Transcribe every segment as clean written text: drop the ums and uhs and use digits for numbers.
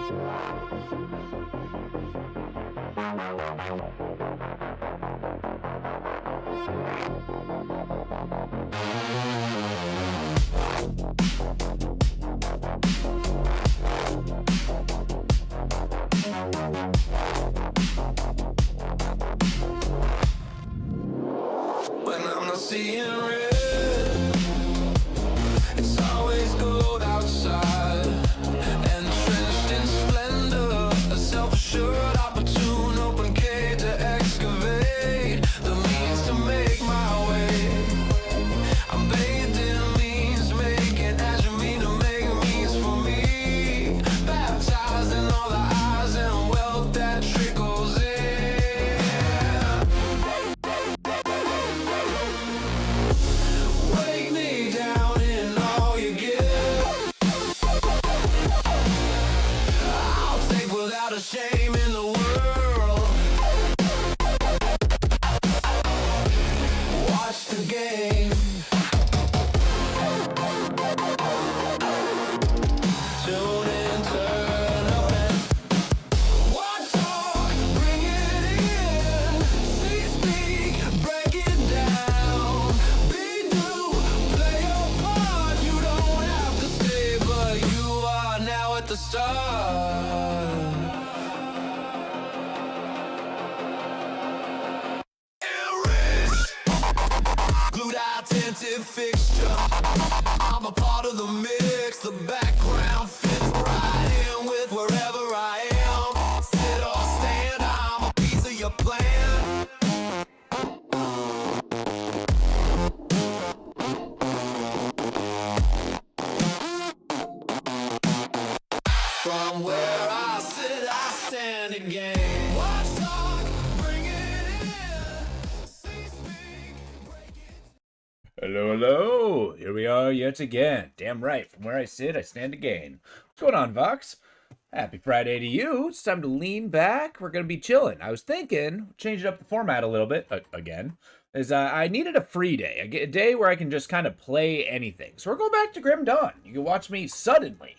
When I'm not seeing red, it's always gold outside, entrenched in splendor, a self-assured, opportune, open cage to excavate the means to make my way. I'm bathed in means making, as you mean to make means for me, baptized in all the eyes and wealth that trickles in. Wake me down in all you give. I'll take without a shame in the world. Watch the game. Tune in, turn up and watch talk, bring it in. See, speak, break it down. Be new, play your part. You don't have to stay, but you are now at the start. Enriched, glued attentive fixture. I'm a part of the mix. The background fits right in with wherever I am. Sit or stand, I'm a piece of your plan. From where I sit, I stand again. Watch talk, bring it in. See, speak, break it. Hello, hello. Here we are yet again. Damn right. From where I sit, I stand again. What's going on, Vox? Happy Friday to you. It's time to lean back. We're going to be chilling. I was thinking, changing up the format a little bit, again, is I needed a free day. A day where I can just kind of play anything. So we're going back to Grim Dawn. You can watch me suddenly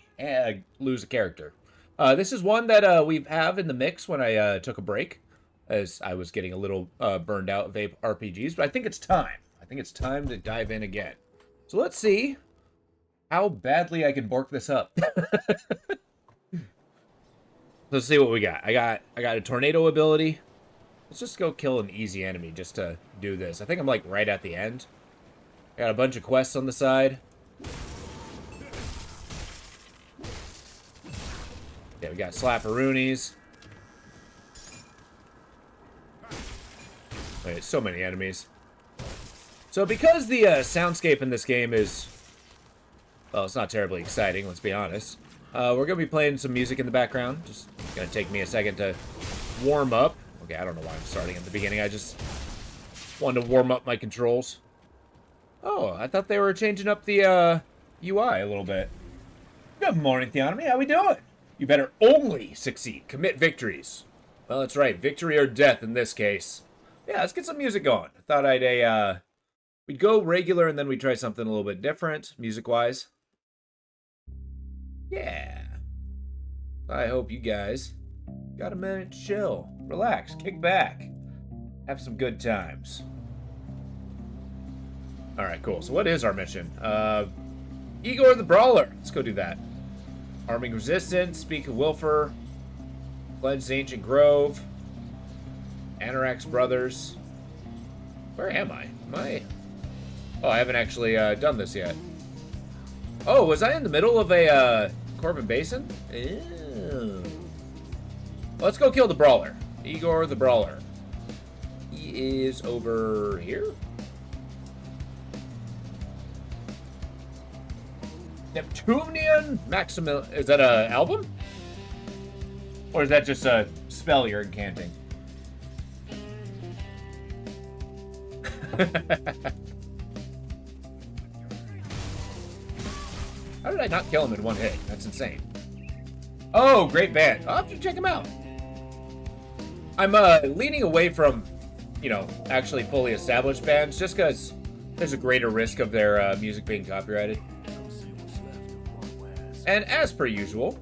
lose a character. This is one that we have in the mix when I took a break, as I was getting a little burned out of RPGs, but I think it's time. I think it's time to dive in again. So let's see how badly I can bork this up. Let's see what we got. I got a tornado ability. Let's just go kill an easy enemy just to do this. I think I'm like right at the end. I got a bunch of quests on the side. Yeah, we got slapperoonies. Wait, so many enemies. So because the soundscape in this game is, well, it's not terribly exciting, let's be honest. We're going to be playing some music in the background. Just going to take me a second to warm up. Okay, I don't know why I'm starting at the beginning. I just wanted to warm up my controls. Oh, I thought they were changing up the UI a little bit. Good morning, Theonomy. How we doing? You better only succeed. Commit victories. Well, that's right. Victory or death in this case. Yeah, let's get some music going. I thought we'd go regular and then we'd try something a little bit different, music-wise. Yeah. I hope you guys got a minute to chill, relax, kick back, have some good times. All right, cool. So what is our mission? Igor the Brawler. Let's go do that. Arming resistance, speak of Wilfer, cleanse the ancient grove, Anorak's brothers. Where am I? Oh, I haven't actually done this yet. Oh, was I in the middle of a Corvin Basin? Ew. Let's go kill the Brawler. Igor the Brawler. He is over here. Neptunian Maximil... Is that an album? Or is that just a spell you're incanting? How did I not kill him in one hit? That's insane. Oh, great band. I'll have to check him out. I'm leaning away from, you know, actually fully established bands just because there's a greater risk of their music being copyrighted. And as per usual,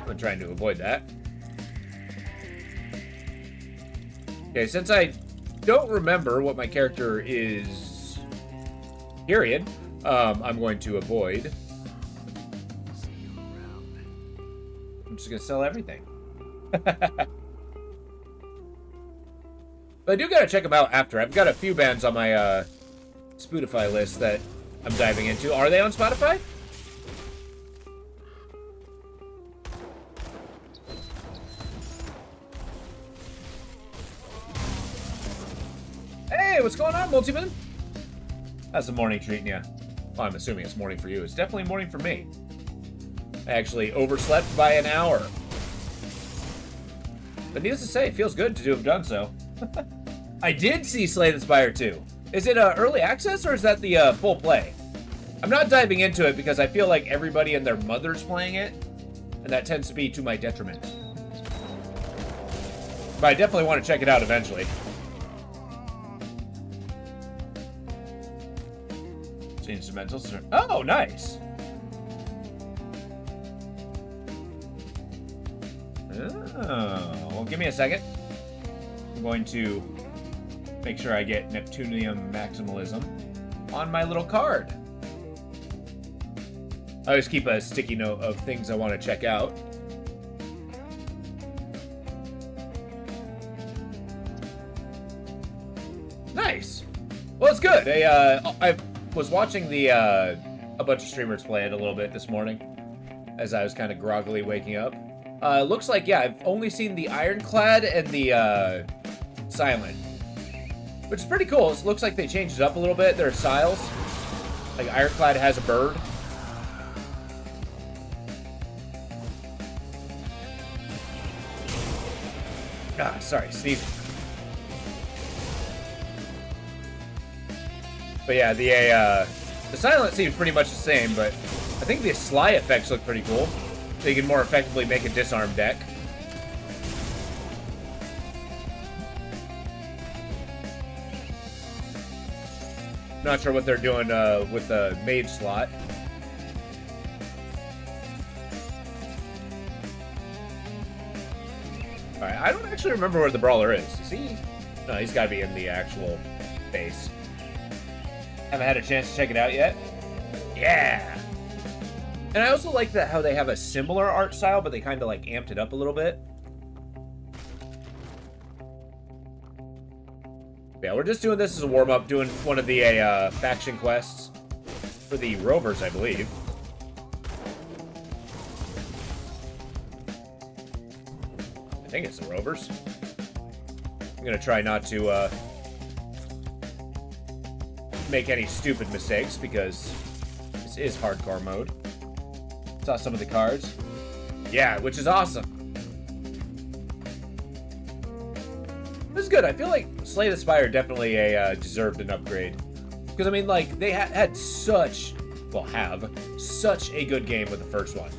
I'm trying to avoid that. Okay, since I don't remember what my character is, period, I'm going to avoid. I'm just going to sell everything. But I do got to check them out after. I've got a few bands on my Spotify list that I'm diving into. Are they on Spotify? Hey, what's going on, Multiman? How's the morning treating you? Well, I'm assuming it's morning for you. It's definitely morning for me. I actually overslept by an hour. But needless to say, it feels good to have done so. I did see Slay the Spire 2. Is it early access or is that the full play? I'm not diving into it because I feel like everybody and their mother's playing it, and that tends to be to my detriment. But I definitely want to check it out eventually. Instrumentals. Oh, nice. Oh, well, give me a second. I'm going to make sure I get Neptunium Maximalism on my little card. I always keep a sticky note of things I want to check out. Nice. Well, it's good. I was watching the a bunch of streamers play it a little bit this morning as I was kind of groggily waking up. Looks like, yeah, I've only seen the Ironclad and the Silent, which is pretty cool. It looks like they changed it up a little bit, their styles. Like Ironclad has a bird. Ah, sorry, sneezing. But yeah, the Silent seems pretty much the same, but I think the Sly effects look pretty cool. So you can more effectively make a disarm deck. Not sure what they're doing with the mage slot. Alright, I don't actually remember where the brawler is. Is he? No, he's got to be in the actual base. Haven't had a chance to check it out yet. Yeah! And I also like that how they have a similar art style, but they kind of like amped it up a little bit. Yeah, we're just doing this as a warm-up, doing one of the faction quests for the Rovers, I believe. I think it's the Rovers. I'm gonna try not to make any stupid mistakes because this is hardcore mode. Saw some of the cards. Yeah, which is awesome. This is good. I feel like Slay the Spire definitely deserved an upgrade. Because, I mean, like, they had such, well, have such a good game with the first one.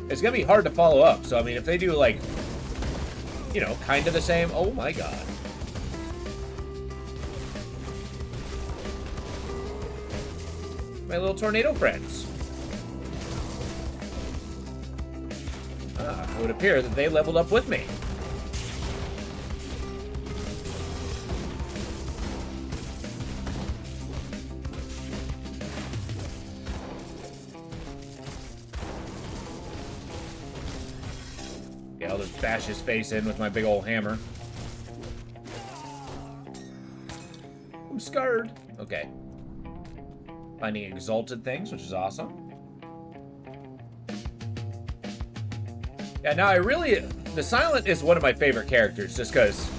It's going to be hard to follow up. So, I mean, if they do, like, you know, kind of the same. Oh, my God. My little tornado friends. It would appear that they leveled up with me. Yeah, I'll just bash his face in with my big old hammer. I'm scarred. Okay. Finding exalted things, which is awesome. Yeah, now the Silent is one of my favorite characters, just because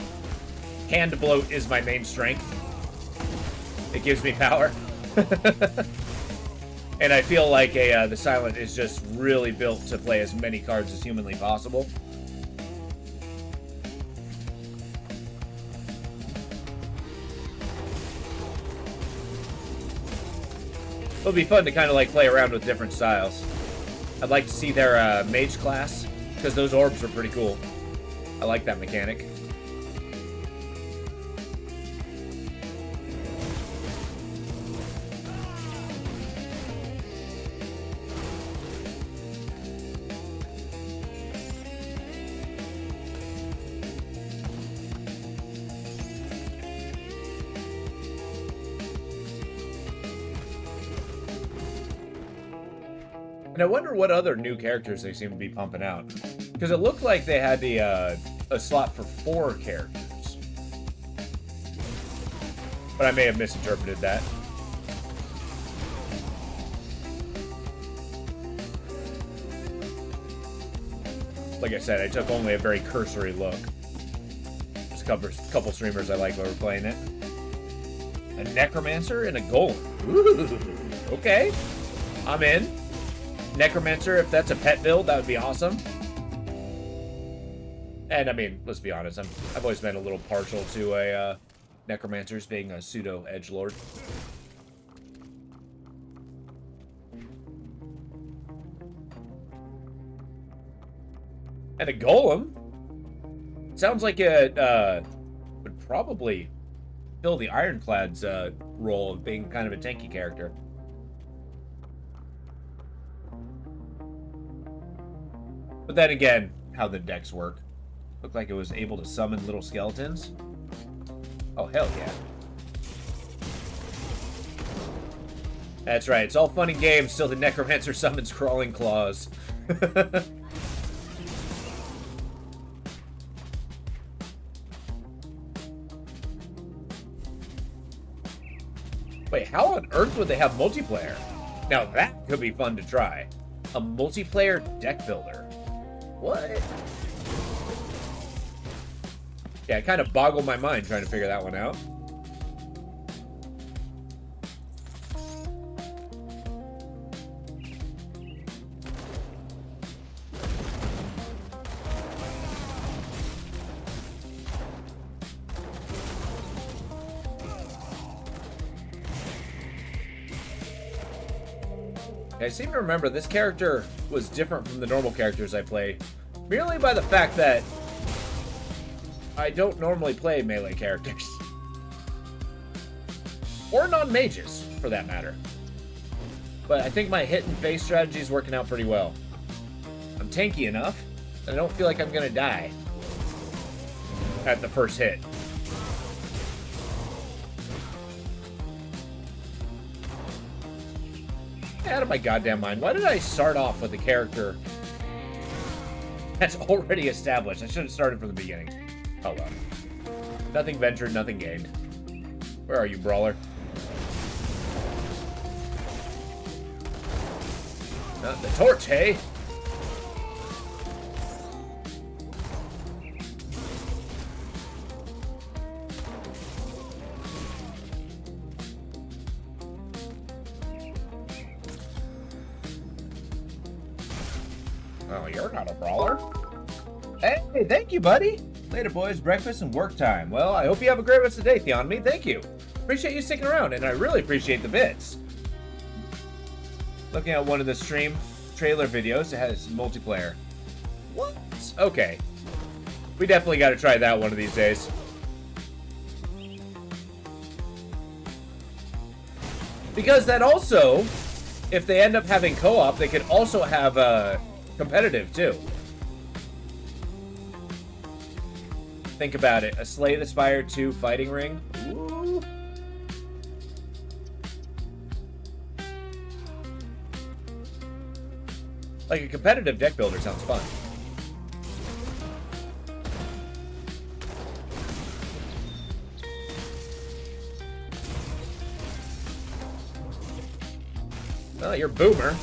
hand bloat is my main strength. It gives me power. And I feel like the Silent is just really built to play as many cards as humanly possible. It'll be fun to kind of like play around with different styles. I'd like to see their mage class, because those orbs are pretty cool. I like that mechanic. And I wonder what other new characters they seem to be pumping out. Because it looked like they had a slot for 4 characters. But I may have misinterpreted that. Like I said, I took only a very cursory look. Just a couple streamers I like while we're playing it. A necromancer and a golem. Ooh, okay. I'm in. Necromancer, if that's a pet build, that would be awesome. And I mean, let's be honest, I've always been a little partial to a necromancers being a pseudo edgelord. And a golem sounds like it would probably fill the Ironclad's role of being kind of a tanky character. But then again, how the decks work. Looked like it was able to summon little skeletons. Oh, hell yeah. That's right, it's all fun and games till the Necromancer summons crawling claws. Wait, how on earth would they have multiplayer? Now that could be fun to try. A multiplayer deck builder. What? Yeah, it kind of boggled my mind trying to figure that one out. I seem to remember this character was different from the normal characters I play, merely by the fact that I don't normally play melee characters. Or non-mages, for that matter. But I think my hit and face strategy is working out pretty well. I'm tanky enough that I don't feel like I'm gonna die at the first hit. Out of my goddamn mind. Why did I start off with a character that's already established? I should have started from the beginning. Oh well. Nothing ventured, nothing gained. Where are you, brawler? The torch, hey? Oh, you're not a brawler. Hey, thank you, buddy. Later, boys. Breakfast and work time. Well, I hope you have a great rest of the day, Theonomy. Thank you. Appreciate you sticking around, and I really appreciate the bits. Looking at one of the stream trailer videos, it has multiplayer. What? Okay. We definitely got to try that one of these days. Because that also, if they end up having co-op, they could also have competitive too. Think about it. A Slay the Spire 2 fighting ring. Ooh. Like a competitive deck builder sounds fun. Oh, you're Boomer.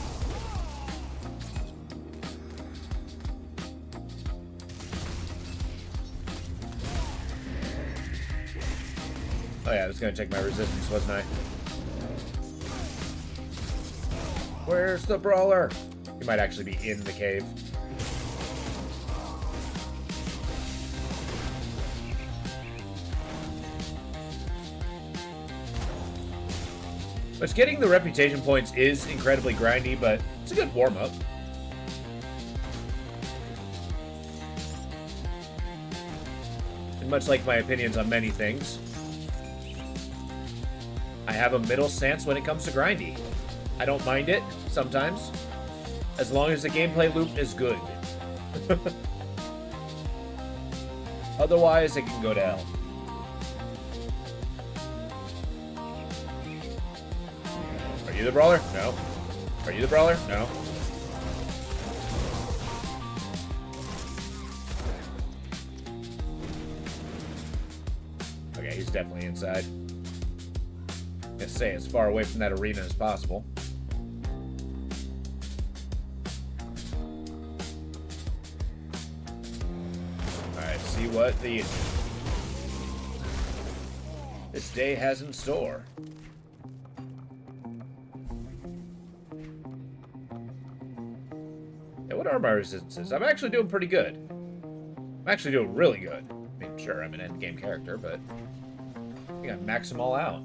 Oh yeah, I was gonna check my resistance, wasn't I? Where's the brawler? He might actually be in the cave. Which getting the reputation points is incredibly grindy, but it's a good warm-up. And much like my opinions on many things, I have a middle stance when it comes to grindy. I don't mind it, sometimes, as long as the gameplay loop is good. Otherwise, it can go to hell. Are you the brawler? No. Are you the brawler? No. definitely inside. Gonna stay as far away from that arena as possible. Alright, see what this day has in store. Yeah, what are my resistances? I'm actually doing pretty good. I'm actually doing really good. I mean, sure, I'm an endgame character, but I think I max them all out.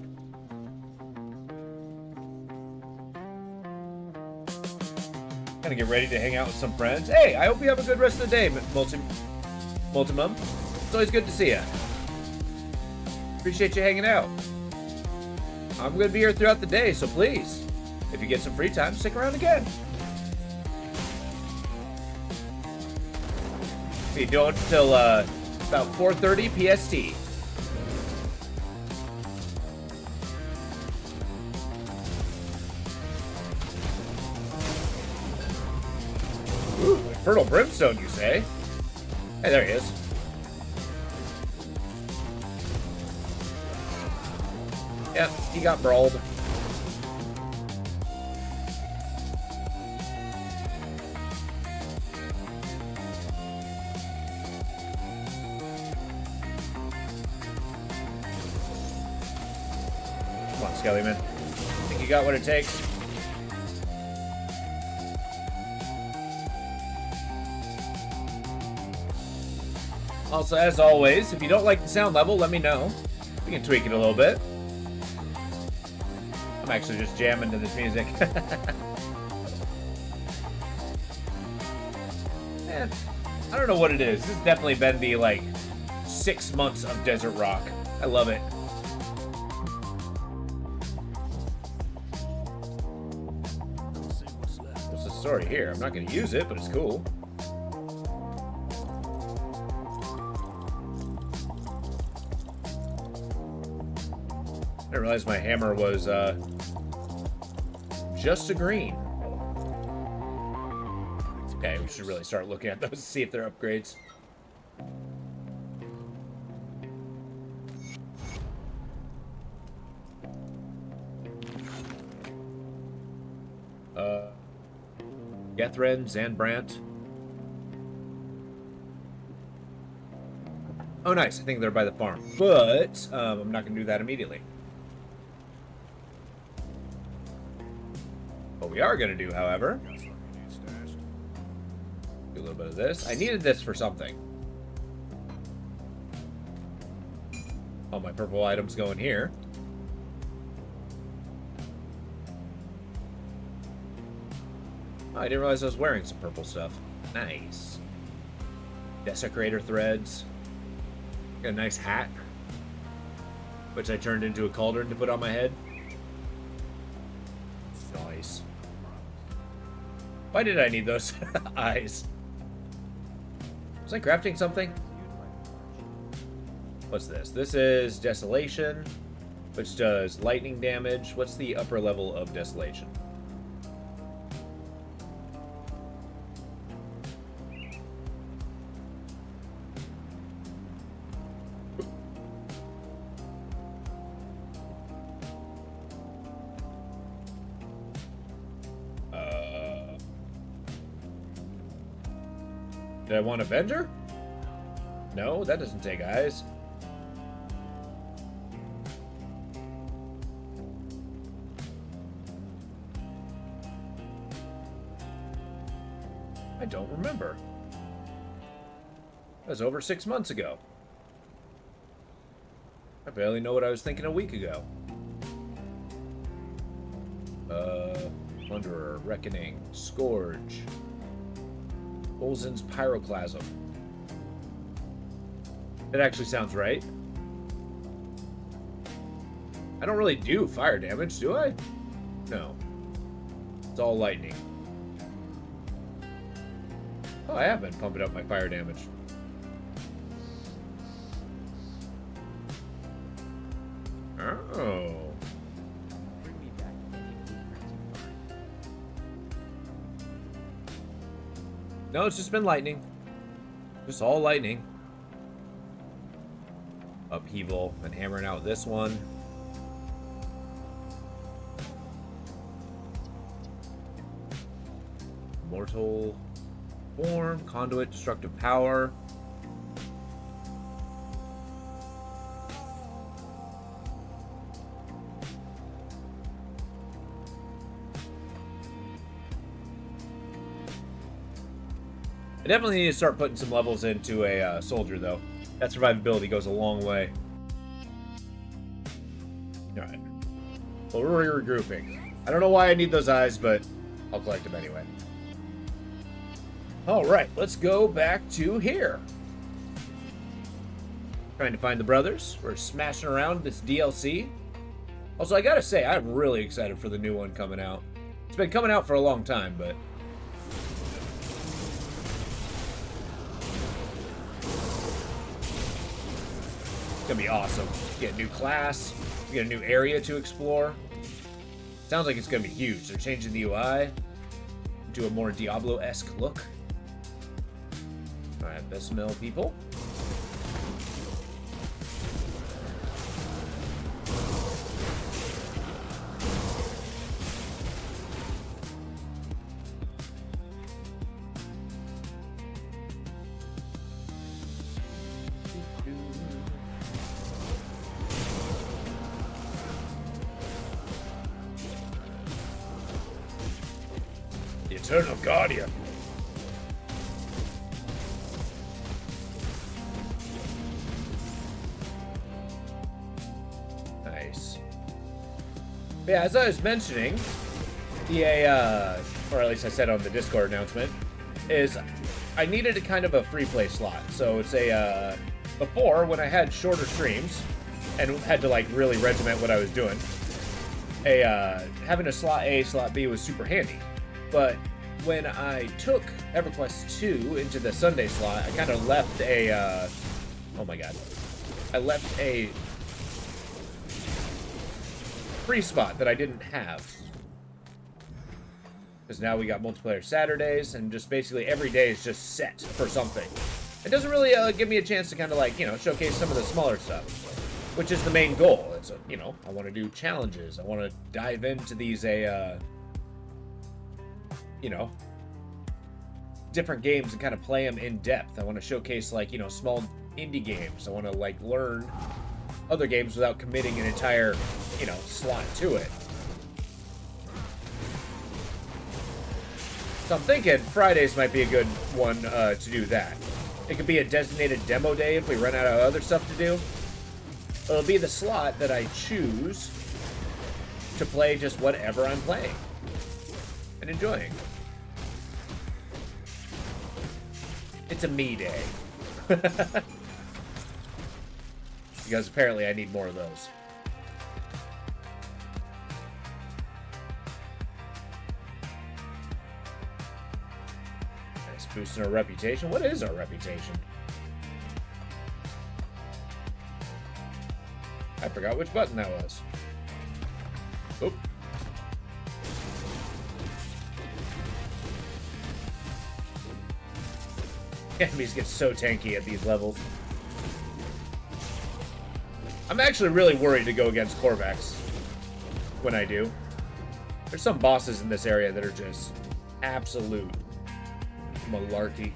Gonna get ready to hang out with some friends. Hey, I hope you have a good rest of the day, Multimum. It's always good to see you. Appreciate you hanging out. I'm gonna be here throughout the day, so please, if you get some free time, stick around again. Be doing till about 4:30 PST. Ooh, Infernal Brimstone, you say? Hey, there he is. Yep, he got brawled. Come on, Skellyman. Think you got what it takes? Also, as always, if you don't like the sound level, let me know. We can tweak it a little bit. I'm actually just jamming to this music. Man, I don't know what it is. This has definitely been the, 6 months of Desert Rock. I love it. What's the story here? I'm not going to use it, but it's cool. I didn't realize my hammer was, just a green. Okay, we should really start looking at those to see if they're upgrades. Gethrin, Zanbrant. Oh, nice. I think they're by the farm. But, I'm not going to do that immediately. What we are going to do, however, do a little bit of this. I needed this for something. All my purple items go in here. Oh, I didn't realize I was wearing some purple stuff. Nice. Desecrator threads. Got a nice hat, which I turned into a cauldron to put on my head. Nice. Why did I need those eyes? Was I crafting something? What's this? This is Desolation, which does lightning damage. What's the upper level of Desolation? Did I want Avenger? No, that doesn't take eyes. I don't remember. That was over 6 months ago. I barely know what I was thinking a week ago. Wanderer, Reckoning, Scourge. Olzen's Pyroclasm. That actually sounds right. I don't really do fire damage, do I? No. It's all lightning. Oh, I have been pumping up my fire damage. Oh. No, it's just been lightning. Just all lightning. Upheaval and hammering out this one. Mortal form, conduit, destructive power. I definitely need to start putting some levels into a soldier, though. That survivability goes a long way. Alright. Well, we're regrouping. I don't know why I need those eyes, but I'll collect them anyway. Alright, let's go back to here. Trying to find the brothers. We're smashing around this DLC. Also, I gotta say, I'm really excited for the new one coming out. It's been coming out for a long time, but... it's gonna be awesome. Get a new class. We get a new area to explore. Sounds like it's gonna be huge. They're changing the UI to a more Diablo-esque look. Alright, best mill people. The Eternal Guardian. Nice. Yeah, as I was mentioning, EA, or at least I said on the Discord announcement, is I needed a kind of a free play slot. So it's a, before, when I had shorter streams and had to like really regiment what I was doing, having a slot A, slot B was super handy. But when I took EverQuest 2 into the Sunday slot, I kind of left a, oh my god. I left a free spot that I didn't have. Because now we got multiplayer Saturdays, and just basically every day is just set for something. It doesn't really give me a chance to kind of like, you know, showcase some of the smaller stuff, which is the main goal. It's, you know, I want to do challenges. I want to dive into these, you know, different games and kind of play them in depth. I want to showcase, like, you know, small indie games. I want to, like, learn other games without committing an entire, you know, slot to it. So I'm thinking Fridays might be a good one to do that. It could be a designated demo day if we run out of other stuff to do. It'll be the slot that I choose to play just whatever I'm playing and enjoying. It's a me day. Because apparently I need more of those. Nice, boosting our reputation. What is our reputation? I forgot which button that was. Oop. Enemies get so tanky at these levels. I'm actually really worried to go against Corvax when I do. There's some bosses in this area that are just absolute malarkey.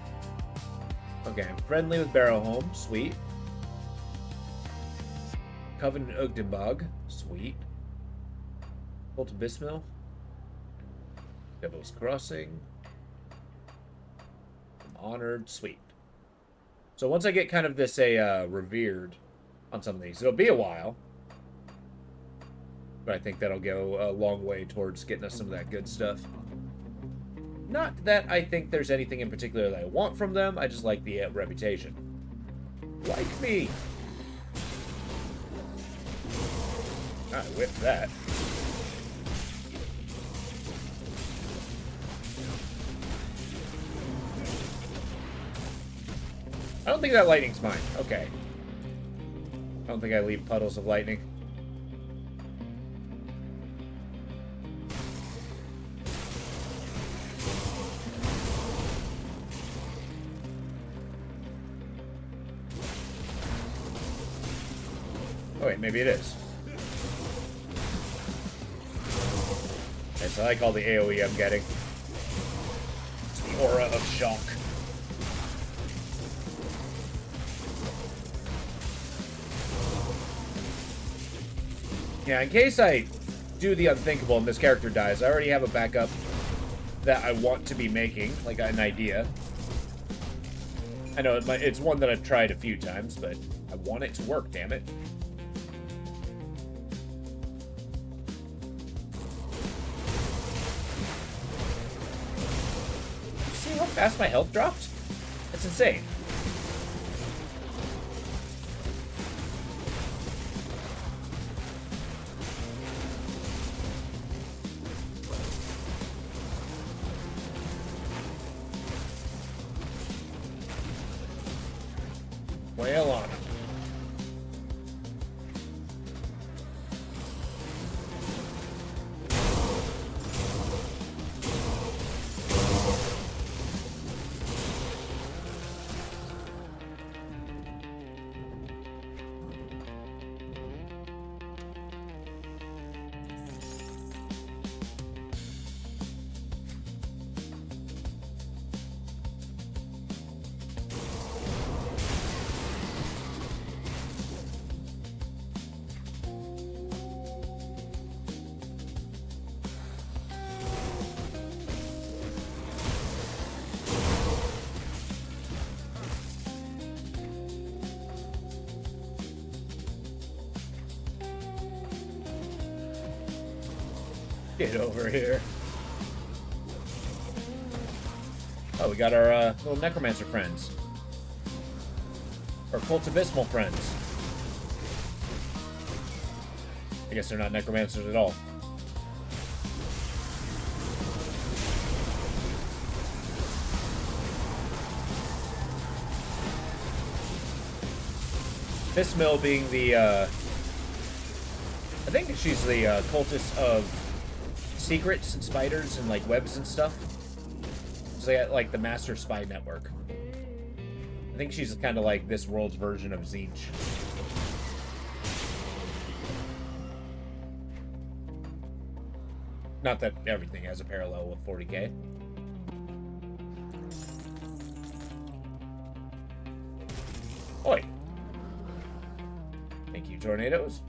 Okay, I'm friendly with Barrowholm. Sweet. Covenant Ugdenbog. Sweet. Bolt of Bismil. Devil's Crossing. Honored. Sweet. So once I get kind of this revered on some of these, it'll be a while, but I think that'll go a long way towards getting us some of that good stuff. Not that I think there's anything in particular that I want from them, I just like the reputation. Like me. I whipped that. I don't think that lightning's mine. Okay. I don't think I leave puddles of lightning. Oh wait, maybe it is. Yes, I like all the AoE I'm getting. It's the aura of shock. Yeah, in case I do the unthinkable and this character dies, I already have a backup that I want to be making, like an idea. I know it's one that I've tried a few times, but I want it to work, damn it. See how fast my health dropped? That's insane. Wail on him. Get over here. Oh, we got our little necromancer friends. Our cult abysmal friends. I guess they're not necromancers at all. Miss Mill being the, I think she's the cultist of secrets and spiders and like webs and stuff. So they got like the Master Spy Network. I think she's kind of like this world's version of Zeech. Not that everything has a parallel with 40k. Oi. Thank you, tornadoes.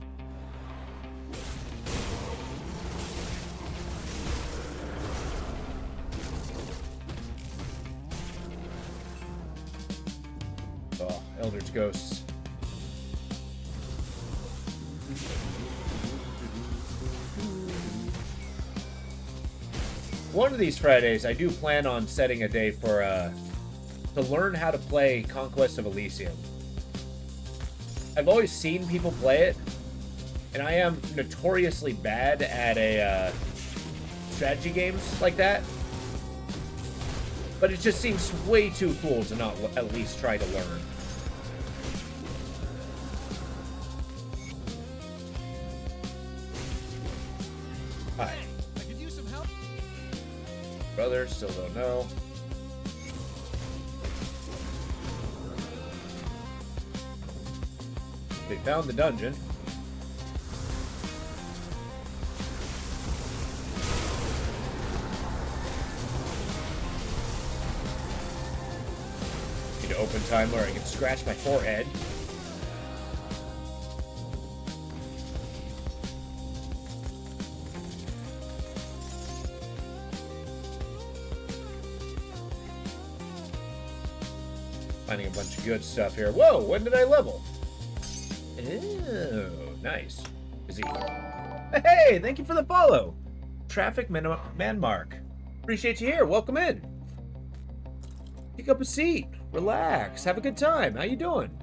Oh, Eldritch Ghosts. One of these Fridays, I do plan on setting a day for, to learn how to play Conquest of Elysium. I've always seen people play it, and I am notoriously bad at strategy games like that. But it just seems way too cool to not at least try to learn. Hi. I could use some help. Brother, still don't know. They found the dungeon. Need to open time where I can scratch my forehead. Finding a bunch of good stuff here. Whoa, when did I level? Oh, nice. Is he? Hey, thank you for the follow. Traffic man Mark. Appreciate you here. Welcome in. Pick up a seat. Relax. Have a good time. How you doing?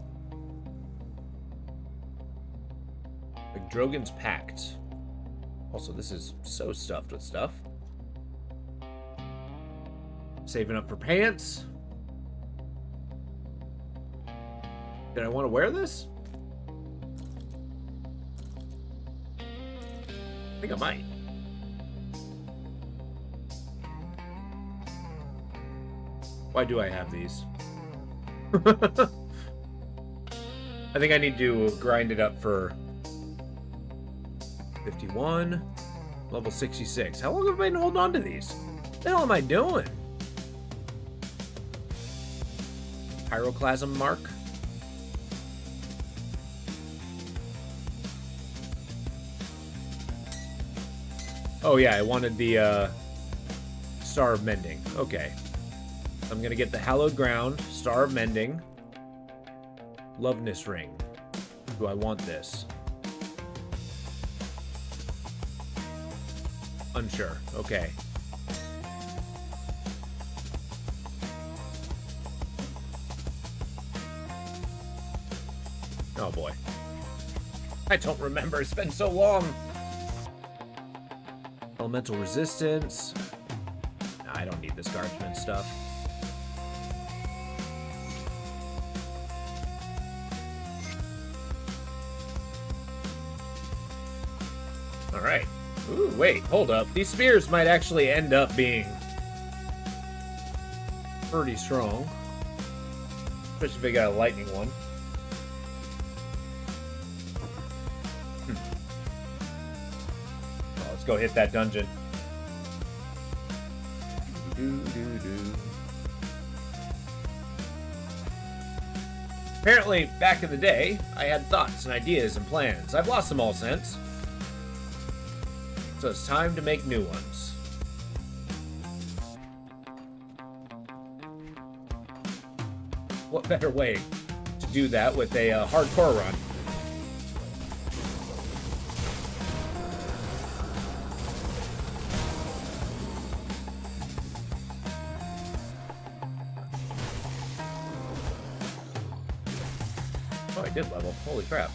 Like Drogon's Pact. Also, this is so stuffed with stuff. Saving up for pants. Did I want to wear this? I think I might. Why do I have these? I think I need to grind it up for 51. Level 66. How long have I been holding on to these? What the hell am I doing? Pyroclasm mark. Oh yeah, I wanted the Star of Mending. Okay. I'm gonna get the Hallowed Ground, Star of Mending, Loveness Ring. Do I want this? Unsure. Okay. Oh boy. I don't remember. It's been so long. Elemental resistance. Nah, I don't need this Guardsman stuff. Alright. Ooh, wait, hold up. These spears might actually end up being pretty strong. Especially if they got a lightning one. Well, let's go hit that dungeon. Apparently, back in the day, I had thoughts and ideas and plans. I've lost them all since. So it's time to make new ones. What better way to do that with a hardcore run? Oh, I did level. Holy crap.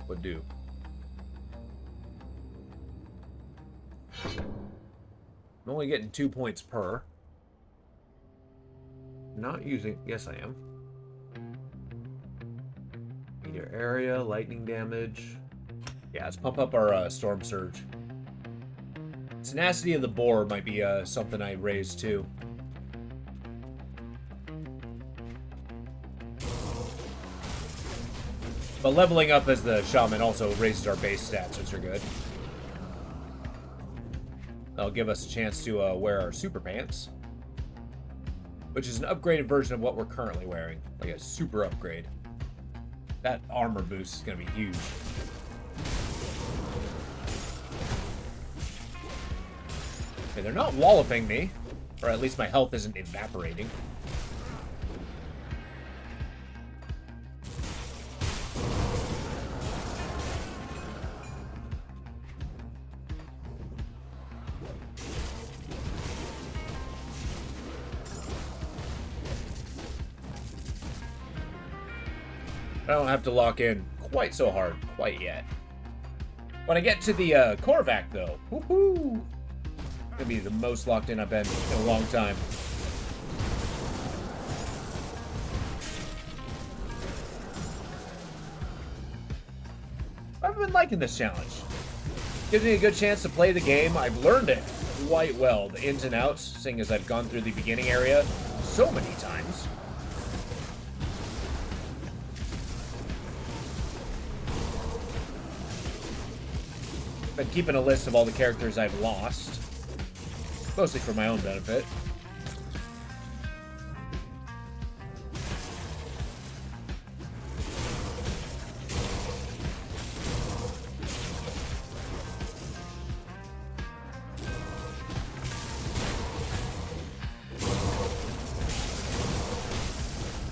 Would do. I'm only getting 2 points per. Not using... Yes, I am. Meteor area, lightning damage. Yeah, let's pump up our Storm Surge. Tenacity of the Boar might be something I raise too. But leveling up as the Shaman also raises our base stats, which are good. That'll give us a chance to wear our super pants, which is an upgraded version of what we're currently wearing, like a super upgrade. That armor boost is going to be huge. Okay, they're not walloping me, or at least my health isn't evaporating. I don't have to lock in quite so hard quite yet. When I get to the Korvac, though, woohoo! Gonna be the most locked in I've been in a long time. I've been liking this challenge. Gives me a good chance to play the game. I've learned it quite well, the ins and outs, seeing as I've gone through the beginning area so many times. Been keeping a list of all the characters I've lost, mostly for my own benefit.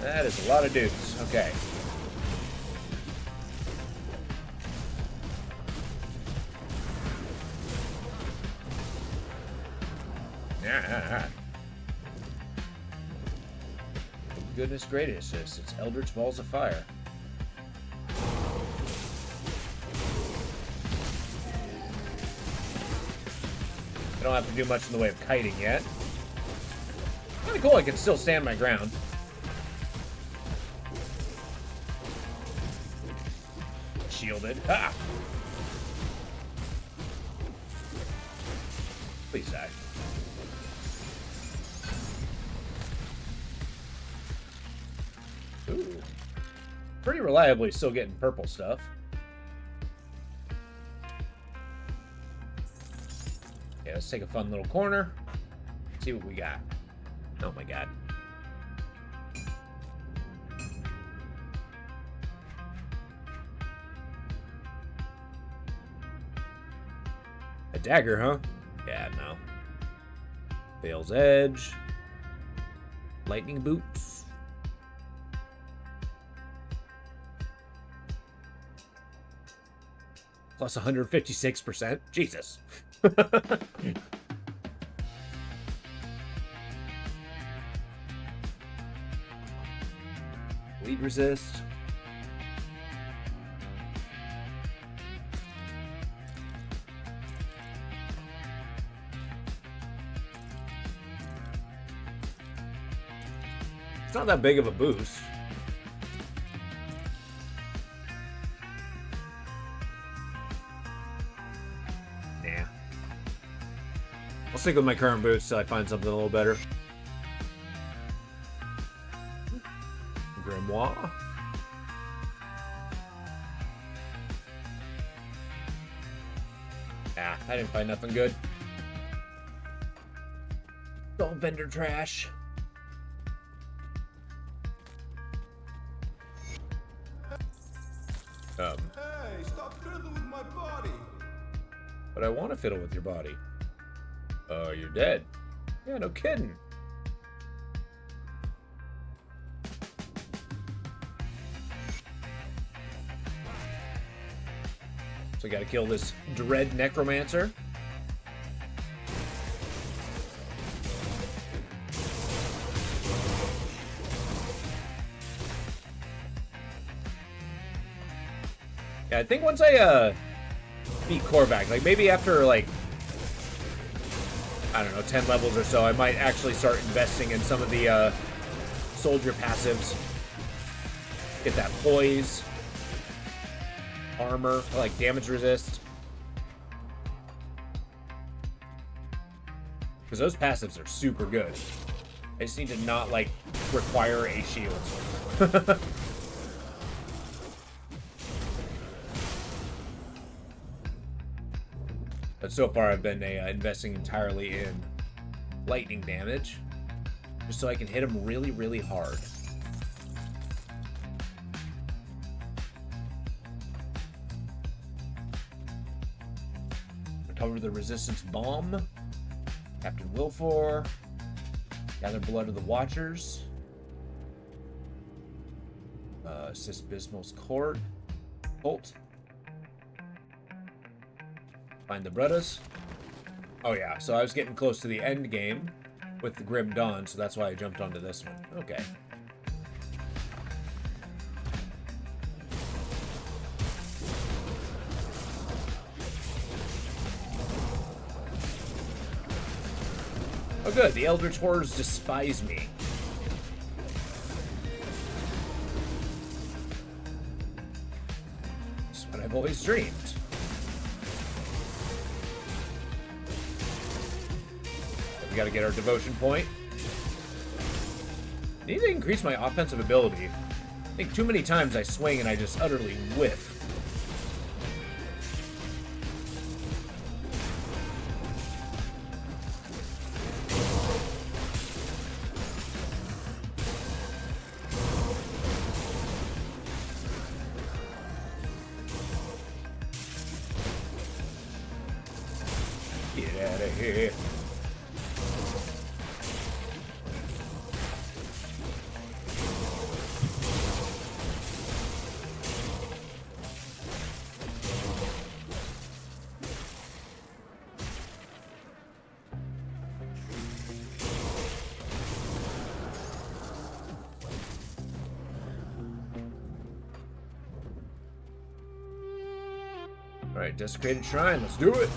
That is a lot of dudes. Okay. Goodness gracious, it's Eldritch Balls of Fire. I don't have to do much in the way of kiting yet. Kinda cool, I can still stand my ground. Shielded. Ha! Please die. Ooh. Pretty reliably still getting purple stuff. let's take a fun little corner. See what we got. Oh my god. A dagger, huh? Yeah, no. Veil's Edge. Lightning Boots. Plus 156%. Jesus. Bleed resist. It's not that big of a boost. Nah. I'll stick with my current boost till I find something a little better. Grimoire. Nah, I didn't find nothing good. It's all vendor trash. Hey, stop fiddling with my body. But I want to fiddle with your body. You're dead. Yeah, no kidding. So we gotta kill this Dread Necromancer. Yeah, I think once I beat Korvac, like maybe after like, I don't know, 10 levels or so, I might actually start investing in some of the soldier passives. Get that poise, armor, I like damage resist. Because those passives are super good. I just need to not like require a shield. But so far I've been investing entirely in lightning damage, just so I can hit him really, really hard. Recover the resistance bomb. Captain Wilfor. Gather blood of the Watchers. Assist Bismal's court. Holt. Find the Bredas. Oh yeah, so I was getting close to the end game with the Grim Dawn, so that's why I jumped onto this one. Okay. Oh good, the Eldritch Horrors despise me. That's what I've always dreamed. We gotta get our devotion point. I need to increase my offensive ability. I think too many times I swing and I just utterly whiff. Get out of here. Alright, Desecrated Shrine, let's do it!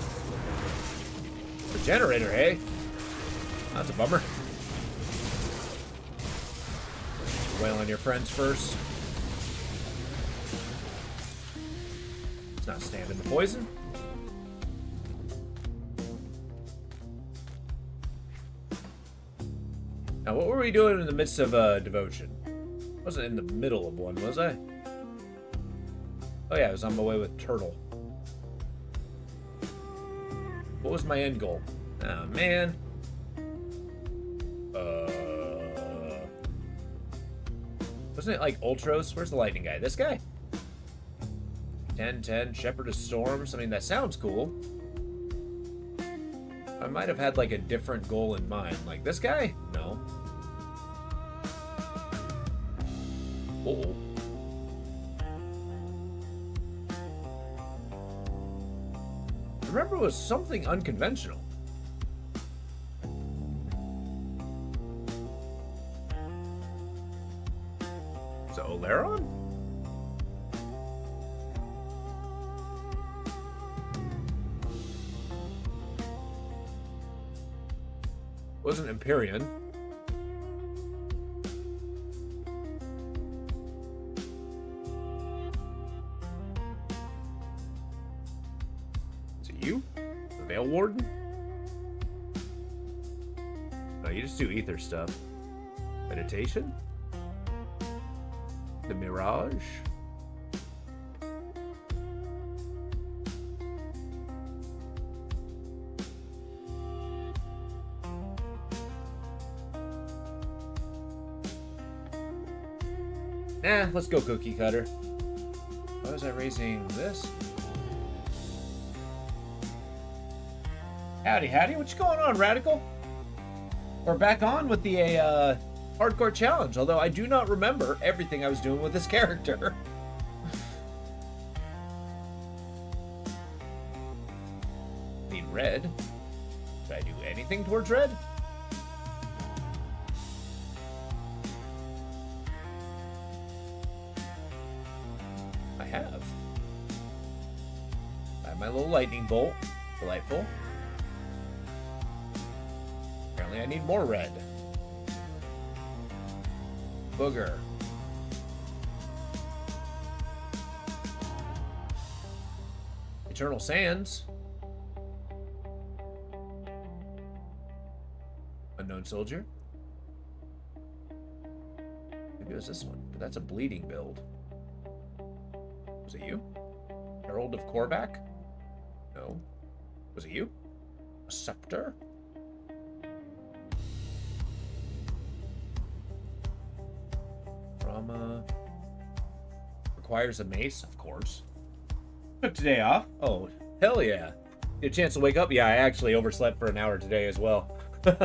Regenerator, hey? That's a bummer. Wail on your friends first. It's not standing the poison. Now, what were we doing in the midst of devotion? I wasn't in the middle of one, was I? Oh yeah, I was on my way with Turtle. What was my end goal? Oh, man. Wasn't it like Ultros? Where's the lightning guy? This guy? 10-10, Shepherd of Storms. I mean, that sounds cool. I might have had like a different goal in mind. Like this guy? No. Uh-oh. I remember it was something unconventional. Is it Oleron? Wasn't Empyrean. Is it you? The Veil Warden? No, you just do ether stuff. Meditation? The Mirage? Let's go cookie cutter. Why was I raising this? Howdy, howdy. What's going on, Radical? We're back on with the hardcore challenge, although I do not remember everything I was doing with this character. Need red. Did I do anything towards red? I have my little lightning bolt. Delightful. Apparently I need more red. Booger. Eternal Sands. Unknown Soldier. Maybe it was this one, but that's a bleeding build. Was it you? Herald of Korvac? No. Was it you? A Scepter? Rama. Requires a mace, of course. Took today off. Oh, hell yeah. Get a chance to wake up? Yeah, I actually overslept for an hour today as well. Good.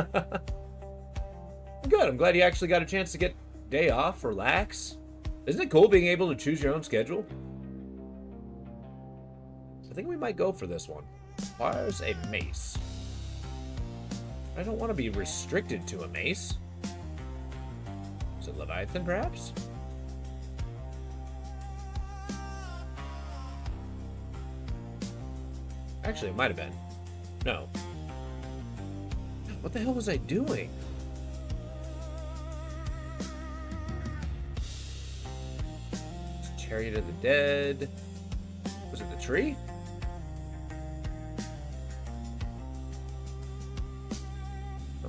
I'm glad you actually got a chance to get day off, relax. Isn't it cool being able to choose your own schedule? I think we might go for this one. Requires a mace. I don't want to be restricted to a mace. Is it Leviathan, perhaps? Actually, it might have been. No. What the hell was I doing? Chariot of the Dead. Was it the tree?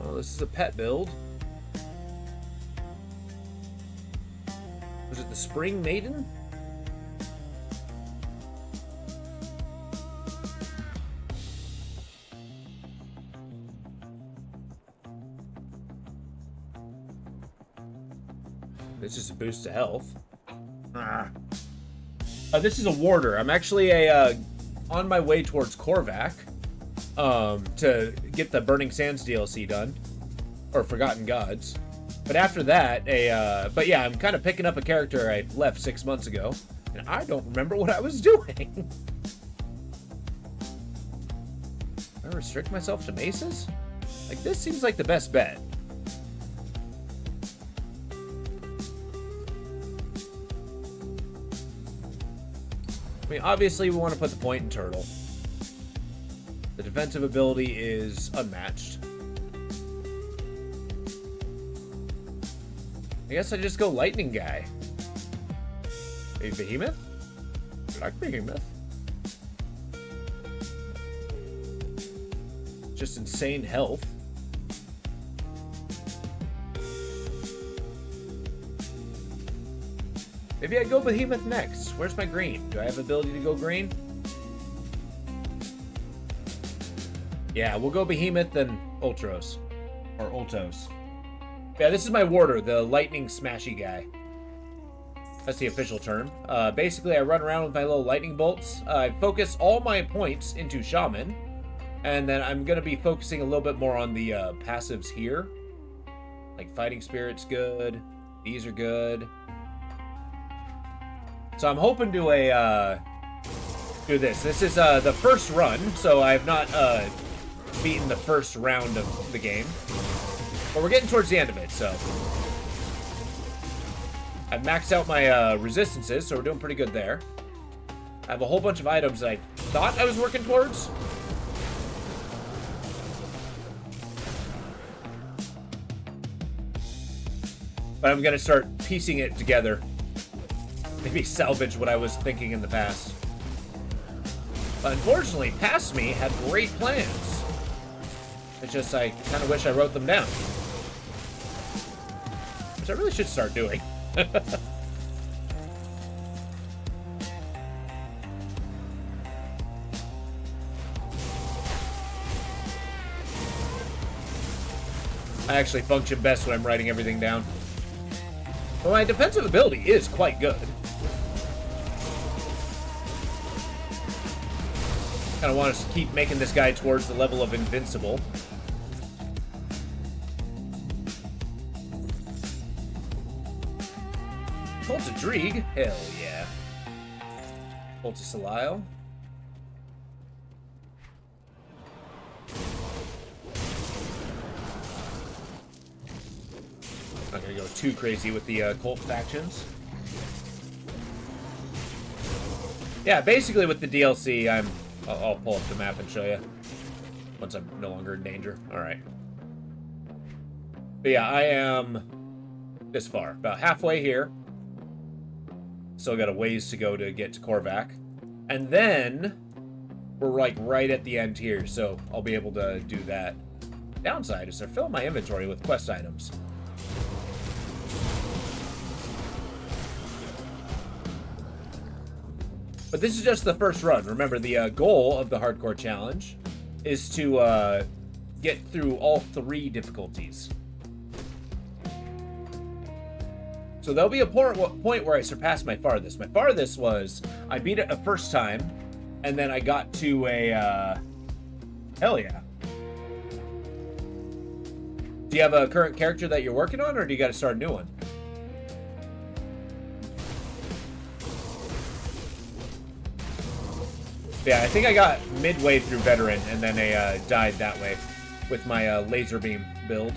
Oh, this is a pet build. Was it the Spring Maiden? This is a boost to health. This is a warder. I'm actually on my way towards Korvac to get the Burning Sands DLC done, or Forgotten Gods. But after that, but yeah, I'm kind of picking up a character I left 6 months ago, and I don't remember what I was doing. I restrict myself to maces? Like, this seems like the best bet. I mean, obviously we want to put the point in Turtle. The defensive ability is unmatched. I guess I just go Lightning Guy. Maybe Behemoth? I like Behemoth. Just insane health. Maybe I go Behemoth next. Where's my green? Do I have ability to go green? Yeah, we'll go Behemoth and Ultros. Or Ultos. Yeah, this is my Warder, the lightning smashy guy. That's the official term. Basically, I run around with my little lightning bolts. I focus all my points into Shaman. And then I'm going to be focusing a little bit more on the passives here. Like Fighting Spirit's good. These are good. So I'm hoping to do this. This is the first run, so I've not beaten the first round of the game. But we're getting towards the end of it, so... I've maxed out my resistances, so we're doing pretty good there. I have a whole bunch of items that I thought I was working towards. But I'm going to start piecing it together. Maybe salvage what I was thinking in the past. But unfortunately, past me had great plans. It's just I kind of wish I wrote them down. Which I really should start doing. I actually function best when I'm writing everything down. But my defensive ability is quite good. Kind of want to keep making this guy towards the level of invincible. Bolt of Dreeg? Hell yeah. Bolt of Salile. Not gonna go too crazy with the cult factions. Yeah, basically with the DLC, I'll pull up the map and show you once I'm no longer in danger. All right. But yeah, I am this far, about halfway here. Still got a ways to go to get to Korvac. And then we're like right at the end here, so I'll be able to do that. Downside is I fill my inventory with quest items. But this is just the first run. Remember, the goal of the hardcore challenge is to get through all 3 difficulties. So there'll be a point where I surpass my farthest. My farthest was I beat it a first time, and then I got to a hell yeah. Do you have a current character that you're working on, or do you got to start a new one? Yeah, I think I got midway through veteran, and then I died that way with my laser beam build.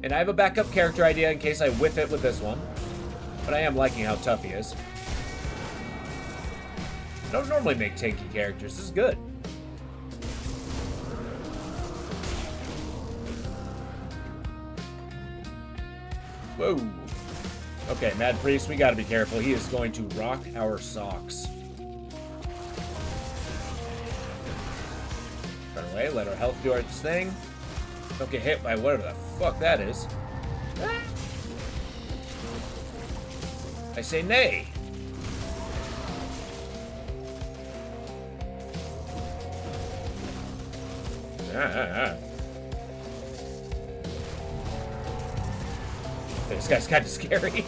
And I have a backup character idea in case I whiff it with this one. But I am liking how tough he is. I don't normally make tanky characters. This is good. Whoa. Okay, Mad Priest, we gotta be careful. He is going to rock our socks. Run away, let our health do its thing. Don't get hit by whatever the fuck that is. Ah. I say nay. This guy's kind of scary.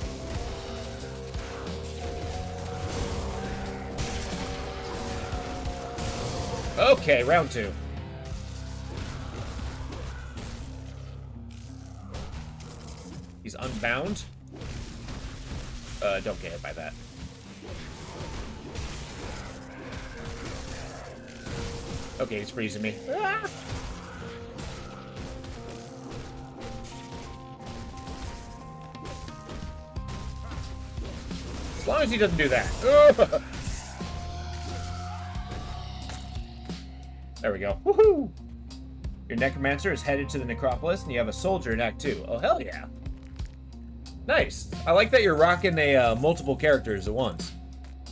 Okay, round 2. He's unbound. Don't get hit by that. Okay, he's freezing me. Ah! As long as he doesn't do that. There we go. Woohoo! Your Necromancer is headed to the Necropolis, and you have a soldier in Act 2. Oh, hell yeah. Nice. I like that you're rocking a multiple characters at once.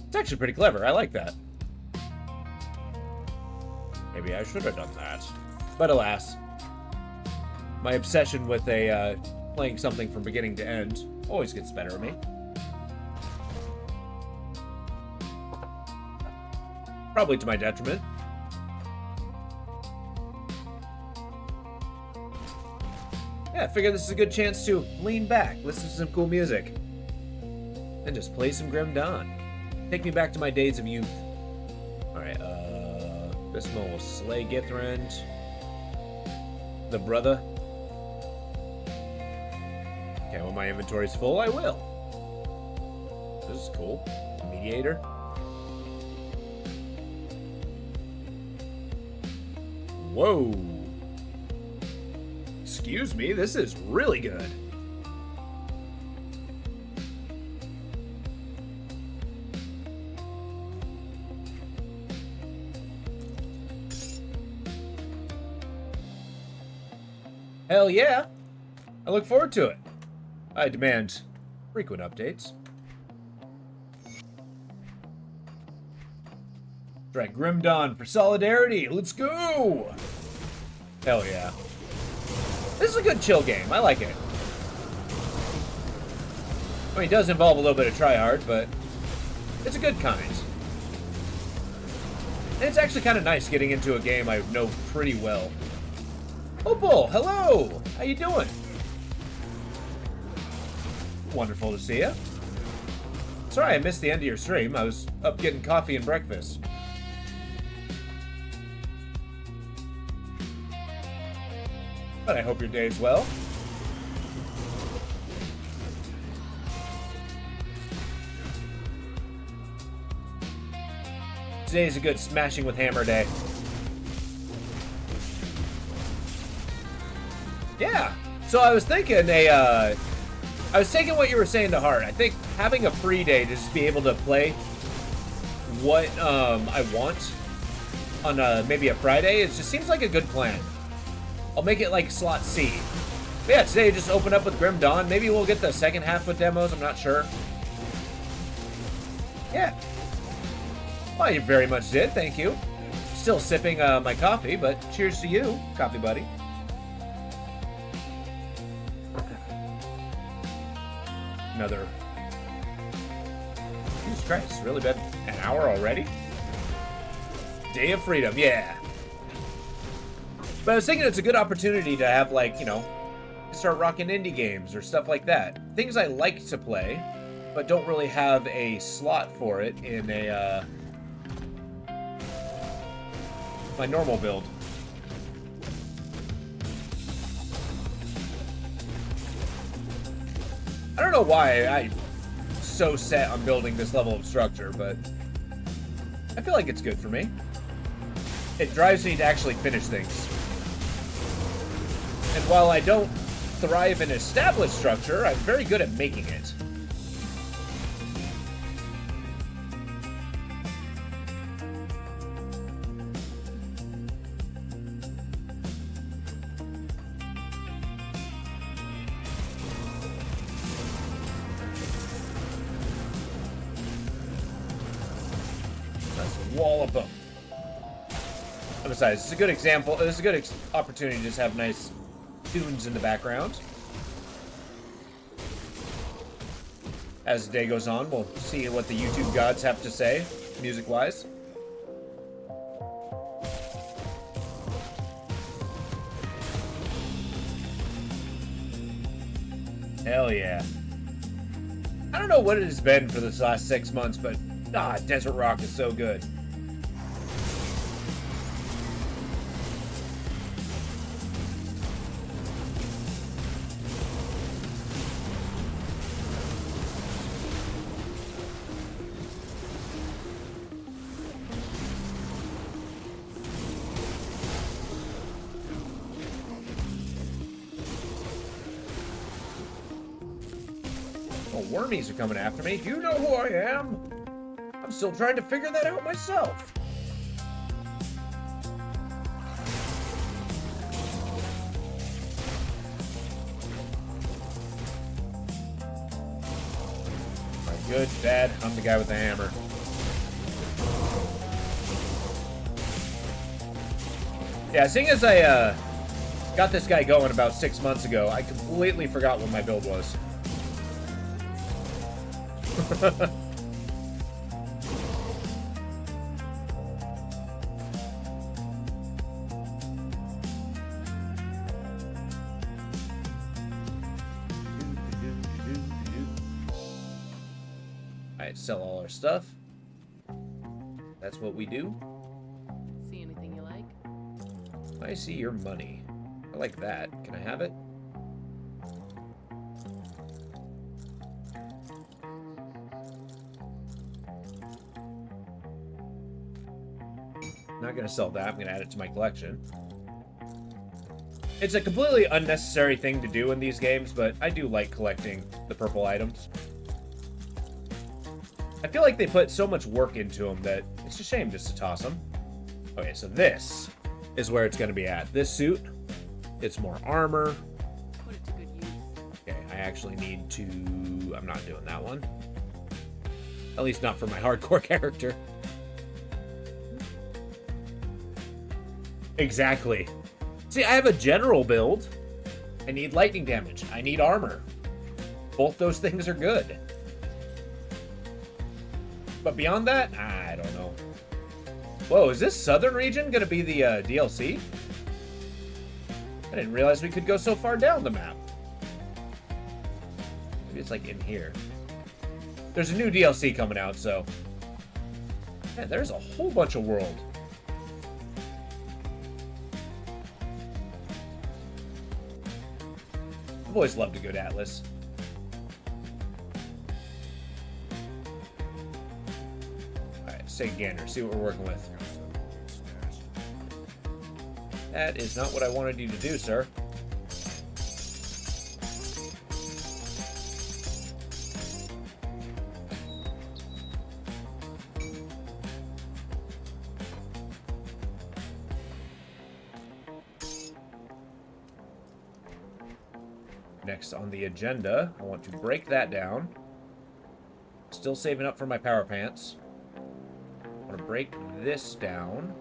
It's actually pretty clever. I like that. Maybe I should have done that. But alas. My obsession with playing something from beginning to end always gets better at me. Probably to my detriment. Yeah, I figure this is a good chance to lean back, listen to some cool music, and just play some Grim Dawn. Take me back to my days of youth. Alright, this one will slay Githrand. The brother. Okay, when my inventory's full, I will. This is cool. Mediator. Whoa. Excuse me, this is really good. Hell yeah. I look forward to it. I demand frequent updates. Right, Grim Dawn for solidarity. Let's go. Hell yeah. This is a good chill game. I like it. I mean, it does involve a little bit of tryhard, but it's a good kind. And it's actually kind of nice getting into a game I know pretty well. Opal, hello! How you doing? Wonderful to see you. Sorry I missed the end of your stream. I was up getting coffee and breakfast. But I hope your day's well. Today's a good smashing with hammer day. Yeah. So I was thinking I was taking what you were saying to heart. I think having a free day to just be able to play what I want on maybe a Friday, it just seems like a good plan. I'll make it like slot C. But yeah, today just open up with Grim Dawn. Maybe we'll get the second half with demos. I'm not sure. Yeah. Well, you very much did. Thank you. Still sipping my coffee, but cheers to you, coffee buddy. Another. Jesus Christ, it's really been an hour already? Day of Freedom, yeah. But I was thinking it's a good opportunity to have, like, you know, start rocking indie games or stuff like that. Things I like to play, but don't really have a slot for it in a, my normal build. I don't know why I'm so set on building this level of structure, but I feel like it's good for me. It drives me to actually finish things. And while I don't thrive in established structure, I'm very good at making it. Wallop them. And besides, it's a good example. It's a good opportunity to just have nice tunes in the background. As the day goes on, we'll see what the YouTube gods have to say, music-wise. Hell yeah. I don't know what it has been for this last 6 months, but Desert Rock is so good. Oh, wormies are coming after me. Do you know who I am? I'm still trying to figure that out myself. Alright, good, bad. I'm the guy with the hammer. Yeah, seeing as I got this guy going about 6 months ago, I completely forgot what my build was. Alright, sell all our stuff. That's what we do. See anything you like? I see your money. I like that. Can I have it? Not gonna sell that. I'm gonna add it to my collection. It's a completely unnecessary thing to do in these games, but I do like collecting the purple items. I feel like they put so much work into them that it's a shame just to toss them. Okay, so this is where it's gonna be at. This suit, it's more armor. Put it to good use. Okay, I actually need to... I'm not doing that one. At least not for my hardcore character. Exactly. See, I have a general build. I need lightning damage. I need armor. Both those things are good. But beyond that, I don't know. Whoa, is this southern region going to be the DLC? I didn't realize we could go so far down the map. Maybe it's like in here. There's a new DLC coming out, so... Man, there's a whole bunch of world. I've always loved a good Atlas. Alright, let's take a gander, see what we're working with. That is not what I wanted you to do, sir. Next on the agenda, I want to break that down. Still saving up for my power pants. I want to break this down.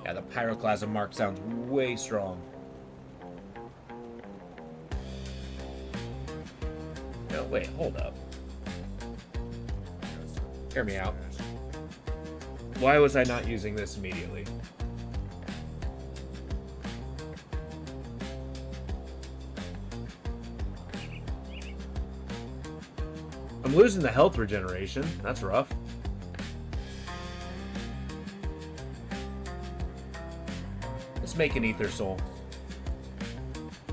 Yeah, the pyroclasm mark sounds way strong. No, wait, hold up. Hear me out. Why was I not using this immediately? I'm losing the health regeneration. That's rough. Let's make an Ether Soul.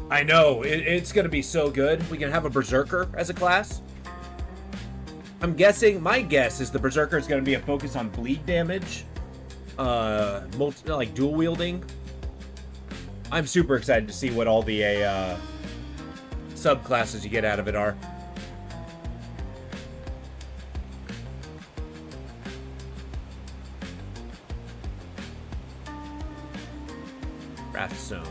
I know, it's going to be so good. We can have a Berserker as a class. I'm guessing, my guess is the Berserker is going to be a focus on bleed damage. Like dual wielding. I'm super excited to see what all the subclasses you get out of it are. Wrathstone.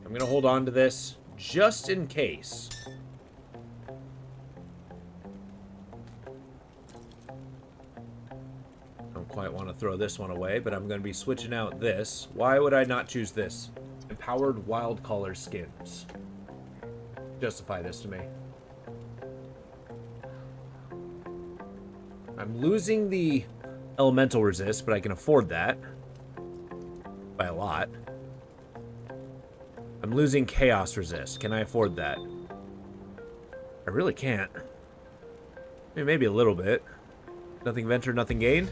I'm gonna hold on to this just in case. Don't quite want to throw this one away, but I'm gonna be switching out this. Why would I not choose this? Empowered Wild Caller skins. Justify this to me. I'm losing the elemental resist, but I can afford that. By a lot. I'm losing chaos resist. Can I afford that? I really can't. I mean, maybe a little bit. Nothing venture, nothing gain.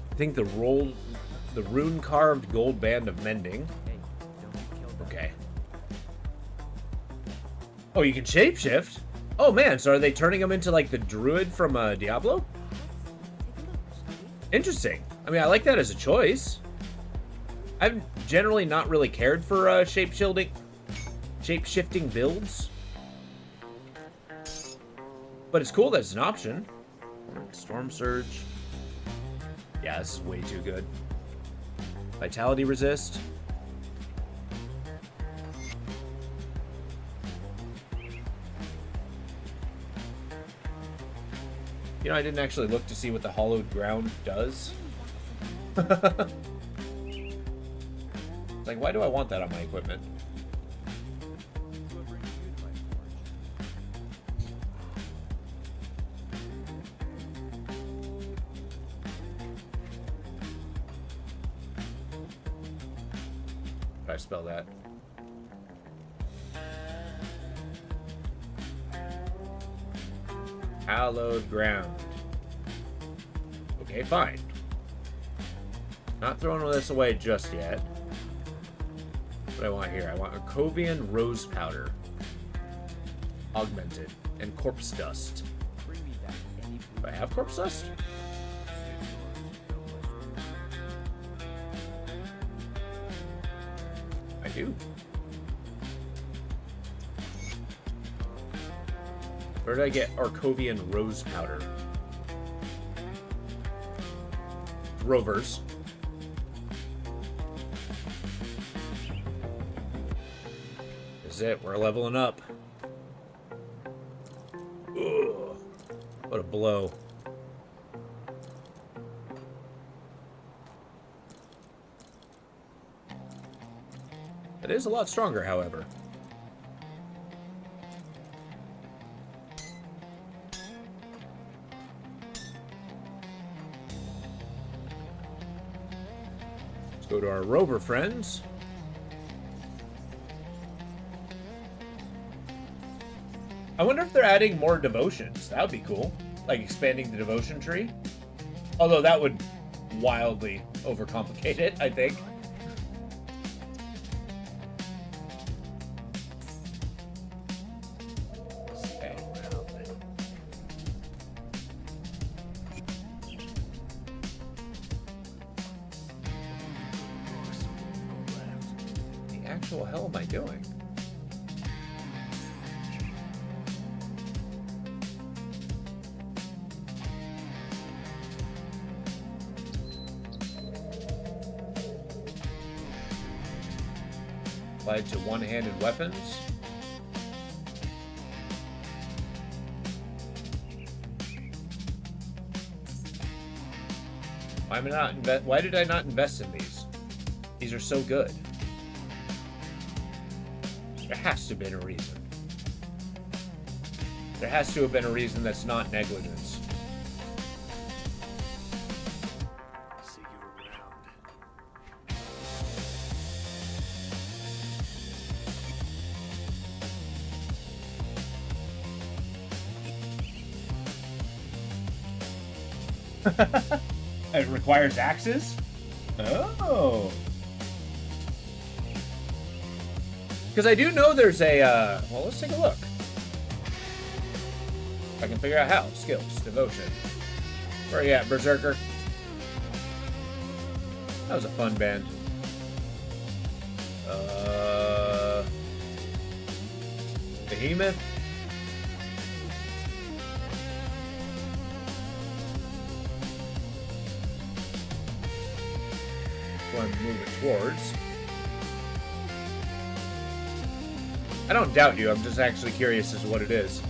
I think the rune carved gold band of mending. Okay. Oh, you can shapeshift? Oh man, so are they turning them into like the druid from Diablo? Interesting. I mean, I like that as a choice. I've generally not really cared for shapeshifting builds. But it's cool that it's an option. Storm Surge. Yeah, this is way too good. Vitality resist. You know, I didn't actually look to see what the hollowed ground does. Like, why do I want that on my equipment? How do I spell that? Hallowed ground. Okay, fine. Not throwing this away just yet. What do I want here? I want Arcovian rose powder. Augmented. And corpse dust. Do I have corpse dust? I do. Where did I get Arcovian rose powder? Rovers. This is it. We're leveling up. Ugh. What a blow. It is a lot stronger, however. Let's go to our rover friends. I wonder if they're adding more devotions. That would be cool. Like expanding the devotion tree. Although that would wildly overcomplicate it, I think. Okay. What the actual hell am I doing? Applied to one-handed weapons. Why did I not invest in these? These are so good. There has to have been a reason. There has to have been a reason that's not negligence. It requires axes? Oh. Because I do know there's a, well, let's take a look. If I can figure out how. Skills, devotion. Where are you at, Berserker? That was a fun band. Behemoth. One move it towards. I don't doubt you, I'm just actually curious as to what it is.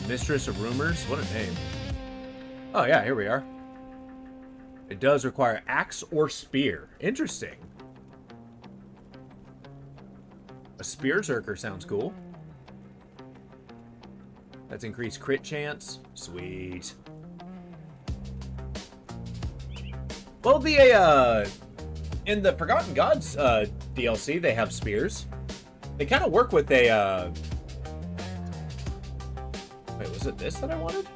Mistress of Rumors? What a name. Oh yeah, here we are. It does require axe or spear. Interesting. A spear zerker sounds cool. That's increased crit chance. Sweet. Well, in the Forgotten Gods DLC, they have spears. They kind of work with a wait, was it this that I wanted?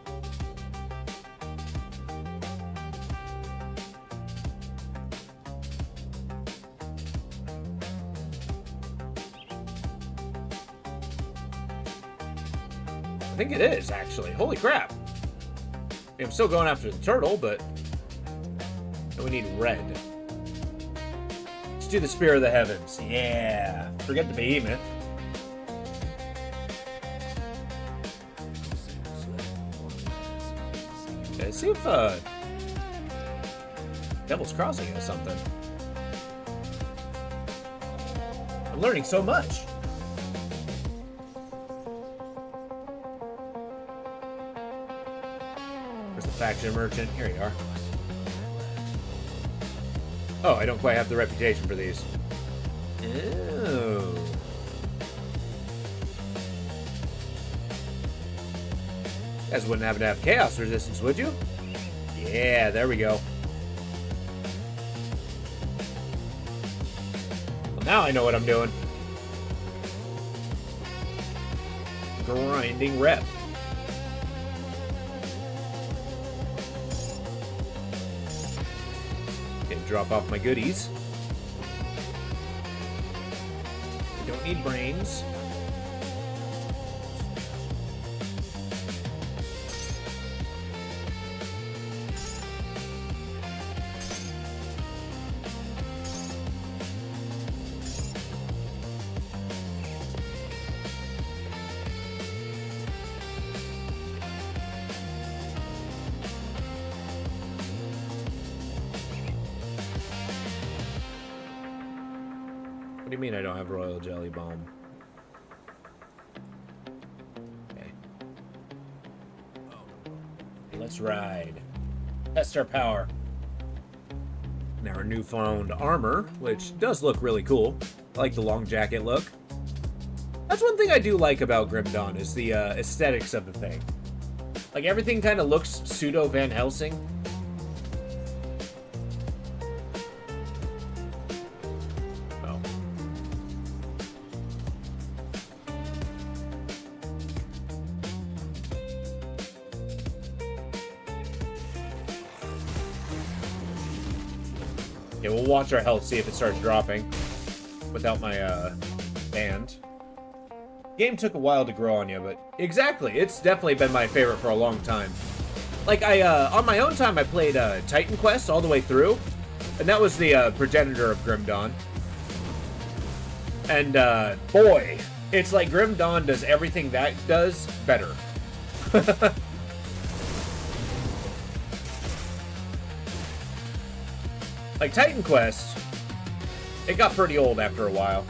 I think it is, actually. Holy crap. I'm still going after the turtle, but we need red. Let's do the Spear of the Heavens. Yeah. Forget the behemoth. Okay, let's see if Devil's Crossing has something. learning so much. Where's the faction merchant? Here you are. Oh, I don't quite have the reputation for these. Oh. You guys wouldn't happen to have chaos resistance, would you? Yeah, there we go. Well, now I know what I'm doing. Grinding rep. Okay, drop off my goodies. I don't need brains. What do you mean I don't have royal jelly bomb? Okay. Let's ride. Test our power. Now our newfound armor, which does look really cool. I like the long jacket look. That's one thing I do like about Grim Dawn, is the aesthetics of the thing. Like, everything kind of looks pseudo Van Helsing. Oh. Okay, we'll watch our health, see if it starts dropping without my band. Game took a while to grow on you, but exactly, it's definitely been my favorite for a long time. Like, on my own time, I played Titan Quest all the way through, and that was the progenitor of Grim Dawn. And boy, it's like Grim Dawn does everything that does better. Like Titan Quest, it got pretty old after a while.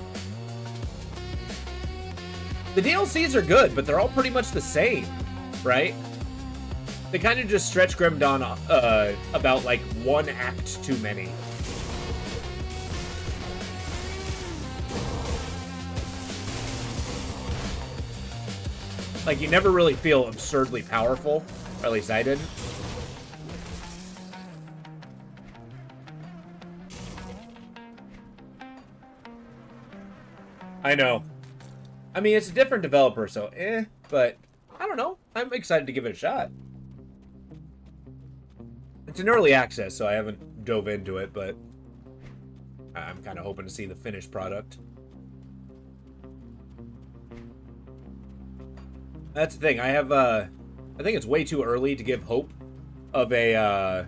The DLCs are good, but they're all pretty much the same, right? They kind of just stretch Grim Dawn about like one act too many. Like, you never really feel absurdly powerful, or at least I didn't. I know. I mean, it's a different developer, so but I don't know. I'm excited to give it a shot. It's an early access, so I haven't dove into it, but I'm kind of hoping to see the finished product. That's the thing. I have, I think it's way too early to give hope of a,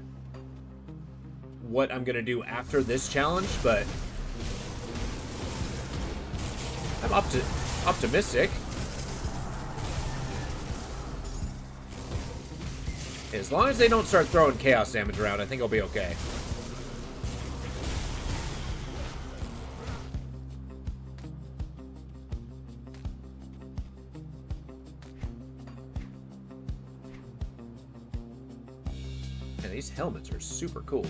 what I'm gonna do after this challenge, but I'm optimistic. As long as they don't start throwing chaos damage around, I think I'll be okay. And these helmets are super cool.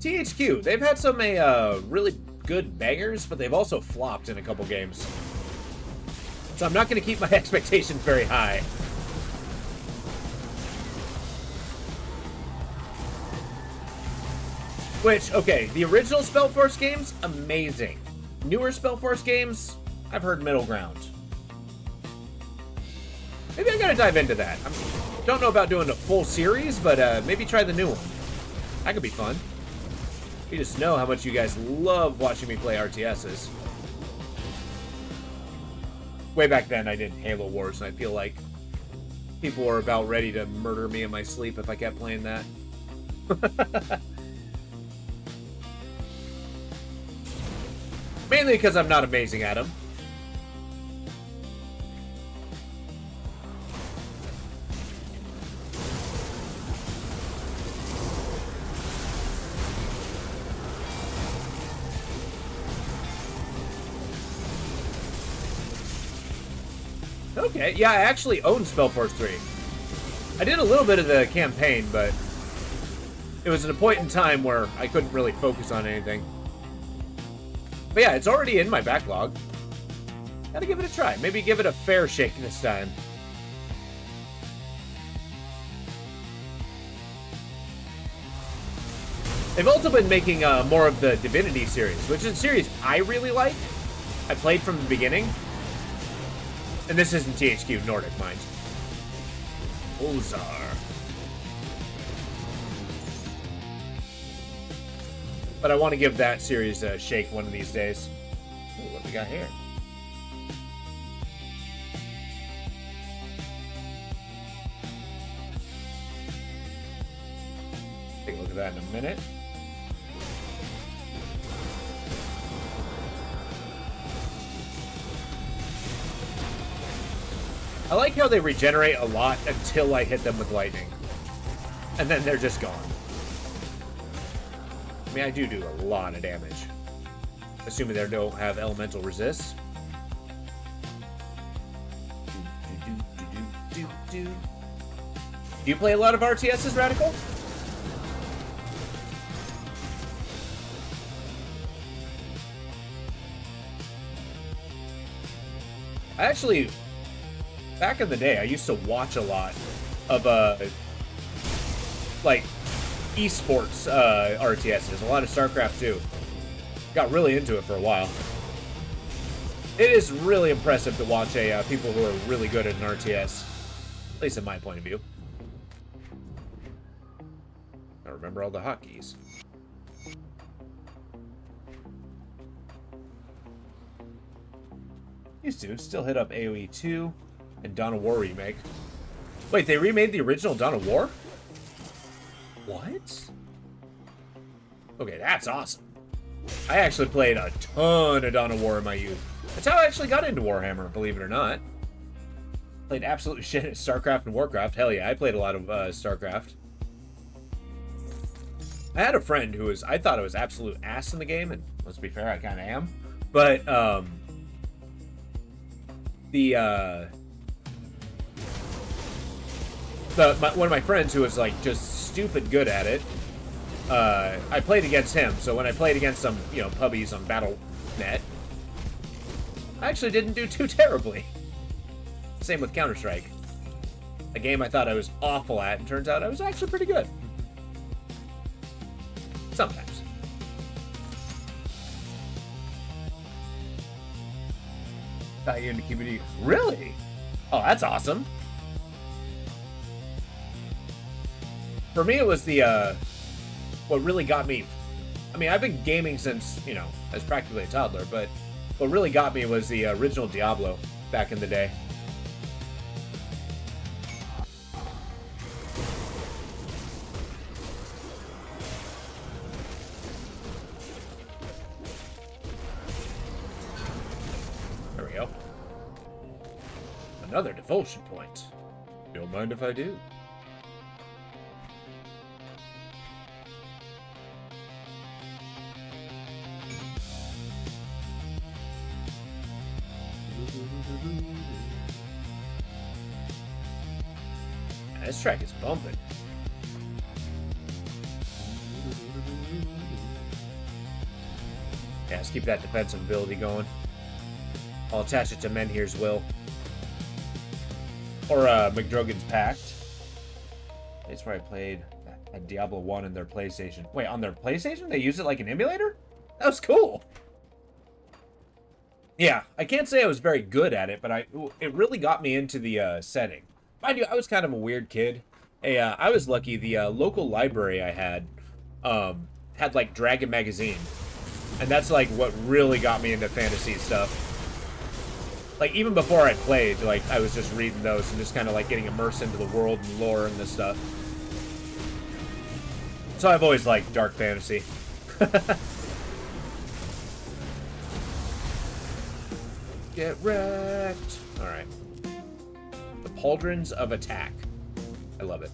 THQ, they've had some really good bangers, but they've also flopped in a couple games. So I'm not going to keep my expectations very high. Which, okay, the original Spellforce games, amazing. Newer Spellforce games, I've heard middle ground. Maybe I gotta dive into that. I don't know about doing a full series, but maybe try the new one. That could be fun. You just know how much you guys love watching me play RTSs. Way back then, I did Halo Wars, and I feel like people were about ready to murder me in my sleep if I kept playing that. Mainly because I'm not amazing at them. Okay, yeah, I actually own Spellforce 3. I did a little bit of the campaign, but it was at a point in time where I couldn't really focus on anything. But yeah, it's already in my backlog. Gotta give it a try. Maybe give it a fair shake this time. They've also been making more of the Divinity series, which is a series I really like. I played from the beginning. And this isn't THQ Nordic, mind. Ozar. But I want to give that series a shake one of these days. Ooh, what do we got here? Take a look at that in a minute. I like how they regenerate a lot until I hit them with lightning. And then they're just gone. I mean, I do a lot of damage. Assuming they don't have elemental resist. Do you play a lot of RTSs, Radical? I actually... Back in the day, I used to watch a lot of, like, esports RTSs. A lot of StarCraft, too. Got really into it for a while. It is really impressive to watch people who are really good at an RTS. At least in my point of view. I remember all the hotkeys. Used to. Still hit up AoE 2. And Dawn of War remake. Wait, they remade the original Dawn of War? What? Okay, that's awesome. I actually played a ton of Dawn of War in my youth. That's how I actually got into Warhammer, believe it or not. Played absolute shit at StarCraft and Warcraft. Hell yeah, I played a lot of StarCraft. I had a friend who was, I thought I was absolute ass in the game, and let's be fair, I kind of am. But, one of my friends who was like just stupid good at it, I played against him. So when I played against some, you know, pubbies on Battle.net, I actually didn't do too terribly. Same with Counter-Strike. A game I thought I was awful at, and turns out I was actually pretty good. Sometimes. Got you into QBD. Really? Oh, that's awesome. For me, it was the, what really got me... I mean, I've been gaming since, you know, as practically a toddler, but what really got me was the original Diablo back in the day. There we go. Another devotion point. Don't mind if I do. This track is bumping. Yeah, let's keep that defensive ability going. I'll attach it to Menhir's Will. Or McDrogan's Pact. That's where I played a Diablo 1 in their PlayStation. Wait, on their PlayStation? They use it like an emulator? That was cool. Yeah, I can't say I was very good at it, but it really got me into the setting. Mind you, I was kind of a weird kid. I was lucky. The local library I had like Dragon Magazine, and that's like what really got me into fantasy stuff. Like even before I played, like I was just reading those and just kind of like getting immersed into the world and lore and this stuff. So I've always liked dark fantasy. Get wrecked. All right. The Pauldrons of Attack. I love it.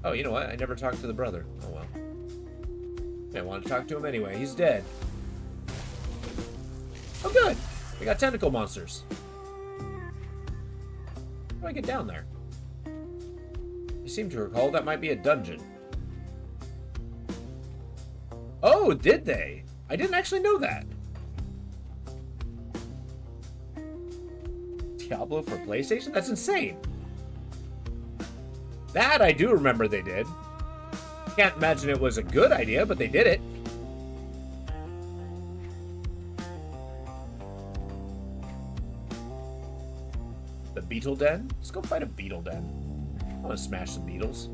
Oh, you know what? I never talked to the brother. Oh, well. I want to talk to him anyway. He's dead. Oh, good. We got tentacle monsters. How do I get down there? I seem to recall that might be a dungeon. Oh, did they? I didn't actually know that. Diablo for PlayStation? That's insane. That I do remember they did. Can't imagine it was a good idea, but they did it. The beetle den? Let's go fight a beetle den. I want to smash some beetles.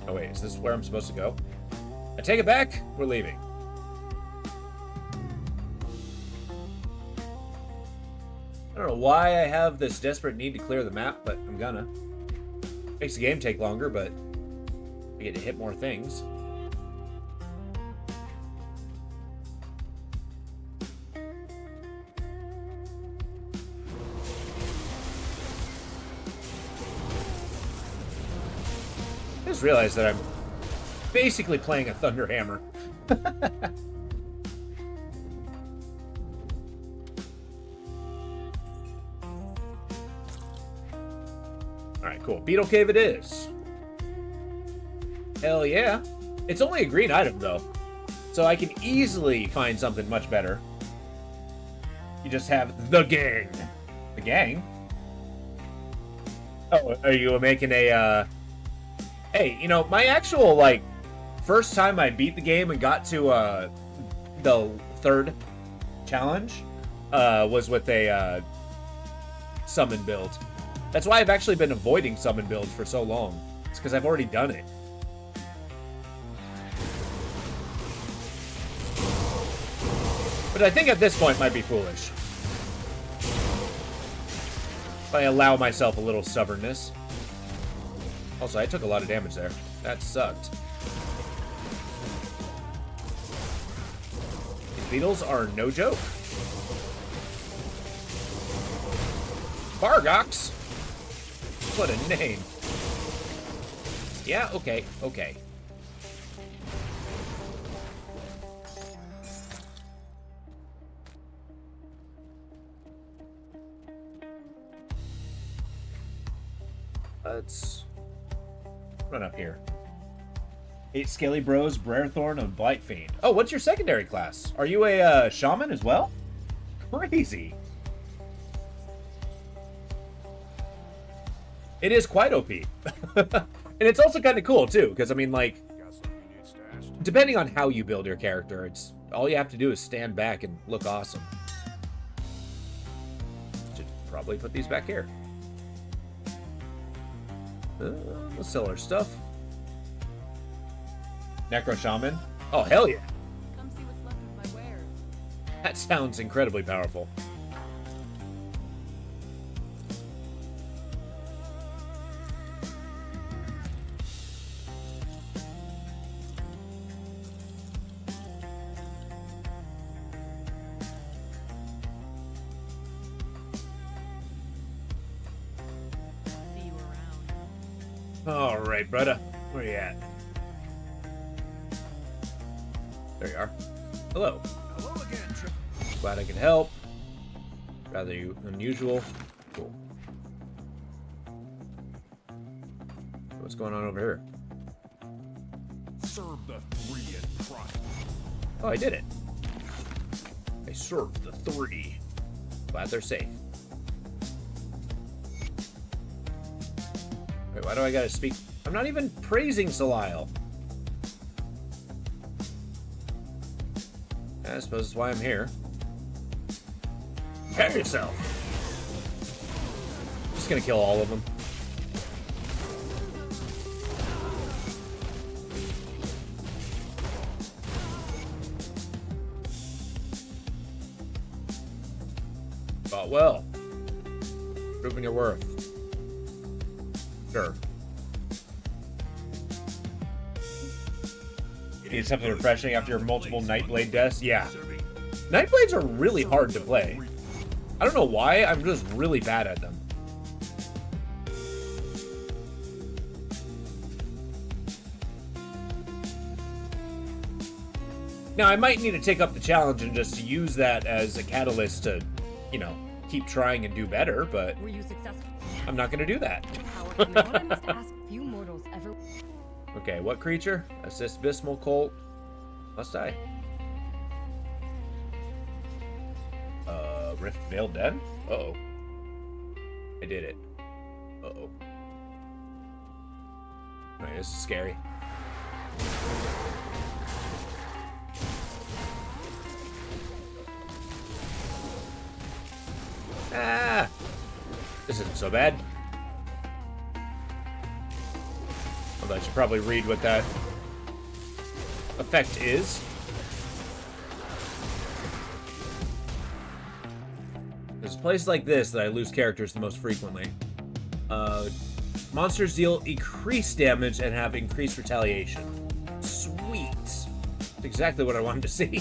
Oh wait, is this where I'm supposed to go? I take it back. We're leaving. I don't know why I have this desperate need to clear the map, but I'm gonna. Makes the game take longer, but I get to hit more things. I just realized that I'm basically playing a Thunder Hammer. Alright, cool. Beetle Cave it is. Hell yeah. It's only a green item, though. So I can easily find something much better. You just have the gang. The gang? Oh, are you making a, Hey, you know, my actual, like, first time I beat the game and got to, the third challenge, was with a, summon build. That's why I've actually been avoiding summon builds for so long. It's because I've already done it. But I think at this point it might be foolish. If I allow myself a little stubbornness. Also, I took a lot of damage there. That sucked. These beetles are no joke. Bargox? What a name. Yeah, okay, okay. Let's run up here. 8 Scaly Bros, Brarethorn, and Blightfiend. Oh, what's your secondary class? Are you a shaman as well? Crazy. It is quite OP. And it's also kind of cool, too, because, I mean, like, depending on how you build your character, it's all you have to do is stand back and look awesome. Should probably put these back here. Let's sell our stuff. Necro Shaman. Oh, hell yeah. Come see what's left of my wares. That sounds incredibly powerful. See you around. All right, brother. Where you at? There you are. Hello. Hello again, Trip. Glad I can help. Rather unusual. Cool. What's going on over here? Serve the 3 and prosper. Oh, I did it. I served the 3. Glad they're safe. Wait, why do I gotta speak? I'm not even praising Salile. I suppose that's why I'm here. Prepare yourself. Just gonna kill all of them. Fought well. Proving your worth. Sure. You need something refreshing after your multiple Nightblade deaths? Yeah. Nightblades are really hard to play. I don't know why, I'm just really bad at them. Now, I might need to take up the challenge and just use that as a catalyst to, you know, keep trying and do better, but Were you successful? I'm not going to do that. Power from what I must ask few mortals ever. Okay, what creature? Assist Bismal Colt. Must I? Rift Veiled Den? Uh-oh. I did it. Uh-oh. Alright, this is scary. Ah! This isn't so bad. Although I should probably read what that effect is. There's places like this that I lose characters the most frequently. Monsters deal increased damage and have increased retaliation. Sweet. That's exactly what I wanted to see.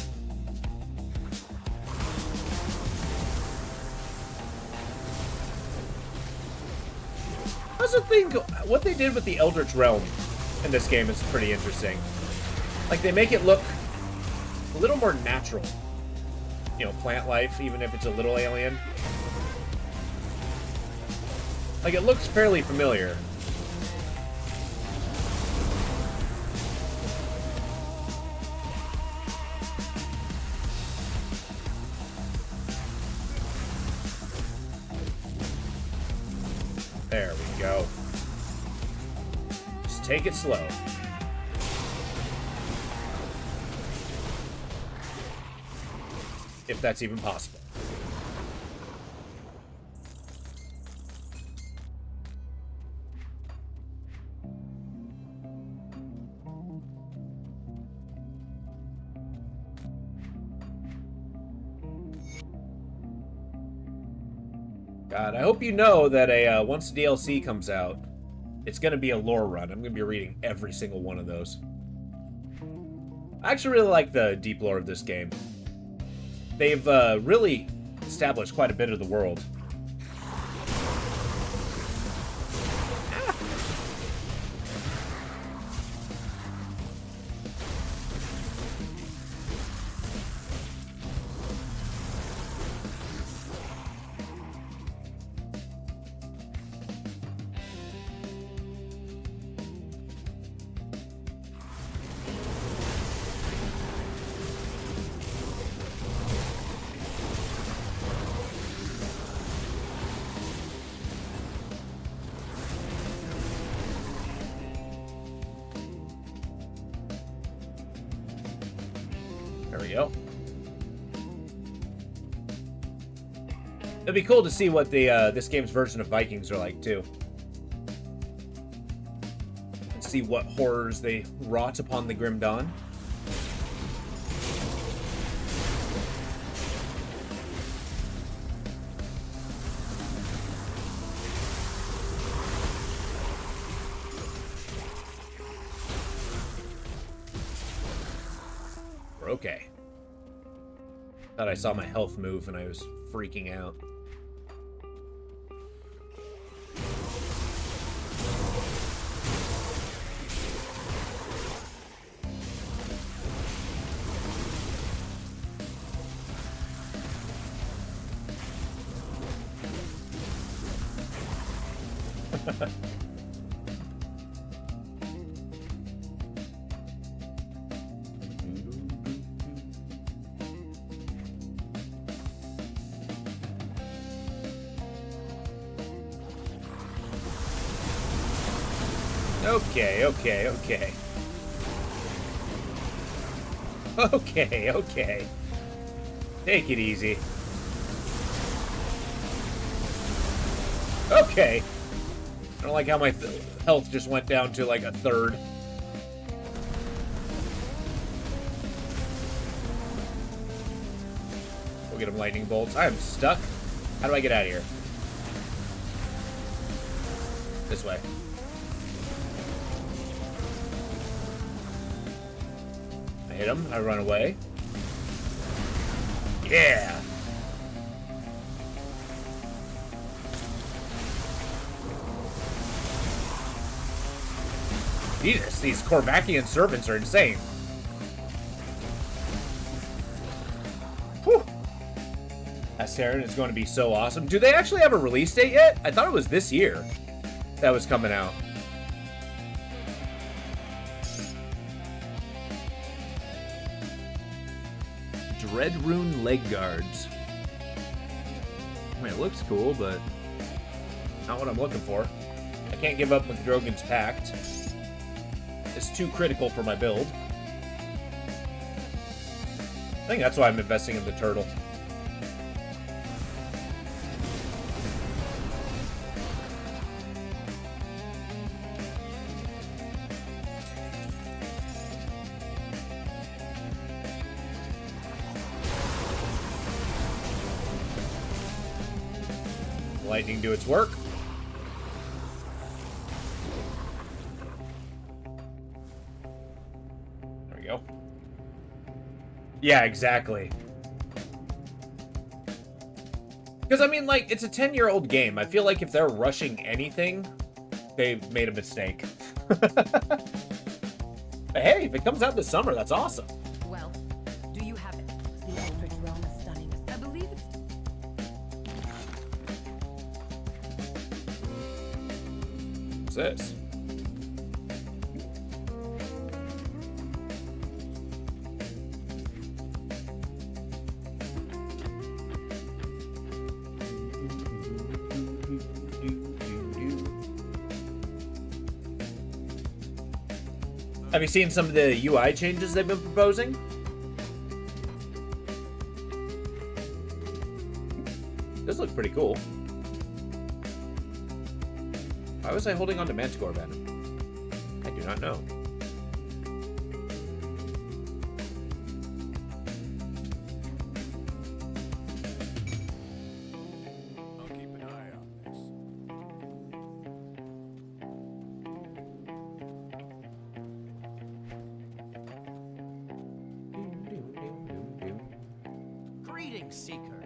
I also think what they did with the Eldritch Realm in this game is pretty interesting. Like, they make it look a little more natural. You know, plant life, even if it's a little alien. Like, it looks fairly familiar. There we go. Just take it slow. If that's even possible. God, I hope you know that once the DLC comes out, it's going to be a lore run. I'm going to be reading every single one of those. I actually really like the deep lore of this game. They've really established quite a bit of the world. There we go. It'd be cool to see what the this game's version of Vikings are like too. And see what horrors they wrought upon the Grim Dawn. We're okay. Thought I saw my health move and I was freaking out. Okay, okay, okay. Okay, okay. Take it easy. Okay. I don't like how my health just went down to like a third. We'll get him lightning bolts. I am stuck. How do I get out of here? This way. I hit him. I run away. Yeah! Jesus, these Korvakian servants are insane. Last Terran is going to be so awesome. Do they actually have a release date yet? I thought it was this year that was coming out. Dreadrune leg guards. I mean, it looks cool, but not what I'm looking for. I can't give up with Drogon's Pact. It's too critical for my build. I think that's why I'm investing in the turtle. Lightning do its work. There we go. Yeah, exactly. Because, I mean, like, it's a 10-year-old game. I feel like if they're rushing anything, they've made a mistake. But hey, if it comes out this summer, that's awesome. Well, do you have it? The Eldritch Realm is stunning. I believe it's... What's this? Have you seen some of the UI changes they've been proposing? This looks pretty cool. Why was I holding on to Manticore Venom? I do not know. I'll keep an eye on this. Greetings, Seeker.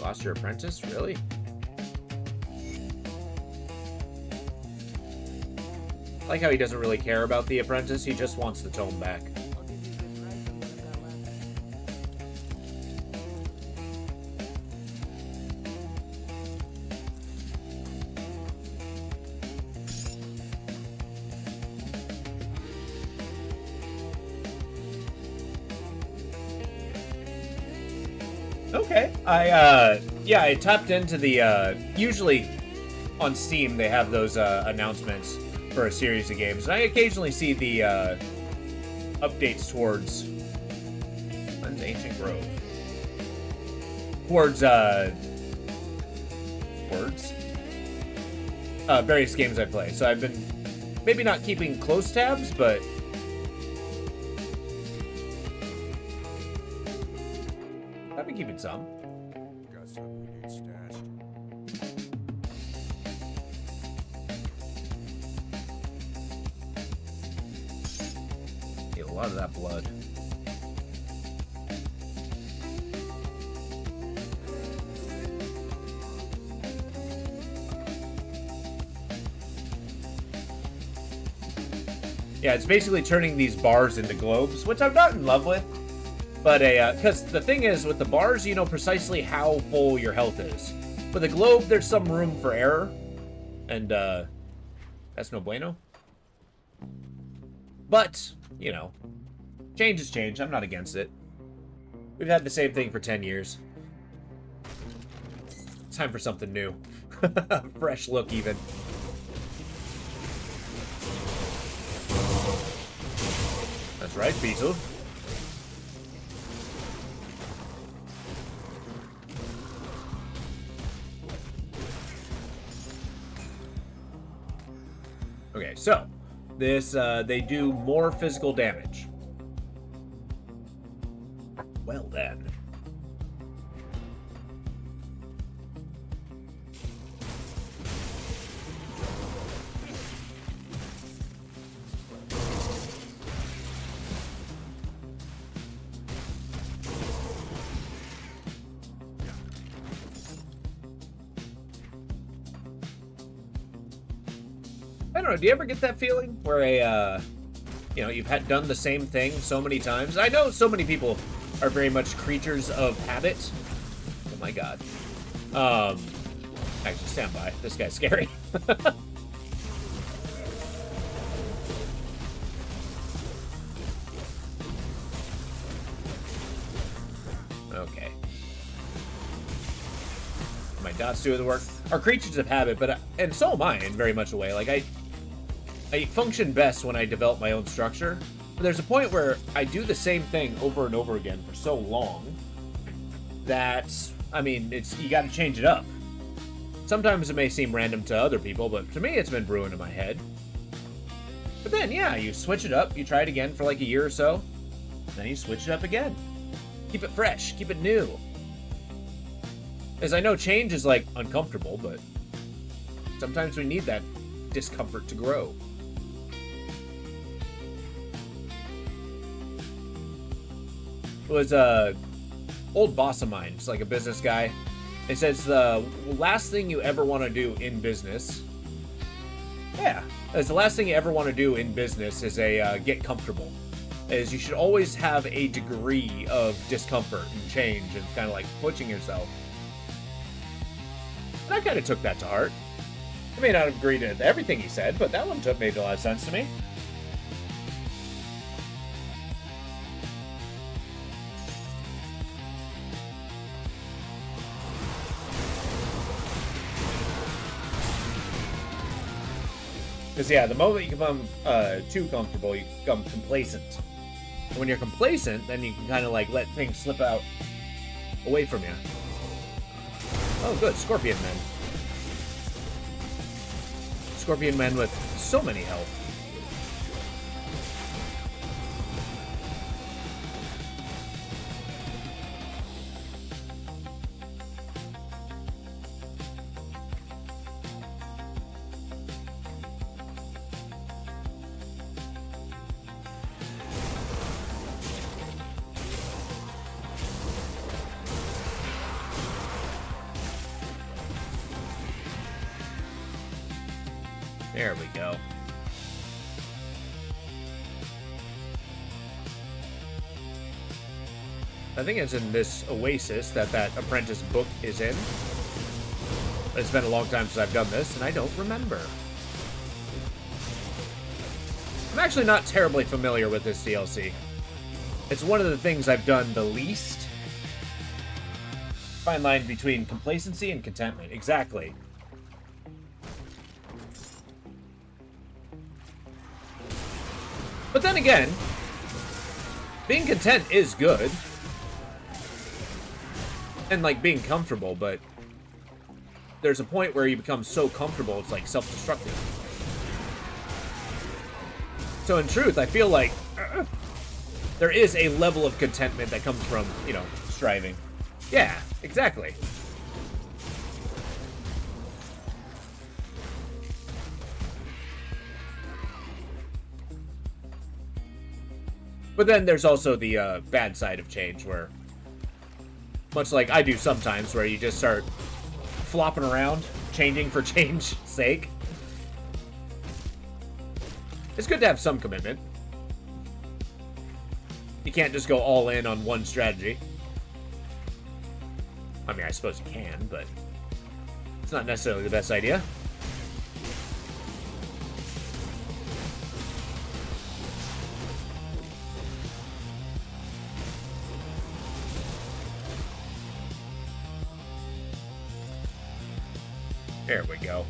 Lost your apprentice? Really? I like how he doesn't really care about the apprentice, he just wants the tome back. I'll give you a good price on what I've got left. Okay. I tapped into the, usually on Steam they have those, announcements for a series of games, and I occasionally see the, updates towards Lens Ancient Grove. Towards, various games I play, so I've been maybe not keeping close tabs, but I've been keeping some. Got something we need stashed. Need a lot of that blood. Yeah, it's basically turning these bars into globes, which I'm not in love with. But because the thing is, with the bars, you know precisely how full your health is. With a globe, there's some room for error. And, that's no bueno. But, you know, change is change. I'm not against it. We've had the same thing for 10 years. It's time for something new. Fresh look, even. That's right, Beetle. Okay, so this they do more physical damage. Well then. I don't know, do you ever get that feeling where you know, you've done the same thing so many times? I know so many people are very much creatures of habit. Oh my god. Actually, stand by. This guy's scary. Okay. My dots do the work. Our creatures of habit, but and so am I in very much a way. Like I function best when I develop my own structure. But there's a point where I do the same thing over and over again for so long that I mean, you got to change it up. Sometimes it may seem random to other people, but to me, it's been brewing in my head. But then, yeah, you switch it up. You try it again for like a year or so. Then you switch it up again. Keep it fresh. Keep it new. As I know change is like uncomfortable, but sometimes we need that discomfort to grow. It was a old boss of mine, just like a business guy. It says the last thing you ever want to do in business. Yeah, it's the last thing you ever want to do in business is get comfortable. Is you should always have a degree of discomfort and change and kind of like pushing yourself. And I kind of took that to heart. I may not agree to everything he said, but that one made a lot of sense to me. Because, yeah, the moment you become too comfortable, you become complacent. And when you're complacent, then you can kind of, like, let things slip out away from you. Oh, good. Scorpion men. Scorpion men with so many health. There we go. I think it's in this oasis that apprentice book is in. It's been a long time since I've done this, and I don't remember. I'm actually not terribly familiar with this DLC. It's one of the things I've done the least. Fine line between complacency and contentment. Exactly. But then again, being content is good. And, like, being comfortable, but there's a point where you become so comfortable, it's, like, self-destructive. So, in truth, I feel like there is a level of contentment that comes from, you know, striving. Yeah, exactly. But then there's also the bad side of change, where, much like I do sometimes, where you just start flopping around, changing for change's sake. It's good to have some commitment. You can't just go all in on one strategy. I mean, I suppose you can, but it's not necessarily the best idea. There we go.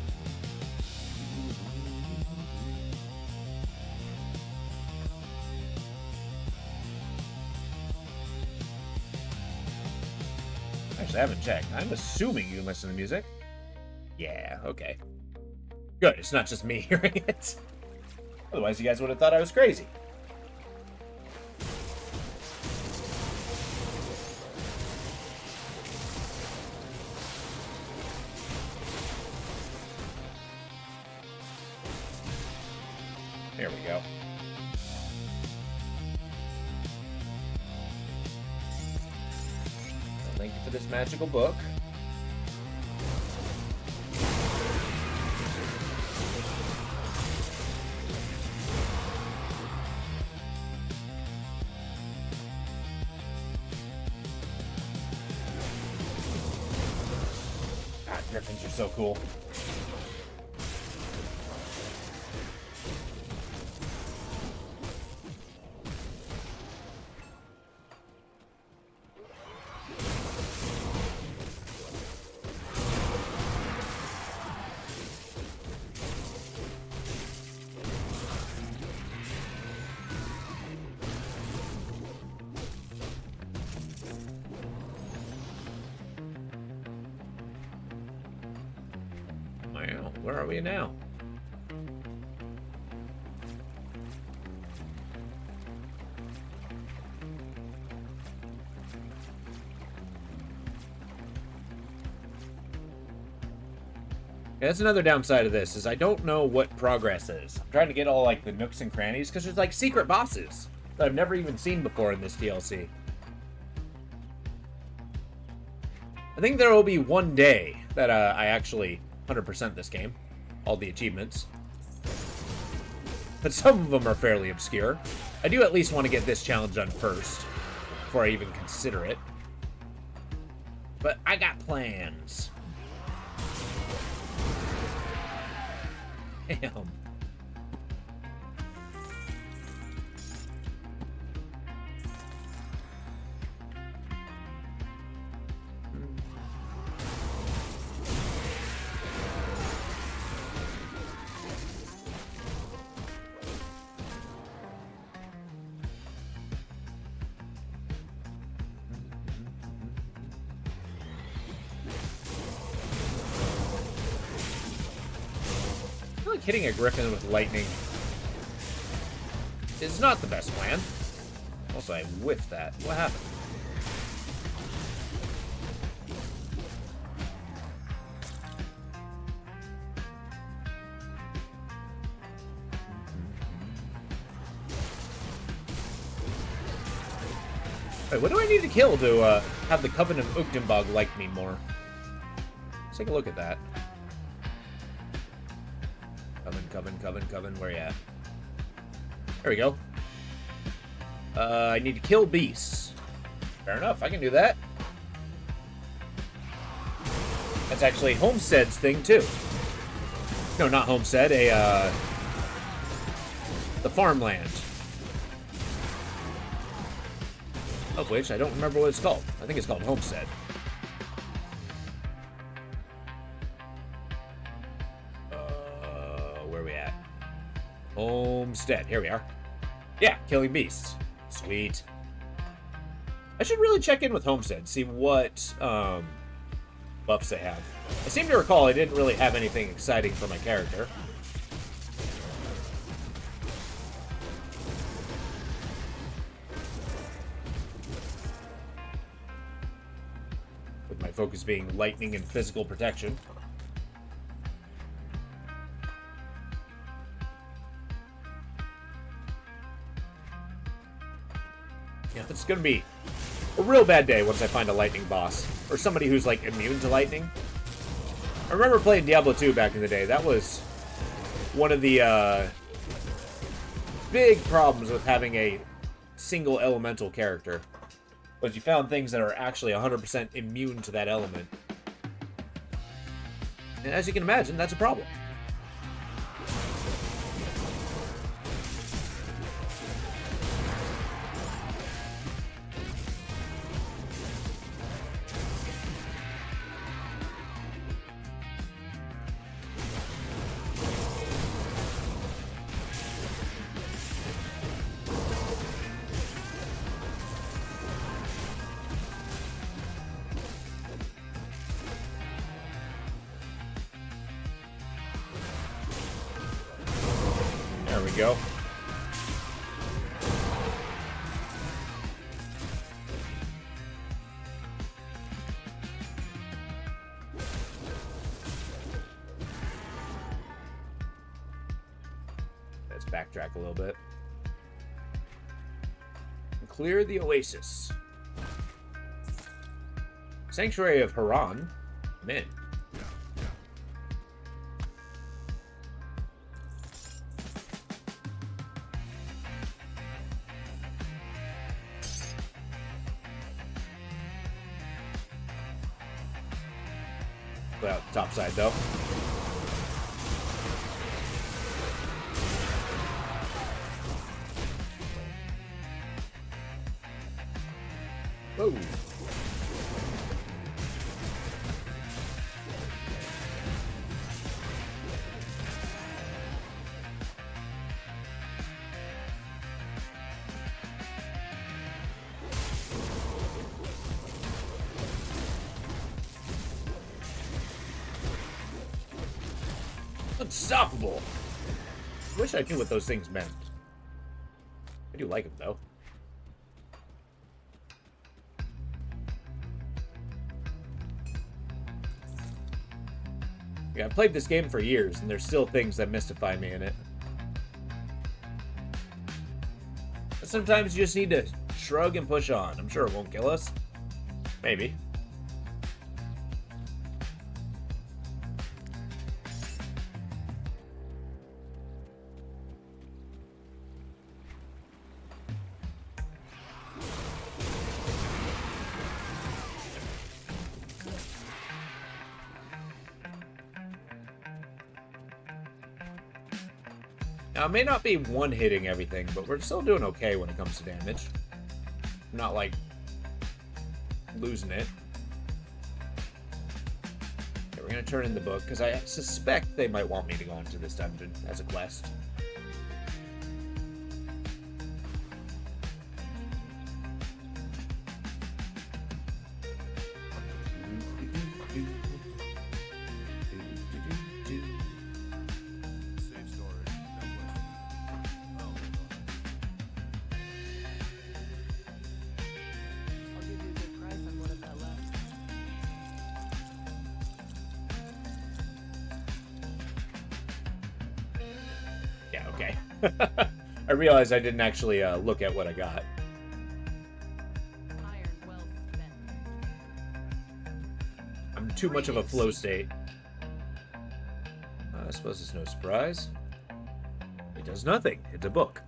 Actually, I haven't checked. I'm assuming you listen to music. Yeah, okay. Good, it's not just me hearing it. Otherwise, you guys would have thought I was crazy. There we go. Thank you for this magical book. Griffins are so cool. Wow, where are we now? Yeah, that's another downside of this, is I don't know what progress is. I'm trying to get all, like, the nooks and crannies, because there's, like, secret bosses that I've never even seen before in this DLC. I think there will be one day that I actually 100% this game. All the achievements. But some of them are fairly obscure. I do at least want to get this challenge done first, before I even consider it. But I got plans. Damn. I feel like hitting a griffin with lightning is not the best plan. Also, I whiffed that. What happened? Wait, what do I need to kill to have the Coven of Ugdenbog like me more? Let's take a look at that. Coven, where you at? There we go. I need to kill beasts. Fair enough, I can do that. That's actually Homestead's thing, too. No, not Homestead, the farmland. Of which, I don't remember what it's called. I think it's called Homestead. Where are we at? Homestead. Here we are. Yeah, killing beasts. Sweet. I should really check in with Homestead, see what buffs they have. I seem to recall I didn't really have anything exciting for my character. With my focus being lightning and physical protection. Yeah, it's gonna be a real bad day once I find a lightning boss. Or somebody who's, like, immune to lightning. I remember playing Diablo 2 back in the day. That was one of the big problems with having a single elemental character. Was you found things that are actually 100% immune to that element. And as you can imagine, that's a problem. There we go. Let's backtrack a little bit. Clear the oasis. Sanctuary of Haran. I'm in. way out the top side, though. Whoa. Unstoppable! I wish I knew what those things meant. I do like them, though. Yeah, I've played this game for years, and there's still things that mystify me in it. But sometimes you just need to shrug and push on. I'm sure it won't kill us. Maybe. Now, it may not be one-hitting everything, but we're still doing okay when it comes to damage. Not, like, losing it. Okay, we're going to turn in the book, because I suspect they might want me to go into this dungeon as a quest. Safe storage. No question. Oh, I'll give you a good price on what I've got left. Yeah, okay. I realized I didn't actually look at what I got. Iron well spent. I'm too much of a flow state. I suppose it's no surprise. It does nothing. It's a book.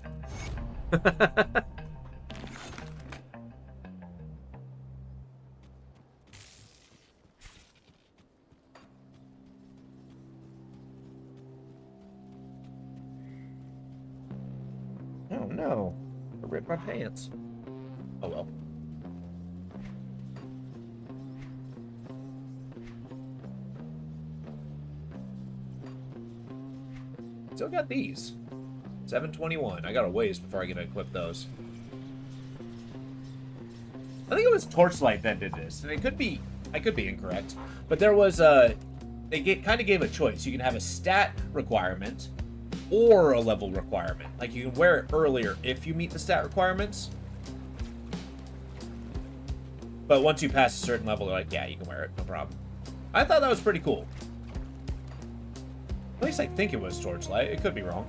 Oh no. I ripped my pants. Oh well. Still got these. 721. I got a ways before I get to equip those. I think it was Torchlight that did this, and it could be, I could be incorrect, but there was kind of gave a choice. You can have a stat requirement or a level requirement. Like you can wear it earlier if you meet the stat requirements, but once you pass a certain level, they're like, yeah, you can wear it, no problem. I thought that was pretty cool. At least I think it was Torchlight. It could be wrong.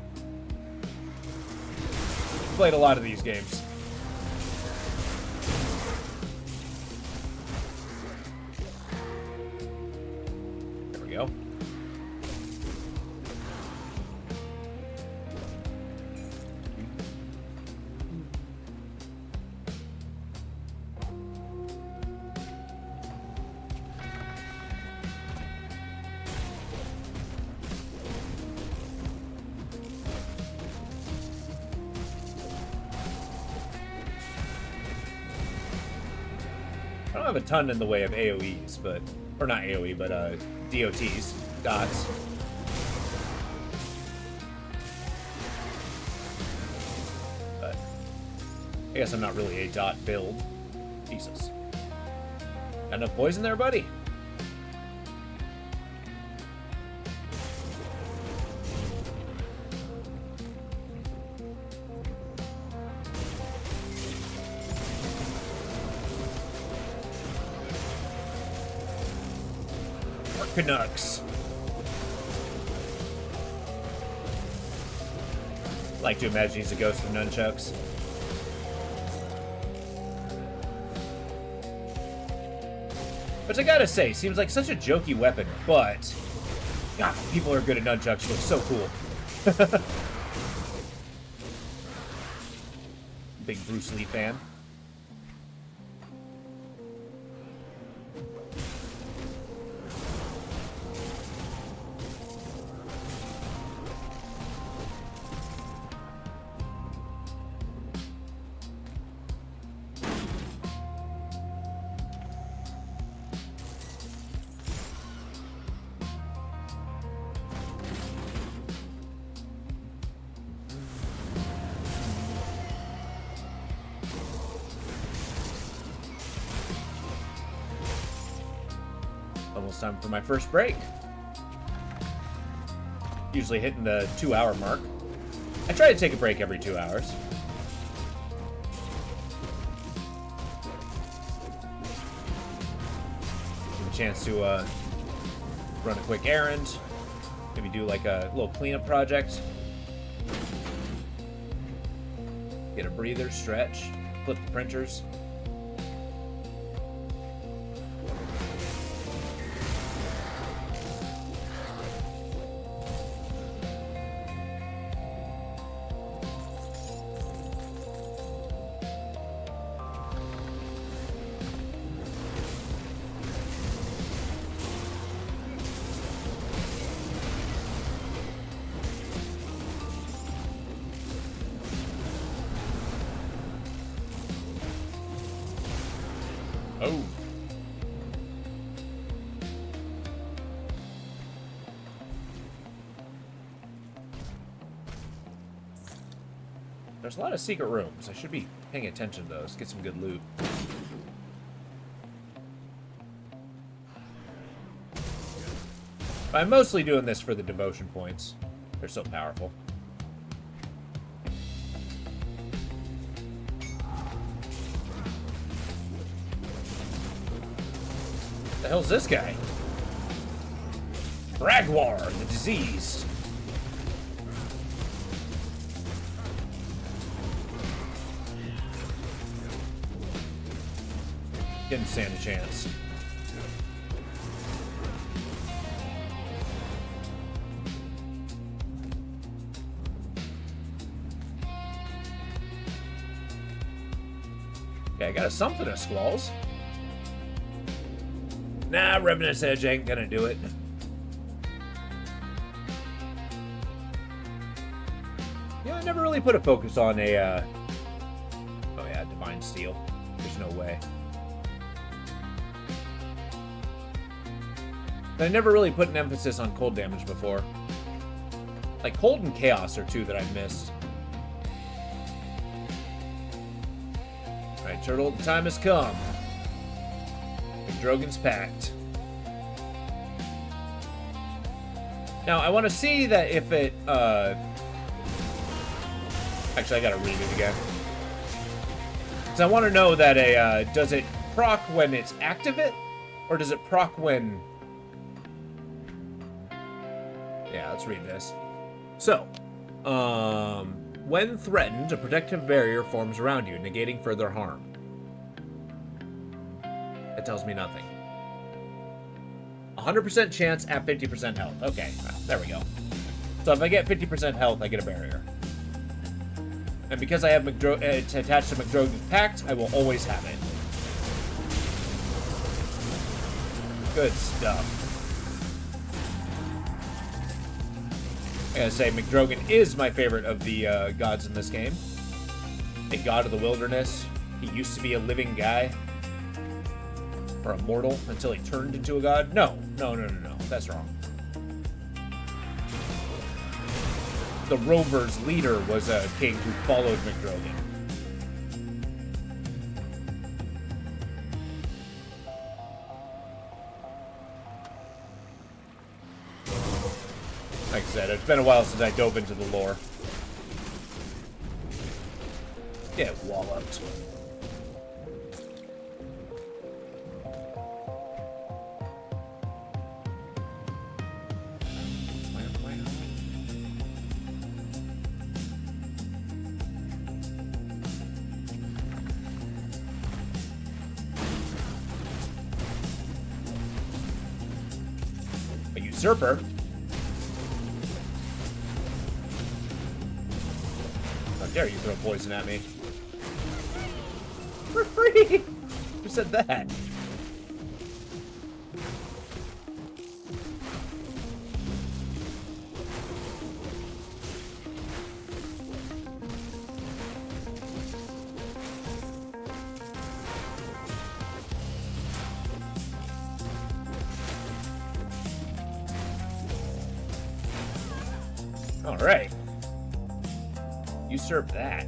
Played a lot of these games. There we go. I don't have a ton in the way of AoEs, but... Or not AoE, but, DOTs. Dots. But... I guess I'm not really a dot build. Jesus. Got enough poison there, buddy? Canucks. Like to imagine he's a ghost of nunchucks. Which I gotta say, seems like such a jokey weapon, but God, people are good at nunchucks. Looks so cool. Big Bruce Lee fan. almost time for my first break. Usually hitting the 2-hour mark. I try to take a break every 2 hours. Give a chance to run a quick errand. Maybe do like a little cleanup project. Get a breather, stretch, flip the printers. Oh. There's a lot of secret rooms. I should be paying attention to those. Get some good loot. I'm mostly doing this for the devotion points. They're so powerful. The hell's this guy? Bragwar, the diseased. Didn't stand a chance. Okay, I got a something of Squalls. Nah, Revenant's Edge ain't gonna do it. Yeah, I never really put a focus on a, oh yeah, Divine Steel. There's no way. But I never really put an emphasis on cold damage before. Like, cold and chaos are two that I missed. Alright, Turtle, the time has come. Drogon's Pact. Now, I want to see that if it, Actually, I gotta read it again. Because I want to know that does it proc when it's activate? Or does it proc when... Yeah, let's read this. So, when threatened, a protective barrier forms around you, negating further harm. That tells me nothing. 100% chance at 50% health. Okay, there we go. So if I get 50% health, I get a barrier. And because I have it's attached to McDrogan's Pact, I will always have it. Good stuff. I gotta say, McDrogan is my favorite of the gods in this game. A god of the wilderness. He used to be a living guy. Or a mortal until he turned into a god? No. That's wrong. The Rovers' leader was a king who followed McDrogan. Like I said, it's been a while since I dove into the lore. Get walloped. Usurper. How dare you throw poison at me? For free! Who said that? Alright. Usurp that.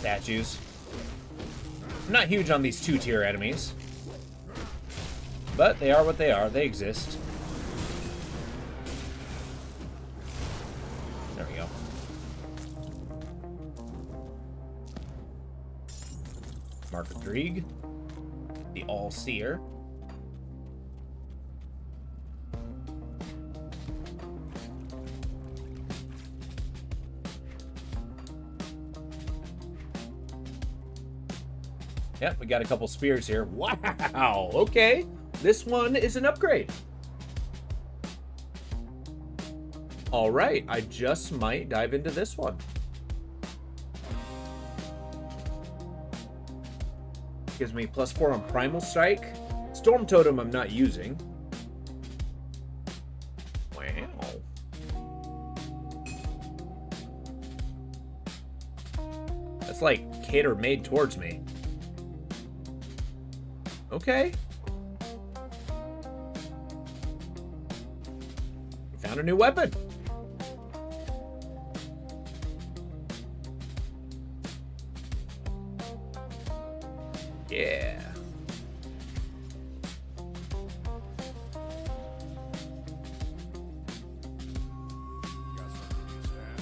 statues. I'm not huge on these 2-tier enemies. But they are what they are. They exist. There we go. Mark Rodrigue. The All-Seer. Yep, we got a couple spears here. Wow, okay. This one is an upgrade. All right, I just might dive into this one. Gives me +4 on Primal Strike. Storm Totem I'm not using. Wow. That's like cater made towards me. Okay. We found a new weapon. Yeah. Got something new, Stan?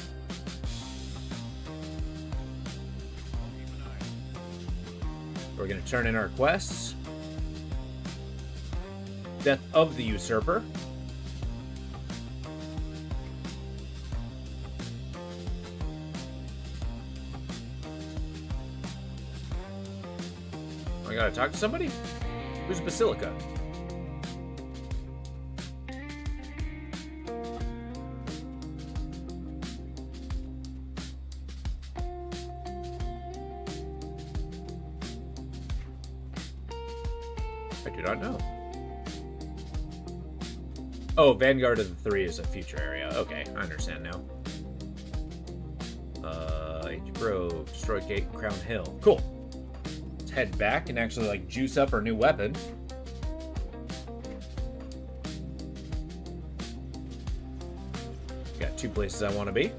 I'll keep an eye. We're going to turn in our quests. Death of the Usurper. I gotta talk to somebody? Who's Basilica? I do not know. Oh, Vanguard of the Three is a future area. Okay, I understand now. H Grove, Destroyed Gate, Crown Hill. Cool. Let's head back and actually like juice up our new weapon. Got 2 places I want to be.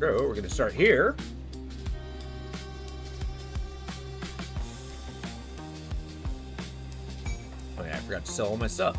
So we're gonna start here. Oh yeah, I forgot to sell all my stuff.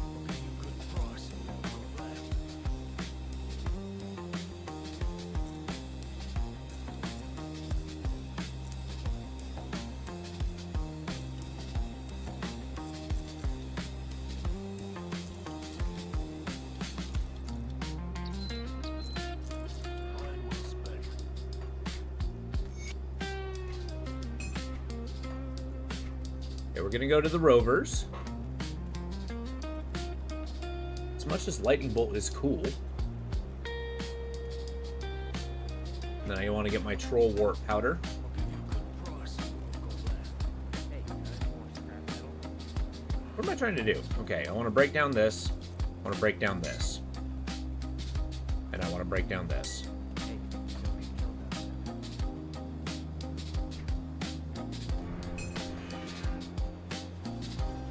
Okay, we're gonna go to the Rovers. As much as Lightning Bolt is cool. Now you want to get my Troll Wart Powder. What am I trying to do? Okay, I want to break down this. I want to break down this. And I want to break down this.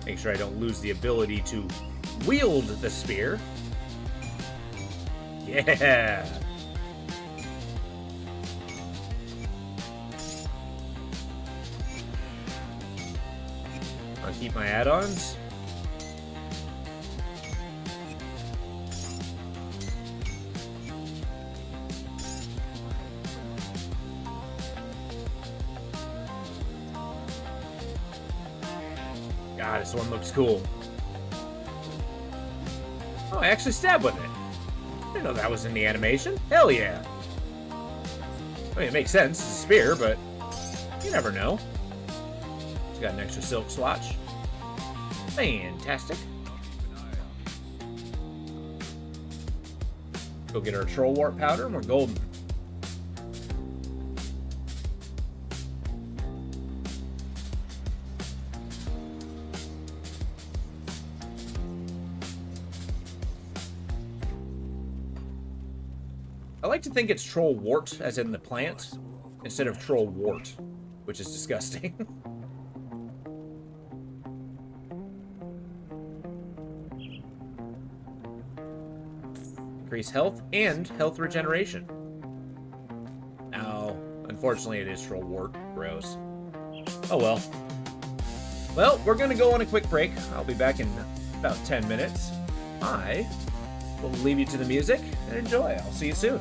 Make sure I don't lose the ability to wield the spear. Yeah! I'll keep my add-ons. God, this one looks cool. Oh, I actually stabbed with it. I didn't know that was in the animation. Hell yeah. I mean, it makes sense. It's a spear, but you never know. It's got an extra silk swatch. Fantastic. Go get our Troll Wart Powder, and we're golden. I like to think it's Troll Wart, as in the plant, instead of Troll Wart, which is disgusting. Increase health and health regeneration. Now, unfortunately, it is Troll Wart. bros. Oh well. Well, we're gonna go on a quick break. I'll be back in about 10 minutes. I will leave you to the music and enjoy. I'll see you soon.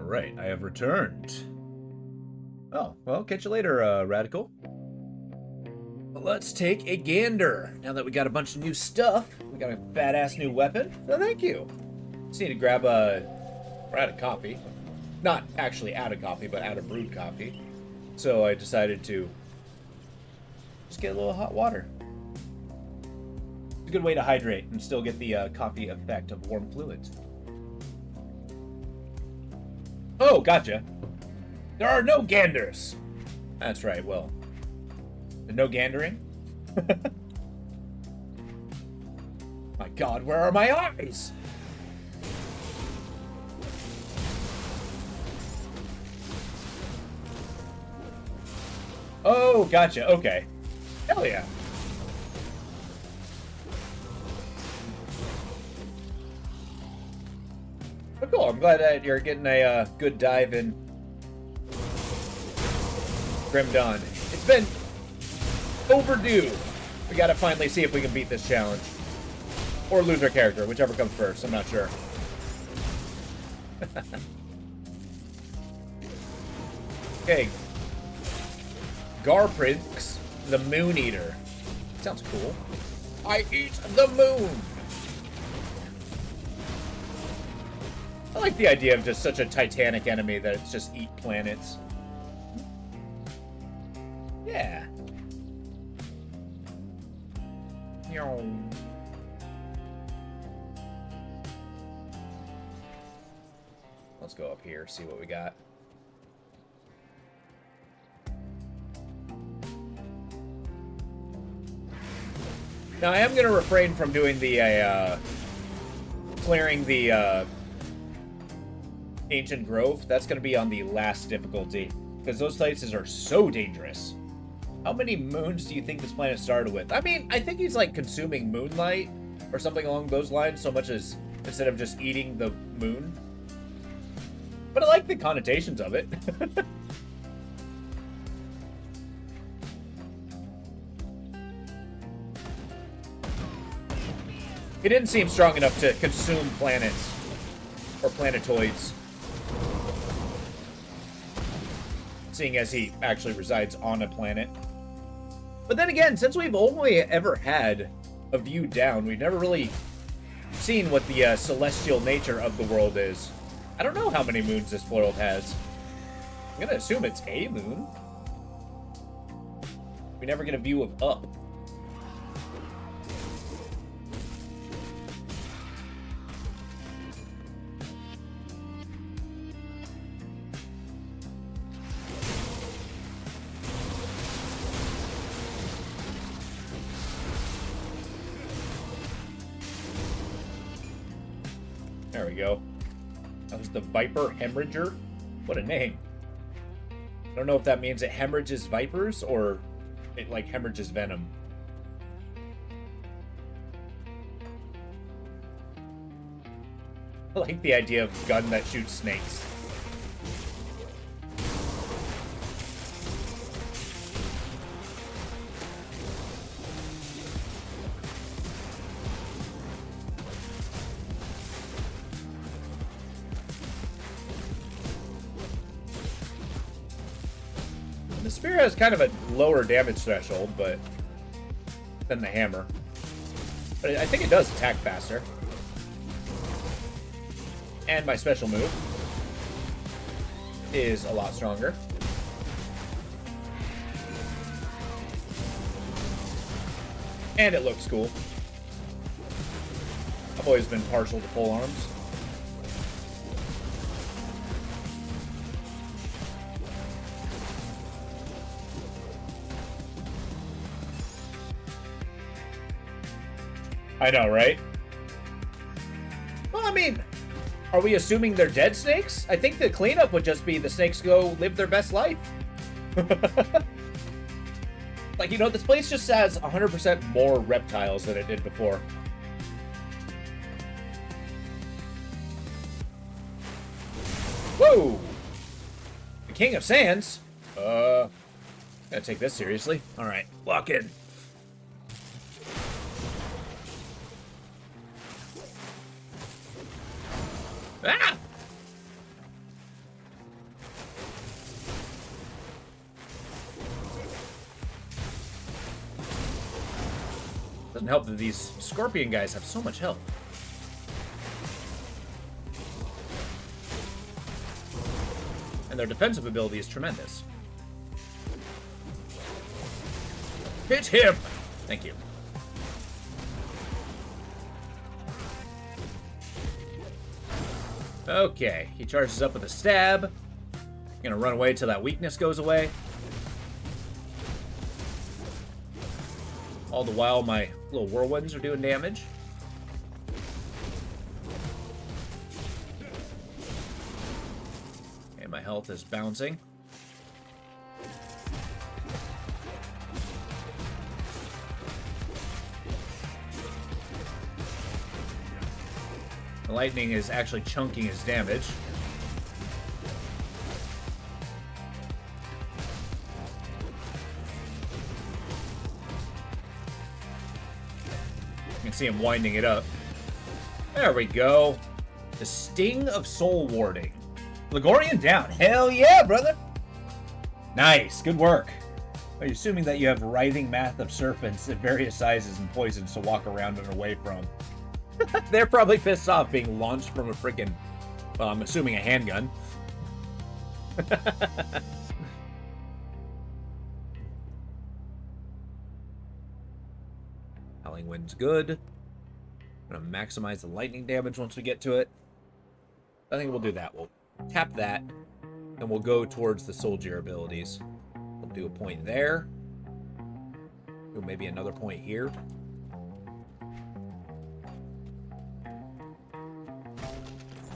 Alright, I have returned. Oh, well, catch you later, Radical. Let's take a gander. Now that we got a bunch of new stuff, we got a badass new weapon. Oh, thank you. Just need to grab we're out of coffee. Not actually out of coffee, but out of brewed coffee. So I decided to just get a little hot water. It's a good way to hydrate and still get the coffee effect of warm fluids. Oh, gotcha. There are no ganders. That's right, well. No gandering? My god, where are my eyes? Oh, gotcha, okay. Hell yeah. But cool, I'm glad that you're getting a good dive in Grim Dawn. It's been overdue. We gotta finally see if we can beat this challenge. Or lose our character, whichever comes first, I'm not sure. Okay. Garprinx, the Moon Eater. Sounds cool. I eat the moon! I like the idea of just such a titanic enemy that it's just eat planets. Yeah. Let's go up here, see what we got. Now, I am going to refrain from doing the, clearing the, Ancient Grove. That's going to be on the last difficulty, because those places are so dangerous. How many moons do you think this planet started with? I mean, I think he's, like, consuming moonlight, or something along those lines, so much as, instead of just eating the moon. But I like the connotations of it. He didn't seem strong enough to consume planets or planetoids, seeing as he actually resides on a planet. But then again, since we've only ever had a view down, we've never really seen what the celestial nature of the world is. I don't know how many moons this world has. I'm gonna assume it's a moon. We never get a view of up. There we go. That was the Viper Hemorrhager? What a name. I don't know if that means it hemorrhages vipers or it, like, hemorrhages venom. I like the idea of a gun that shoots snakes. The spear has kind of a lower damage threshold, but than the hammer. But I think it does attack faster. And my special move is a lot stronger. And it looks cool. I've always been partial to pole arms. I know, right? Well, I mean, are we assuming they're dead snakes? I think the cleanup would just be the snakes go live their best life. Like, you know, this place just has 100% more reptiles than it did before. Whoa! The King of Sands? Gotta take this seriously. Alright, lock in. Ah! Doesn't help that these scorpion guys have so much health. And their defensive ability is tremendous. Hit him! Thank you. Okay, he charges up with a stab. Gonna run away till that weakness goes away. All the while, my little whirlwinds are doing damage. And my health is bouncing. The lightning is actually chunking his damage. You can see him winding it up. There we go. The Sting of Soul Warding. Ligorian down. Hell yeah, brother. Nice. Good work. Are you assuming that you have writhing math of serpents at various sizes and poisons to walk around and away from? They're probably pissed off being launched from a freaking, well, I'm assuming a handgun. Howling Wind's good. I'm gonna maximize the lightning damage once we get to it. I think we'll do that. We'll tap that, and we'll go towards the soldier abilities. We'll do a point there. Do maybe another point here.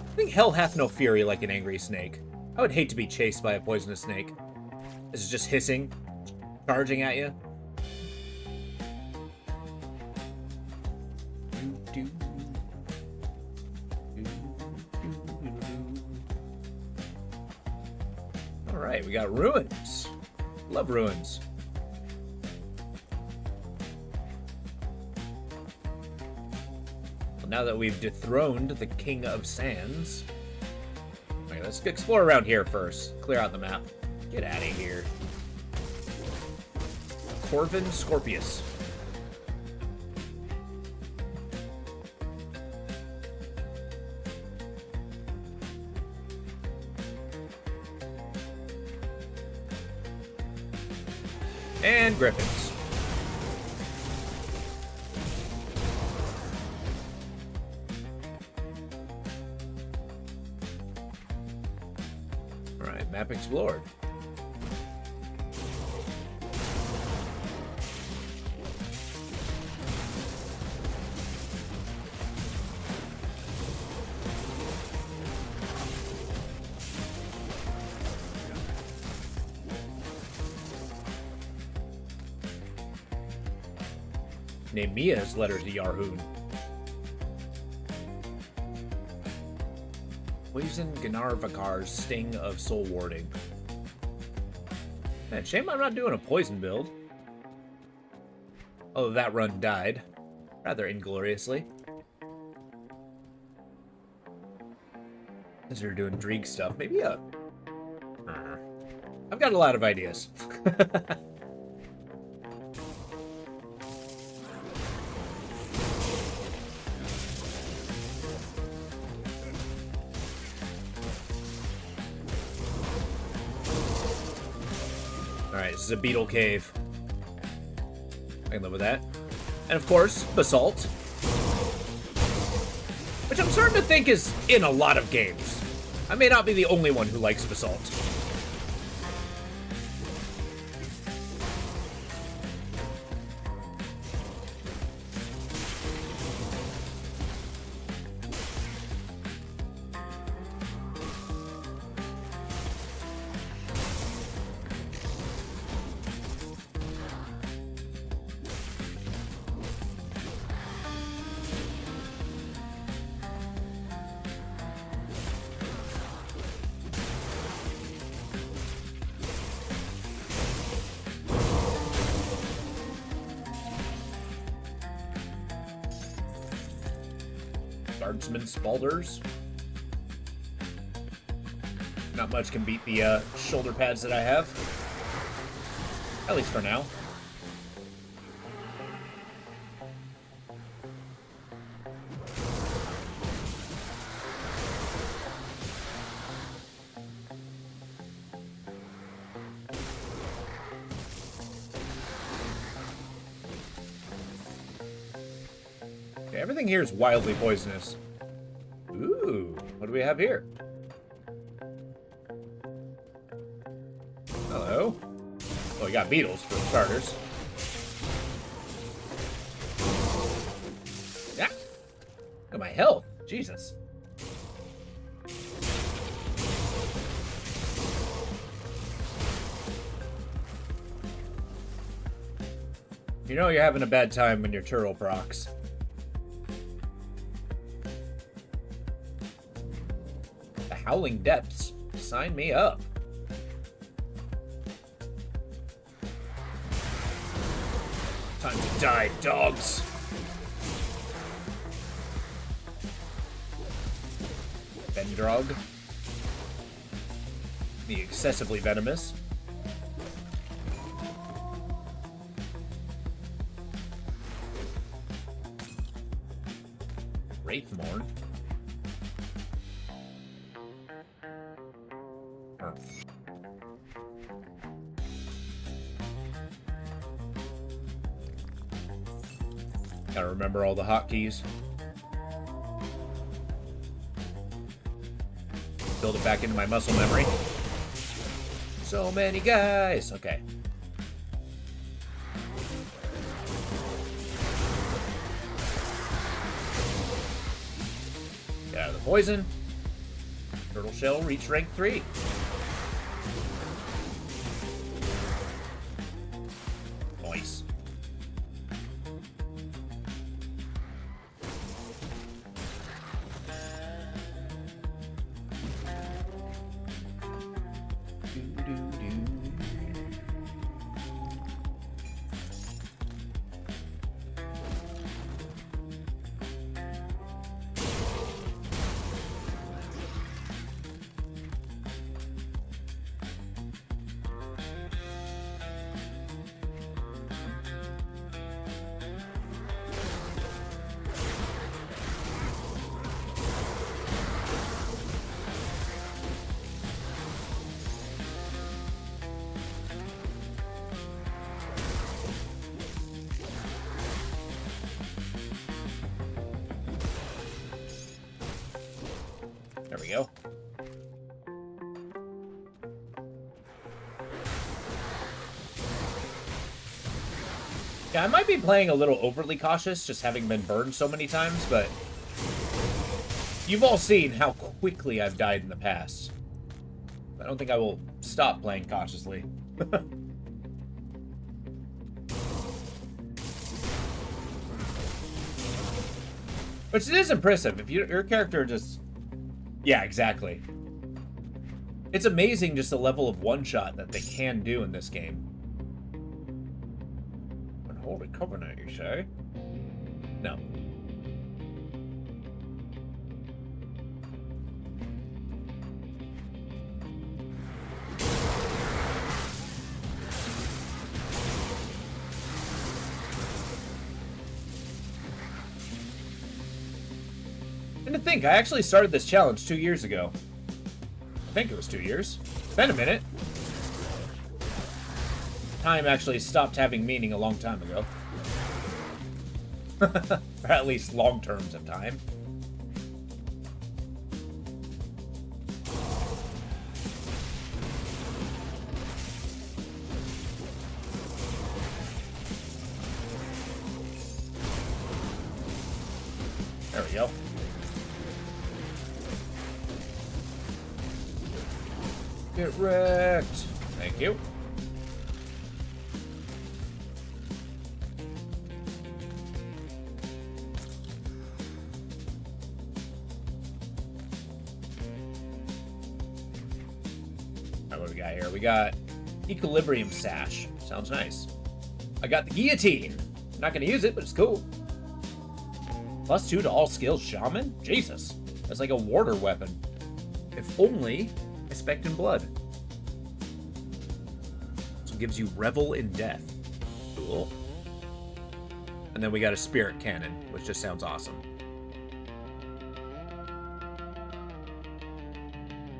I think hell hath no fury like an angry snake. I would hate to be chased by a poisonous snake. This is just hissing, charging at you. Alright, we got ruins. Love ruins. Now that we've dethroned the King of Sands. Okay, let's explore around here first. Clear out the map. Get out of here. Corvin Scorpius. And Griffins. Map explored. Name Mia's letters to Yarhoon. Poison Gnarvakar's Sting of Soul Warding. Man, shame I'm not doing a poison build. Although that run died. Rather ingloriously. As we're doing Dreeg stuff, maybe a... I've got a lot of ideas. Alright, this is a beetle cave. I can live with that. And of course, basalt. Which I'm starting to think is in a lot of games. I may not be the only one who likes basalt. Guardsman Spalders. Not much can beat the shoulder pads that I have. At least for now. Okay, everything here is wildly poisonous. Ooh, what do we have here? Hello. Well, we got beetles for starters. Yeah. Look at my health. Jesus. You know you're having a bad time when your turtle procs. The Howling Depths. Sign me up. Time to die, dogs. Vendrog. The excessively venomous. Wraithmorn. Earth. Gotta remember all the hotkeys. Build it back into my muscle memory. So many guys. Okay. Get out of the poison. Turtle shell reach rank 3. Nice. There we go. Yeah, I might be playing a little overly cautious, just having been burned so many times, but you've all seen how quickly I've died in the past. I don't think I will stop playing cautiously. Which it is impressive. If your character just... Yeah, exactly. It's amazing just the level of one-shot that they can do in this game. Unholy Covenant, you say? No. And to think, I actually started this challenge 2 years ago. I think it was 2 years. It's been a minute. Time actually stopped having meaning a long time ago. Or at least long terms of time. There we go. Get wrecked. Thank you. Alright, what do we got here? We got Equilibrium Sash. Sounds nice. I got the Guillotine. I'm not going to use it, but it's cool. +2 to all skills, Shaman? Jesus. That's like a warder weapon. If only I specced in blood. So it gives you Revel in Death. Cool. And then we got a Spirit Cannon, which just sounds awesome.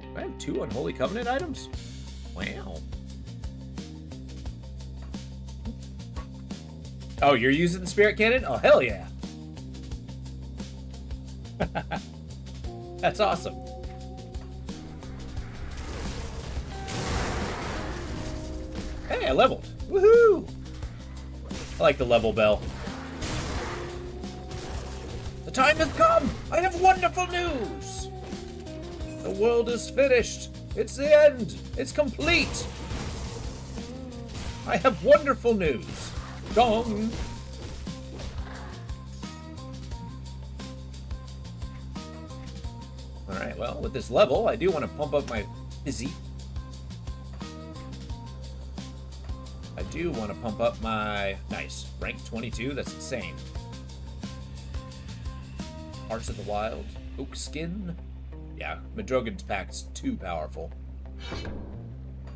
Do I have 2 Unholy Covenant items? Wow. Oh, you're using the Spirit Cannon? Oh, hell yeah. That's awesome. Hey, I leveled. Woohoo! I like the level bell. The time has come! I have wonderful news! The world is finished! It's the end! It's complete! I have wonderful news! Gong! Alright, well, with this level, I do want to pump up my physique. I do want to pump up my... Nice. Rank 22? That's insane. Hearts of the Wild. Oak Skin. Yeah, Madrogan's Pact's too powerful.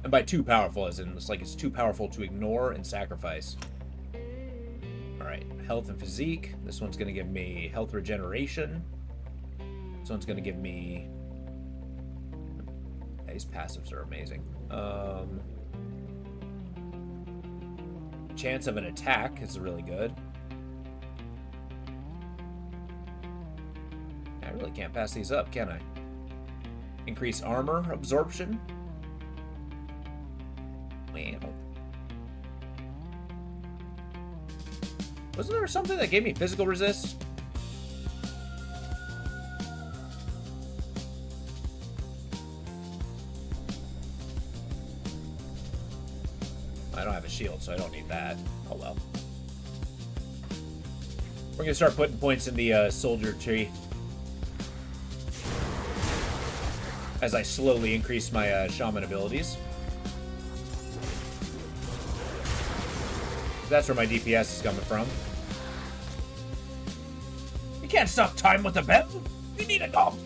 And by too powerful, as in it's like it's too powerful to ignore and sacrifice. Alright, health and physique. This one's going to give me health regeneration. This one's going to give me... These passives are amazing. Chance of an attack is really good. I really can't pass these up, can I? Increase armor absorption. Wow. Wasn't there something that gave me physical resist? I don't have a shield, so I don't need that. Oh well. We're gonna start putting points in the soldier tree as I slowly increase my shaman abilities. That's where my DPS is coming from. You can't stop time with a bell. You need a gong.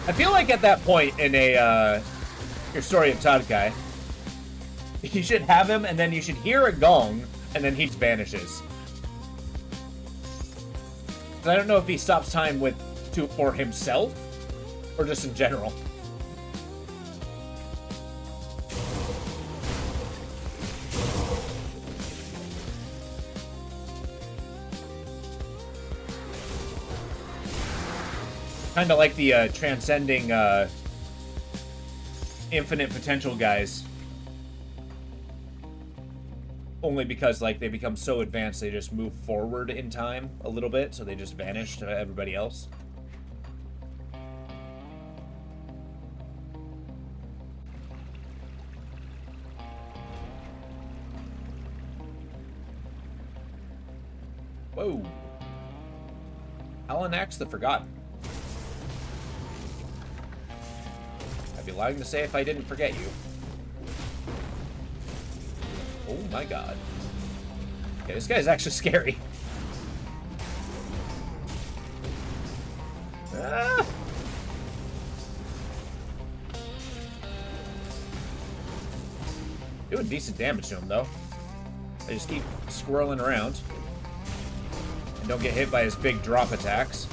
I feel like at that point in your story of Tadkai, you should have him, and then you should hear a gong, and then he just vanishes. I don't know if he stops time for himself, or just in general. Kind of like the transcending infinite potential guys. Only because, like, they become so advanced, they just move forward in time a little bit, so they just vanish to everybody else. Whoa. Alanax the Forgotten. I'd be lying to say if I didn't forget you. Oh my god. Okay, this guy's actually scary. Ah! Doing decent damage to him, though. I just keep squirreling around. And don't get hit by his big drop attacks.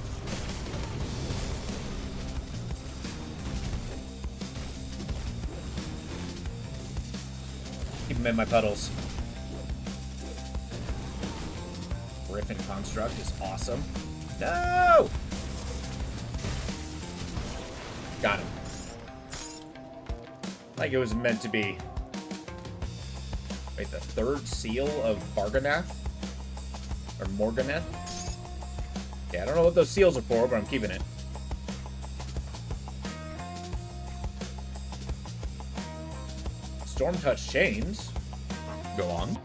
Keep him in my puddles. Griffin Construct is awesome. No! Got him. Like it was meant to be. Wait, the third seal of Barganath? Or Morganeth? Yeah, I don't know what those seals are for, but I'm keeping it. Storm Touch Chains. Go on.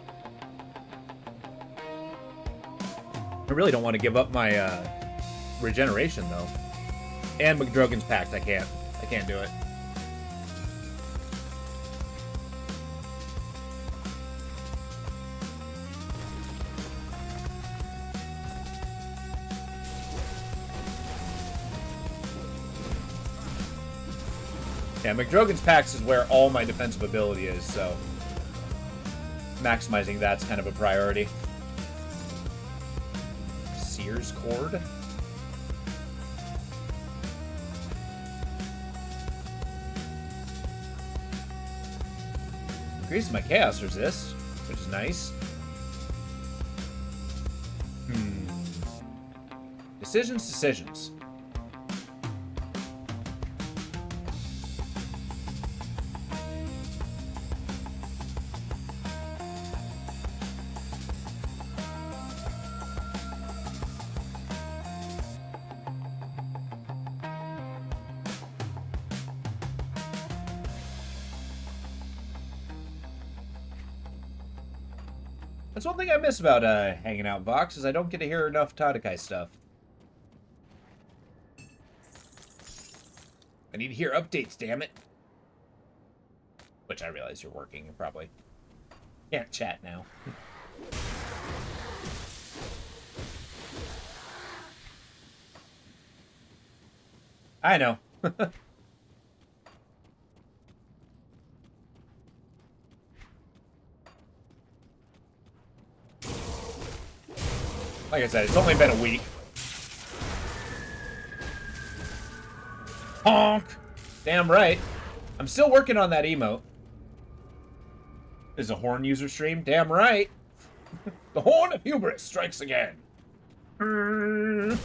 I really don't want to give up my regeneration, though. And McDrogan's Pact, I can't. I can't do it. Yeah, McDrogan's Pact is where all my defensive ability is, so maximizing that's kind of a priority. Sears Cord? Increases my chaos resist, which is nice. Decisions. That's one thing I miss about hanging out in Vox, is I don't get to hear enough Tadakai stuff. I need to hear updates, damn it. Which I realize you're working, and probably can't chat now. I know. Like I said, it's only been a week. Honk! Damn right. I'm still working on that emote. Is a horn user stream? Damn right. The horn of hubris strikes again. Yeah,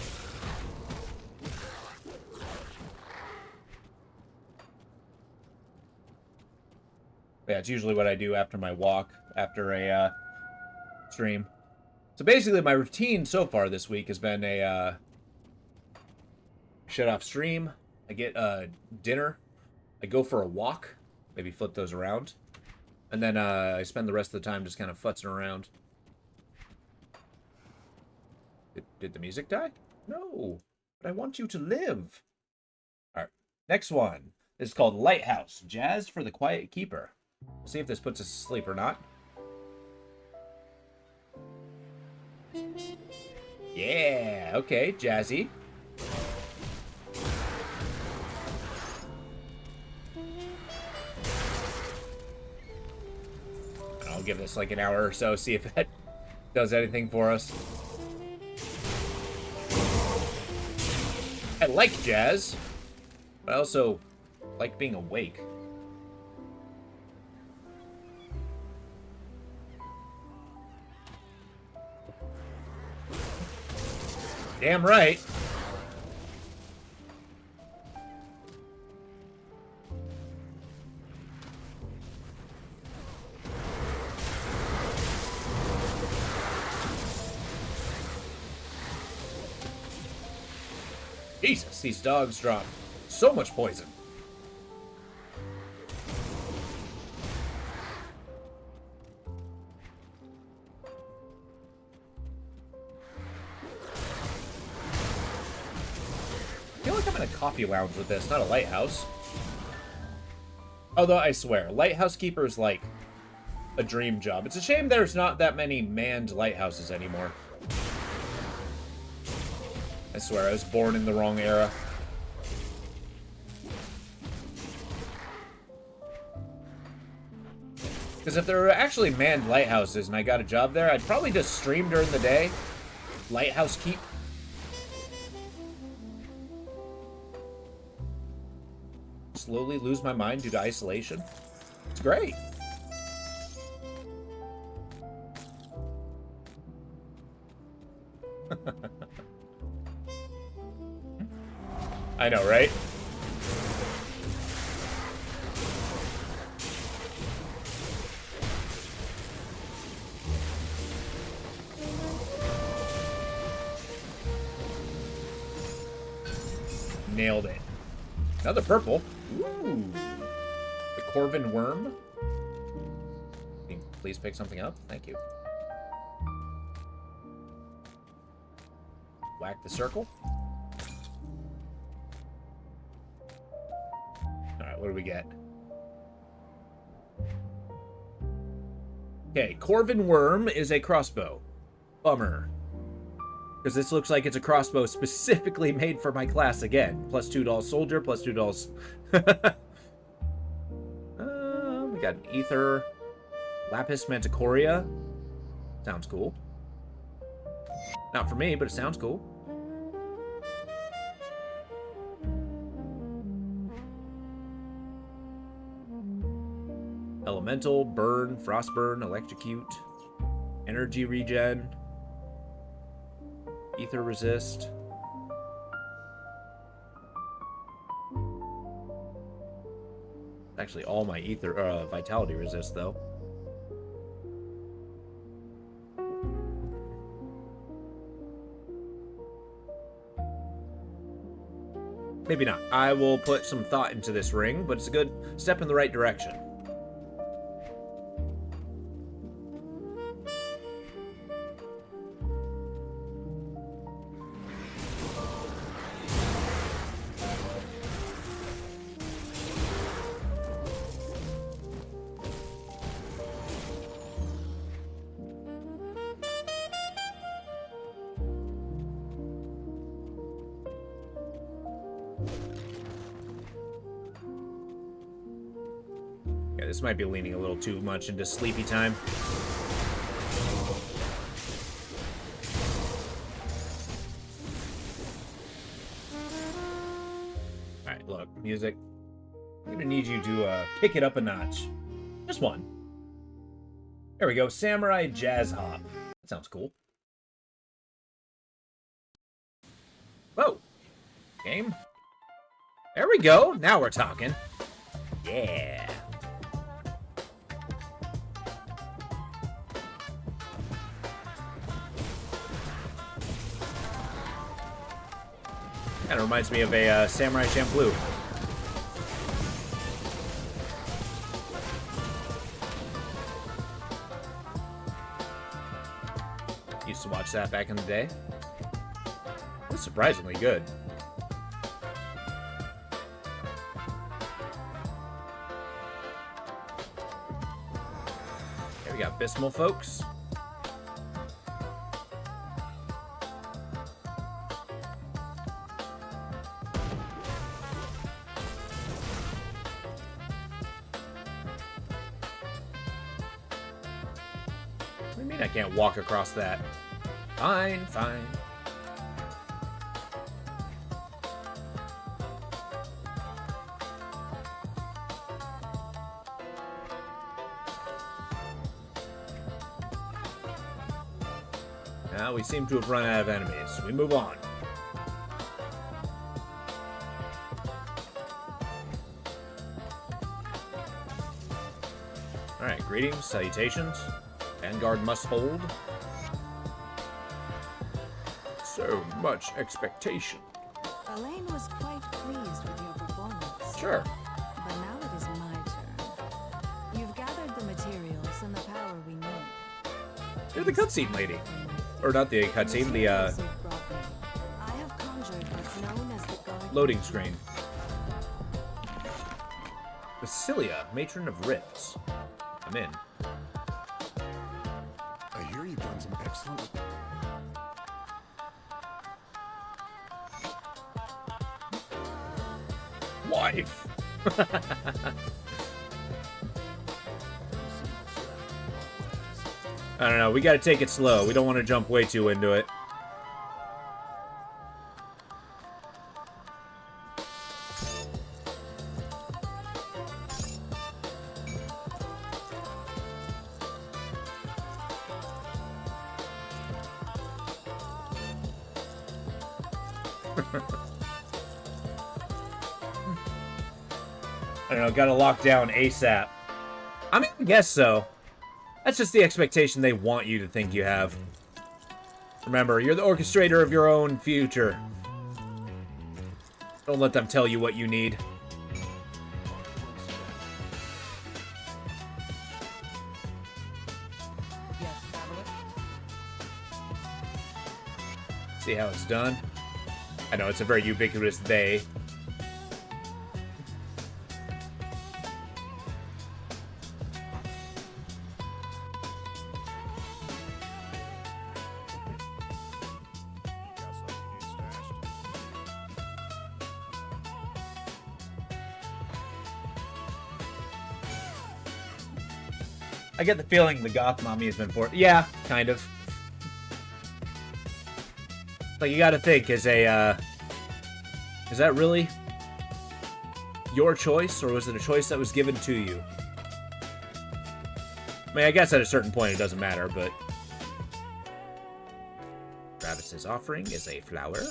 it's usually what I do after my walk, after a stream. So basically, my routine so far this week has been a shut off stream. I get dinner. I go for a walk. Maybe flip those around. And then I spend the rest of the time just kind of futzing around. Did the music die? No. But I want you to live. Alright. Next one. This is called Lighthouse. Jazz for the Quiet Keeper. We'll see if this puts us to sleep or not. Yeah, okay, jazzy. I'll give this like an hour or so, see if that does anything for us. I like jazz, but I also like being awake. Damn right. Jesus, these dogs drop so much poison. I feel like I'm in a coffee lounge with this, not a lighthouse. Although, I swear, lighthouse keeper is like a dream job. It's a shame there's not that many manned lighthouses anymore. I swear, I was born in the wrong era. Because if there were actually manned lighthouses and I got a job there, I'd probably just stream during the day. Lighthouse keep. Slowly lose my mind due to isolation. It's great. I know, right? Nailed it. Another purple. Ooh. The Corvin Worm. Can you please pick something up? Thank you. Whack the circle. Alright, what do we get? Okay, Corvin Worm is a crossbow. Bummer. Because this looks like it's a crossbow specifically made for my class again. Plus $2 soldier, plus $2. We got an ether. Lapis Manticoria. Sounds cool. Not for me, but it sounds cool. Elemental, burn, frostburn, electrocute, energy regen, ether resist. Actually, all my ether vitality resist though. Maybe not. I will put some thought into this ring, but it's a good step in the right direction. Yeah, this might be leaning a little too much into sleepy time. Alright, look, music. I'm gonna need you to kick it up a notch. Just one. There we go, Samurai Jazz Hop. That sounds cool. Whoa. Game. There we go. Now we're talking. Yeah. Kind of reminds me of a Samurai Champloo. Used to watch that back in the day. It was surprisingly good. There we got Bismal, folks. What do you mean I can't walk across that? Fine, fine. Now we seem to have run out of enemies. We move on. Alright, greetings, salutations. Vanguard must hold. So much expectation. Elaine was quite pleased with your performance. Sure. But now it is my turn. You've gathered the materials and the power we need. You're the cutscene lady. Or not the cutscene, the Materials you've brought me. I have conjured what's known as the guardian. loading screen. Basilia, Matron of Rifts. I'm in. I hear you've done some excellent. Wife! I don't know, we gotta take it slow. We don't want to jump way too into it. I don't know, gotta lock down ASAP. I mean, I guess so. That's just the expectation they want you to think you have. Remember, you're the orchestrator of your own future. Don't let them tell you what you need. Yes, Traveler? See how it's done? I know, it's a very ubiquitous they. Got something you need stashed. I get the feeling the goth mommy has been for. Yeah, kind of. Like, you gotta think, is that really your choice, or was it a choice that was given to you? I mean, I guess at a certain point it doesn't matter, but... Travis's offering is a flower.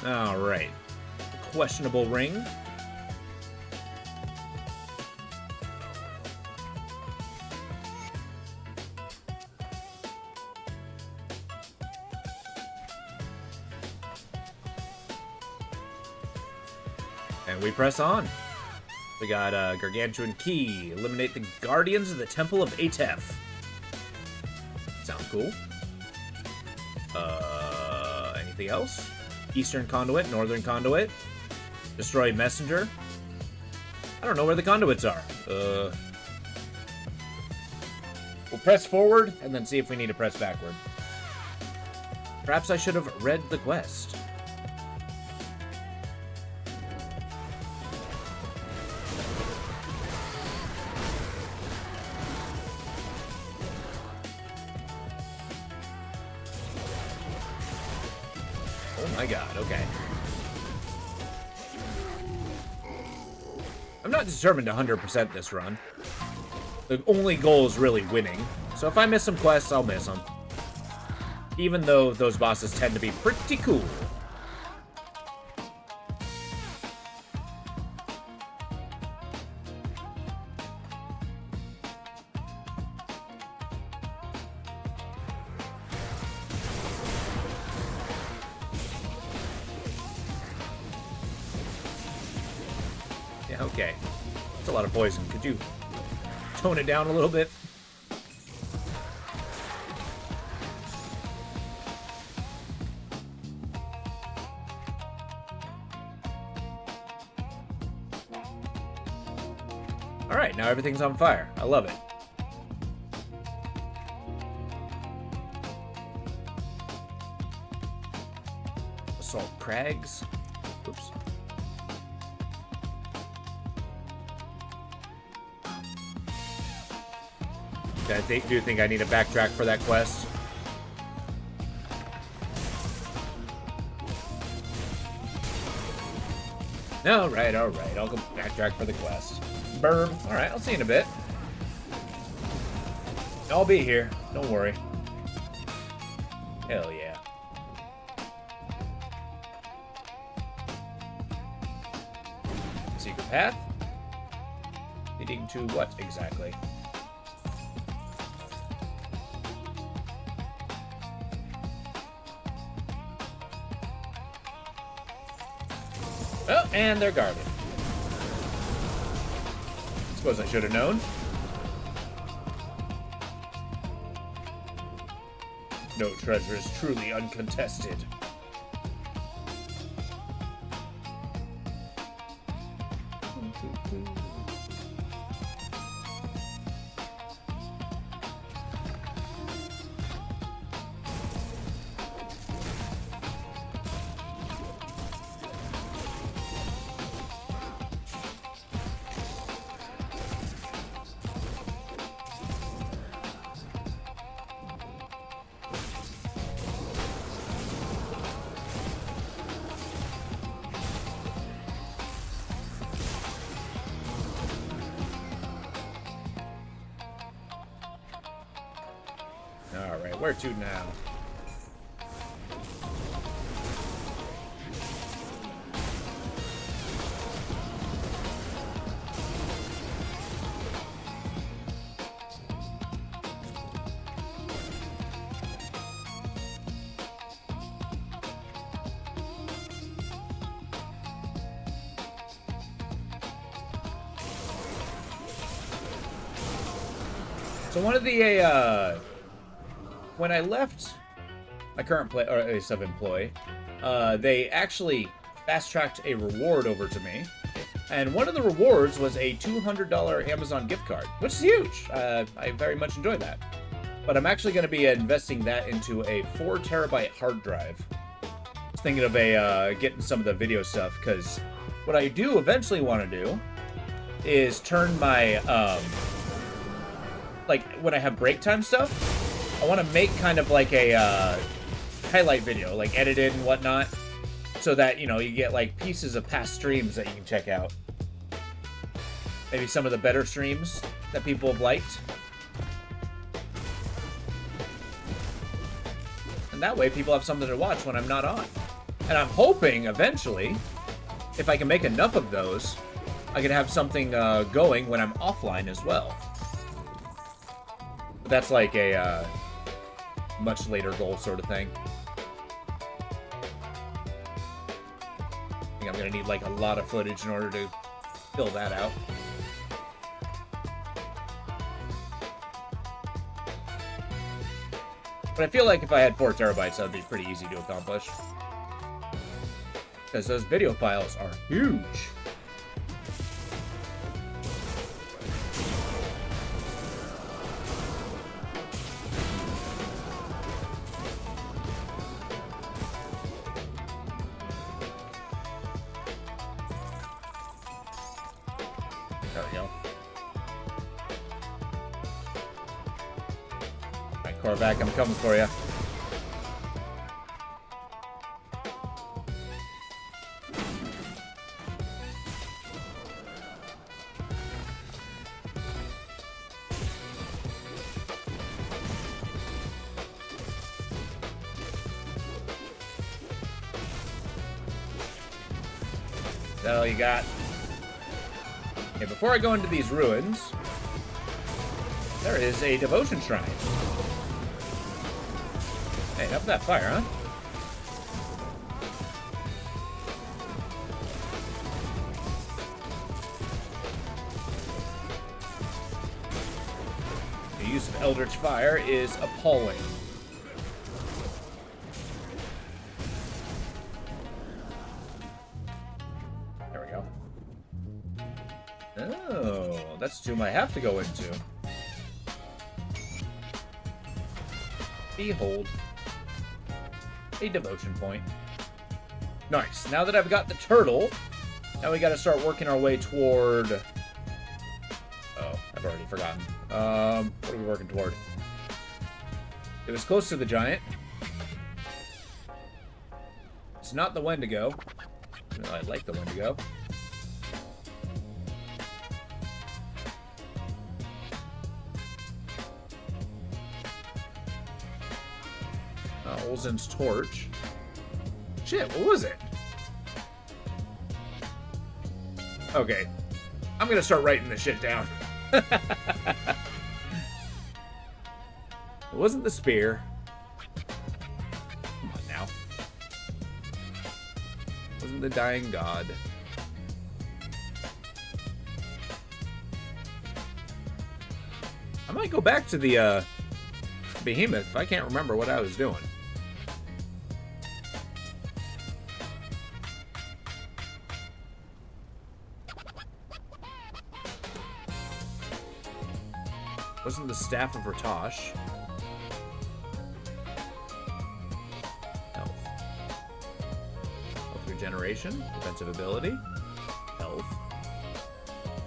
Alright. Questionable ring. And we press on. We got a Gargantuan Key. Eliminate the Guardians of the Temple of Atef. Sounds cool. Anything else? Eastern Conduit, Northern Conduit. Destroy Messenger. I don't know where the conduits are. We'll press forward and then see if we need to press backward. Perhaps I should have read the quest. Oh my god, okay. I'm not determined to 100% this run. The only goal is really winning. So if I miss some quests, I'll miss them. Even though those bosses tend to be pretty cool. Yeah, okay. That's a lot of poison. Could you tone it down a little bit? Alright, now everything's on fire. I love it. Assault Crags. Oops. I do think I need to backtrack for that quest. Alright. I'll go backtrack for the quest. Burb. Alright, I'll see you in a bit. I'll be here. Don't worry. Hell yeah. Secret path? Leading to what exactly? Oh, and they're guarded. Suppose I should have known. No treasure is truly uncontested. Alright, where to now? So one of the when I left my current sub-employee, they actually fast-tracked a reward over to me. And one of the rewards was a $200 Amazon gift card, which is huge. I very much enjoyed that. But I'm actually going to be investing that into a 4 terabyte hard drive. I was thinking of getting some of the video stuff, because what I do eventually want to do is turn my, like, when I have break time stuff, I want to make kind of like a highlight video, like edited and whatnot, so that, you know, you get like pieces of past streams that you can check out. maybe some of the better streams that people have liked. And that way people have something to watch when I'm not on. And I'm hoping eventually, if I can make enough of those, I can have something going when I'm offline as well. But that's like a much later goal sort of thing. I think I'm gonna need like a lot of footage in order to fill that out. But I feel like if I had 4 terabytes, that would be pretty easy to accomplish. Because those video files are huge. There we go. Alright, Korvac, I'm coming for you. Is that all you got? Okay, before I go into these ruins, there is a devotion shrine. Hey, enough of that fire, huh? The use of Eldritch Fire is appalling. Oh, that's the tomb I have to go into. Behold. A devotion point. Nice. Now that I've got the turtle, now we gotta start working our way toward... Oh, I've already forgotten. What are we working toward? It was close to the giant. It's not the Wendigo. Even though I like the Wendigo. Olsen's torch. Shit, what was it? Okay. I'm gonna start writing this shit down. It wasn't the spear. Come on now. It wasn't the dying god. I might go back to the behemoth. I can't remember what I was doing. Wasn't the Staff of Ratosh. Health. Health regeneration. Defensive ability. Health.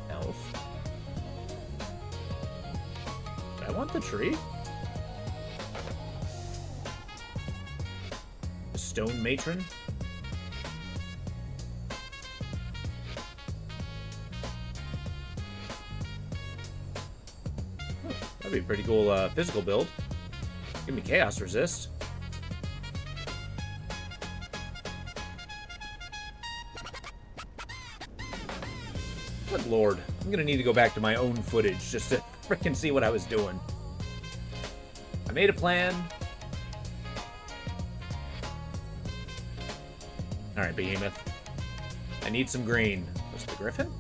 Health. Did I want the tree? The Stone Matron. That'd be a pretty cool physical build. Give me Chaos Resist. Good lord. I'm gonna need to go back to my own footage just to frickin' see what I was doing. I made a plan. Alright, Behemoth. I need some green. Was it the Griffin?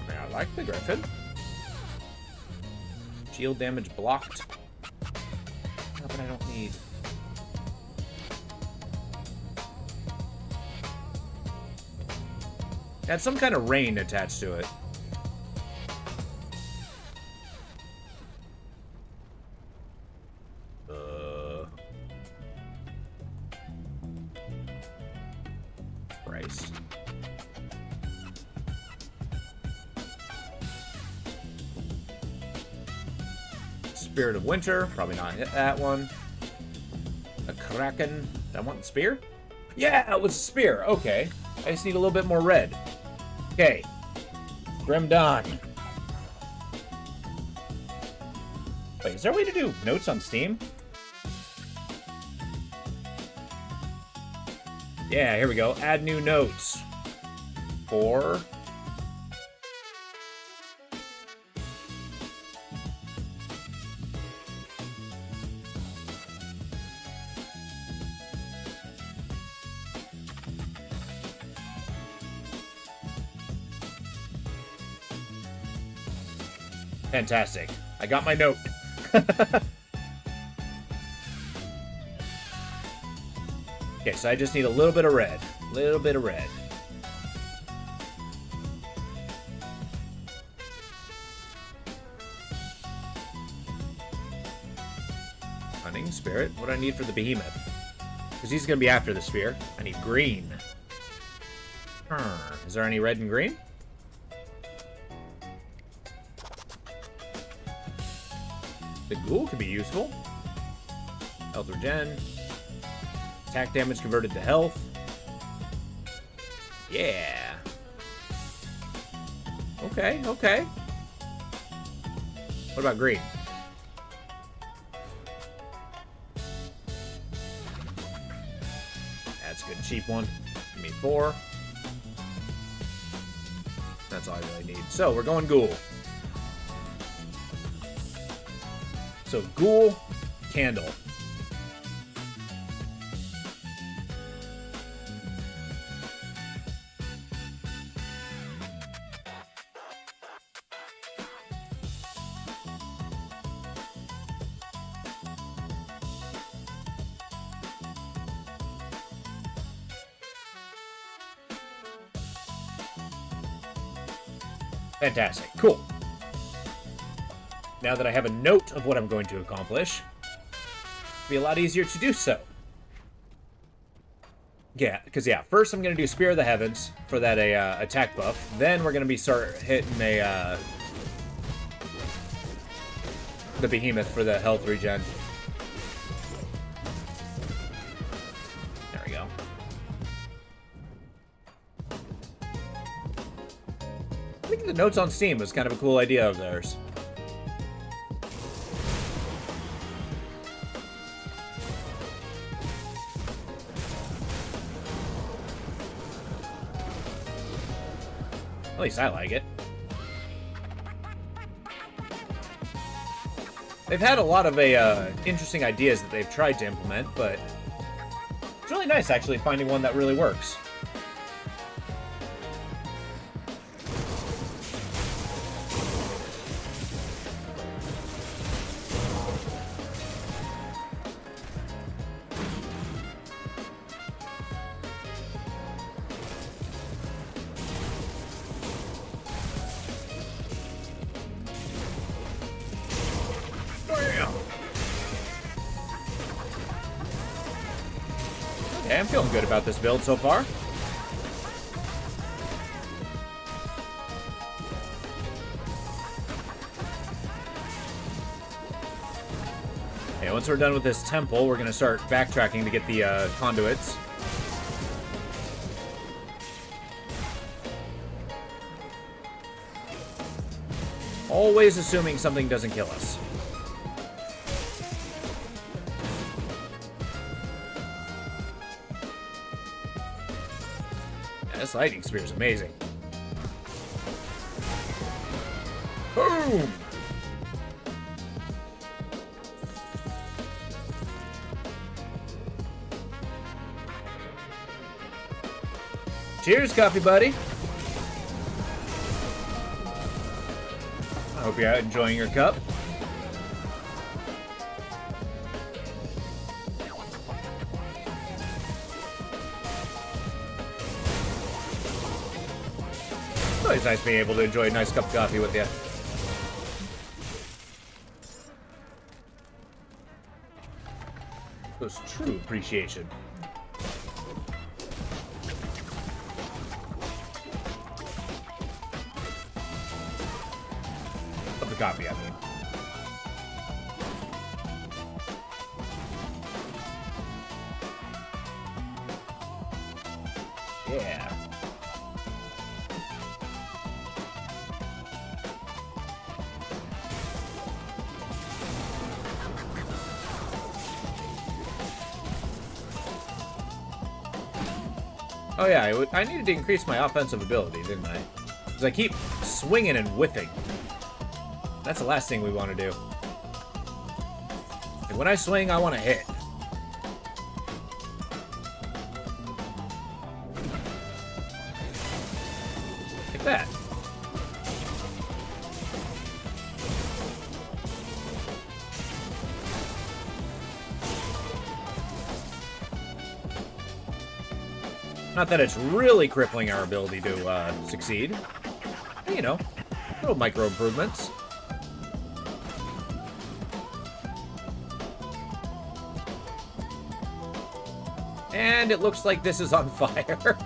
I like the Griffin. Shield damage blocked. Oh, but I don't need. It had some kind of rain attached to it. Christ. Spirit of Winter, probably not hit that one. A Kraken. Did I want the spear? Yeah, it was a spear. Okay. I just need a little bit more red. Okay. Grim Dawn. Wait, is there a way to do notes on Steam? Yeah, here we go. Add new notes. 4. Fantastic. I got my note. Okay, so I just need a little bit of red. Little bit of red. Hunting spirit. What do I need for the behemoth? Because he's going to be after the spear. I need green. Is there any red and green? The ghoul could be useful. Health regen. Attack damage converted to health. Yeah. Okay, okay. What about green? That's a good cheap one. Give me 4. That's all I really need. So, we're going ghoul. So, ghoul, candle. Fantastic. Cool. Now that I have a note of what I'm going to accomplish, it'll be a lot easier to do so. Yeah, because first I'm going to do Spear of the Heavens for that attack buff. Then we're going to start hitting the Behemoth for the health regen. There we go. I think the notes on Steam was kind of a cool idea of theirs. At least I like it. They've had a lot of interesting ideas that they've tried to implement, but it's really nice actually finding one that really works. Okay, I'm feeling good about this build so far. Okay, once we're done with this temple, we're going to start backtracking to get the conduits. Always assuming something doesn't kill us. This lightning spear is amazing. Boom! Cheers, coffee buddy. I hope you're out enjoying your cup. It's always nice being able to enjoy a nice cup of coffee with you. Shows true appreciation. Of the coffee, I mean. Yeah. Oh yeah, I needed to increase my offensive ability, didn't I? Because I keep swinging and whiffing. That's the last thing we want to do. And when I swing, I want to hit. Like that. Not that it's really crippling our ability to succeed. But, you know, little micro improvements. And it looks like this is on fire.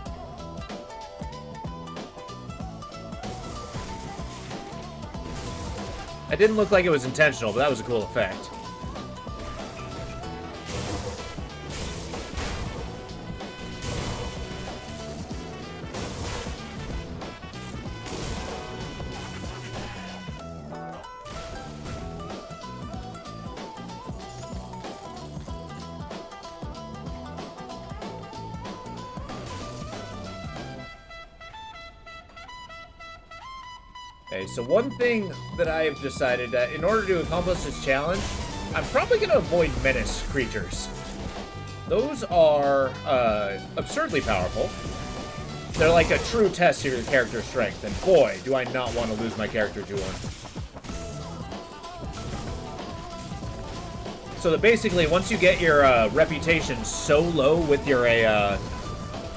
It didn't look like it was intentional, but that was a cool effect. Okay, so one thing that I've decided that in order to accomplish this challenge, I'm probably going to avoid menace creatures. Those are absurdly powerful. They're like a true test of your character's strength, and boy, do I not want to lose my character to one. So that basically, once you get your reputation so low with your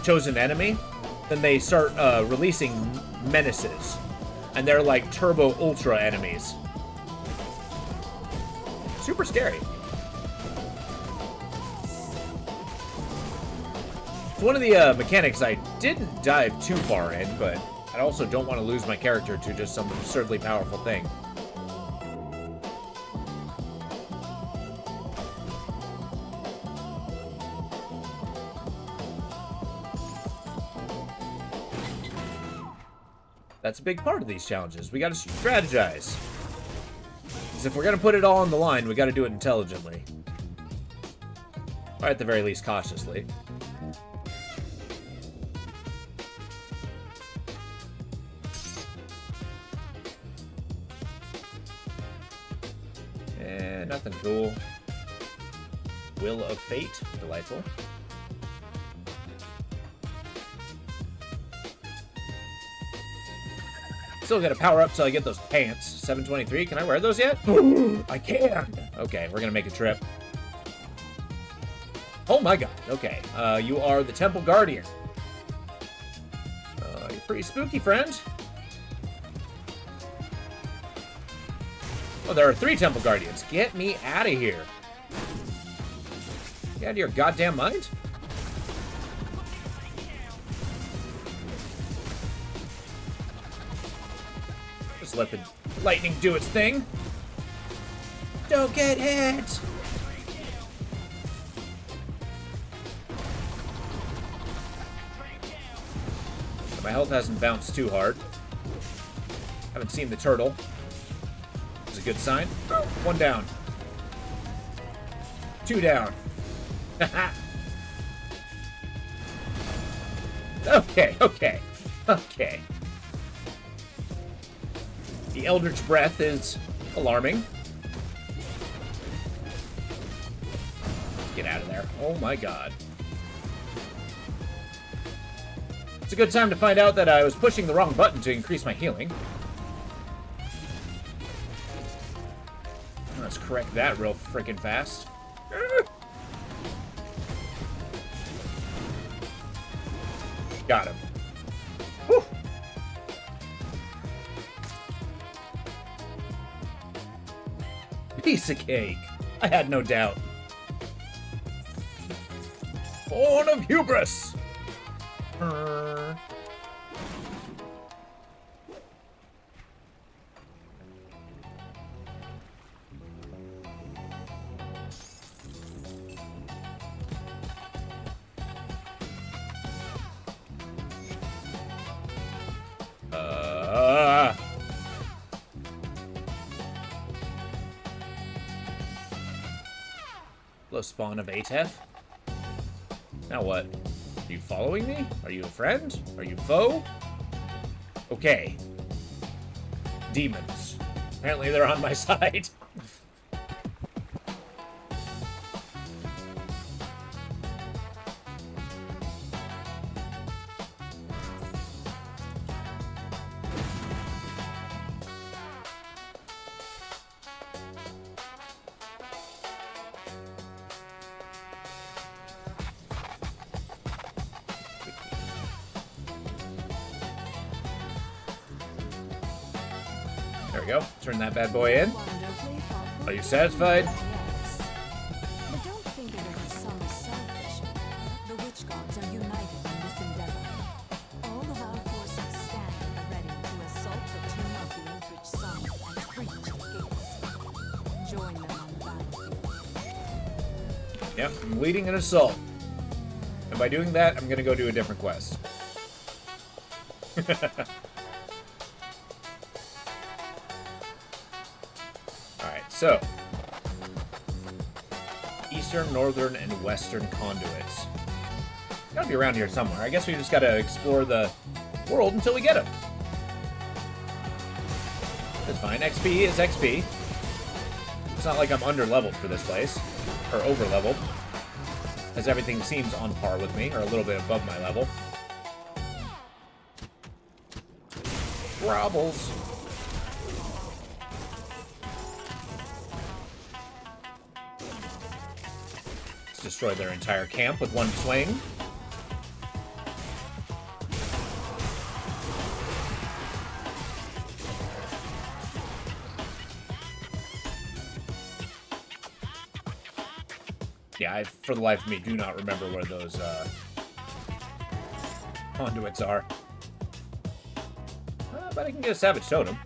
chosen enemy, then they start releasing menaces. And they're like turbo ultra enemies. Super scary. It's one of the mechanics I didn't dive too far in, but I also don't want to lose my character to just some absurdly powerful thing. That's a big part of these challenges. We gotta strategize. Because if we're gonna put it all on the line, we gotta do it intelligently. Or at the very least, cautiously. And nothing cool. Will of Fate. Delightful. Still gotta power up till I get those pants. 723, can I wear those yet? I can! Okay, we're gonna make a trip. Oh my god, okay. You are the Temple Guardian. You're pretty spooky, friend. Oh, there are 3 Temple Guardians. Get me out of here. You out of your goddamn mind? Let the lightning do its thing. Don't get hit! My health hasn't bounced too hard. Haven't seen the turtle. It's a good sign. 1 down. 2 down. Okay. The Eldritch Breath is alarming. Get out of there. Oh my god. It's a good time to find out that I was pushing the wrong button to increase my healing. Let's correct that real freaking fast. Got him. Whew. Piece of cake. I had no doubt. Born of hubris. spawn of Atef. Now what? Are you following me? Are you a friend? Are you foe? Okay. Demons. Apparently they're on my side. There we go. Turn that bad boy in. Wonderfully thoughtful. Are you satisfied? Yes. But don't think of it as some selfish affair. The witch gods are united in this endeavor. All of our forces stand at the ready to assault the tomb of the Eldritch Sun and breach its gates. Join them on the battlefield. Yep, I'm leading an assault. And by doing that, I'm gonna go do a different quest. Alright, so. Eastern, northern, and western conduits. Gotta be around here somewhere. I guess we just gotta explore the world until we get them. That's fine. XP is XP. It's not like I'm under-leveled for this place. Or over-leveled. As everything seems on par with me, or a little bit above my level. Grovels. Let's destroy their entire camp with one swing. Yeah, I, for the life of me, do not remember where those conduits are. But I can get a Savage Totem.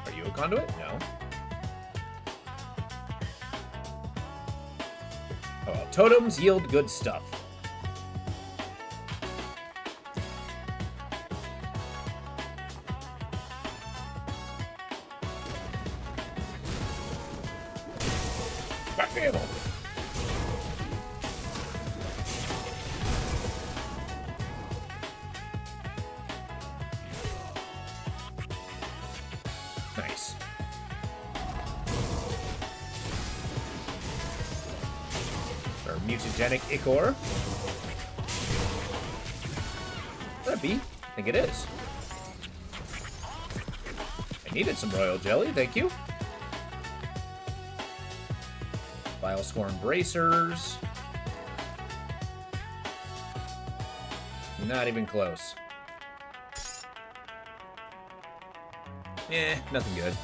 Are you a conduit? No. Oh, well, totems yield good stuff. Back ammo. Nice. Or mutagenic ichor. Could that be? I think it is. I needed some royal jelly, thank you. Bioscorn bracers. Not even close. Nothing good.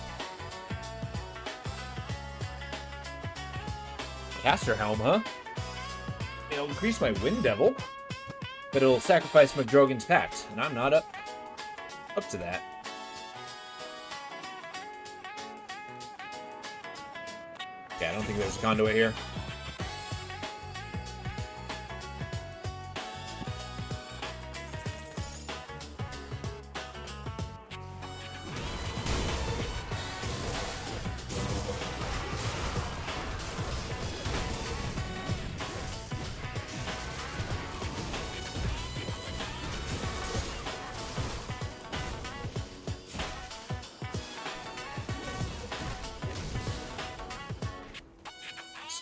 Caster helm, huh? It'll increase my Wind Devil, but it'll sacrifice McDrogan's Pact, and I'm not up to that. Yeah, I don't think there's a conduit here.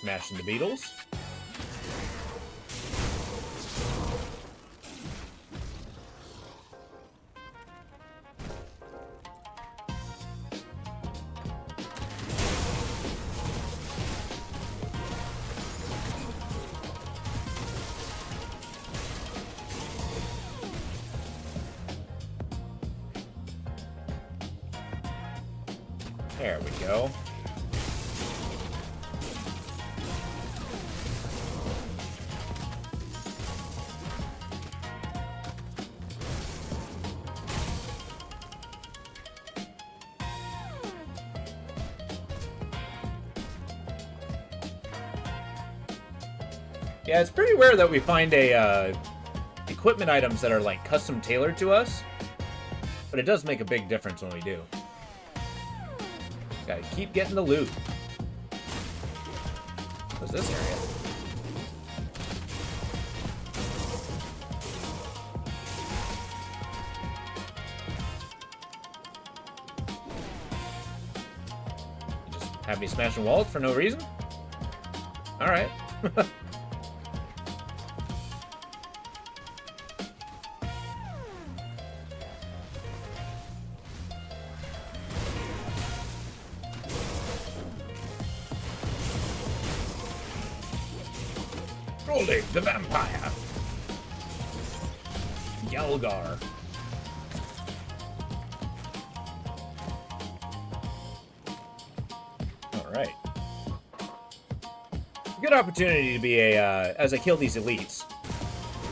Smashing the beetles. There we go. Yeah, it's pretty rare that we find equipment items that are like custom tailored to us, but it does make a big difference when we do. Gotta keep getting the loot. What's this area? Just have me smashing walls for no reason? Alright. Rolling the vampire. Yelgar. Alright. Good opportunity to be a, as I kill these elites,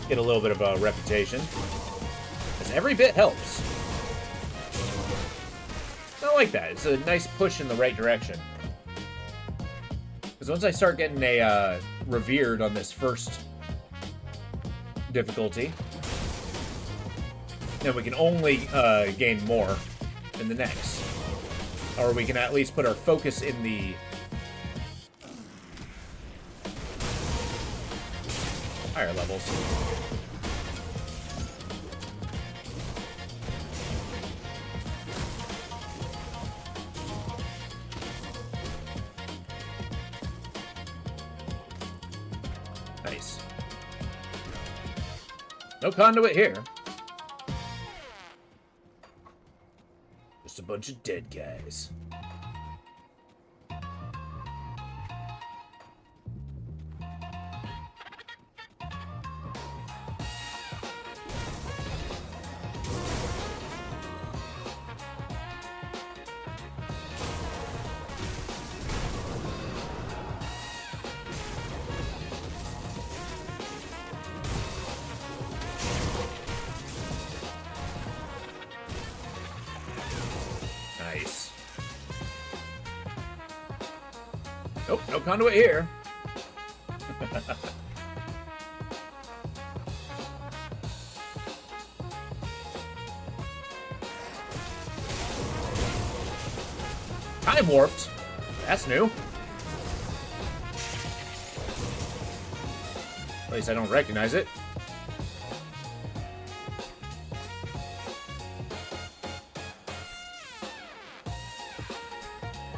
get a little bit of a reputation. As every bit helps. I like that. It's a nice push in the right direction. Because once I start getting a revered on this first difficulty, then we can only gain more in the next. Or we can at least put our focus in the higher levels. Nice. No conduit here. Just a bunch of dead guys. Nice. Nope, no conduit here. Time warped. That's new. At least I don't recognize it.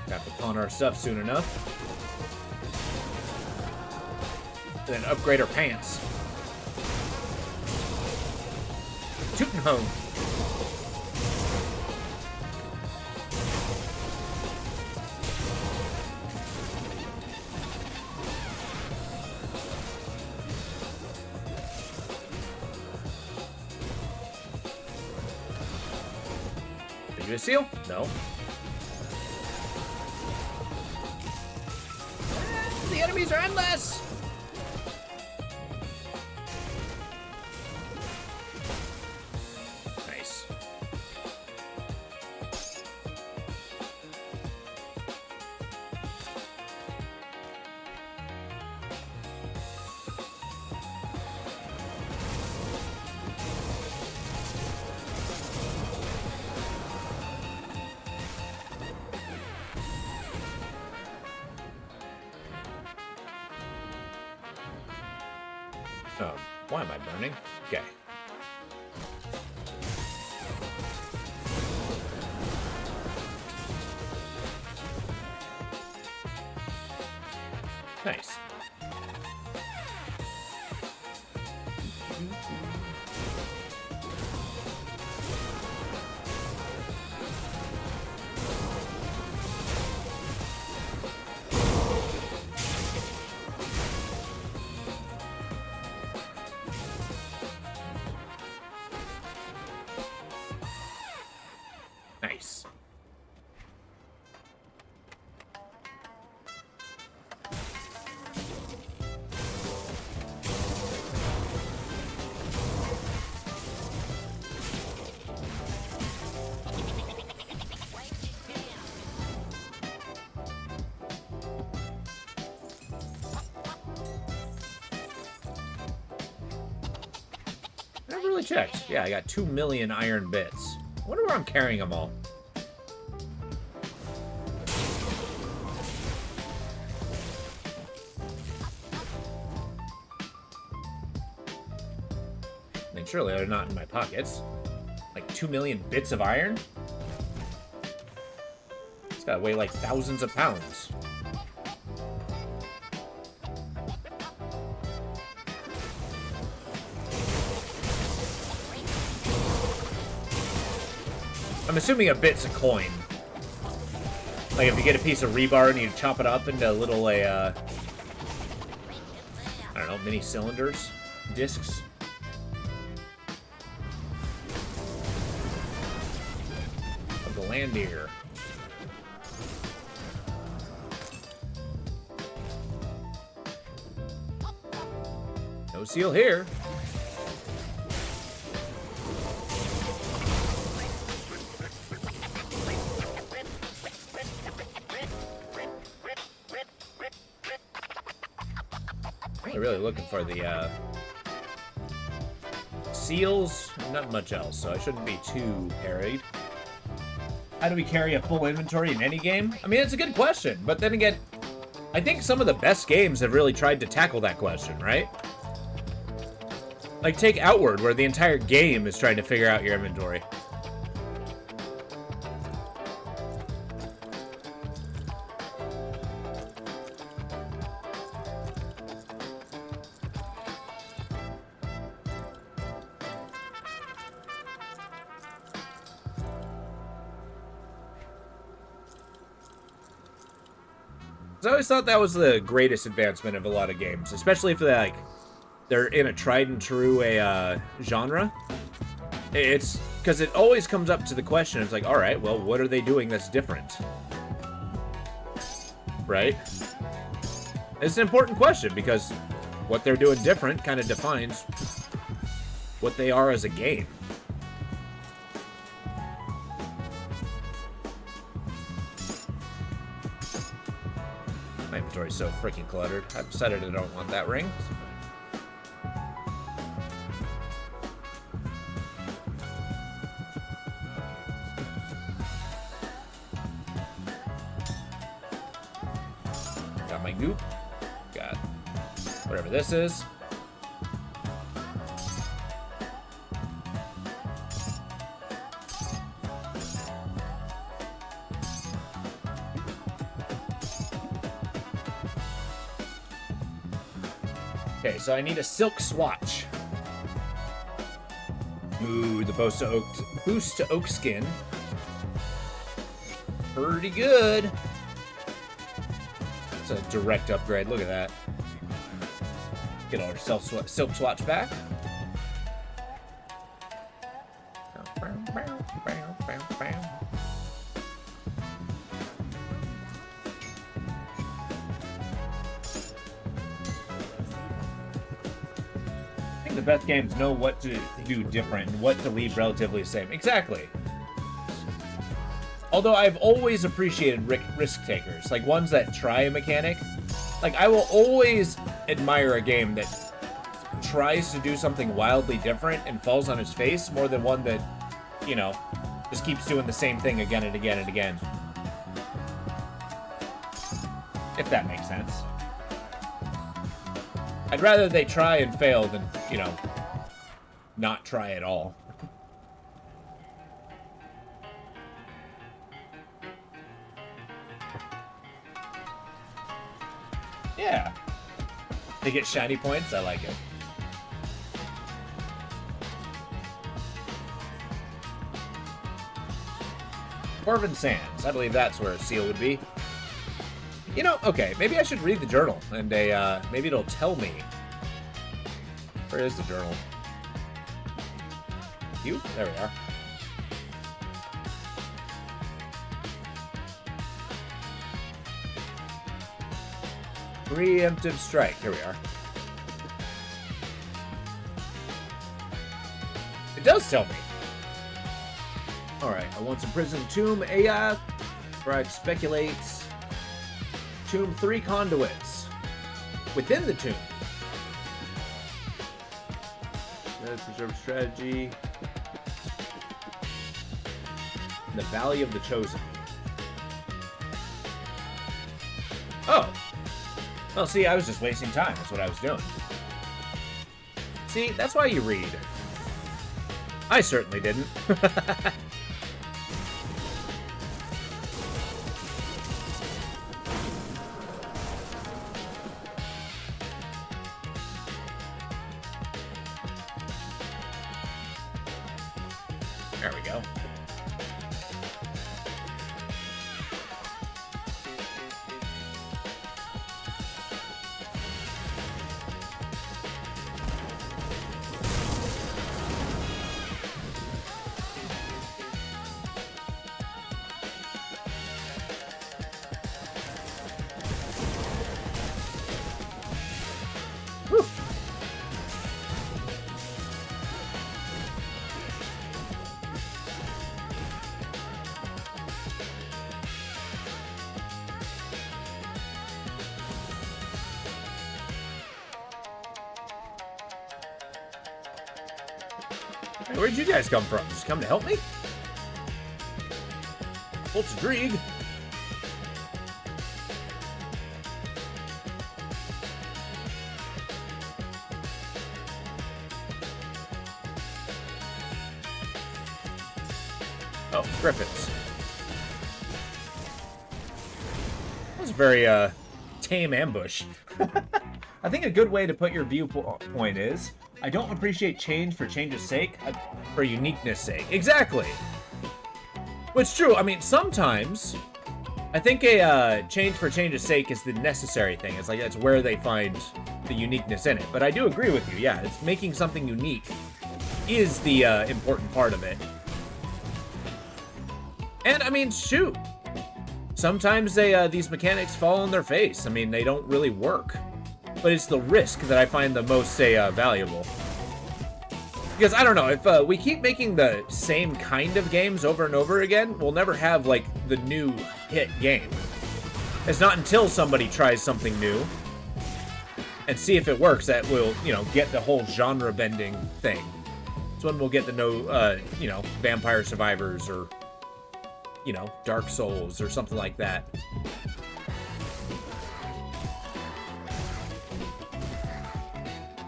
Have to pawn our stuff soon enough. And then upgrade our pants. Tootin' home. Did you get a seal? No. The enemies are endless! Nice. Why am I burning? Okay. Nice. Nice. I never really checked. Yeah, I got 2 million iron bits. I wonder where I'm carrying them all. mean, surely they're not in my pockets. Like 2 million bits of iron? It's gotta weigh like thousands of pounds. I'm assuming a bit's a coin. Like if you get a piece of rebar and you chop it up into little, I don't know, mini cylinders, discs. Of the land deer. No seal here. I'm really looking for the seals, not much else, so I shouldn't be too harried. How do we carry a full inventory in any game? I mean, it's a good question, but then again, I think some of the best games have really tried to tackle that question, right? Like, take Outward, where the entire game is trying to figure out your inventory. I always thought that was the greatest advancement of a lot of games, especially if they're in a tried and true genre. It's because it always comes up to the question. It's like, all right, well, what are they doing that's different? Right? It's an important question because what they're doing different kind of defines what they are as a game. My inventory's so freaking cluttered. I've decided I don't want that ring. Got my goop. Got whatever this is. Okay, so I need a silk swatch. Ooh, the boost to oak skin. Pretty good. It's a direct upgrade. Look at that. Get our silk swatch back. The best games know what to do different and what to leave relatively the same. Exactly. Although I've always appreciated risk takers, like ones that try a mechanic. Like, I will always admire a game that tries to do something wildly different and falls on its face more than one that, you know, just keeps doing the same thing again and again and again. If that makes sense. I'd rather they try and fail than, you know, not try at all. Yeah. They get shiny points? I like it. Corvin Sands. I believe that's where a seal would be. You know, okay, maybe I should read the journal, and maybe it'll tell me. Where is the journal? You? There we are. Preemptive strike. Here we are. It does tell me. Alright, I once imprisoned Tomb Aya, where I speculate Tomb 3 conduits within the tomb. Preserve strategy. The Valley of the Chosen. Oh. Well, see, I was just wasting time. That's what I was doing. See, that's why you read. I certainly didn't. There we go. Whew. Hey, where'd you guys come from? Just come to help me? What's Drieg? Oh, Griffins. That was a very, tame ambush. I think a good way to put your viewpoint is, I don't appreciate change for change's sake, for uniqueness sake. Exactly! Which true, I mean, sometimes, I think a change for change's sake is the necessary thing. It's like, that's where they find the uniqueness in it. But I do agree with you, yeah, it's making something unique is the important part of it. And, I mean, shoot. Sometimes these mechanics fall on their face. I mean, they don't really work. But it's the risk that I find the most, valuable. Because, I don't know, if we keep making the same kind of games over and over again, we'll never have, like, the new hit game. It's not until somebody tries something new and see if it works that we'll, get the whole genre-bending thing. It's when we'll get the Vampire Survivors or, Dark Souls or something like that.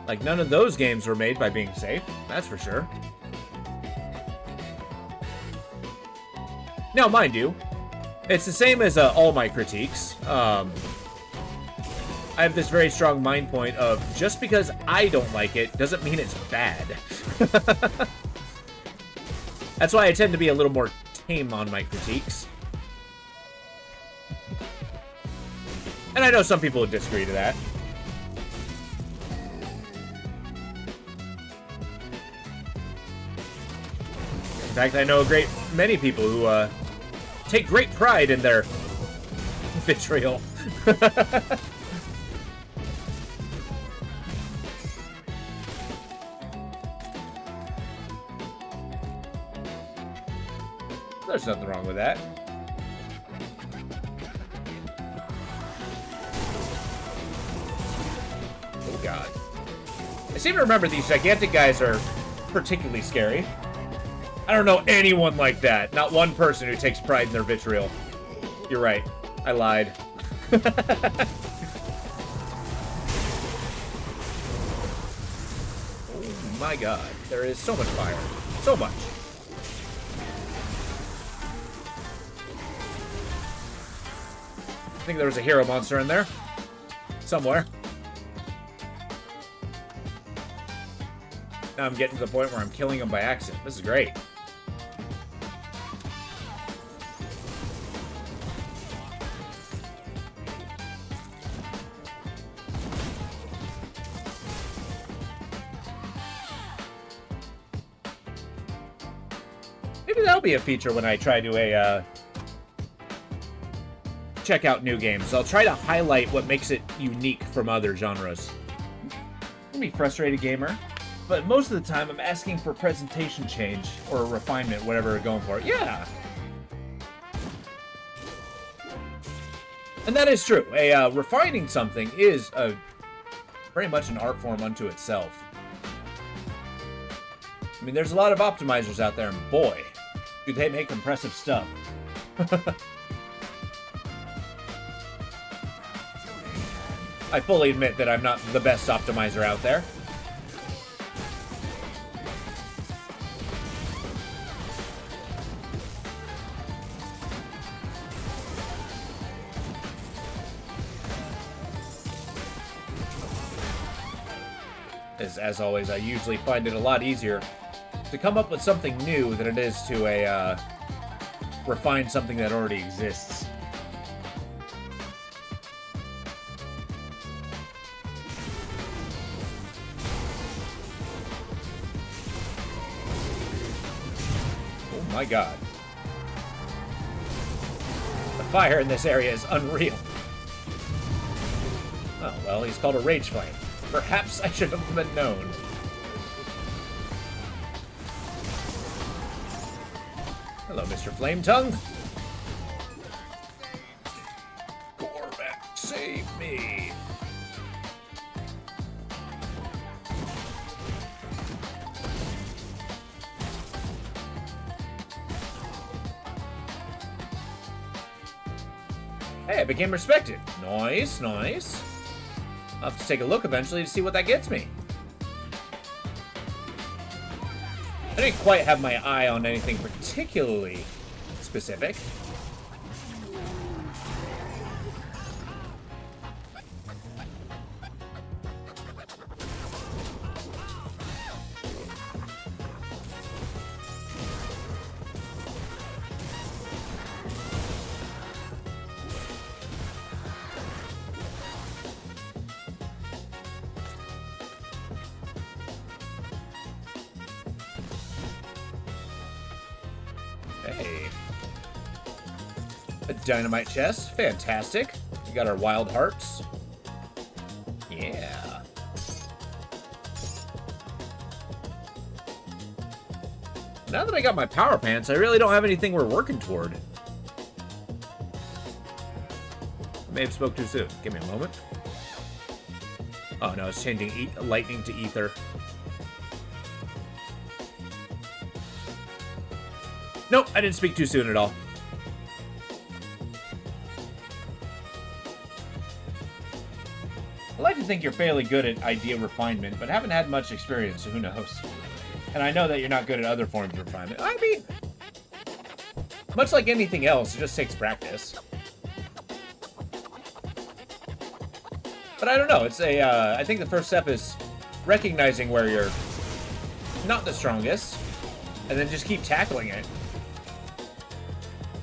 Like, none of those games were made by being safe, that's for sure. Now, mind you, it's the same as all my critiques. I have this very strong mind point of, just because I don't like it, doesn't mean it's bad. That's why I tend to be a little more tame on my critiques. And I know some people would disagree to that. In fact, I know a great many people who take great pride in their vitriol. There's nothing wrong with that. Oh god. I seem to remember these gigantic guys are particularly scary. I don't know anyone like that. Not one person who takes pride in their vitriol. You're right. I lied. Oh my god. There is so much fire. So much. I think there was a hero monster in there. Somewhere. Now I'm getting to the point where I'm killing him by accident. This is great. Maybe that'll be a feature when I try to check out new games. I'll try to highlight what makes it unique from other genres. I'm a frustrated gamer, but most of the time I'm asking for presentation change or refinement, whatever we're going for. Yeah! And that is true. Refining something is very much an art form unto itself. I mean, there's a lot of optimizers out there, and boy, do they make impressive stuff. I fully admit that I'm not the best optimizer out there. As always, I usually find it a lot easier to come up with something new than it is to refine something that already exists. Oh my god. The fire in this area is unreal. Oh, well, he's called a Rage Flame. Perhaps I should have been known. Hello, Mr. Flame Tongue. Gorback, save me. Hey, I became respected. Nice, nice. I'll have to take a look eventually to see what that gets me. I didn't quite have my eye on anything particularly specific. Hey. A dynamite chest. Fantastic. We got our wild hearts. Yeah. Now that I got my power pants, I really don't have anything we're working toward. I may have spoke too soon. Give me a moment. Oh no, it's changing lightning to ether. Nope, I didn't speak too soon at all. I like to think you're fairly good at idea refinement, but haven't had much experience, so who knows? And I know that you're not good at other forms of refinement. I mean, much like anything else, it just takes practice. But I don't know, it's I think the first step is recognizing where you're not the strongest, and then just keep tackling it.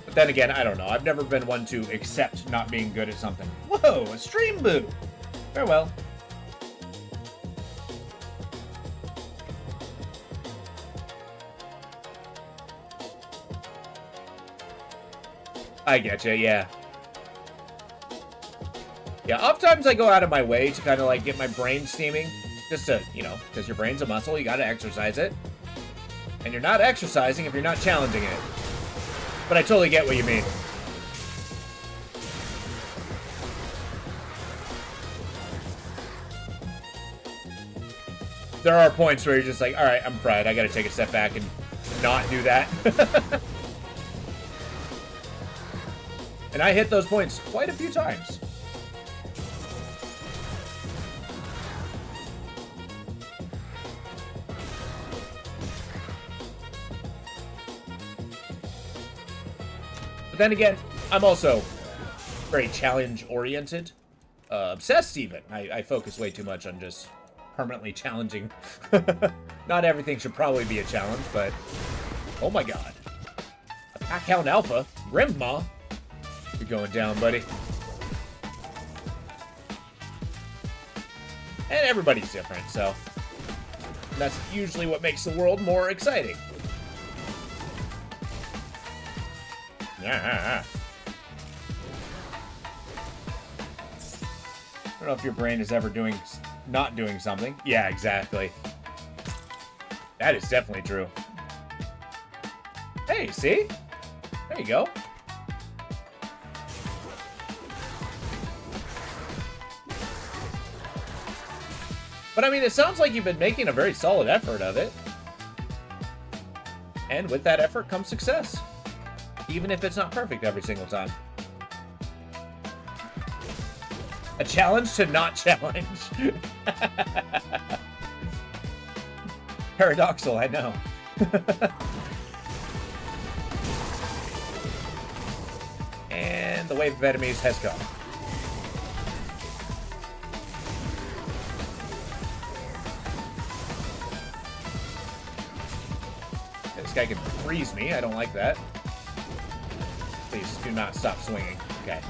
But then again, I don't know. I've never been one to accept not being good at something. Whoa, a stream boot! Farewell. I getcha, yeah. Yeah, oftentimes I go out of my way to kind of like get my brain steaming. Just to, you know, because your brain's a muscle, you gotta exercise it. And you're not exercising if you're not challenging it. But I totally get what you mean. There are points where you're just like, alright, I'm fried. I gotta take a step back and not do that. And I hit those points quite a few times. But then again, I'm also very challenge-oriented. Obsessed, even. I focus way too much on just permanently challenging. Not everything should probably be a challenge, but... Oh my god. A Pack Hound Alpha? Grandma? You're going down, buddy. And everybody's different, so... That's usually what makes the world more exciting. Yeah. I don't know if your brain is ever not doing something. Yeah, exactly. That is definitely true. Hey, see? There you go. But I mean, it sounds like you've been making a very solid effort of it. And with that effort comes success. Even if it's not perfect every single time. A challenge to not challenge. Paradoxal, I know. And the wave of enemies has come. This guy can freeze me. I don't like that. Please do not stop swinging. Okay.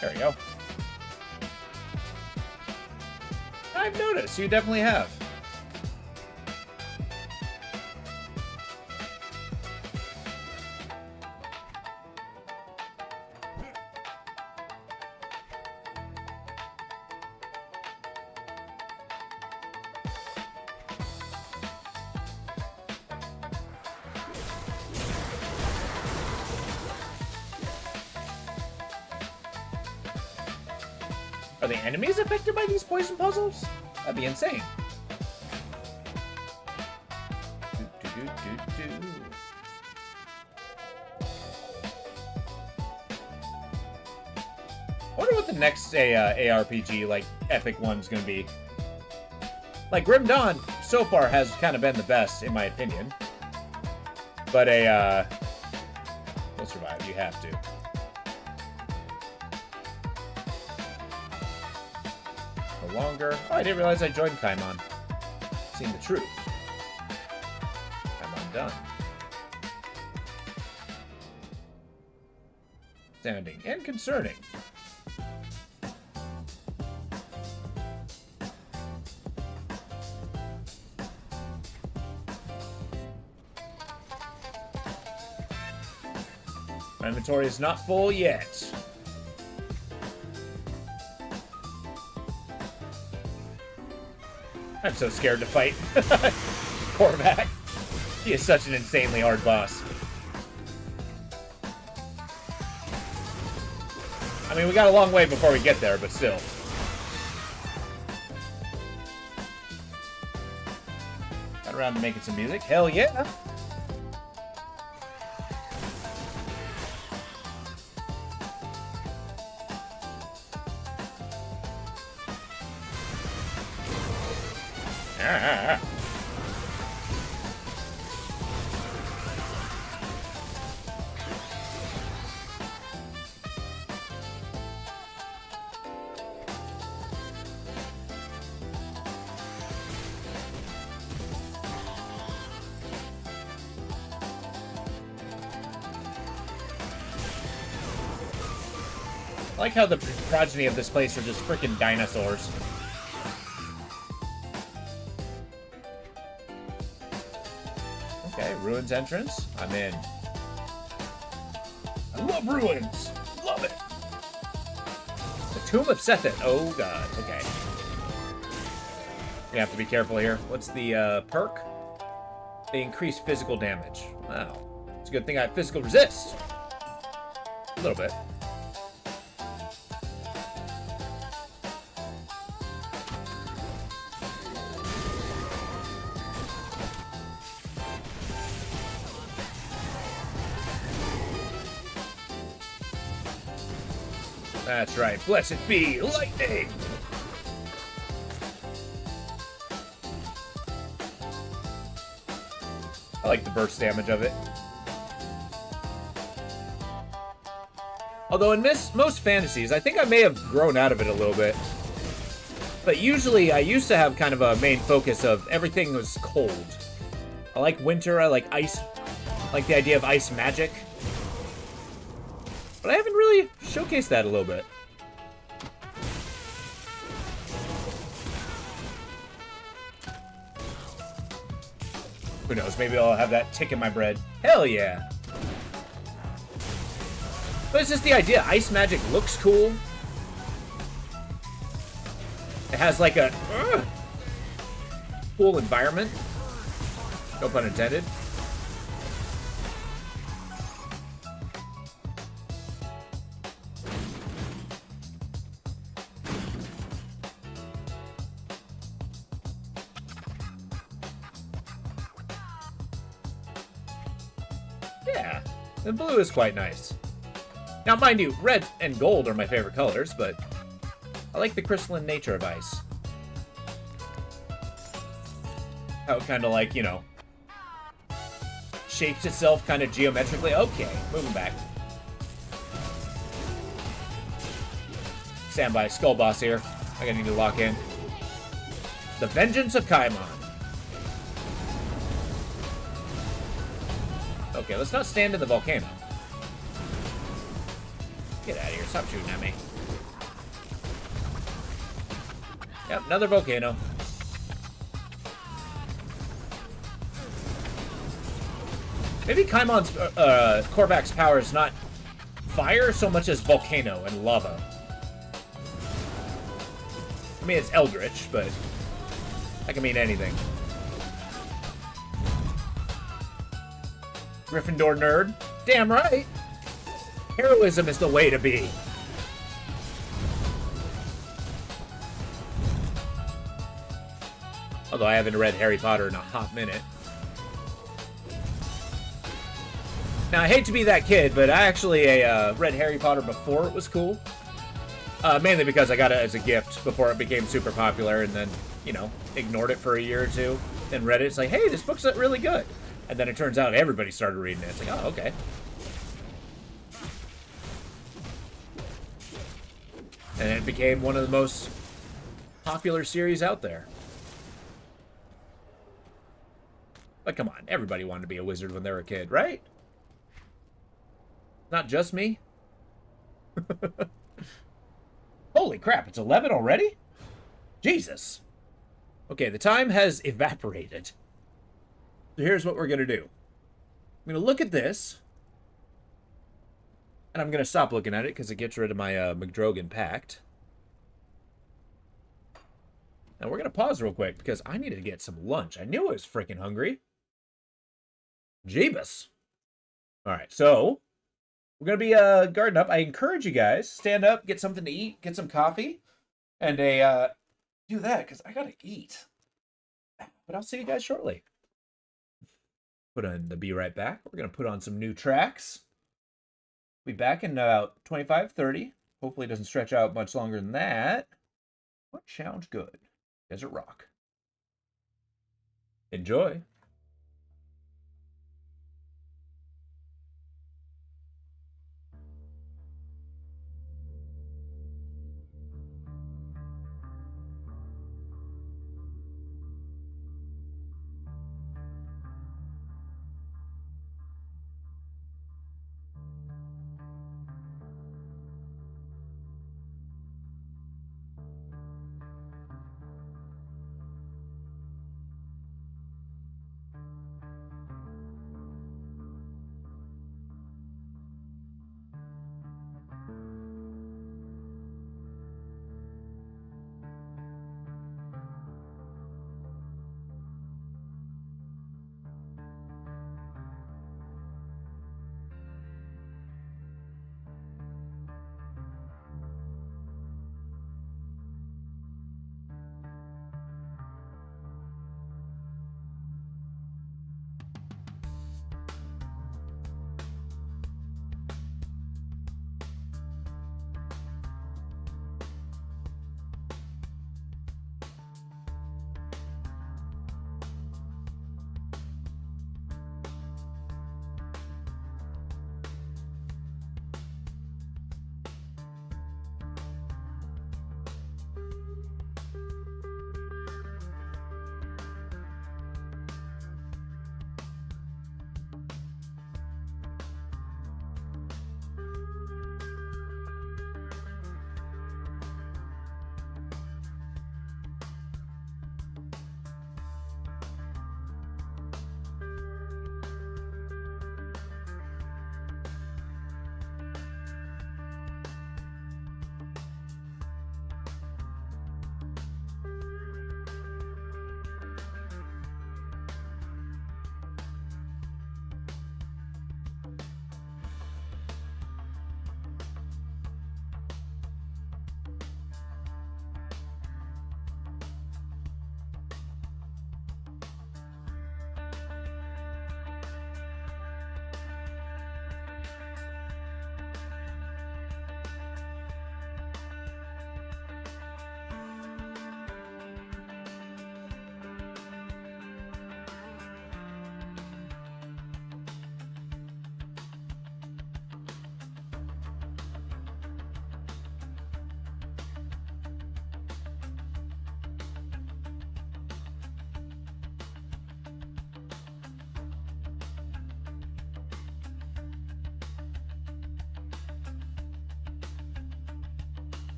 There we go. I've noticed. You definitely have. Are the enemies affected by these poison puzzles? That'd be insane. I wonder what the next ARPG, like, epic one's gonna be. Like, Grim Dawn, so far, has kind of been the best, in my opinion. But you'll survive, you have to. Longer. Oh, I didn't realize I joined Kaimon. Seeing the truth. I'm undone. Sounding and concerning. My inventory is not full yet. I'm so scared to fight Korvac. He is such an insanely hard boss. I mean, we got a long way before we get there, but still. Got around to making some music. Hell yeah! I like how the progeny of this place are just freaking dinosaurs. Okay, Ruins entrance. I'm in. I love Ruins! Love it! The Tomb of Sethet. Oh god, okay. We have to be careful here. What's the perk? They increase physical damage. Wow. It's a good thing I have physical resist. A little bit. That's right. Blessed be lightning! I like the burst damage of it. Although in most fantasies, I think I may have grown out of it a little bit. But usually, I used to have kind of a main focus of everything was cold. I like winter, I like ice, I like the idea of ice magic. But I haven't really showcased that a little bit. Who knows, maybe I'll have that tick in my bread. Hell yeah! But it's just the idea, ice magic looks cool. It has like a cool environment. No pun intended. Yeah, the blue is quite nice. Now, mind you, red and gold are my favorite colors, but I like the crystalline nature of ice. How it kind of like, you know, shapes itself kind of geometrically. Okay, moving back. Stand by, Skull Boss here. I gotta need to lock in. The Vengeance of Kaimon. Okay, let's not stand in the volcano. Get out of here, stop shooting at me. Yep, another volcano. Maybe Kaimon's, Korvac's power is not fire so much as volcano and lava. I mean, it's Eldritch, but that can mean anything. Gryffindor nerd. Damn right. Heroism is the way to be. Although I haven't read Harry Potter in a hot minute. Now, I hate to be that kid, but I actually read Harry Potter before it was cool. Mainly because I got it as a gift before it became super popular, and then, you know, ignored it for a year or two. Then read it. It's like, hey, this book's really good. And then it turns out everybody started reading it. It's like, oh, okay. And it became one of the most popular series out there. But come on, everybody wanted to be a wizard when they were a kid, right? Not just me. Holy crap, it's 11 already? Jesus. Okay, the time has evaporated. So here's what we're going to do. I'm going to look at this. And I'm going to stop looking at it because it gets rid of my McDrogan Pact. And we're going to pause real quick because I needed to get some lunch. I knew I was freaking hungry. Jeebus. All right, so we're going to be guarding up. I encourage you guys, stand up, get something to eat, get some coffee, and do that because I got to eat. But I'll see you guys shortly. Put on the Be Right Back. We're going to put on some new tracks. Be back in about 25, 30. Hopefully it doesn't stretch out much longer than that. What sounds good? Desert Rock. Enjoy.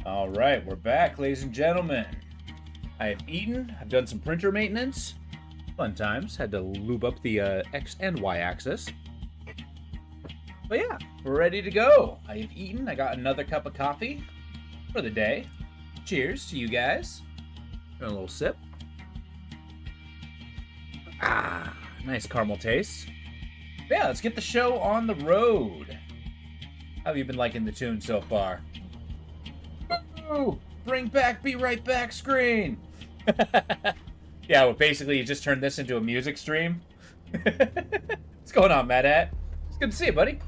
All right, we're back, ladies and gentlemen. I have eaten. I've done some printer maintenance. Fun times. Had to lube up the X and Y axis. But yeah, we're ready to go. I have eaten. I got another cup of coffee for the day. Cheers to you guys. Got a little sip. Ah, nice caramel taste. But yeah, let's get the show on the road. How have you been liking the tune so far? Ooh, bring back, be right back screen. Yeah, well, basically you just turned this into a music stream. What's going on, Mad Hat? It's good to see you, buddy.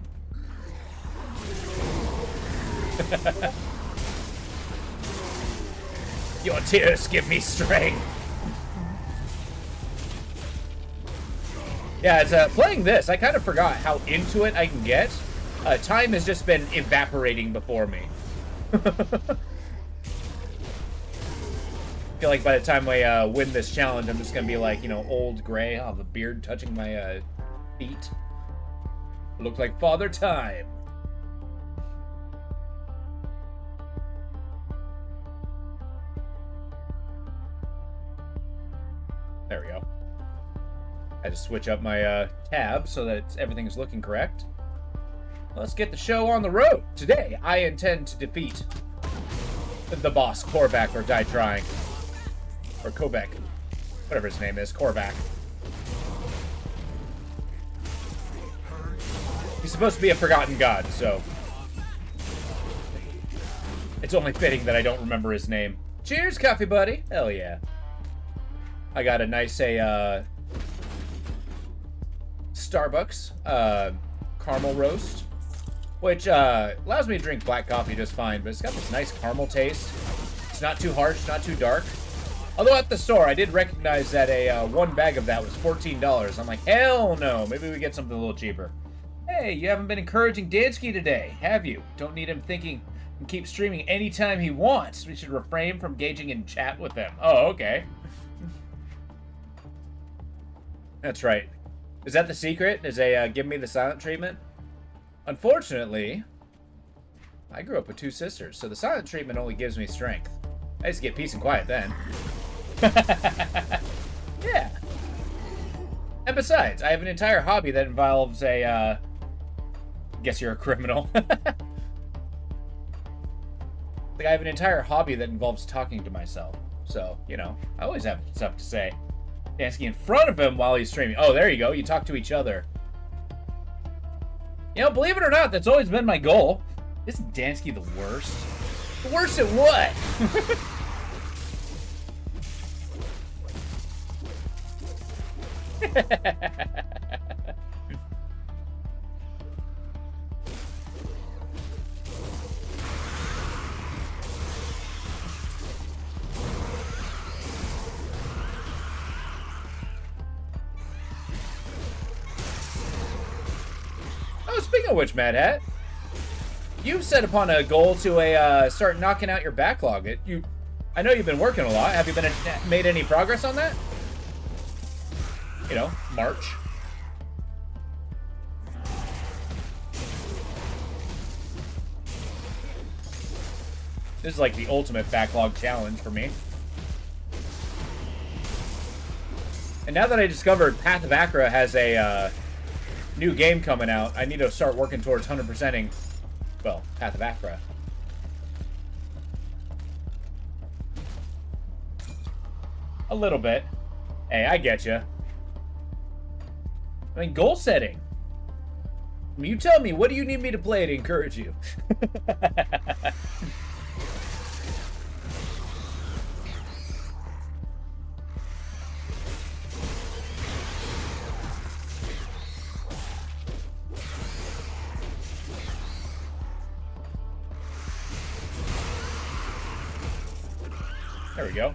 Your tears give me strength. Yeah, it's playing this. I kind of forgot how into it I can get. Time has just been evaporating before me. I feel like by the time I win this challenge, I'm just gonna be like, you know, old gray. I'll have a beard touching my feet. Look like Father Time. There we go. I had to switch up my tab so that everything's looking correct. Let's get the show on the road. Today, I intend to defeat the boss, Korvac, or Die Trying. Or Kovac. Whatever his name is, Korvac. He's supposed to be a forgotten god, so it's only fitting that I don't remember his name. Cheers, coffee buddy. Hell yeah. I got a nice, Starbucks, caramel roast, which, allows me to drink black coffee just fine, but it's got this nice caramel taste. It's not too harsh, not too dark. Although at the store, I did recognize that a, one bag of that was $14. I'm like, hell no, maybe we get something a little cheaper. Hey, you haven't been encouraging Dansky today, have you? Don't need him thinking and keep streaming anytime he wants. We should refrain from engaging in chat with him. Oh, okay. That's right. Is that the secret? Is a give me the silent treatment? Unfortunately, I grew up with two sisters, so the silent treatment only gives me strength. I just get peace and quiet then. Yeah. And besides, I have an entire hobby that involves a, guess you're a criminal. Like, I have an entire hobby that involves talking to myself. So, you know, I always have stuff to say. Dansky in front of him while he's streaming. Oh, there you go. You talk to each other. You know, believe it or not, that's always been my goal. Isn't Dansky the worst? The worst at what? Oh, speaking of which, Mad Hat, you've set upon a goal to start knocking out your backlog. I know you've been working a lot. Have you made any progress on that? You know, March. This is like the ultimate backlog challenge for me. And now that I discovered Path of Acra has a new game coming out, I need to start working towards 100%ing, well, Path of Acra. A little bit. Hey, I get you. I mean, goal setting. I mean, you tell me, what do you need me to play to encourage you? There we go.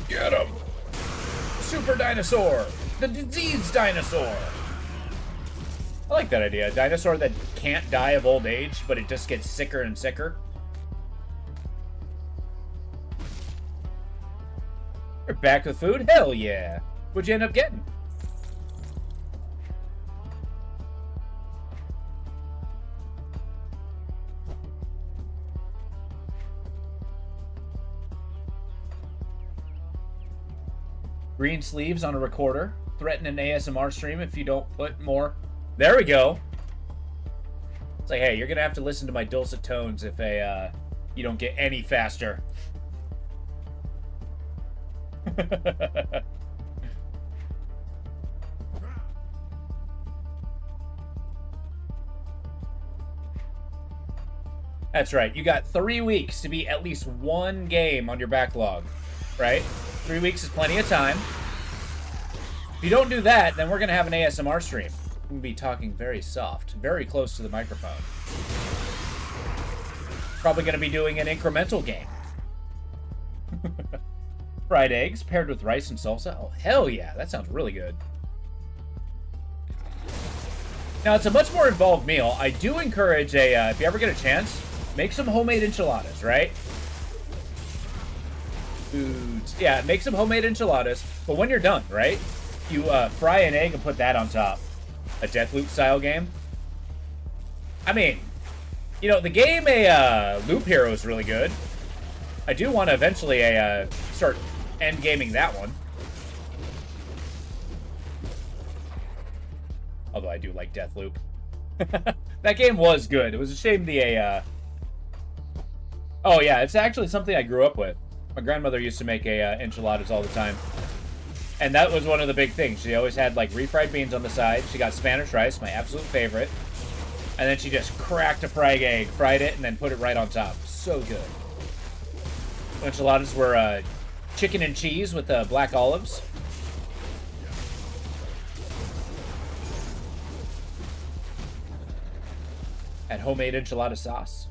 Get him! Super dinosaur! The disease dinosaur! I like that idea. A dinosaur that can't die of old age, but it just gets sicker and sicker. You're back with food? Hell yeah! What'd you end up getting? Green sleeves on a recorder. Threaten an ASMR stream if you don't put more. There we go. It's like, hey, you're gonna have to listen to my dulcet tones if you don't get any faster. That's right. You got 3 weeks to beat at least one game on your backlog, right? 3 weeks is plenty of time. If you don't do that, then we're going to have an ASMR stream. We're going to be talking very soft, very close to the microphone. Probably going to be doing an incremental game. Fried eggs paired with rice and salsa. Oh, hell yeah. That sounds really good. Now, it's a much more involved meal. I do encourage if you ever get a chance, make some homemade enchiladas, right? Foods. Yeah, make some homemade enchiladas. But when you're done, right? You fry an egg and put that on top. A Deathloop style game. I mean, you know, the game Loop Hero is really good. I do want to eventually start end gaming that one. Although I do like Deathloop. That game was good. It was a shame the Oh yeah, it's actually something I grew up with. My grandmother used to make enchiladas all the time. And that was one of the big things. She always had like refried beans on the side. She got Spanish rice, my absolute favorite. And then she just cracked a fried egg, fried it, and then put it right on top. So good. Enchiladas were chicken and cheese with black olives. And homemade enchilada sauce.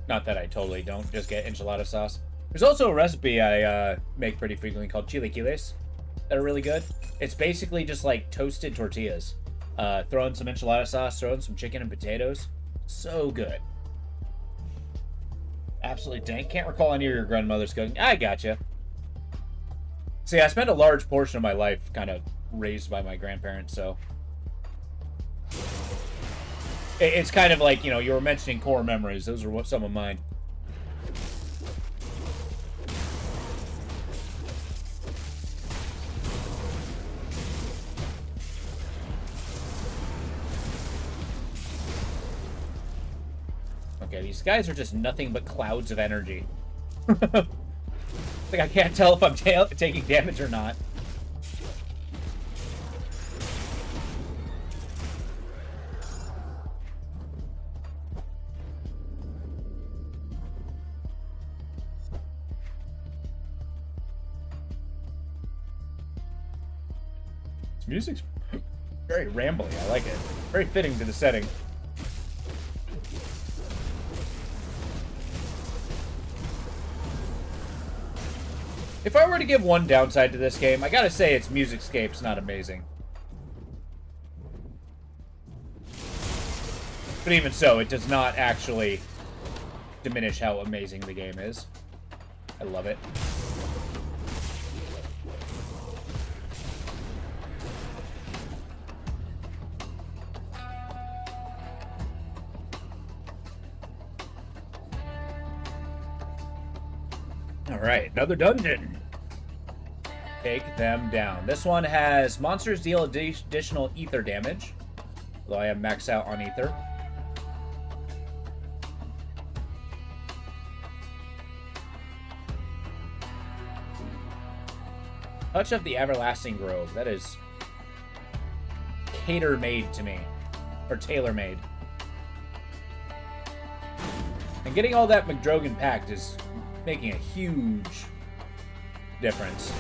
Not that I totally don't just get enchilada sauce. There's also a recipe I make pretty frequently called chilaquiles that are really good. It's basically just like toasted tortillas. Throw in some enchilada sauce, throw in some chicken and potatoes. So good. Absolutely dank. Can't recall any of your grandmother's cooking. I gotcha. See, I spent a large portion of my life kind of raised by my grandparents, so... It's kind of like, you know, you were mentioning core memories. Those are some of mine. Okay, these guys are just nothing but clouds of energy. Like, I can't tell if I'm taking damage or not. This music's very rambly. I like it. Very fitting to the setting. If I were to give one downside to this game, I gotta say its musicscape's not amazing. But even so, it does not actually diminish how amazing the game is. I love it. Alright, another dungeon. Take them down. This one has monsters deal additional ether damage. Although I am maxed out on ether. Touch of the Everlasting Grove. That is cater-made to me. Or tailor-made. And getting all that McDrogan packed is making a huge difference.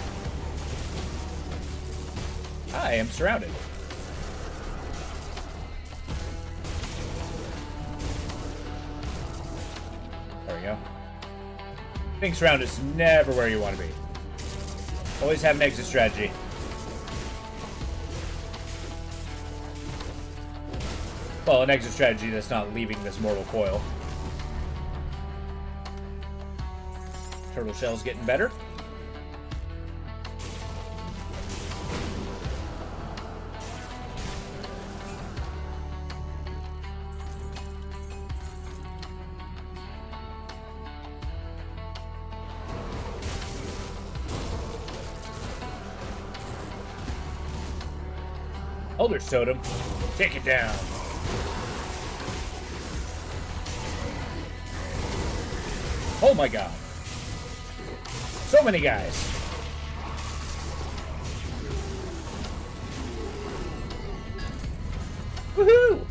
I am surrounded. There we go. Being surrounded is never where you want to be. Always have an exit strategy. Well, an exit strategy that's not leaving this mortal coil. Turtle shell's getting better. Elder's Totem. Take it down. Oh my god. So many guys. Woohoo!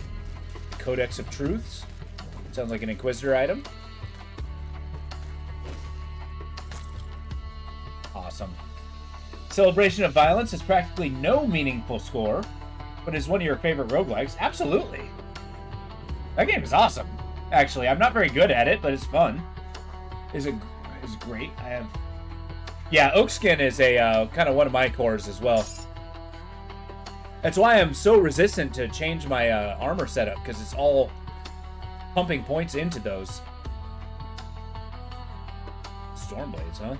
Codex of Truths. Sounds like an Inquisitor item. Awesome. Celebration of Violence has practically no meaningful score, but is one of your favorite roguelikes. Absolutely. That game is awesome. Actually, I'm not very good at it, but it's fun. Is great. I have. Yeah, Oakskin is a kind of one of my cores as well. That's why I'm so resistant to change my armor setup, because it's all pumping points into those. Stormblades, huh?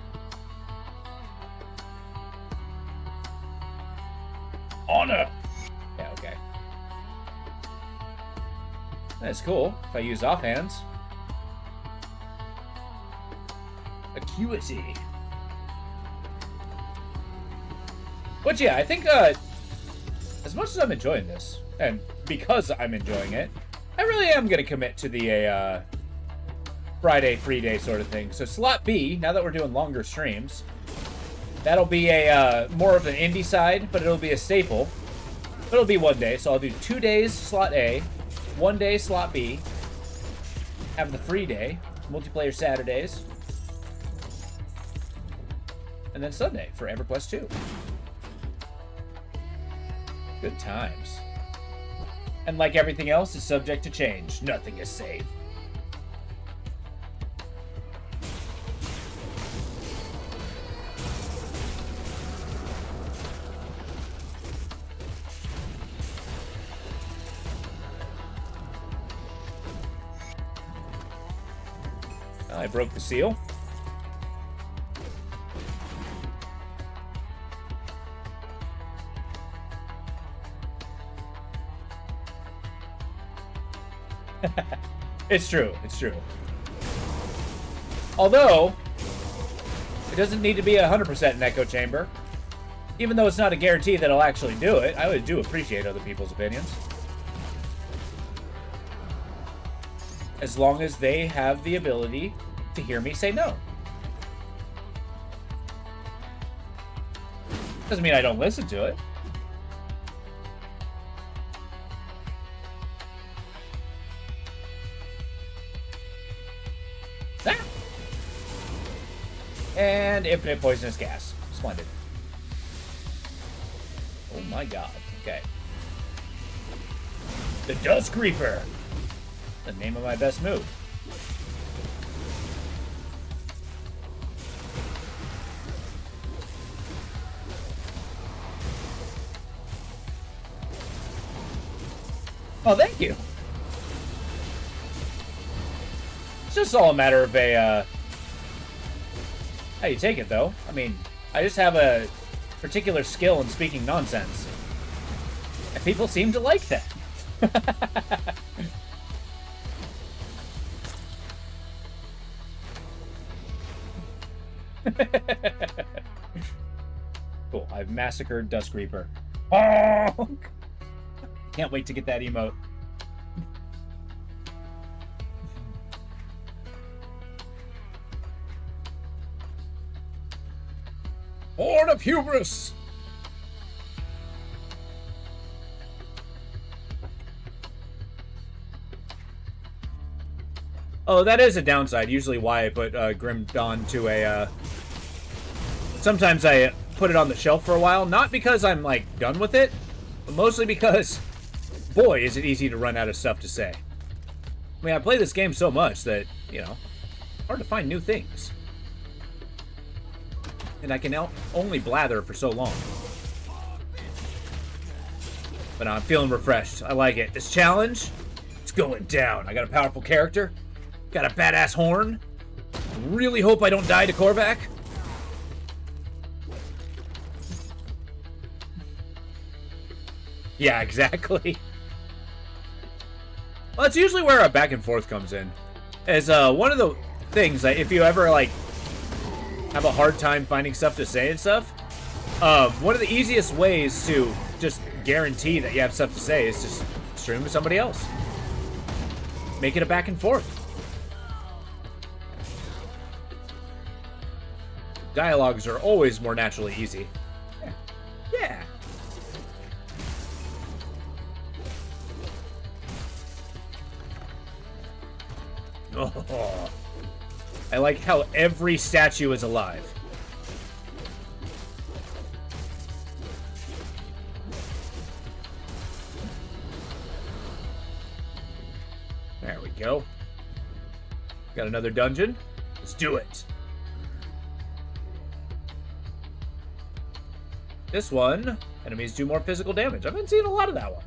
Honor! Yeah, okay. That's cool. If I use offhands. Acuity. But yeah, I think as much as I'm enjoying this, and because I'm enjoying it, I really am going to commit to the Friday free day sort of thing. So slot B, now that we're doing longer streams, that'll be a more of an indie side, but it'll be a staple. It'll be one day, so I'll do 2 days slot A, 1 day slot B, have the free day, multiplayer Saturdays, and then Sunday for EverQuest 2. Good times. And like everything else is subject to change. Nothing is safe. I broke the seal. It's true. It's true. Although, it doesn't need to be 100% an echo chamber. Even though it's not a guarantee that I'll actually do it, I do appreciate other people's opinions. As long as they have the ability to hear me say no. Doesn't mean I don't listen to it. Ah! And infinite poisonous gas. Splendid. Oh my god. Okay. The Dusk Reaper. The name of my best move. Oh, thank you. It's just all a matter of how you take it, though. I mean, I just have a particular skill in speaking nonsense. And people seem to like that. Cool, I've massacred Dusk Reaper. Oh! Can't wait to get that emote. Horn of Hubris! Oh, that is a downside. Usually why I put Grim Dawn to a... Sometimes I put it on the shelf for a while. Not because I'm, like, done with it, but mostly because, boy, is it easy to run out of stuff to say. I mean, I play this game so much that, you know, hard to find new things. And I can only blather for so long. But I'm feeling refreshed. I like it. This challenge, it's going down. I got a powerful character. Got a badass horn. Really hope I don't die to Korvac. Yeah, exactly. Well, that's usually where a back and forth comes in. As one of the things that if you ever like have a hard time finding stuff to say and stuff, one of the easiest ways to just guarantee that you have stuff to say is just stream with somebody else. Make it a back and forth. Dialogues are always more naturally easy. Yeah. Oh, I like how every statue is alive. There we go. Got another dungeon. Let's do it. This one, enemies do more physical damage. I've been seeing a lot of that one,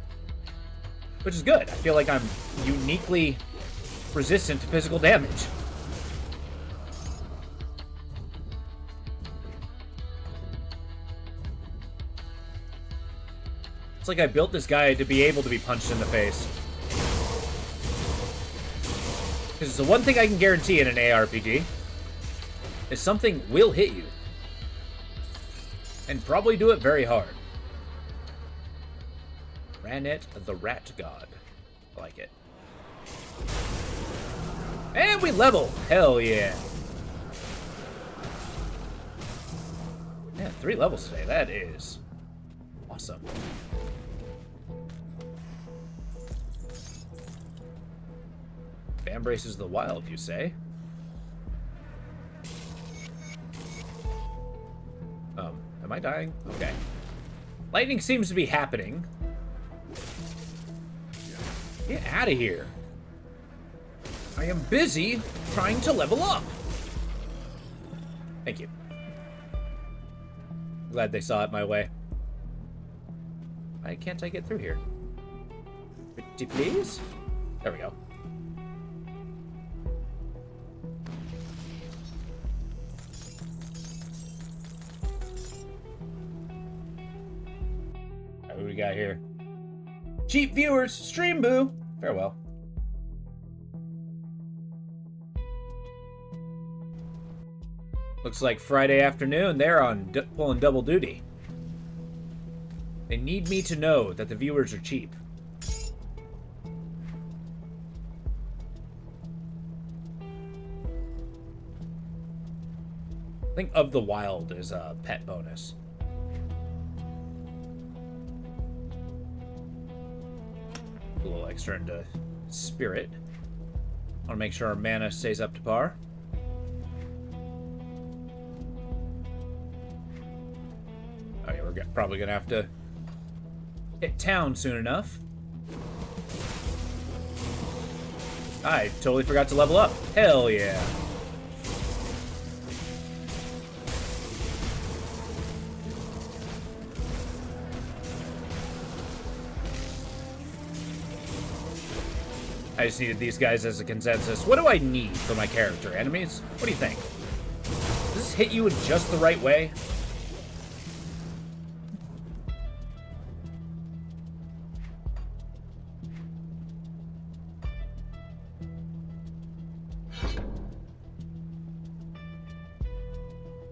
which is good. I feel like I'm uniquely resistant to physical damage. It's like I built this guy to be able to be punched in the face. Because the one thing I can guarantee in an ARPG is something will hit you. And probably do it very hard. Ranet the Rat God. I like it. And we level! Hell yeah. Yeah, 3 levels today. That is awesome. Embraces the wild, you say? Am I dying? Okay. Lightning seems to be happening. Get out of here. I am busy trying to level up. Thank you. Glad they saw it my way. Why can't I get through here? Pretty please? There we go. Who we got here? Cheap viewers, stream boo. Farewell. Looks like Friday afternoon, they're on pulling double duty. They need me to know that the viewers are cheap. I think Of the Wild is a pet bonus. A little extra into spirit. Want to make sure our mana stays up to par. Okay, we're probably gonna have to hit town soon enough. I totally forgot to level up. Hell yeah. I just needed these guys as a consensus. What do I need for my character? Enemies? What do you think? Does this hit you in just the right way?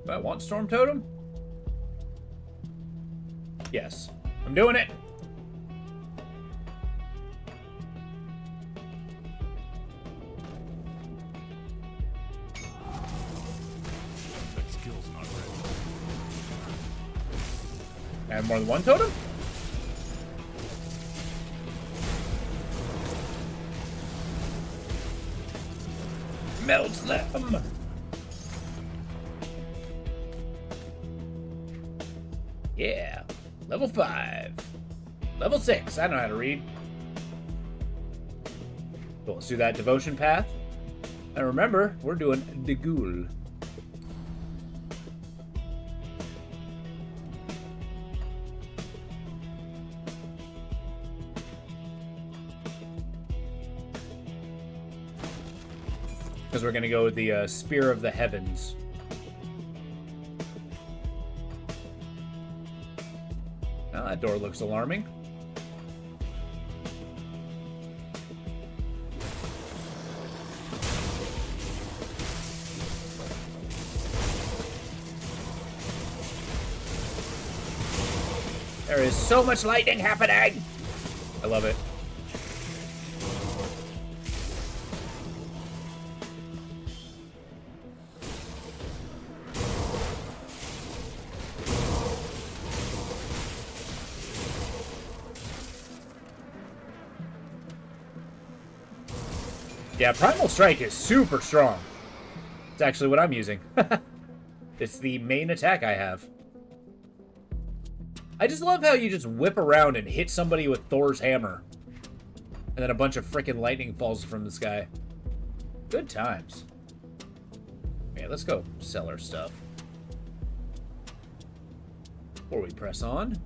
Do I want Storm Totem? Yes. I'm doing it! Have more than one totem? Melts them! Yeah. Level 5. Level 6. I know how to read. Cool, let's do that devotion path. And remember, we're doing the ghoul. Because we're going to go with the Spear of the Heavens. Oh, that door looks alarming. There is so much lightning happening. I love it. Yeah, Primal Strike is super strong. It's actually what I'm using. It's the main attack I have. I just love how you just whip around and hit somebody with Thor's hammer. And then a bunch of frickin' lightning falls from the sky. Good times. Okay, let's go sell our stuff. Before we press on.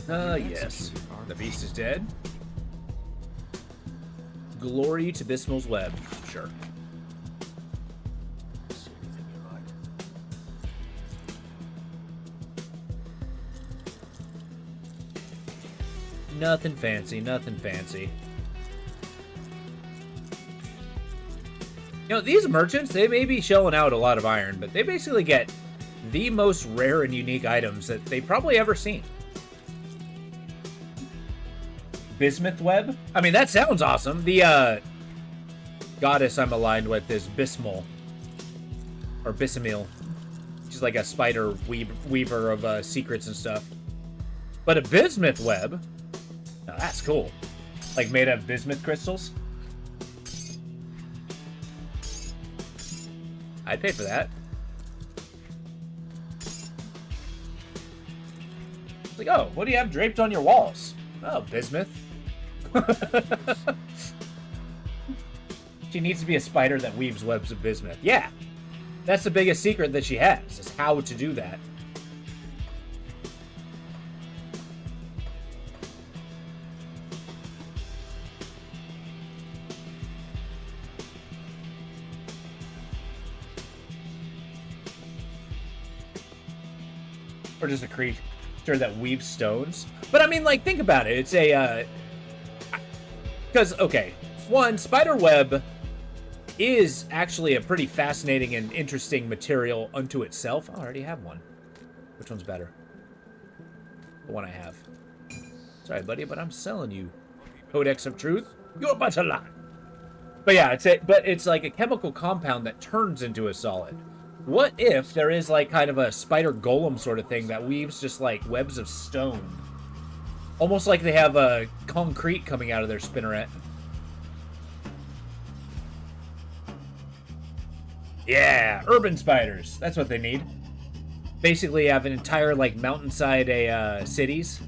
Yes. The beast is dead. Glory to Bismal's web. Sure. See anything you like? Nothing fancy, nothing fancy. You know, these merchants, they may be shelling out a lot of iron, but they basically get the most rare and unique items that they've probably ever seen. Bismuth web? I mean, that sounds awesome. The goddess I'm aligned with is Bismal. Or Bisamil. She's like a spider weaver of secrets and stuff. But a bismuth web? Now that's cool. Like made of bismuth crystals? I'd pay for that. It's like, oh, what do you have draped on your walls? Oh, bismuth. She needs to be a spider that weaves webs of bismuth. Yeah. That's the biggest secret that she has, is how to do that. Or just a creature that weaves stones. But I mean, like, think about it. It's a, because, okay, one, spider web is actually a pretty fascinating and interesting material unto itself. Oh, I already have one. Which one's better? The one I have. Sorry, buddy, but I'm selling you. Codex of Truth. You're about to lie. But yeah, it's like a chemical compound that turns into a solid. What if there is like kind of a spider golem sort of thing that weaves just like webs of stone? Almost like they have a concrete coming out of their spinneret. Yeah, urban spiders. That's what they need. Basically have an entire like mountainside cities.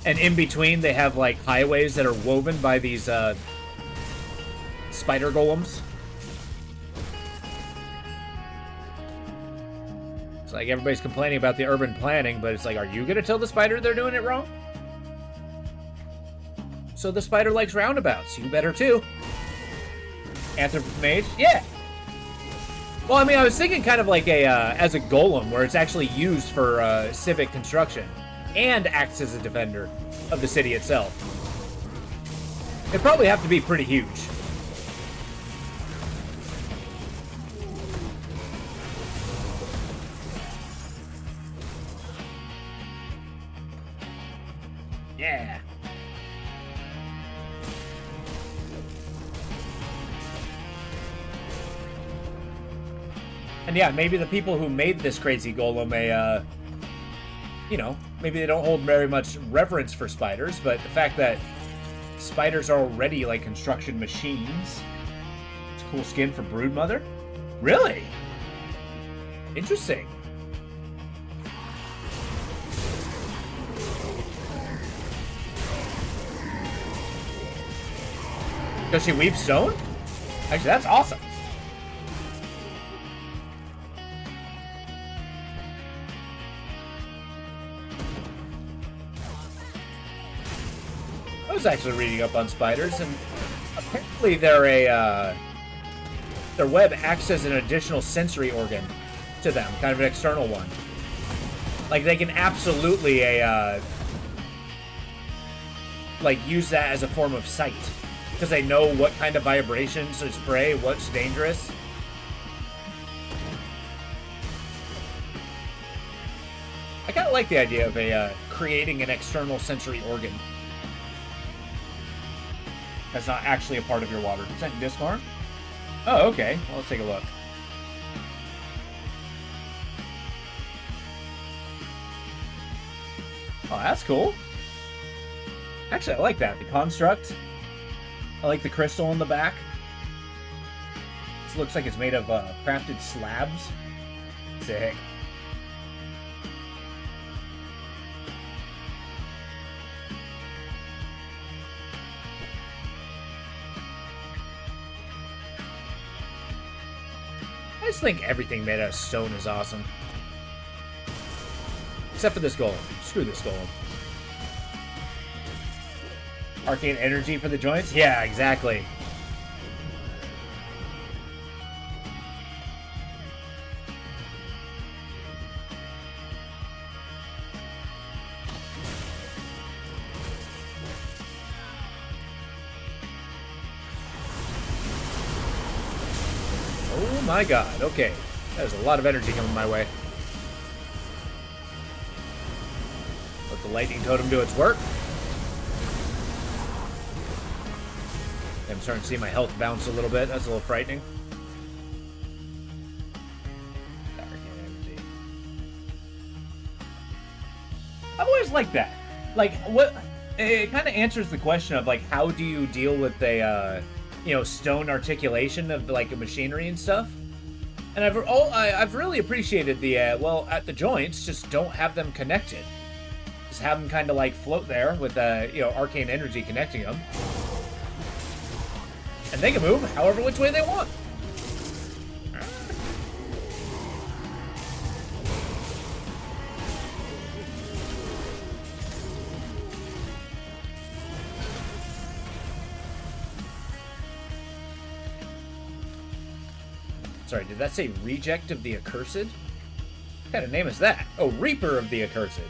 And in between they have like highways that are woven by these spider golems. It's like everybody's complaining about the urban planning, but it's like, are you gonna tell the spider they're doing it wrong? So the spider likes roundabouts. You better too. Anthropomage? Yeah. Well, I mean, I was thinking kind of like a as a golem, where it's actually used for civic construction and acts as a defender of the city itself. It'd probably have to be pretty huge. Yeah. And yeah, maybe the people who made this crazy golem may, you know, maybe they don't hold very much reverence for spiders, but the fact that spiders are already like construction machines. It's a cool skin for Broodmother. Really? Interesting. Does she weave stone? Actually, that's awesome. I was actually reading up on spiders, and apparently they're their web acts as an additional sensory organ to them, kind of an external one. Like they can absolutely like use that as a form of sight. because they know what kind of vibrations to spray, what's dangerous. I kind of like the idea of creating an external sensory organ that's not actually a part of your water. Is that Discord? Oh, okay. Well, let's take a look. Oh, that's cool. Actually, I like that. The construct. I like the crystal in the back. This looks like it's made of crafted slabs. Sick. I just think everything made out of stone is awesome. Except for this golem. Screw this golem. Arcane energy for the joints? Yeah, exactly. Oh my god, okay. There's a lot of energy coming my way. Let the lightning totem do its work. I'm starting to see my health bounce a little bit. That's a little frightening. I've always liked that. Like, what? It kind of answers the question of like, how do you deal with a, you know, stone articulation of like a machinery and stuff? And I've really appreciated the well, at the joints, just don't have them connected. Just have them kind of like float there with you know, arcane energy connecting them. And they can move however which way they want. Sorry, did that say Reject of the Accursed? What kind of name is that? Oh, Reaper of the Accursed.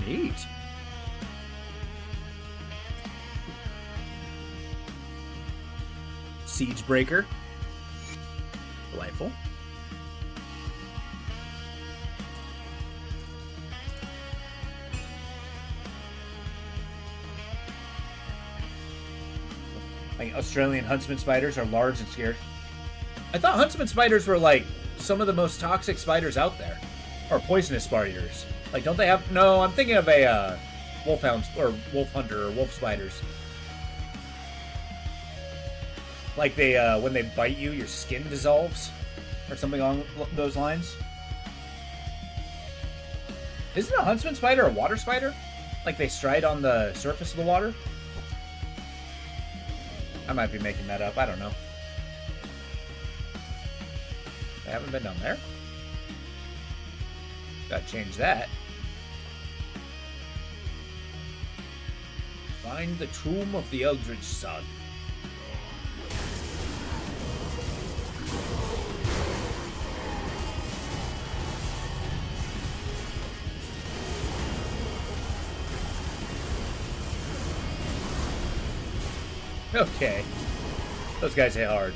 Neat. Siegebreaker. Delightful. Like Australian huntsman spiders are large and scary. I thought huntsman spiders were like some of the most toxic spiders out there. Or poisonous spiders. Like, don't they have... No, I'm thinking of a wolfhound or wolf hunter or wolf spiders. Like they, when they bite you, your skin dissolves? Or something along those lines? Isn't a huntsman spider a water spider? Like they stride on the surface of the water? I might be making that up. I don't know. I haven't been down there. Gotta change that. Find the tomb of the Eldritch Sun. Okay. Those guys hit hard.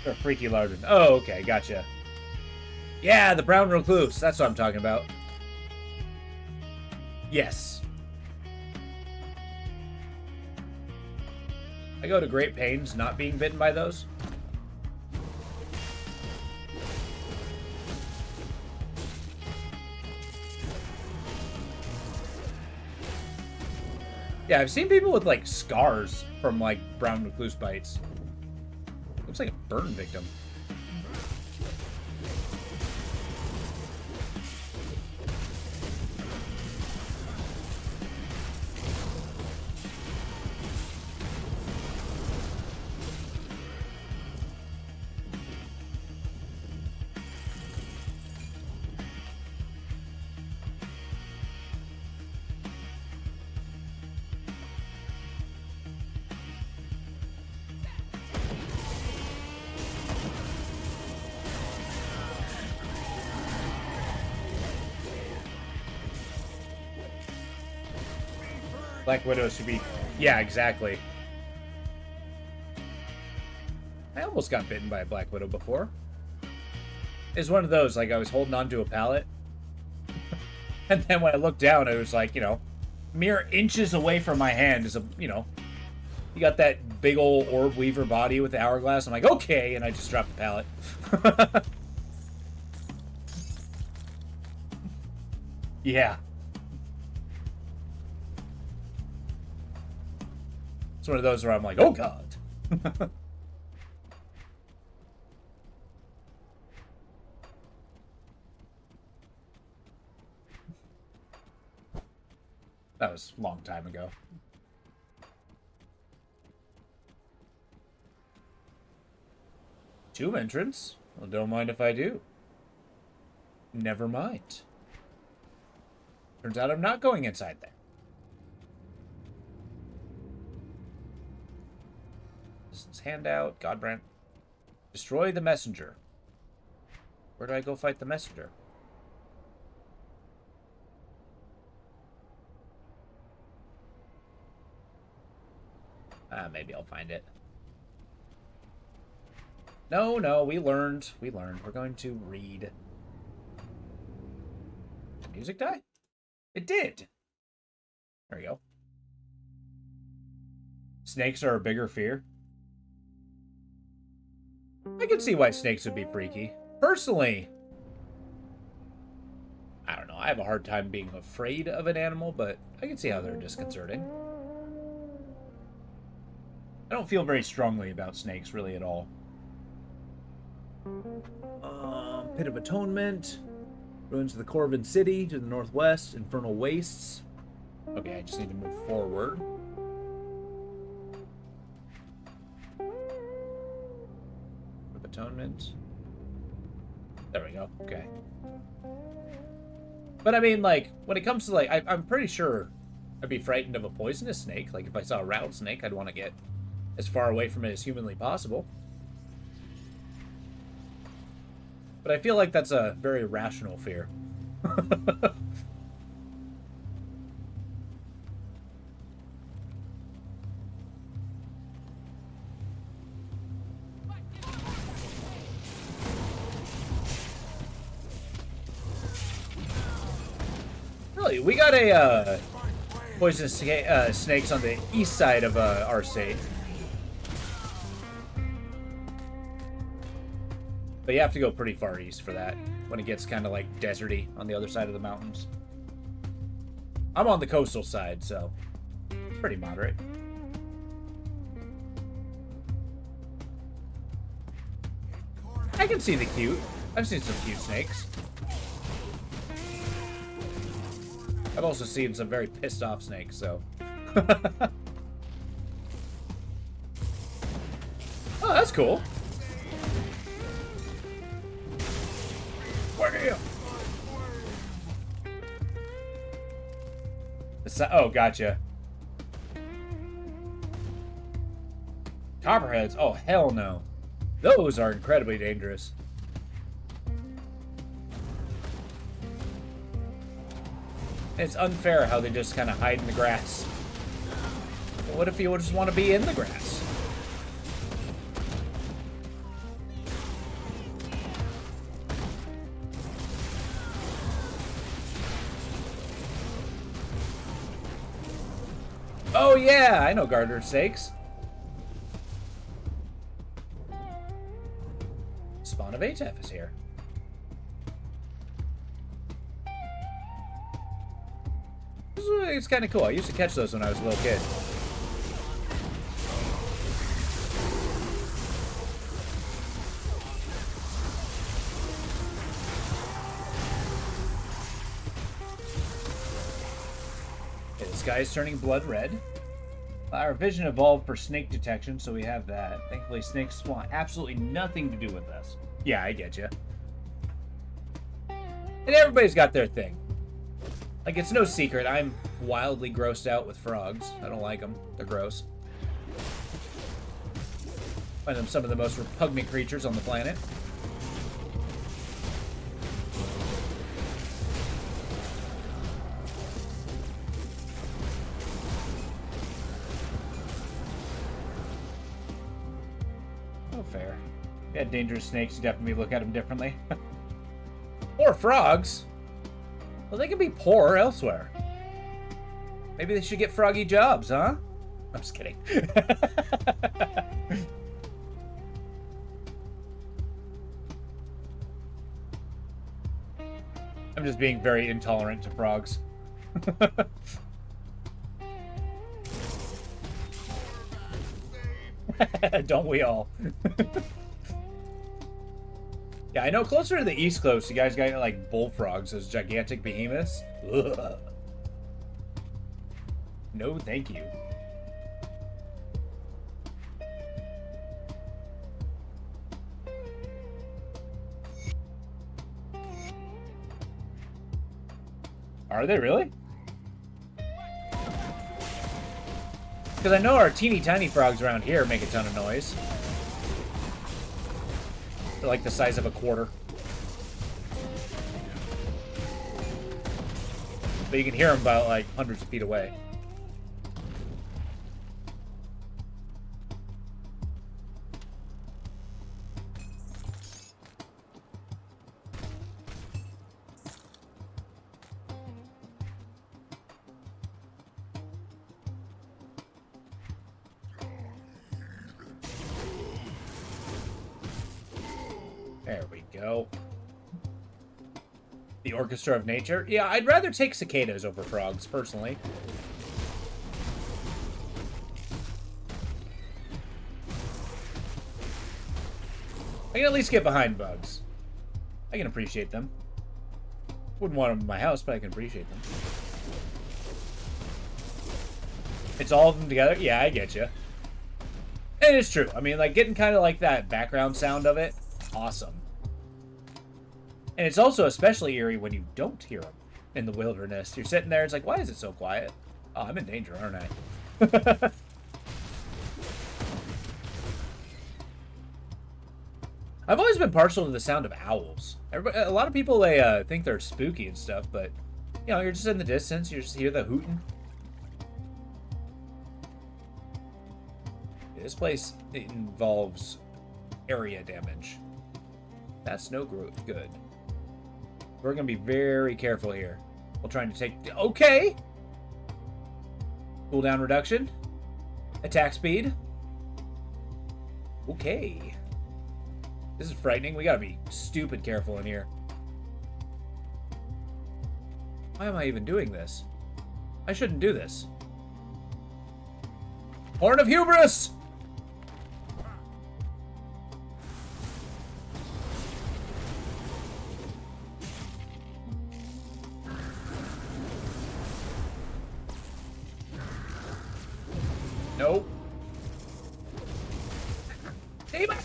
They're freaky large. Oh, okay, gotcha. Yeah, the brown recluse. That's what I'm talking about. Yes. I go to great pains not being bitten by those. Yeah, I've seen people with, like, scars from, like, brown recluse bites. Looks like a burn victim. Black Widow should be... Yeah, exactly. I almost got bitten by a Black Widow before. It's one of those, like, I was holding onto a pallet. And then when I looked down, it was like, you know, mere inches away from my hand is a, you know, you got that big old orb weaver body with the hourglass. I'm like, okay, and I just dropped the pallet. Yeah. It's one of those where I'm like, oh god. That was a long time ago. Tomb entrance? Well, don't mind if I do. Never mind. Turns out I'm not going inside there. This handout, Godbrand. Destroy the messenger. Where do I go fight the messenger? Maybe I'll find it. No, no, we learned. We learned. We're going to read. Did the music die? It did. There we go. Snakes are a bigger fear. I can see why snakes would be freaky. Personally, I don't know. I have a hard time being afraid of an animal, but I can see how they're disconcerting. I don't feel very strongly about snakes, really, at all. Pit of Atonement. Ruins of the Corvin City to the northwest. Infernal Wastes. Okay, I just need to move forward. Pit of Atonement. There we go. Okay. But I mean, like, when it comes to, like, I'm pretty sure I'd be frightened of a poisonous snake. Like, if I saw a rattlesnake, I'd want to get as far away from it as humanly possible. But I feel like that's a very rational fear. Really, we got a poisonous snakes on the east side of our state. But you have to go pretty far east for that, when it gets kind of like deserty on the other side of the mountains. I'm on the coastal side, so it's pretty moderate. I can see the cute. I've seen some cute snakes. I've also seen some very pissed off snakes, so. Oh, that's cool. Where are you? Oh, gotcha. Copperheads? Oh, hell no. Those are incredibly dangerous. It's unfair how they just kind of hide in the grass. But what if you just want to be in the grass? Oh yeah, I know garter snakes. Spawn of Atef is here. It's kind of cool. I used to catch those when I was a little kid. Okay, the sky is turning blood red. Our vision evolved for snake detection, so we have that. Thankfully, snakes want absolutely nothing to do with us. Yeah, I get you. And everybody's got their thing. Like, it's no secret, I'm wildly grossed out with frogs. I don't like them. They're gross. Find them some of the most repugnant creatures on the planet. Oh, fair. Yeah, dangerous snakes, you definitely look at them differently. Poor frogs. Well, they can be poor elsewhere. Maybe they should get froggy jobs, huh? I'm just kidding. I'm just being very intolerant to frogs. Don't we all? Yeah, I know closer to the East Coast, you guys got like bullfrogs, those gigantic behemoths. Ugh. No, thank you. Are they really? Because I know our teeny tiny frogs around here make a ton of noise. They're like the size of a quarter. But you can hear them about like hundreds of feet away. There we go. The Orchestra of Nature. Yeah, I'd rather take cicadas over frogs, personally. I can at least get behind bugs. I can appreciate them. Wouldn't want them in my house, but I can appreciate them. It's all of them together? Yeah, I get you. And it's true. I mean, like, getting kind of like that background sound of it, awesome. And it's also especially eerie when you don't hear them in the wilderness. You're sitting there, it's like, why is it so quiet? Oh, I'm in danger, aren't I? I've always been partial to the sound of owls. A lot of people, they think they're spooky and stuff, but, you know, you're just in the distance, you just hear the hooting. This place involves area damage. That's no good. We're going to be very careful here. We're trying to take... Okay! Cooldown reduction. Attack speed. Okay. This is frightening. We got to be stupid careful in here. Why am I even doing this? I shouldn't do this. Horn of Hubris! Nope. Demon!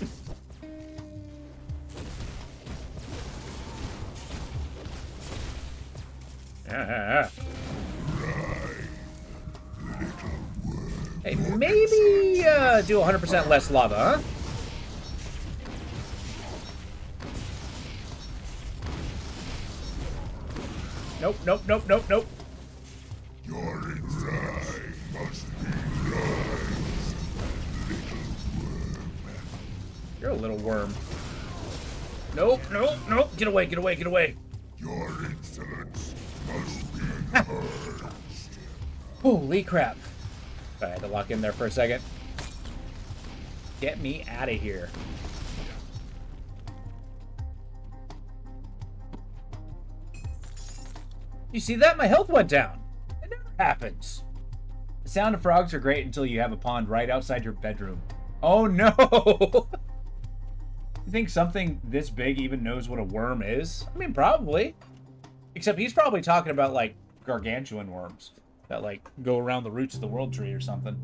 Hey, maybe do 100% less lava, huh? Nope, nope, nope, nope, nope. Your cry must be rise, You're a little worm. Nope, nope, nope. Get away, get away, get away. your insolence must be purged. Holy crap. I had to lock in there for a second. Get me out of here. You see that? My health went down. It never happens. The sound of frogs are great until you have a pond right outside your bedroom. Oh no! You think something this big even knows what a worm is? I mean, probably. Except he's probably talking about, like, gargantuan worms that, like, go around the roots of the world tree or something.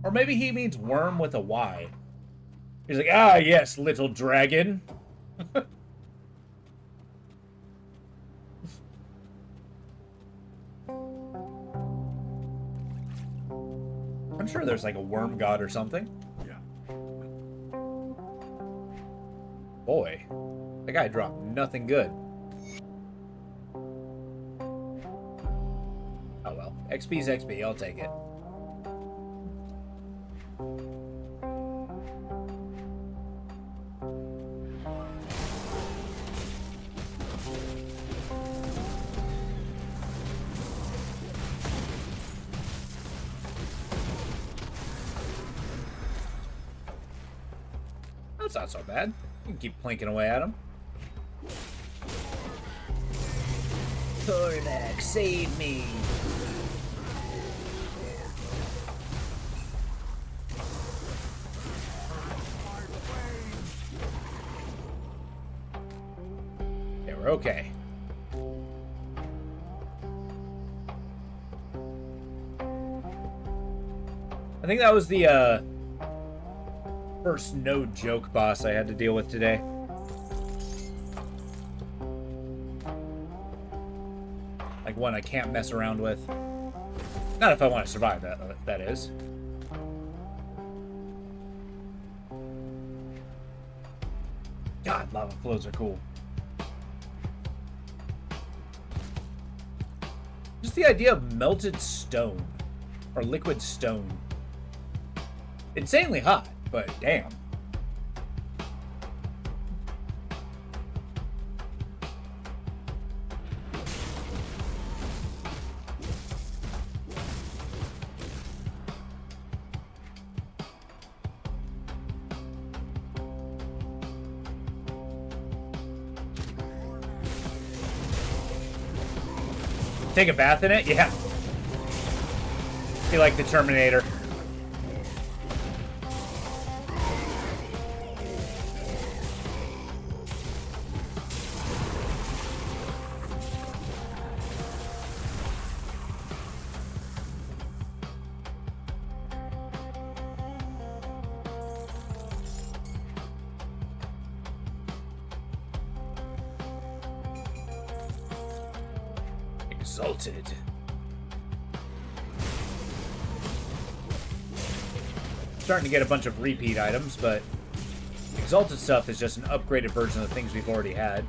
Or maybe he means worm with a Y. He's like, ah, yes, little dragon. I'm sure there's, like, a worm god or something. Yeah. Boy, that guy dropped nothing good. Oh well, XP's XP, I'll take it. That's not so bad. You can keep plinking away at him. Tornak, save me! Yeah, we're okay. I think that was the first no joke boss I had to deal with today. Like one I can't mess around with. Not if I want to survive, that is. God, lava flows are cool. Just the idea of melted stone. Or liquid stone. Insanely hot, but damn. Take a bath in it? Yeah. Be like the Terminator. Exalted. Starting to get a bunch of repeat items, but Exalted stuff is just an upgraded version of the things we've already had.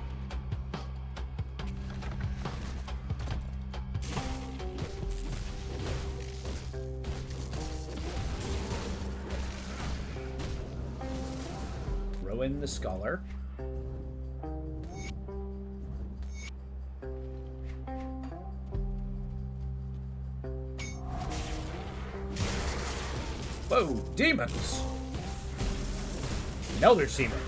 Throw in the Scholar. Whoa, demons! An Elder Seaman.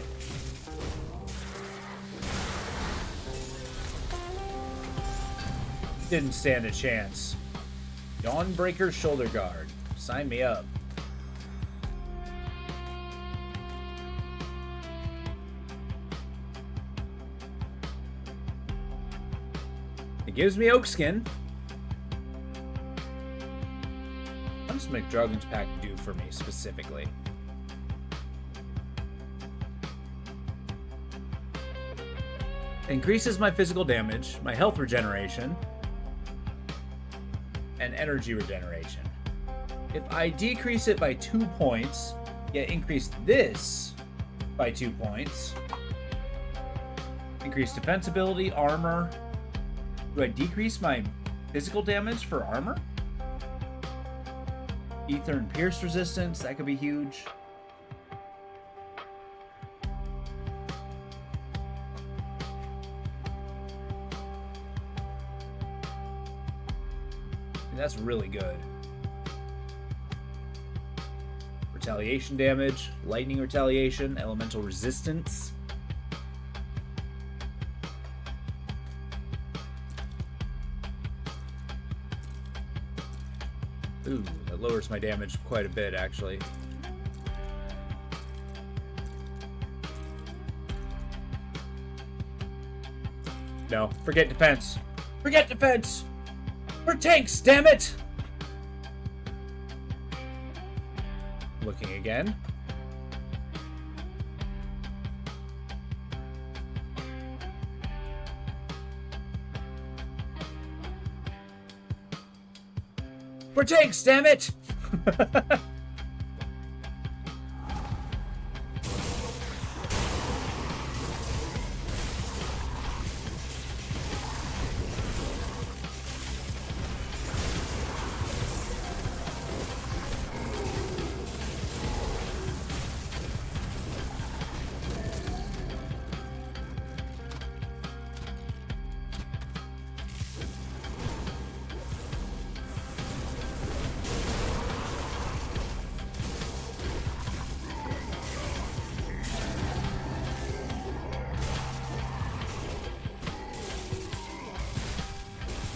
Didn't stand a chance. Dawnbreaker Shoulder Guard. Sign me up. It gives me oak skin. What does McDragon's Pack do for me specifically? Increases my physical damage, my health regeneration, and energy regeneration. If I decrease it by 2 points, yet increase this by 2 points, increase defense ability, armor. Do I decrease my physical damage for armor? Ether and Pierce resistance, that could be huge. That's really good. Retaliation damage, lightning retaliation, elemental resistance. Ooh, that lowers my damage quite a bit, actually. No, forget defense. Forget defense! We're tanks, damn it! Looking again. We're tanks, damn it!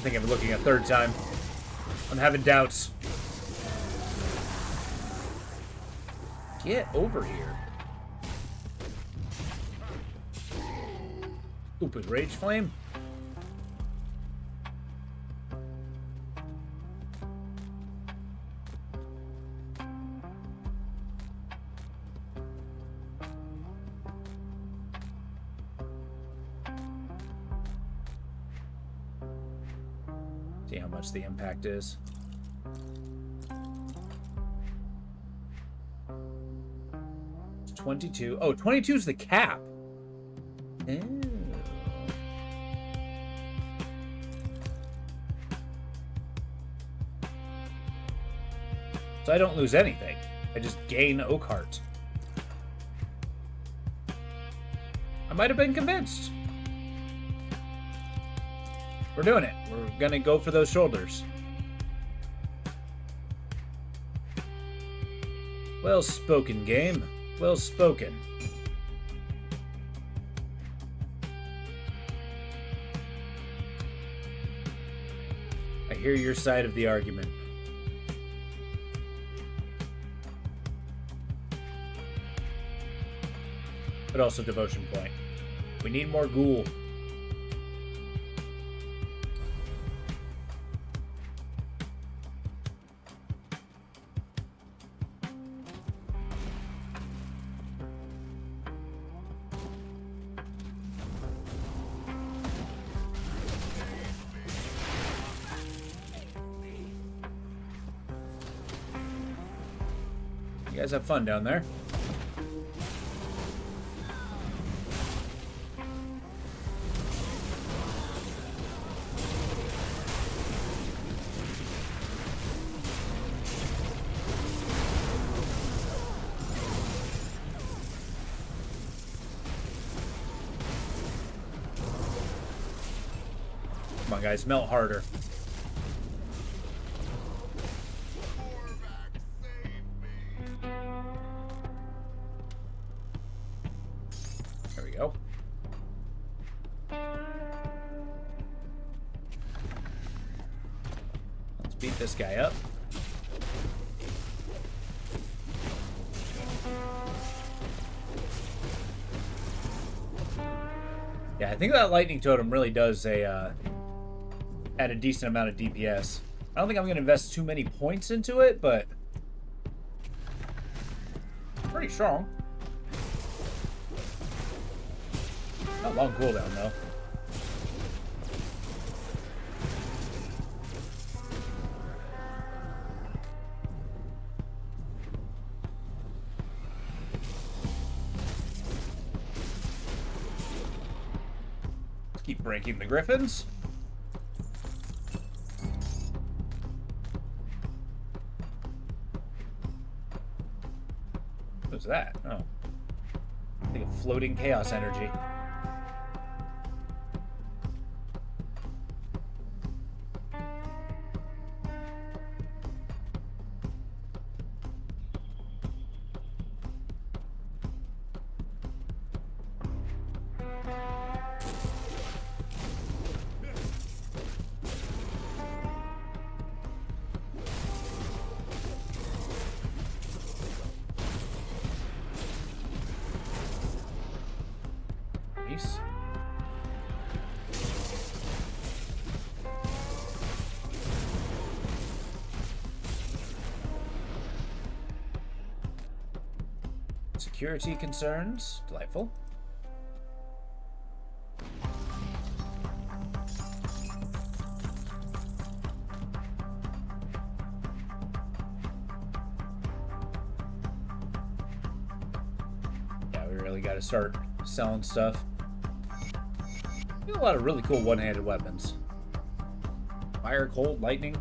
think I'm looking a third time. I'm having doubts. Get over here. Stupid rage flame. See how much the impact is. It's 22. Oh, 22 is the cap. Oh. So I don't lose anything. I just gain Oak Heart. I might have been convinced. We're doing it. We're gonna go for those shoulders. Well spoken, game. Well spoken. I hear your side of the argument. But also devotion point. We need more ghoul. You guys have fun down there. Come on, guys, melt harder. There we go. Let's beat this guy up. Yeah, I think that lightning totem really does add a decent amount of DPS. I don't think I'm going to invest too many points into it, but pretty strong. Not long cooldown, though. Let's keep breaking the griffins. What's that? Oh. I think of floating chaos energy. Nice. Security concerns. Delightful. Yeah, we really got to start selling stuff. A lot of really cool one-handed weapons. Fire, cold, lightning.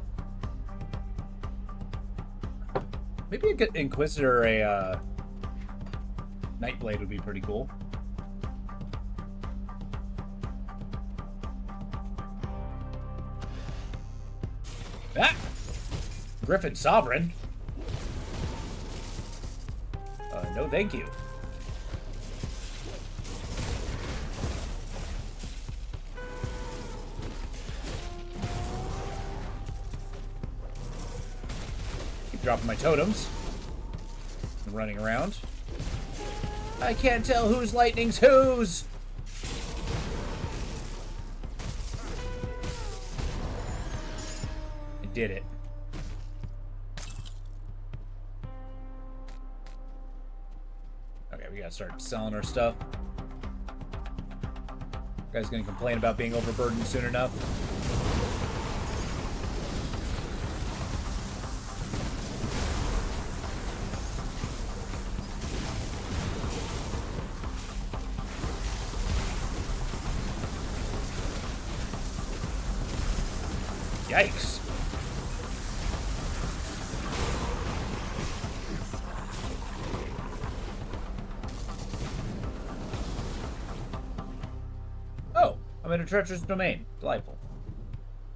Maybe a Inquisitor, a Nightblade would be pretty cool. Ah! Griffin Sovereign. No thank you. Keep dropping my totems. And running around. I can't tell whose lightning's whose! I did it. Okay, we gotta start selling our stuff. You guys gonna complain about being overburdened soon enough? Yikes. Oh, I'm in a treacherous domain. Delightful.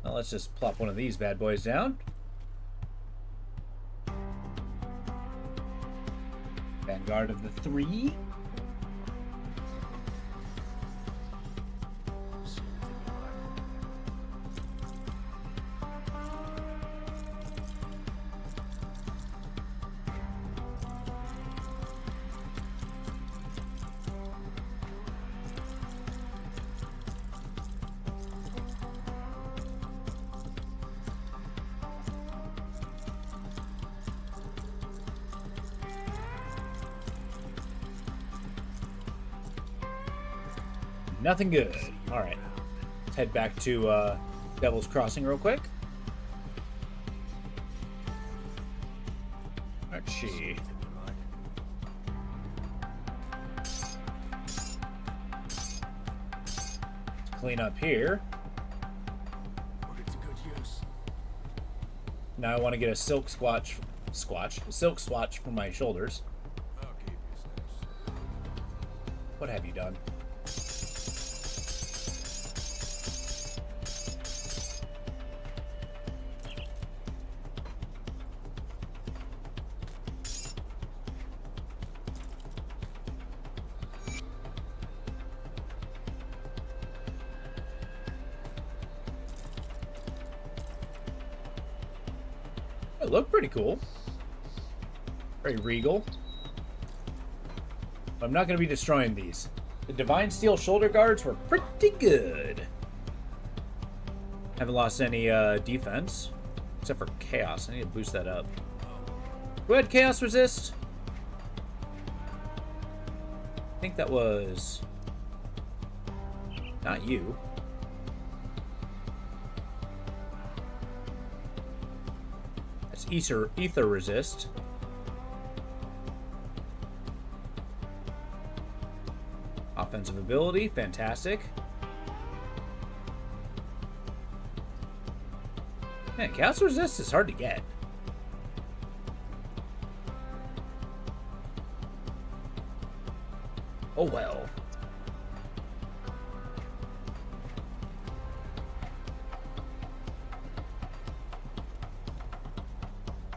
Well, let's just plop one of these bad boys down. Vanguard of the 3. Nothing good. Alright. Let's head back to Devil's Crossing real quick. Archie. Clean up here. Now I want to get a silk silk swatch for my shoulders. What have you done? It looked pretty cool. Very regal. But I'm not going to be destroying these. The Divine Steel shoulder guards were pretty good. Haven't lost any defense. Except for Chaos. I need to boost that up. Go ahead, Chaos Resist. I think that was... not you. Ether Resist. Offensive ability, fantastic. Man, Chaos Resist is hard to get. Oh well.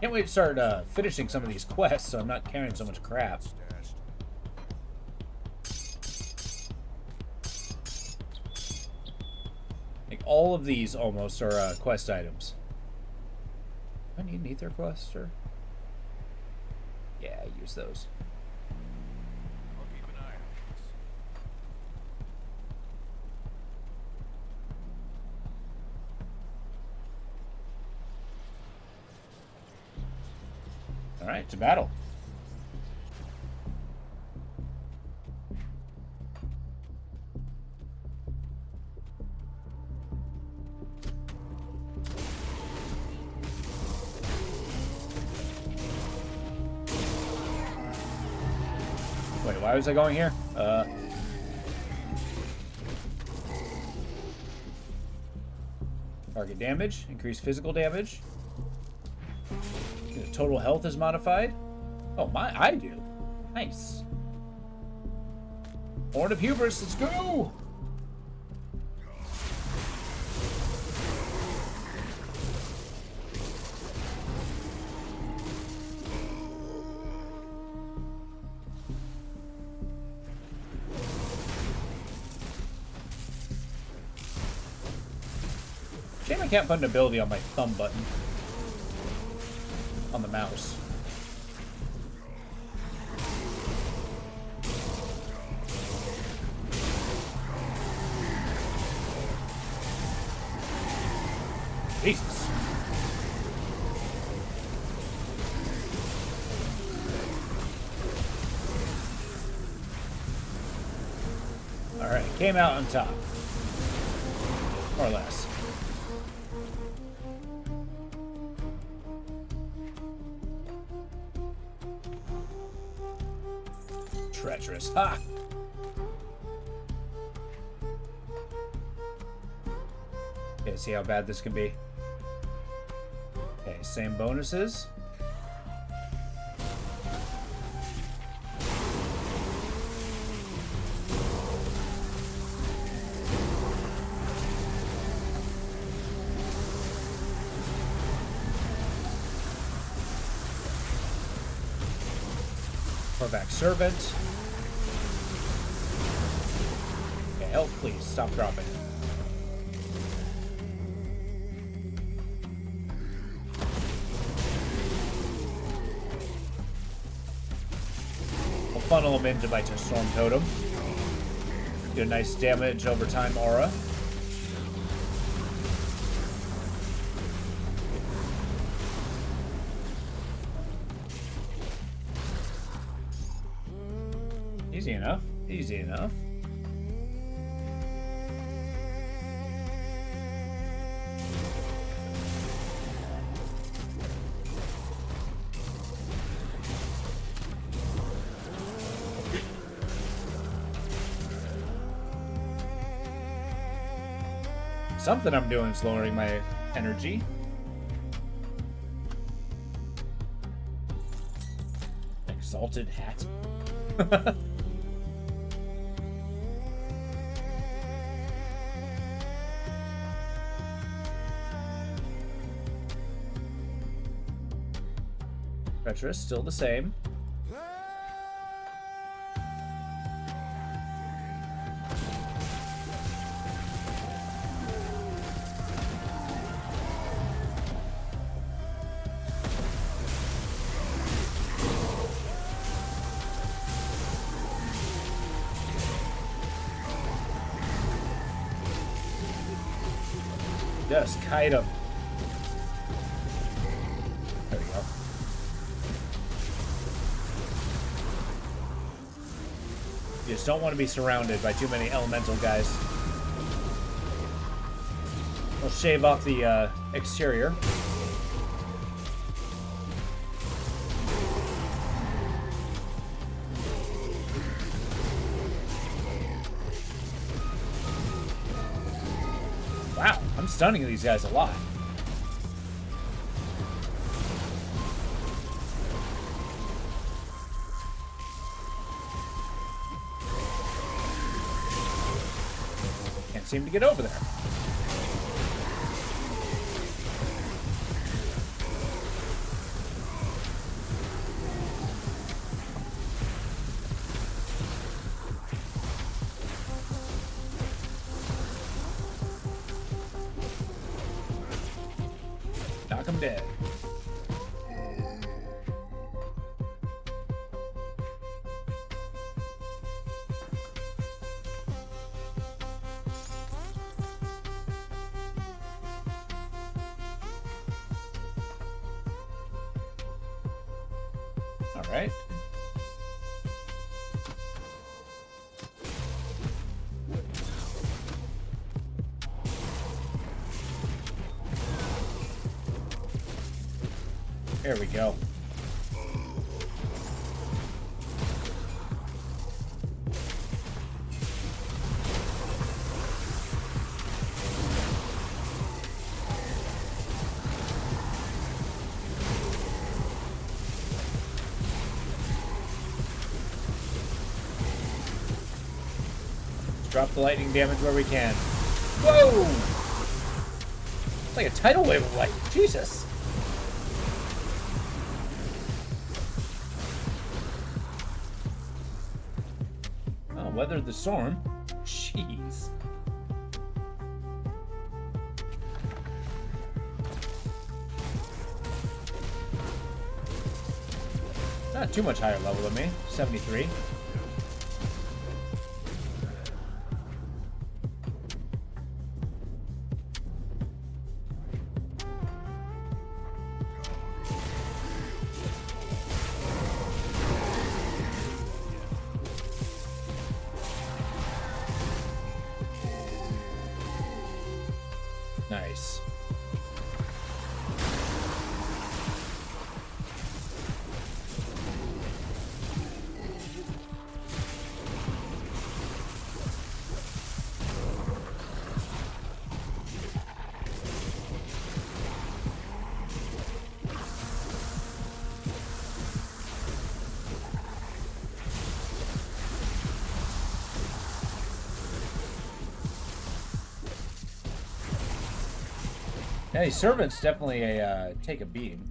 Can't wait to start finishing some of these quests so I'm not carrying so much crap. Like all of these almost are quest items. Do I need an ether quest or? Yeah, I use those. Alright, to battle. Wait, why was I going here? Target damage, increase physical damage. Total health is modified. Oh, I do. Nice. Horn of Hubris, let's go! Shame I can't put an ability on my thumb button. on the mouse. Jesus. Alright, came out on top. More or less. Treacherous. Ha! Okay, see how bad this can be. Okay, same bonuses. Back servant. Okay, help, please. Stop dropping. I'll funnel him into my storm totem. Do a nice damage over time aura. Easy enough. Easy enough. Something I'm doing is lowering my energy. Exalted hat. Treacherous, still the same. Just kite him. There we go. You just don't want to be surrounded by too many elemental guys. We'll shave off the exterior. Wow, I'm stunning these guys a lot. Can't seem to get over there. Knock him dead. All right. There we go. Let's drop the lightning damage where we can. Whoa! It's like a tidal wave of light. Jesus. Weathered the storm. Jeez. Not too much higher level than me. 73. Nice. Yeah, these servants definitely take a beating.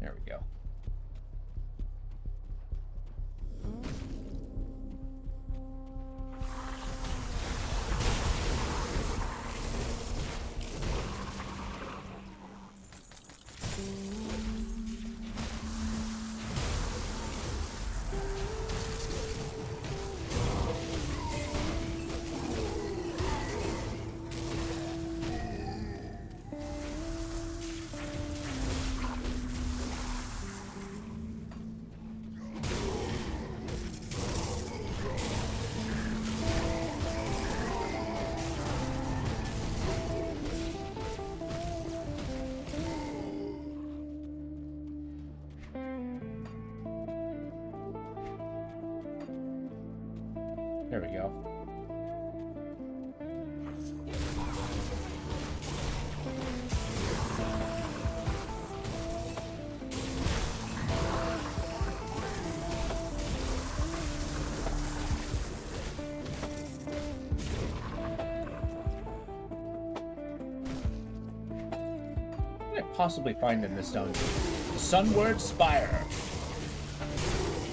There we go. There we go. What did I possibly find in this dungeon? The Sunward Spire.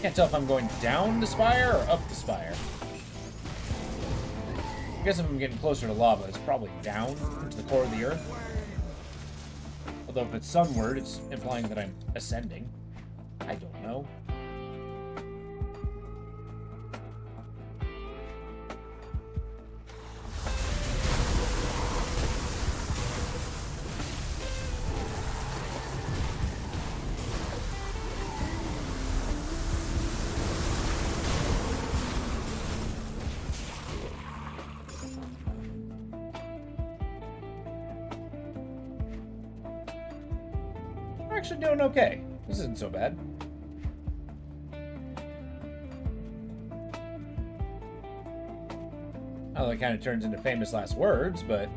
Can't tell if I'm going down the spire or up the spire. I guess if I'm getting closer to lava, it's probably down to the core of the earth. Although if it's sunward, it's implying that I'm ascending. I don't know. We're actually doing okay. This isn't so bad. Oh, that kind of turns into famous last words, but...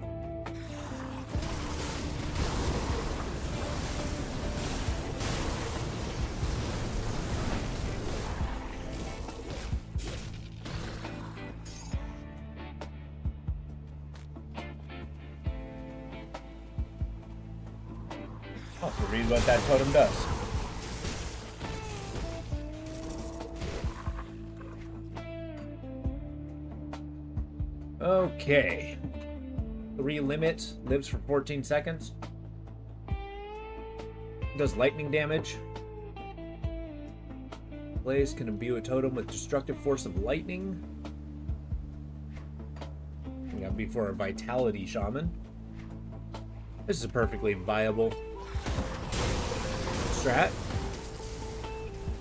I'll have to read what that totem does. Okay. 3 limit, lives for 14 seconds. Does lightning damage. Blaze can imbue a totem with destructive force of lightning. Yeah, before a vitality shaman. This is a perfectly viable strat.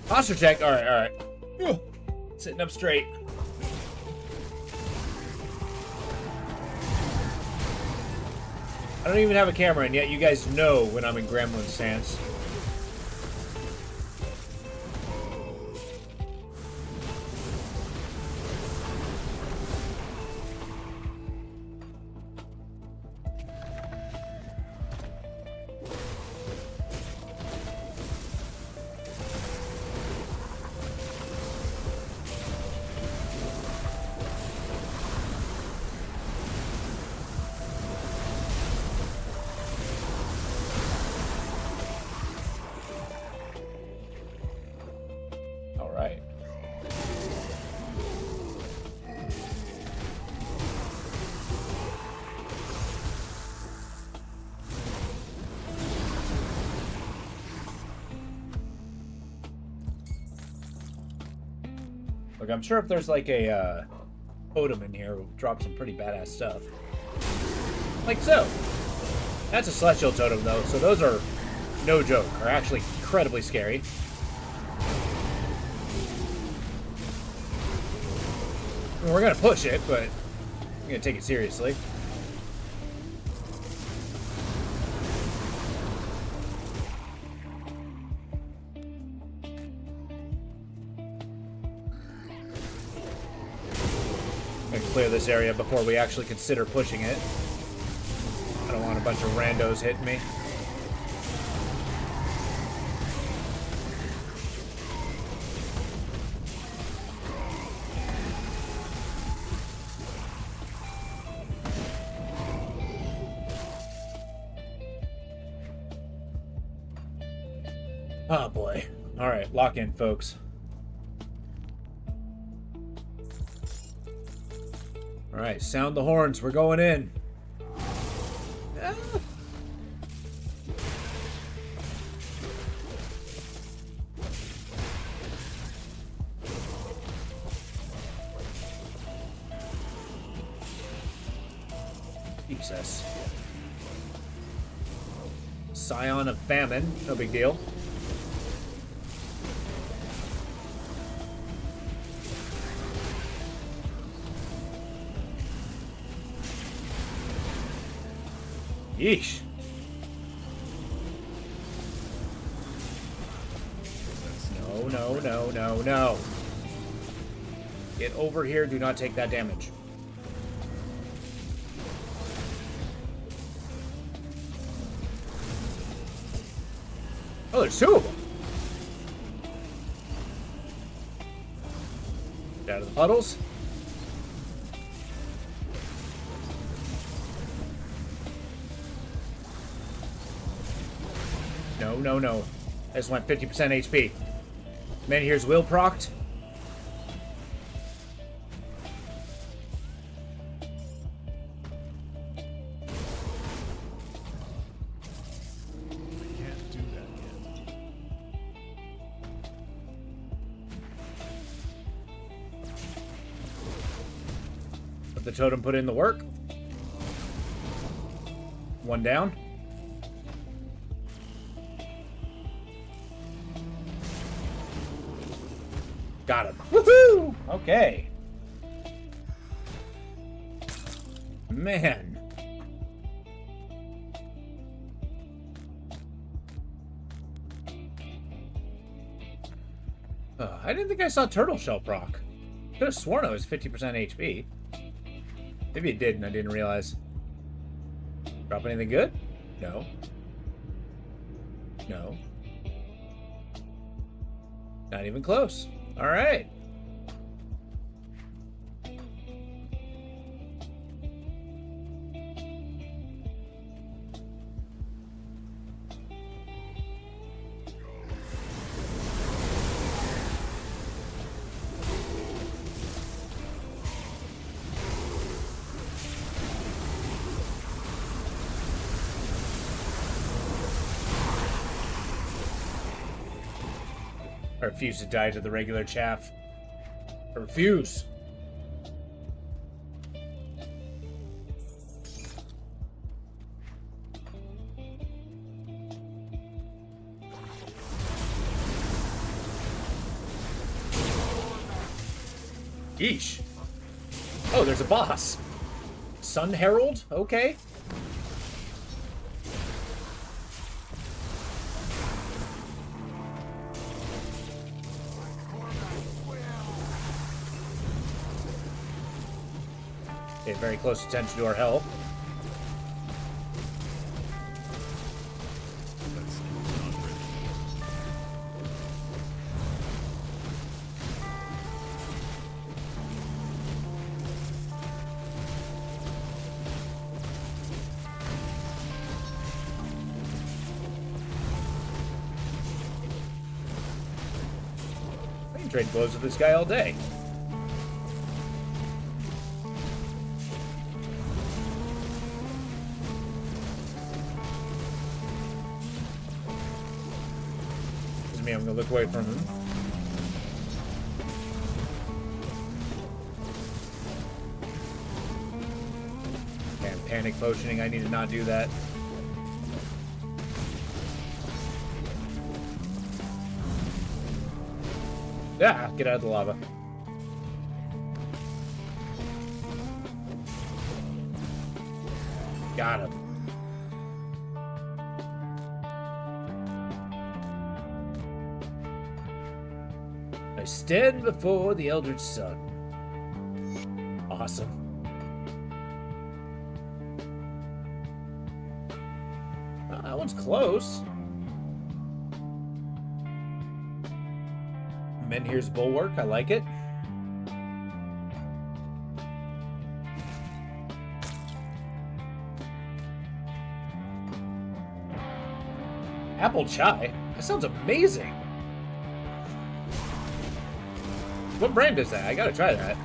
Posture check. Alright, alright. Sitting up straight. I don't even have a camera, and yet you guys know when I'm in gremlin stance. Look, I'm sure if there's like a totem in here, we'll drop some pretty badass stuff. Like so. That's a celestial totem though, so those are no joke, are actually incredibly scary. I mean, we're gonna push it, but we're gonna take it seriously. Clear this area before we actually consider pushing it. I don't want a bunch of randos hitting me. Oh boy. Alright, lock in, folks. Alright, sound the horns. We're going in. Ah. Jesus. Scion of Famine. No big deal. Yeesh. No, no, no, no, no. Get over here. Do not take that damage. Oh, there's two of them. Get out of the puddles. No, no, no. I just went 50% HP. Man, here's Will procced. Can't do that yet. Let the totem put in the work. One down. Got him. Woohoo! Okay. Man. I didn't think I saw Turtle Shell proc. Could have sworn it was 50% HP. Maybe it did and I didn't realize. Drop anything good? No. No. Not even close. All right. I refuse to die to the regular chaff. I refuse. Yeesh. Oh, there's a boss. Sun Herald? Okay. Pay very close attention to our health. That's not ready. I can trade blows with this guy all day. I'm gonna look away from him. panic potioning. I need to not do that. Yeah, get out of the lava. Got him. I stand before the Eldritch Sun. Awesome. Well, that one's close. Menhir's Bulwark, I like it. Apple chai? That sounds amazing. What brand is that? I gotta try that.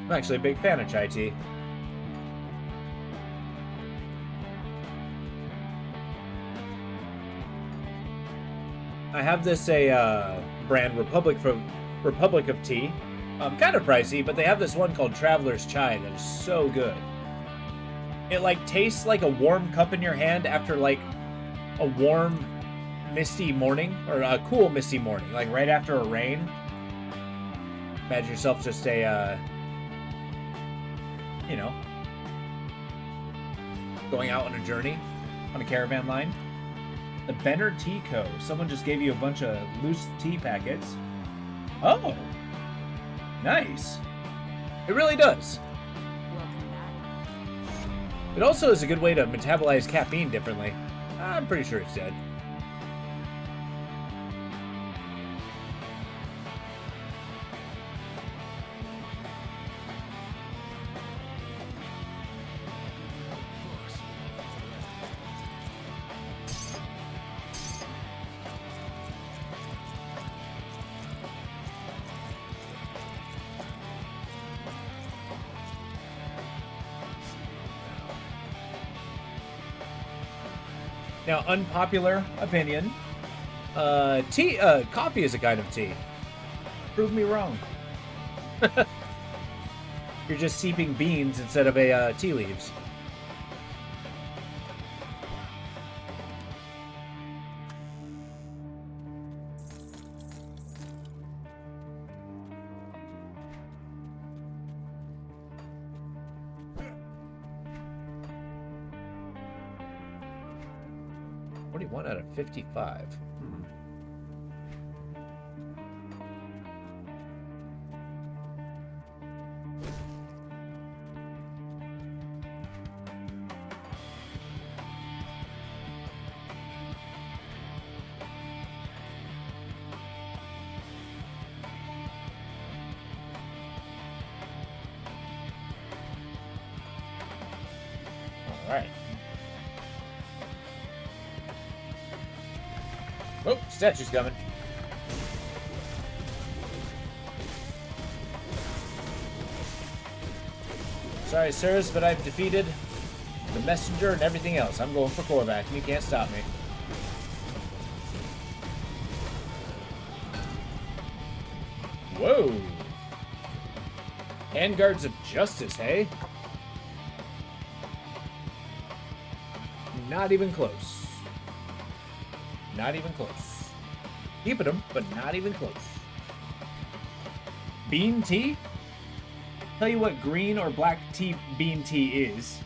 I'm actually a big fan of chai tea. I have this brand Republic of Tea. Kind of pricey, but they have this one called Traveler's Chai that is so good. It like tastes like a warm cup in your hand after like a warm misty morning, or a cool misty morning, like right after a rain. Imagine yourself just you know, going out on a journey on a caravan line. The Benner Tea Co. Someone just gave you a bunch of loose tea packets. Oh, nice. It really does. Welcome back. It also is a good way to metabolize caffeine differently. I'm pretty sure it's dead. Now, unpopular opinion. Coffee is a kind of tea. Prove me wrong. You're just seeping beans instead of tea leaves. One out of 55. All right. Oh, statue's coming. Sorry, sirs, but I've defeated the messenger and everything else. I'm going for Korvac, and you can't stop me. Whoa! Handguards of Justice, hey? Not even close. Not even close. Keeping them, but not even close. Bean tea? Tell you what green or black tea bean tea is.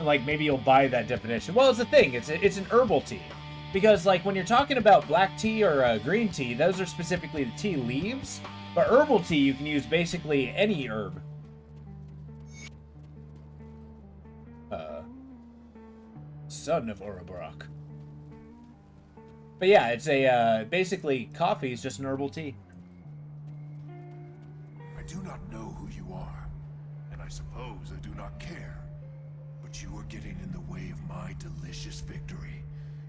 Like, maybe you'll buy that definition. Well, it's a thing. It's an herbal tea. Because, like, when you're talking about black tea or green tea, those are specifically the tea leaves. But herbal tea, you can use basically any herb. Son of Ouroboros. But yeah, it's a, basically, coffee is just an herbal tea. I do not know who you are, and I suppose I do not care. But you are getting in the way of my delicious victory,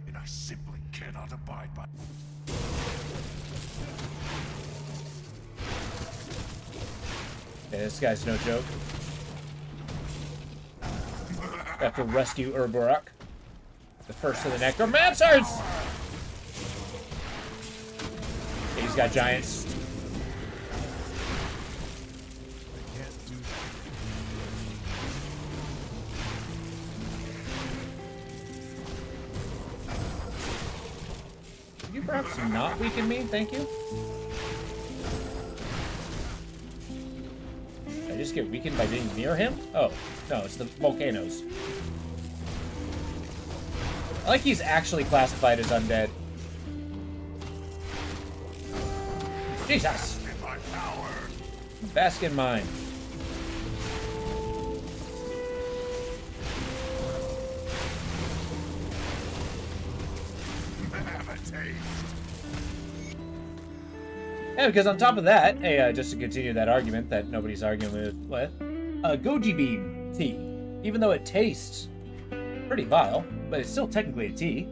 and I simply cannot abide by. Yeah, this guy's no joke. Have to rescue Ouroboros. The first of the Necromancers! He's got giants. perhaps not weaken me? Thank you. Did I just get weakened by being near him? Oh, no, it's the volcanoes. I like he's actually classified as undead. Jesus! In my power. Bask in mine. Have a taste. Yeah, because on top of that, hey, just to continue that argument that nobody's arguing with, goji bean tea. Even though it tastes pretty vile, but it's still technically a tea.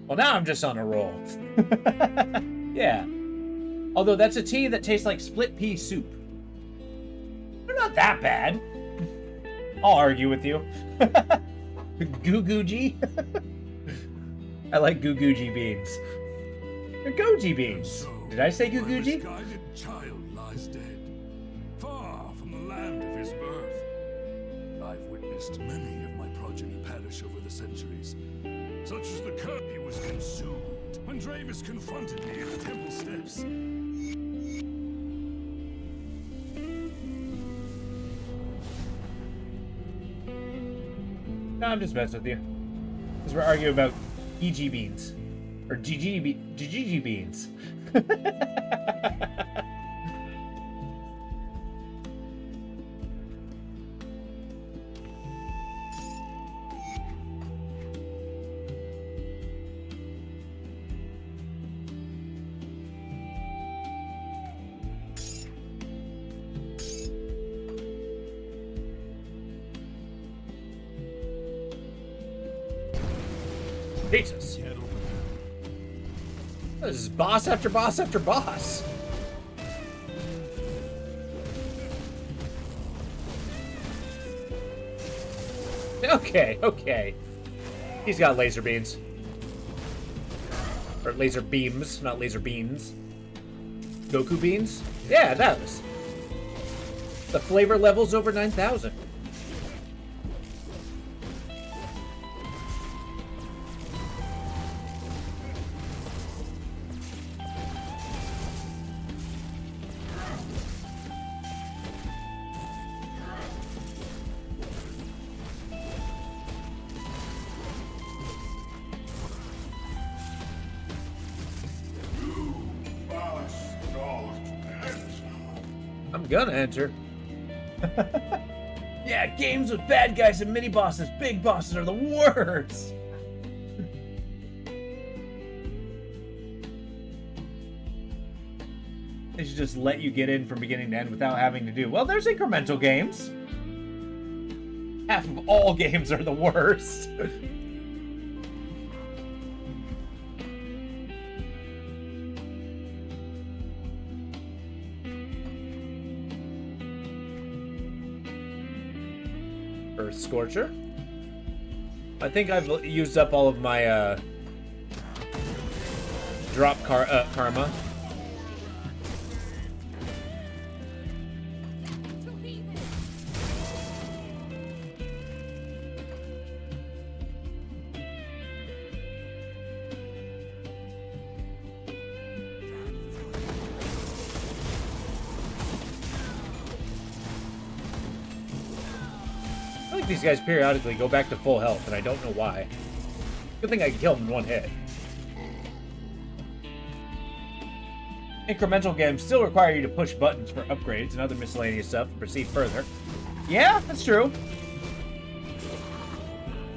Well, now I'm just on a roll. Yeah. Although that's a tea that tastes like split pea soup. They're not that bad. I'll argue with you. Guguji? I like guguji beans. They're goji beans. Did I say My guguji? misguided child lies dead, far from the land of his birth. I've witnessed many of my progeny perish over the centuries, such as the curse. He was consumed when Dravis confronted me at the temple steps. No, I'm just messing with you. Because we're arguing about EG beans. Or GG beans. Jesus. Can't open This is boss after boss after boss. Okay, okay. He's got laser beams. Or laser beams, not laser beans. Goku beans? Yeah, that was. The flavor level's over 9,000. I'm gonna enter. Yeah, games with bad guys and mini bosses, big bosses are the worst. They should just let you get in from beginning to end without having to do. Well, there's incremental games. Half of all games are the worst. Earth Scorcher. I think I've used up all of my drop karma. I think these guys periodically go back to full health, and I don't know why. Good thing I can kill them in one hit. Incremental games still require you to push buttons for upgrades and other miscellaneous stuff to proceed further. Yeah, that's true.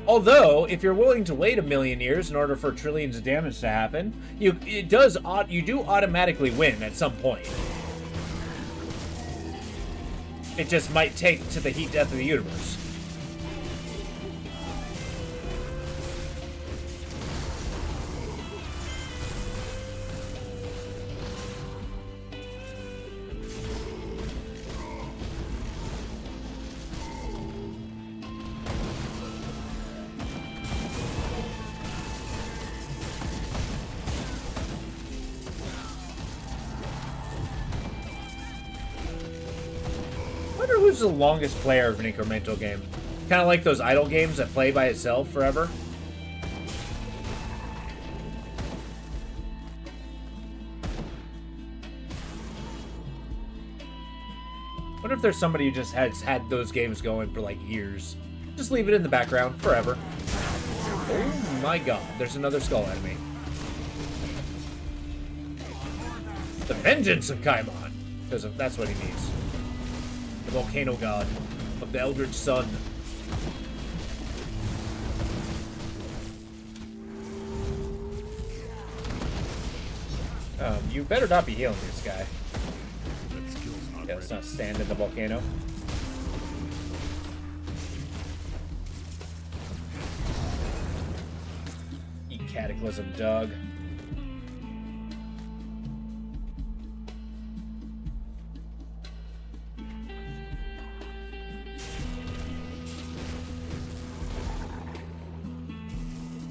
Although, if you're willing to wait a million years in order for trillions of damage to happen, you do automatically win at some point. It just might take to the heat death of the universe. Who's the longest player of an incremental game? Kind of like those idle games that play by itself forever. Wonder if there's somebody who just has had those games going for like years. Just leave it in the background forever. Oh my god, there's another skull enemy. The vengeance of Kaimon, because that's what he needs. The volcano god of the Eldritch Sun. You better not be healing this guy. That skill's not Yeah, let's ready. not stand in the volcano. Eat Cataclysm, Doug.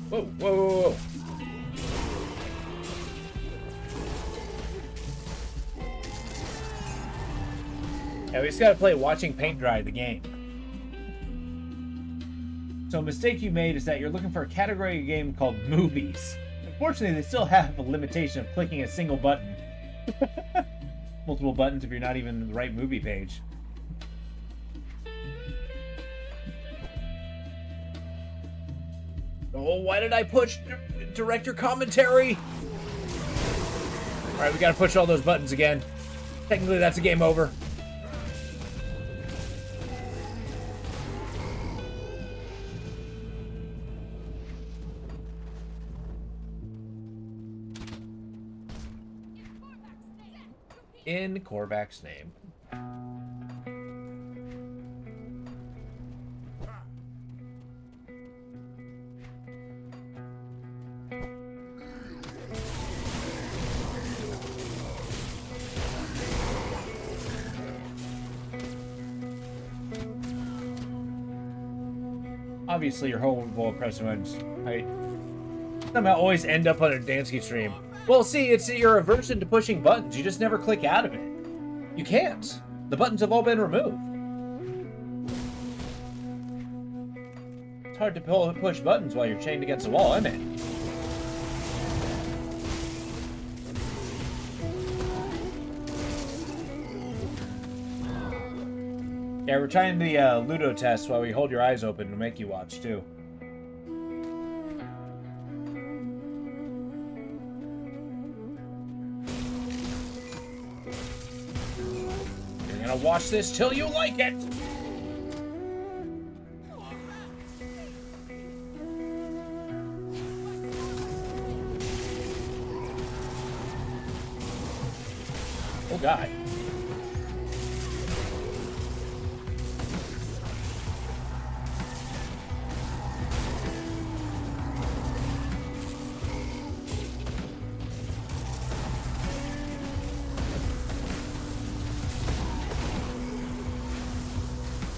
Whoa, whoa, whoa, whoa. Yeah, we just gotta play watching paint dry the game. So a mistake you made is that you're looking for a category game called movies. Unfortunately, they still have a limitation of clicking a single button. Multiple buttons if you're not even in the right movie page. Oh, why did I push director commentary? Alright, we gotta push all those buttons again. Technically, that's a game over. In Korvac's name. Obviously, your horrible impressions. I somehow always end up on a Dansky stream. Well, see, it's your aversion to pushing buttons. You just never click out of it. You can't. The buttons have all been removed. It's hard to push buttons while you're chained against the wall, isn't it? Yeah, we're trying the Ludo test while we hold your eyes open to make you watch, too. You're gonna watch this till you like it! Oh, God.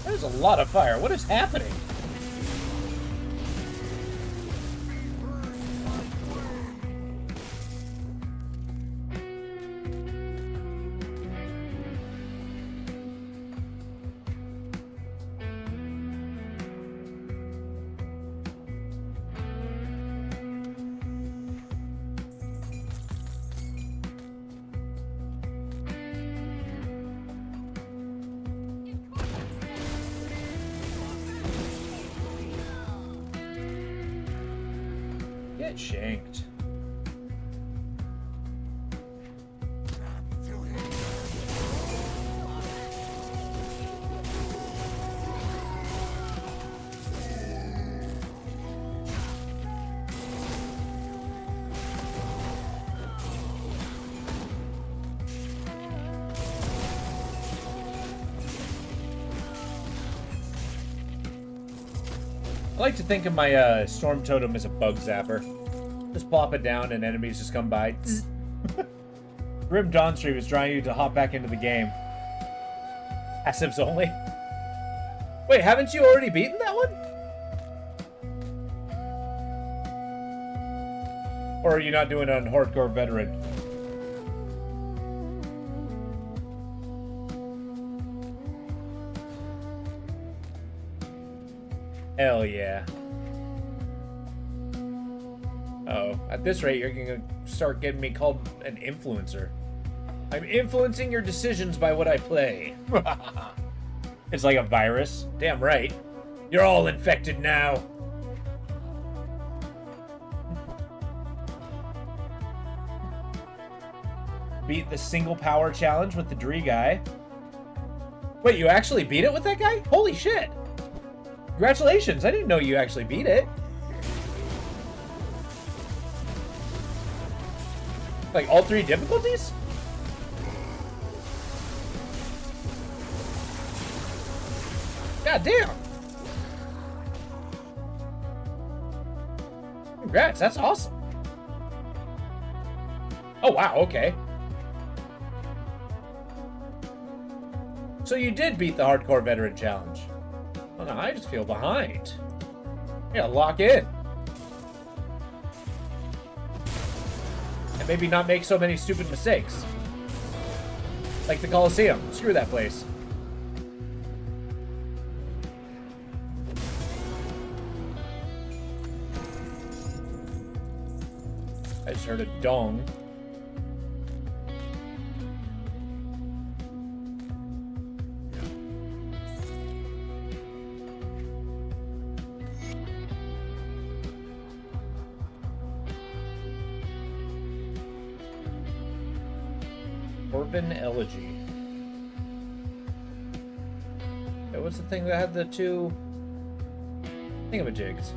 There's a lot of fire. What is happening? Get shanked. I like to think of my storm totem as a bug zapper. Just plop it down and enemies just come by. Grim Dawnstream is trying you to hop back into the game. Passives only. Wait, haven't you already beaten that one? Or are you not doing it on Hardcore Veteran? Hell yeah. Oh, at this rate, you're gonna start getting me called an influencer. I'm influencing your decisions by what I play. It's like a virus. Damn right. You're all infected now. Beat the single power challenge with the Dree guy. Wait, you actually beat it with that guy? Holy shit. Congratulations. I didn't know you actually beat it. Like all 3 difficulties? God damn. Congrats, that's awesome. Oh wow, okay. So you did beat the Hardcore Veteran Challenge. Oh no, I just feel behind. I gotta lock in. And maybe not make so many stupid mistakes. Like the Coliseum. Screw that place. I just heard a dong. Urban Elegy. That was the thing that had the 2 thingamajigs.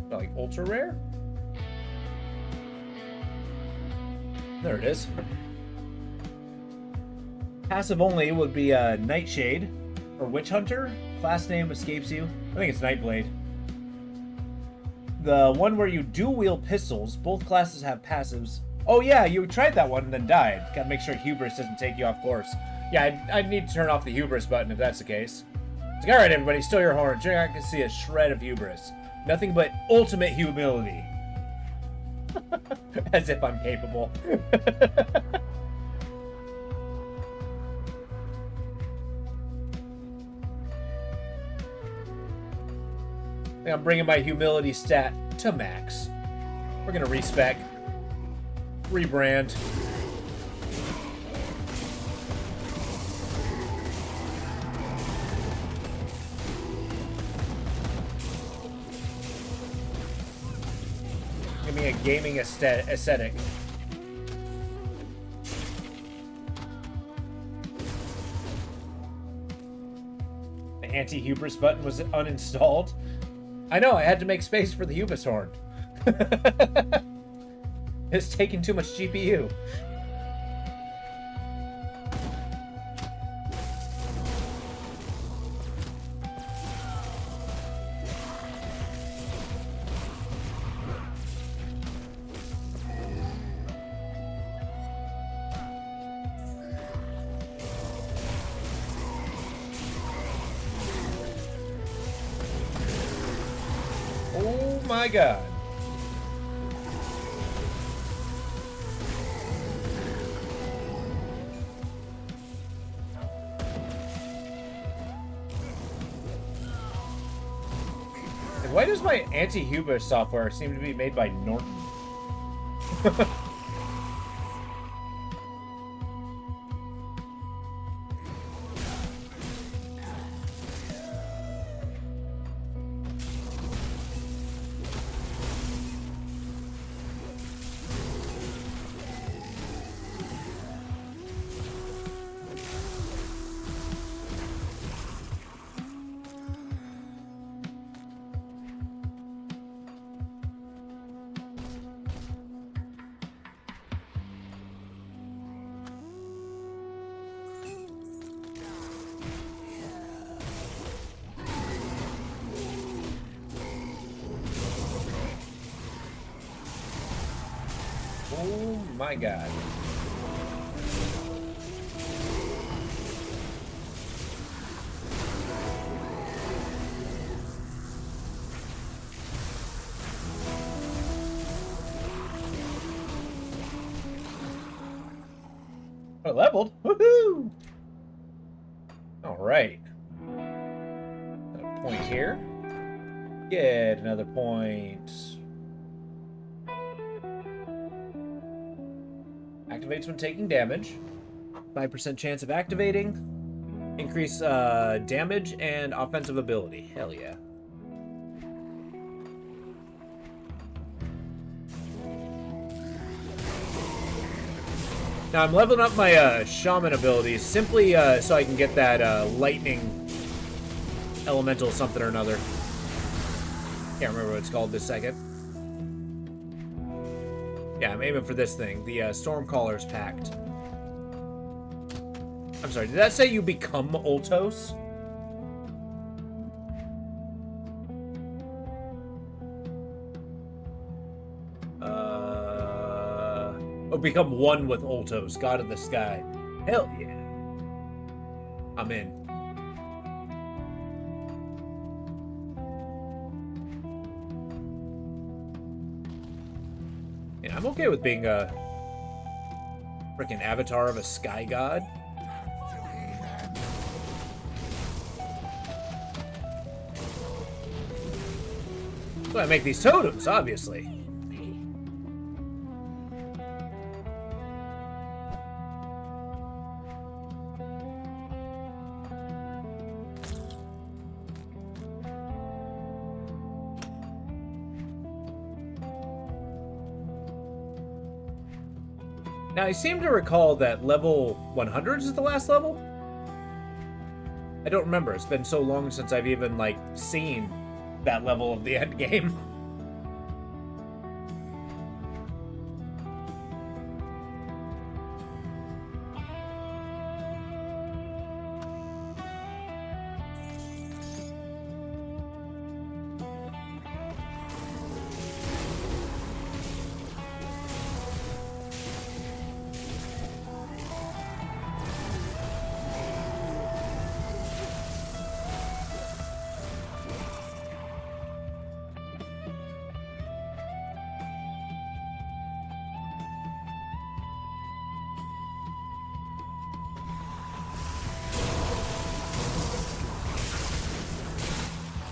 Like ultra rare? There it is. Passive only would be Nightshade or Witch Hunter. Class name escapes you. I think it's Nightblade. The one where you dual wield pistols. Both classes have passives. Oh yeah, you tried that one and then died. Gotta make sure Hubris doesn't take you off course. Yeah, I need to turn off the Hubris button if that's the case. It's like, alright everybody, still your horns. You're not gonna see a shred of Hubris. Nothing but ultimate humility. As if I'm capable. I think I'm bringing my humility stat to max. We're gonna respec. Rebrand. Give me a gaming aesthetic. The anti-hubris button was uninstalled. I know, I had to make space for the hubris horn. It's taking too much GPU. Oh my god. Why does my anti-hubris software seem to be made by Norton? Oh my god. I leveled. Woohoo! All right. Another point here. Get another point. Activates when taking damage. 5% chance of activating. Increase damage and offensive ability. Hell yeah. Now I'm leveling up my shaman abilities simply so I can get that lightning elemental something or another. Can't remember what it's called this second. Yeah, I'm aiming for this thing, the Stormcaller's Pact. I'm sorry, did that say you become Ultos? Oh, become one with Ultos, God of the Sky. Hell yeah. I'm in. Yeah, I'm okay with being a freaking avatar of a sky god. So I make these totems, obviously. Now, I seem to recall that level 100 is the last level? I don't remember. It's been so long since I've even, like, seen that level of the end game.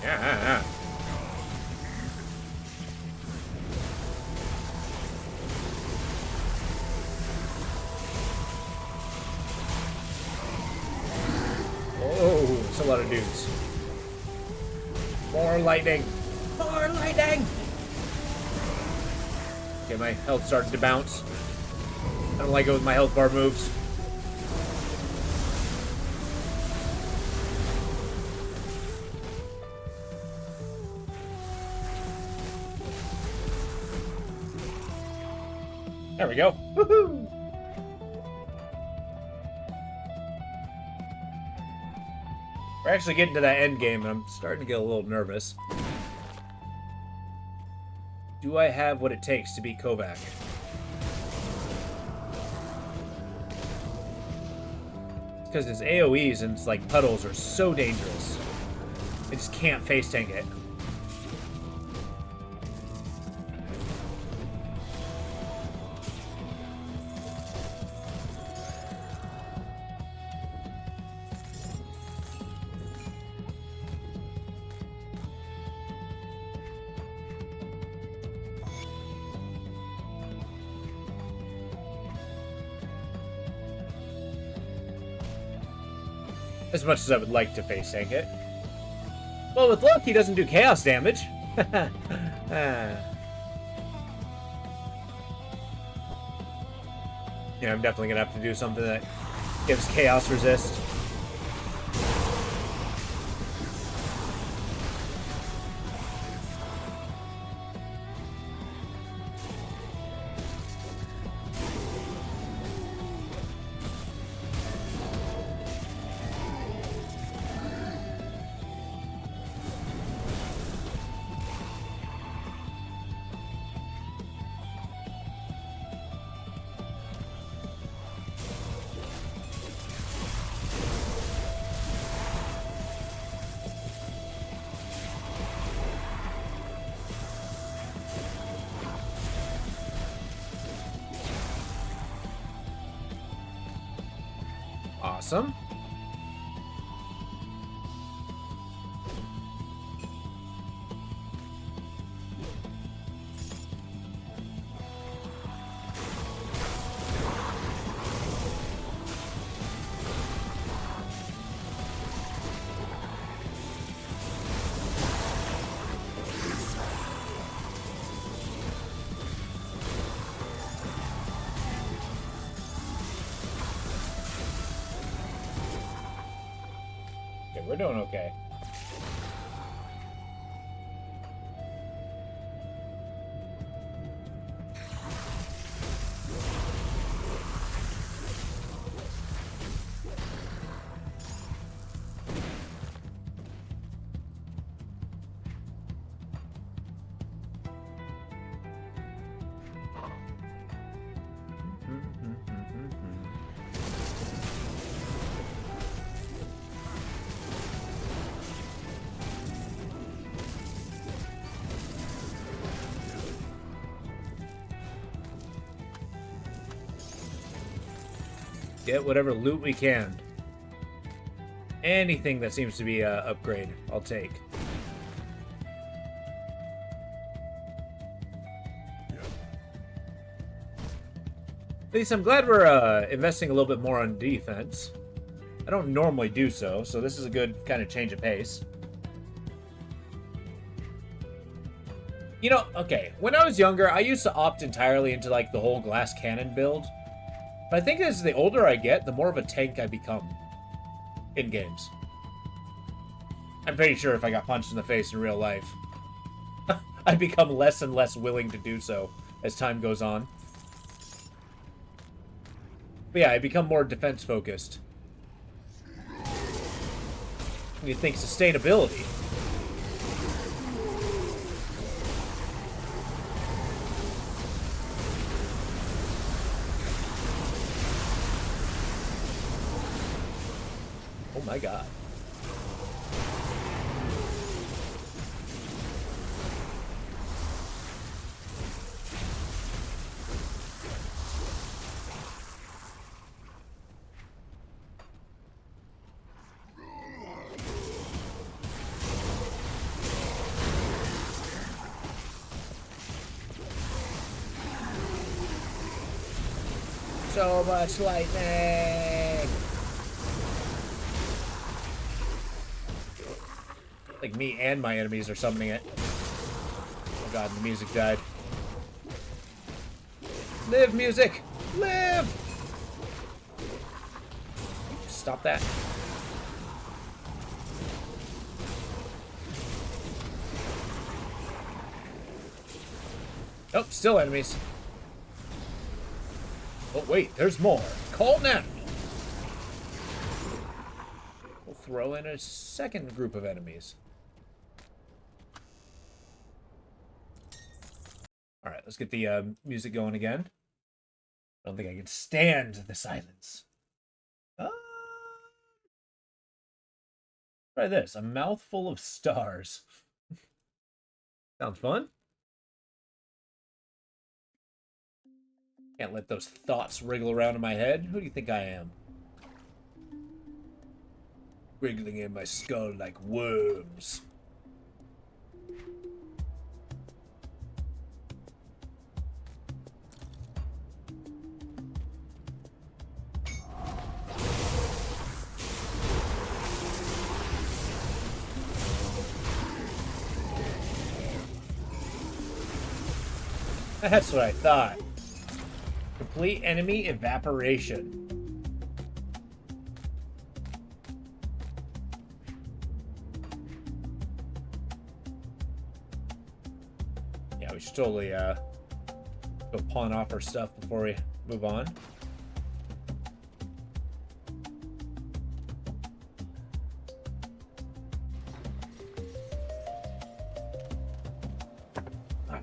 Yeah. Oh, it's a lot of dudes. More lightning. More lightning! Okay, my health started to bounce. I don't like it when my health bar moves. There we go. Woohoo! We're actually getting to that end game, and I'm starting to get a little nervous. Do I have what it takes to beat Kovac? Because his AoEs and like puddles are so dangerous. I just can't face tank it. As much as I would like to face tank it. Well, with luck, he doesn't do chaos damage. Yeah, I'm definitely gonna have to do something that gives chaos resist. Awesome. We're doing okay. Get whatever loot we can. Anything that seems to be a upgrade, I'll take. At least I'm glad we're investing a little bit more on defense. I don't normally do so, so this is a good kind of change of pace. You know, okay, when I was younger, I used to opt entirely into like the whole glass cannon build. But I think as the older I get, the more of a tank I become in games. I'm pretty sure if I got punched in the face in real life, I become less and less willing to do so as time goes on. But yeah, I become more defense focused. You think sustainability. Oh my god. So much lightning! Like me and my enemies are summoning it. Oh god, the music died. Live, music! Live! Stop that. Oh, still enemies. Oh wait, there's more. Call now! We'll throw in a second group of enemies. Alright, let's get the music going again. I don't think I can stand the silence. Try this. A mouthful of stars. Sounds fun. Can't let those thoughts wriggle around in my head. Who do you think I am? Wriggling in my skull like worms. That's what I thought. Complete enemy evaporation. Yeah, we should totally go pawn off our stuff before we move on.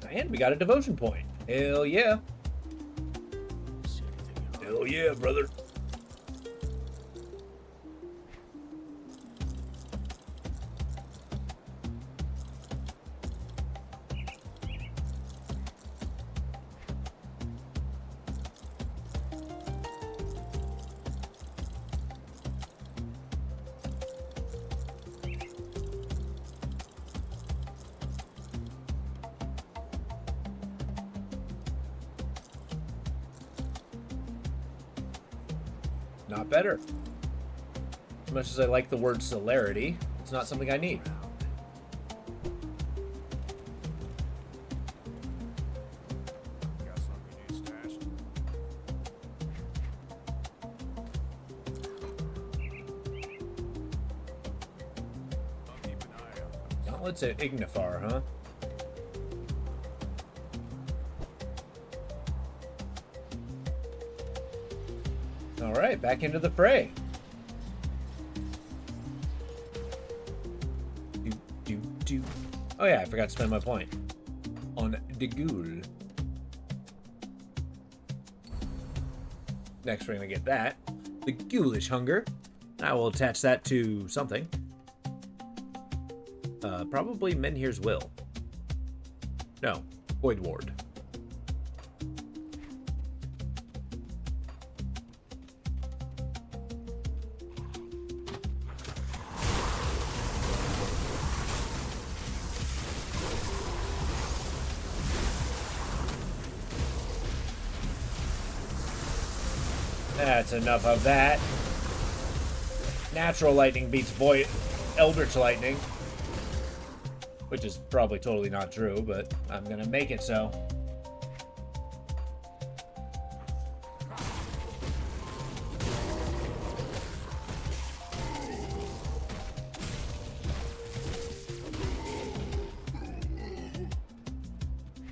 And we got a devotion point. Hell yeah. Hell yeah, brother. Not better. As much as I like the word celerity, it's not something I need. Got something new stashed? What's it? Ignifar, huh? Alright, back into the fray. Do. Oh yeah, I forgot to spend my point on the ghoul. Next, we're gonna get that. The ghoulish hunger. I will attach that to something. Probably Menhir's Will. No, Void Ward. That's enough of that. Natural lightning beats Eldritch lightning. Which is probably totally not true, but I'm gonna make it so.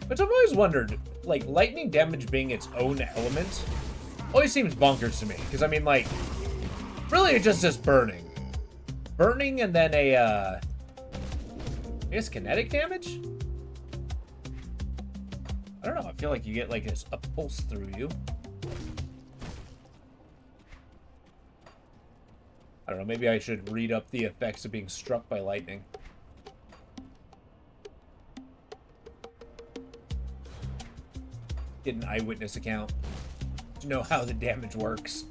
Which I've always wondered, like, lightning damage being its own element always seems bonkers to me. Because, I mean, like, really it just says burning. Burning and then a, I guess kinetic damage? I don't know, I feel like you get, like, a pulse through you. I don't know, maybe I should read up the effects of being struck by lightning. Get an eyewitness account to know how the damage works.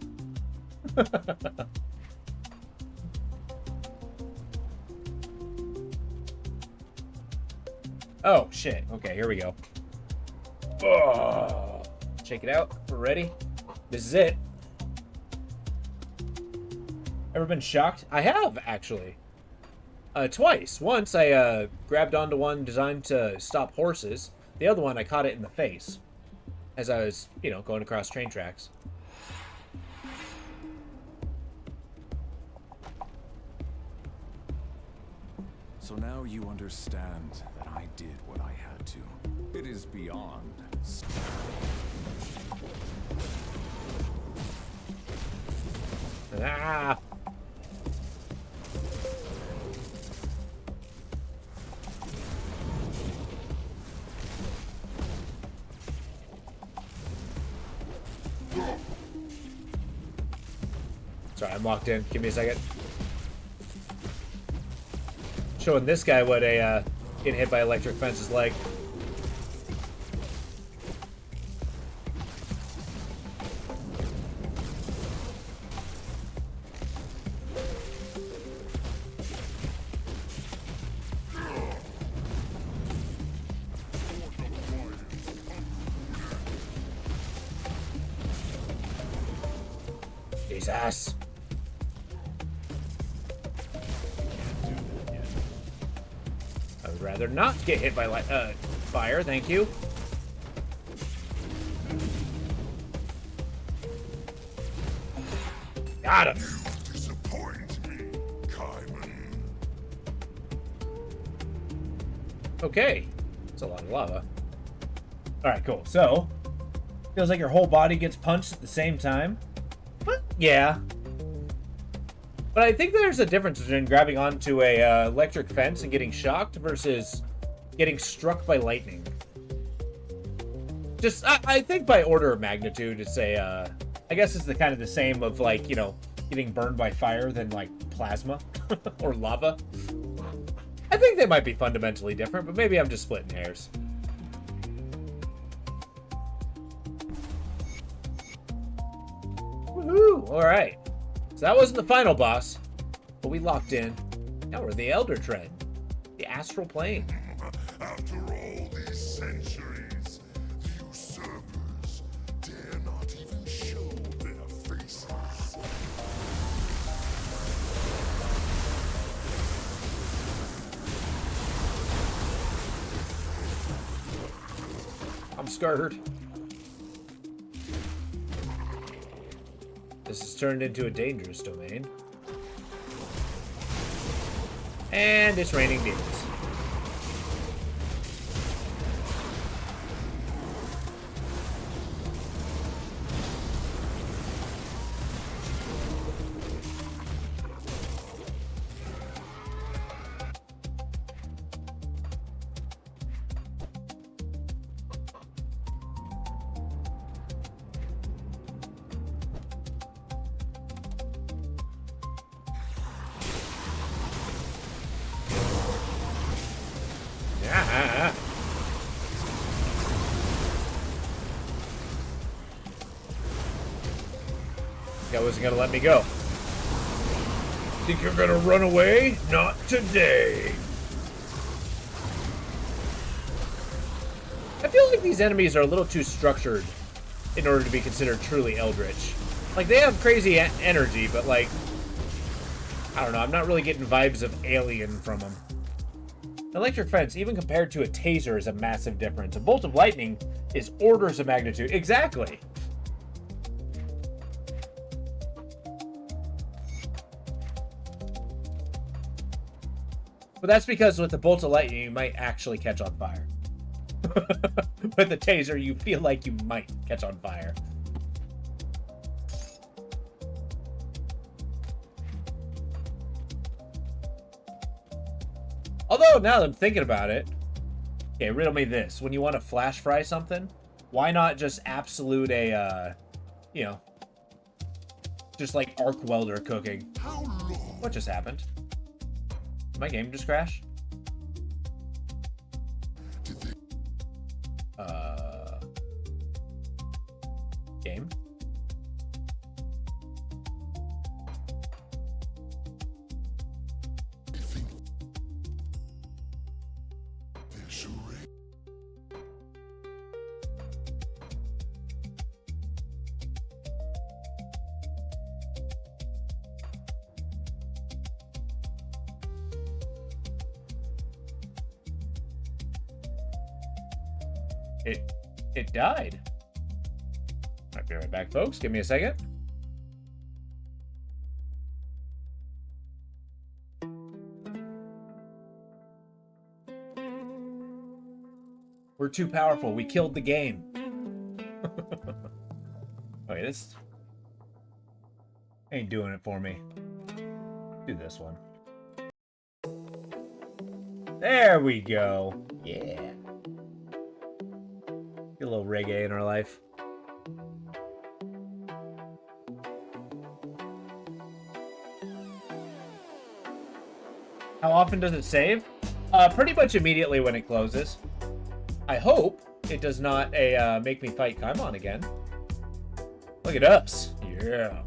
Oh, shit. Okay, here we go. Oh, check it out. We're ready. This is it. Ever been shocked? I have, actually. Twice. Once I grabbed onto one designed to stop horses. The other one, I caught it in the face as I was, you know, going across train tracks. So now you understand that I did what I had to. It is beyond. Ah! Sorry, I'm locked in. Give me a second. Showing this guy what a getting hit by electric fence is like. Jesus. I would rather not get hit by fire, thank you. Got him. You disappoint me, Kaiman. Okay. It's a lot of lava. Alright, cool. So, feels like your whole body gets punched at the same time. But, yeah. But I think there's a difference between grabbing onto a electric fence and getting shocked versus getting struck by lightning. Just, I think by order of magnitude, it's a, I guess it's the kind of the same of, like, you know, getting burned by fire than, like, plasma or lava. I think they might be fundamentally different, but maybe I'm just splitting hairs. Woohoo! Alright. So that wasn't the final boss, but we locked in. Now we're the Elder Tread. The Astral Plane. After all these centuries, the usurpers dare not even show their faces. I'm scared. This has turned into a dangerous domain. And it's raining demons. guy wasn't gonna let me go. Think you're gonna run away? Not today. I feel like these enemies are a little too structured in order to be considered truly eldritch. Like, they have crazy energy, but like, I don't know, I'm not really getting vibes of alien from them. Electric fence, even compared to a taser, is a massive difference. A bolt of lightning is orders of magnitude. Exactly. But that's because with the bolt of lightning, you might actually catch on fire. With the taser, you feel like you might catch on fire. Although, now that I'm thinking about it, okay, riddle me this. When you want to flash fry something, why not just absolute you know, just like arc welder cooking? What just happened? Did my game just crash? Game? It died. I'll be right back, folks. Give me a second. We're too powerful. We killed the game. Okay, this ain't doing it for me. Do this one. There we go. Yeah. Get a little reggae in our life. How often does it save? Pretty much immediately when it closes. I hope it does not make me fight Kaimon again. Look at us. Yeah.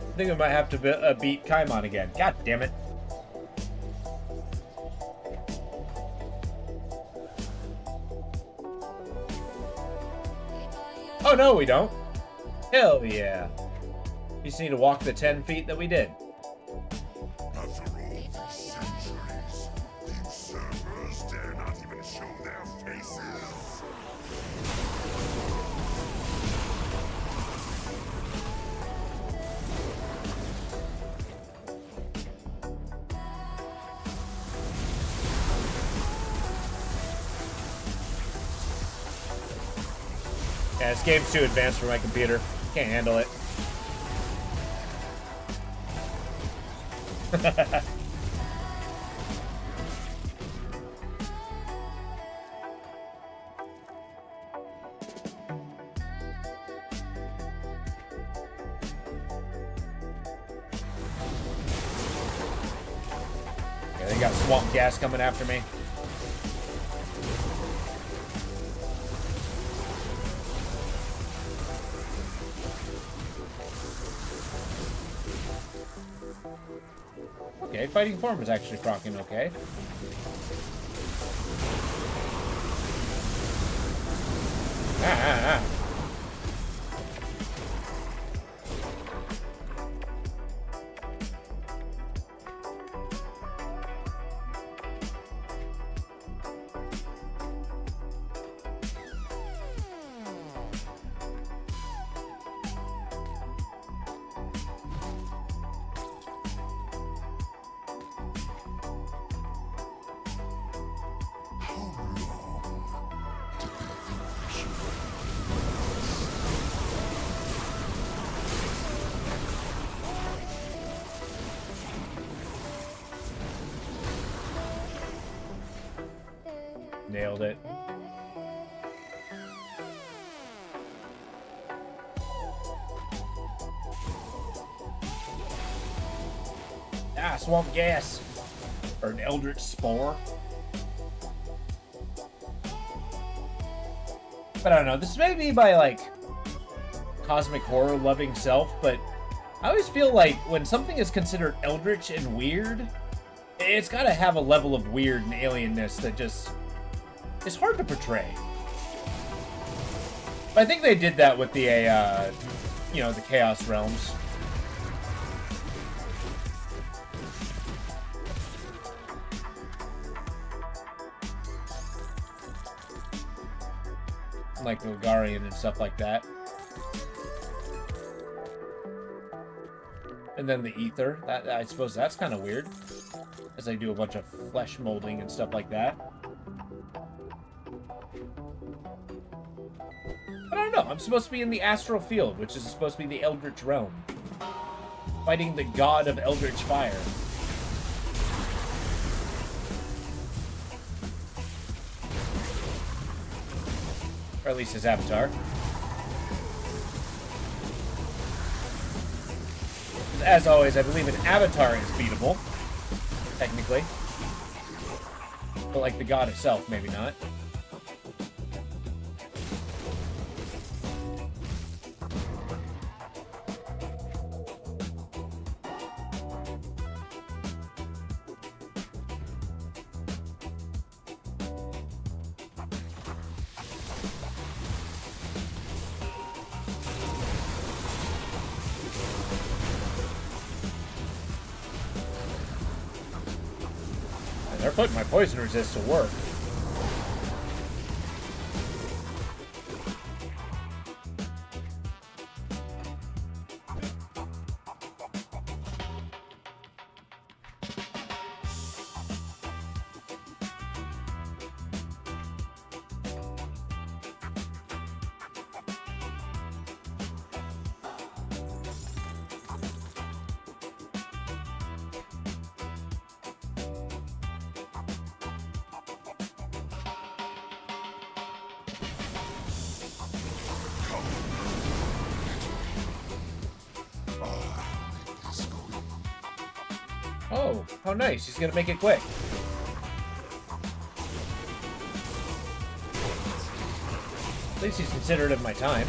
I think I might have to beat Kaimon again. God damn it. Oh, no, we don't. Hell yeah. You just need to walk the 10 feet that we did. After all these centuries, the usurpers dare not even show their faces. Yeah, this game's too advanced for my computer. Can't handle it. Yeah, they got swamp gas coming after me. Okay, fighting form is actually procking okay. Ah. Nailed it. Ah, swamp gas. Or an eldritch spore. But I don't know. This may be my, like, cosmic horror loving self, but I always feel like when something is considered eldritch and weird, it's got to have a level of weird and alienness that just is hard to portray. But I think they did that with the, you know, the Chaos Realms. Like Bulgarian and stuff like that. And then the ether. That, I suppose that's kind of weird. As they do a bunch of flesh molding and stuff like that. But I don't know. I'm supposed to be in the astral field, which is supposed to be the Eldritch realm. Fighting the god of Eldritch fire. Or at least his avatar. As always, I believe an avatar is beatable. Technically. But like the god itself, maybe not. They're putting my poison resist to work. Oh, how nice. He's gonna make it quick. At least he's considerate of my time.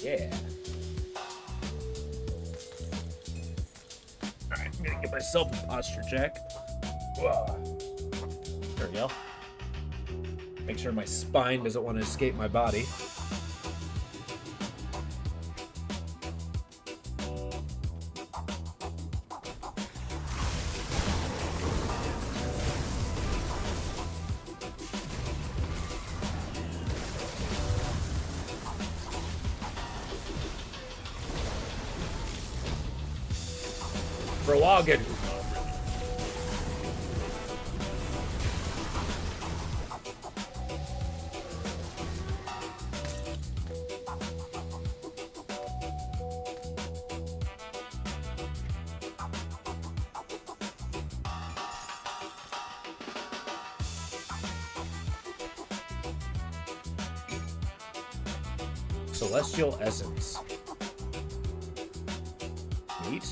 Yeah. Alright, I'm gonna give myself a posture check. Whoa. There we go. Make sure my spine doesn't want to escape my body. Verwagen. Celestial Essence. Neat.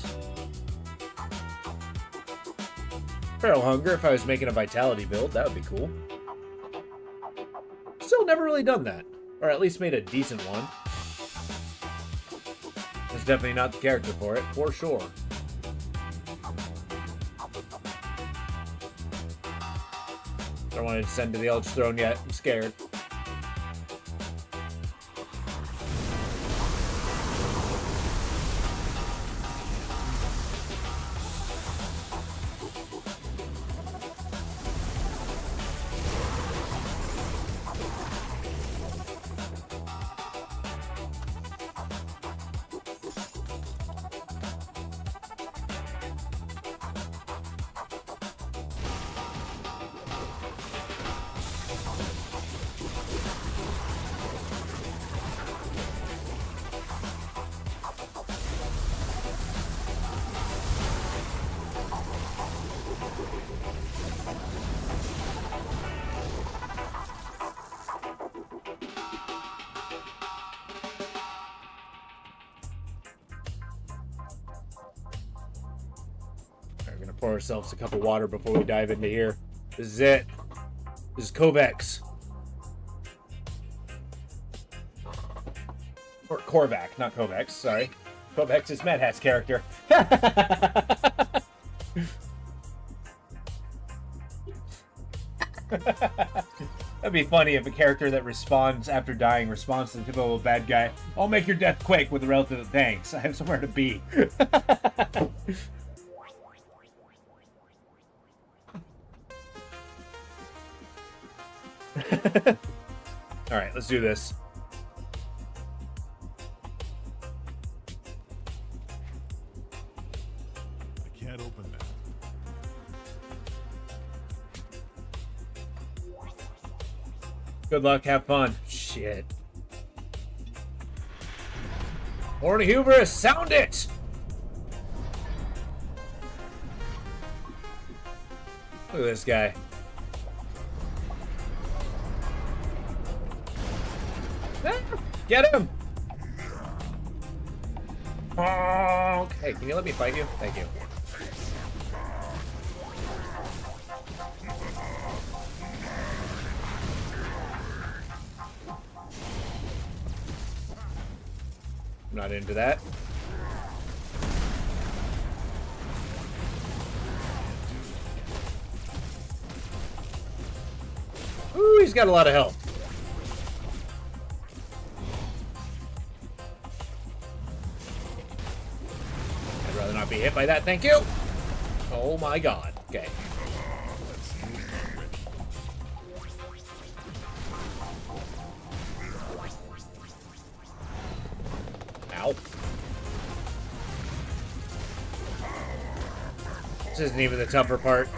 Feral Hunger, if I was making a Vitality build, that would be cool. Still never really done that. Or at least made a decent one. That's definitely not the character for it, for sure. Don't want to descend to the Eldritch Throne yet. I'm scared. Pour ourselves a cup of water before we dive into here. This is it. This is Kovacs. Or Korvac, not Kovacs, sorry. Kovacs is Mad Hat's character. That'd be funny if a character that responds after dying responds to the typical bad guy. I'll make your death quick with a relative thanks. I have somewhere to be. Alright, let's do this. I can't open that. Good luck, have fun. Shit. Horny hubris, sound it! Look at this guy. Ah, get him! Oh, hey, can you let me fight you? Thank you. I'm not into that. Ooh, he's got a lot of health. I'd rather not be hit by that, thank you. Oh my god. Okay. Ow. This isn't even the tougher part.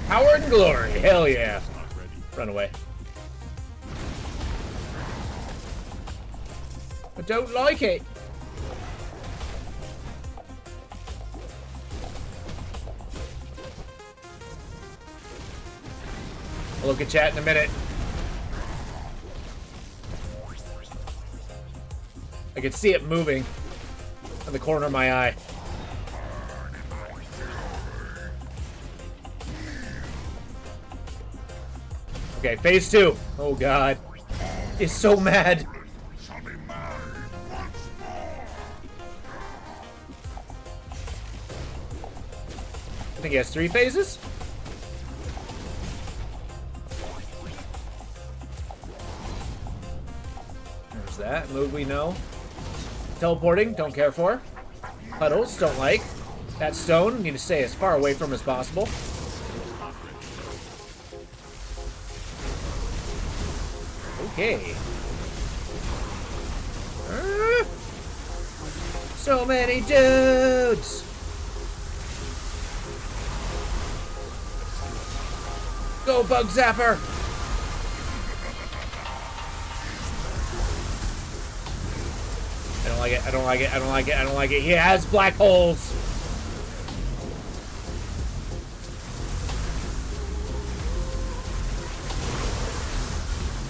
Power and glory, hell yeah. Run away. I don't like it. I'll look at chat in a minute. I can see it moving in the corner of my eye. Okay, phase 2. Oh god. He's so mad. I think he has 3 phases? There's that. Move we know. Teleporting, don't care for. Puddles, don't like. That stone, need to stay as far away from as possible. Okay. So many dudes! Go, Bug Zapper! I don't like it, I don't like it, I don't like it, I don't like it. He has black holes!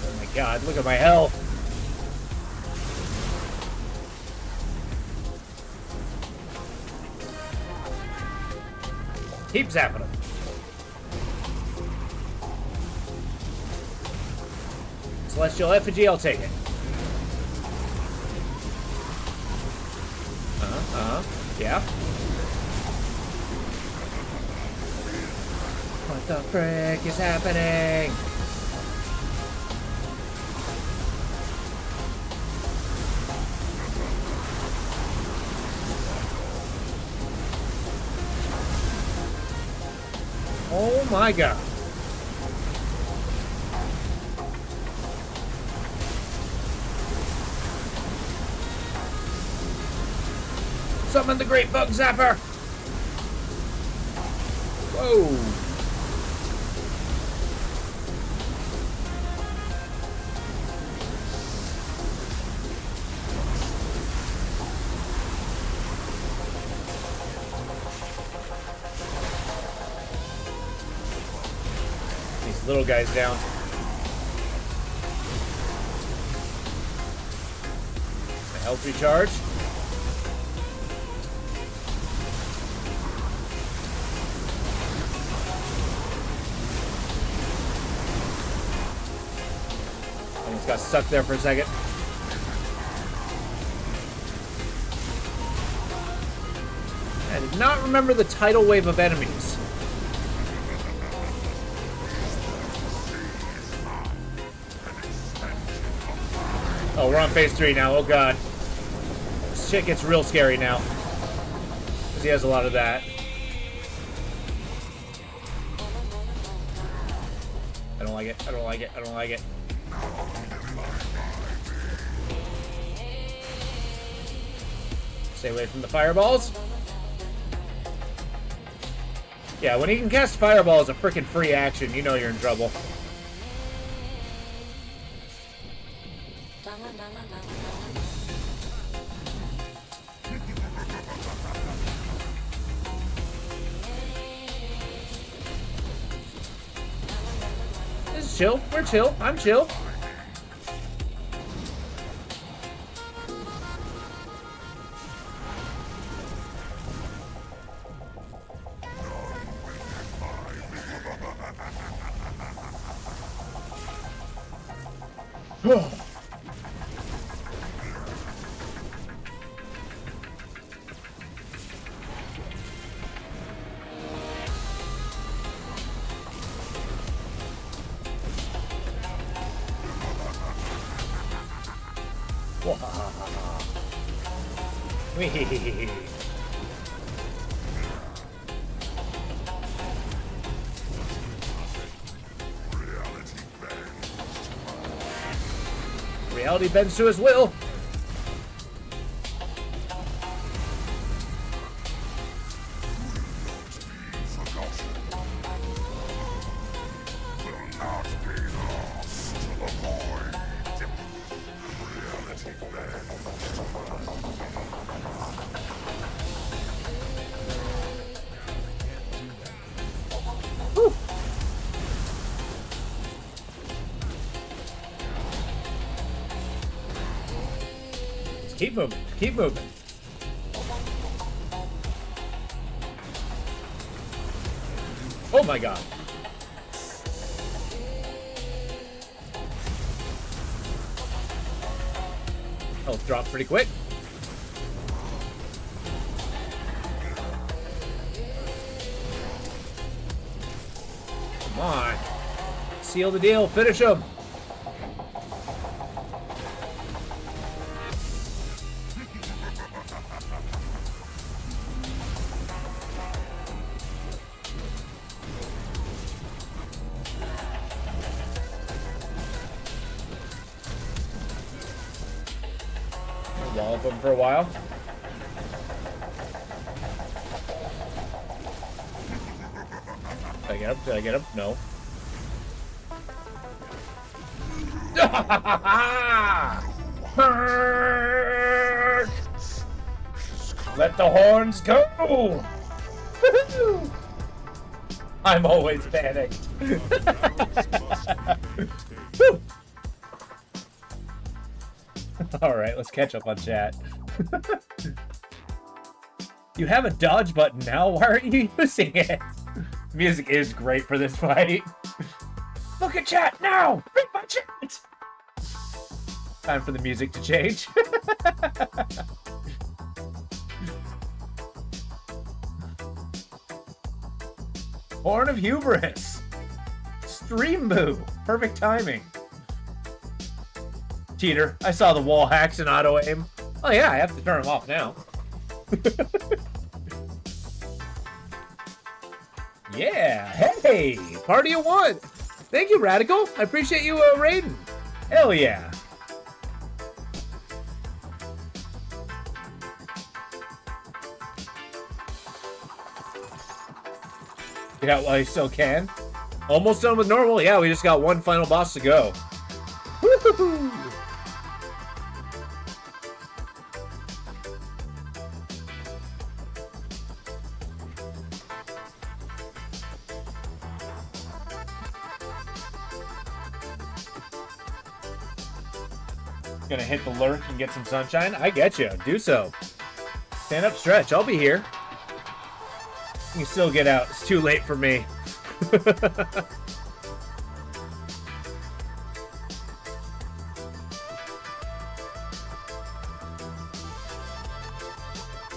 Oh my god, look at my health! Keep zapping him. Celestial effigy, I'll take it. Yeah. What the frick is happening? Oh my god. Summon the great Bug Zapper! Whoa! These little guys down. My health recharge. Just got stuck there for a second. I did not remember the tidal wave of enemies. Oh, we're on phase 3 now. Oh, God. This shit gets real scary now. Because he has a lot of that. I don't like it. I don't like it. I don't like it. Stay away from the fireballs. Yeah, when you can cast fireball as a freaking free action, you know you're in trouble. This is chill. We're chill. I'm chill. Reality bends to his will. Keep moving. Keep moving. Oh my god. Health drop pretty quick. Come on. Seal the deal. Finish him. Wallop him for a while. Did I get him? Did I get him? No. Let the horns go! I'm always panicked. Alright, let's catch up on chat. You have a dodge button now, why aren't you using it? Music is great for this fight. Look at chat now! Read my chat! Time for the music to change. Horn of Hubris. Stream boo. Perfect timing. Cheater. I saw the wall hacks and auto aim. Oh yeah, I have to turn them off now. Yeah. Hey, party of one. Thank you, Radical. I appreciate you raiding. Hell yeah. Get out while you still can. Almost done with normal. Yeah, we just got one final boss to go. Woohoo! Gonna hit the lurk and get some sunshine? I get you. Do so. Stand up, stretch. I'll be here. You can still get out. It's too late for me.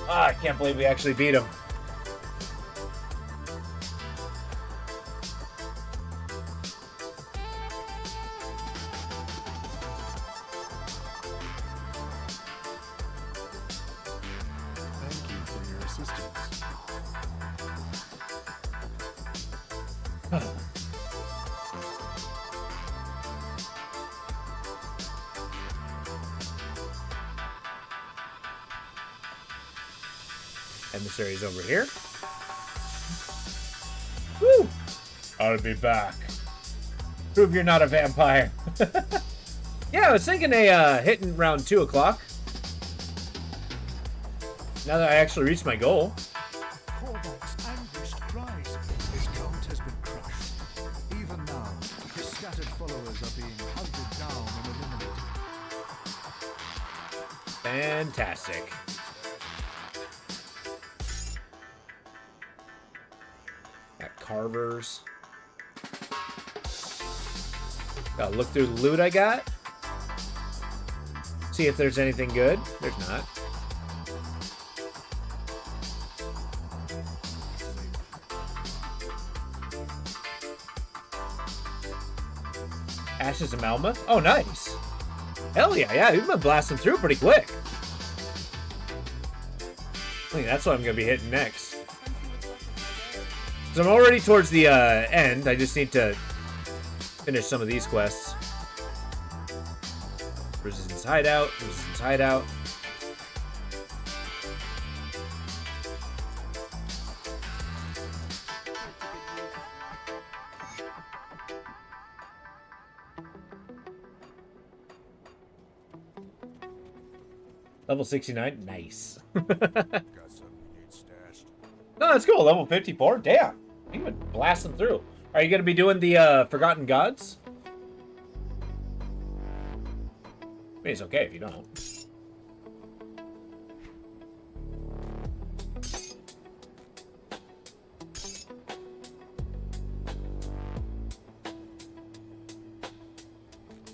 Ah, I can't believe we actually beat him. Thank you for your assistance. Emissaries over here. Woo! I'll be back. Prove you're not a vampire. Yeah, I was thinking hitting around 2 o'clock. Now that I actually reached my goal. Korvok's anguished cries. His cult has been crushed. Even now, his scattered followers are being hunted down and eliminated. Fantastic. Got carvers. Gotta look through the loot I got. See if there's anything good. There's not. Ashes of Malma? Oh, nice. Hell yeah, you've been blasting through pretty quick. I think that's what I'm going to be hitting next. So I'm already towards the end. I just need to finish some of these quests. Resistance Hideout, Resistance Hideout. Level 69, nice. Got something you need stashed? No, that's cool. Level 54, damn. You've been blasting through. Are you going to be doing the Forgotten Gods? I mean, it's okay if you don't.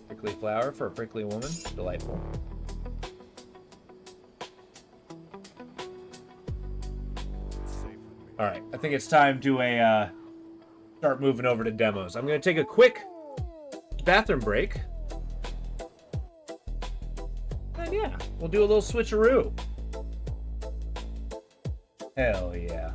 Prickly flower for a prickly woman. Delightful. Alright, I think it's time to start moving over to demos. I'm going to take a quick bathroom break. And yeah, we'll do a little switcheroo. Hell yeah.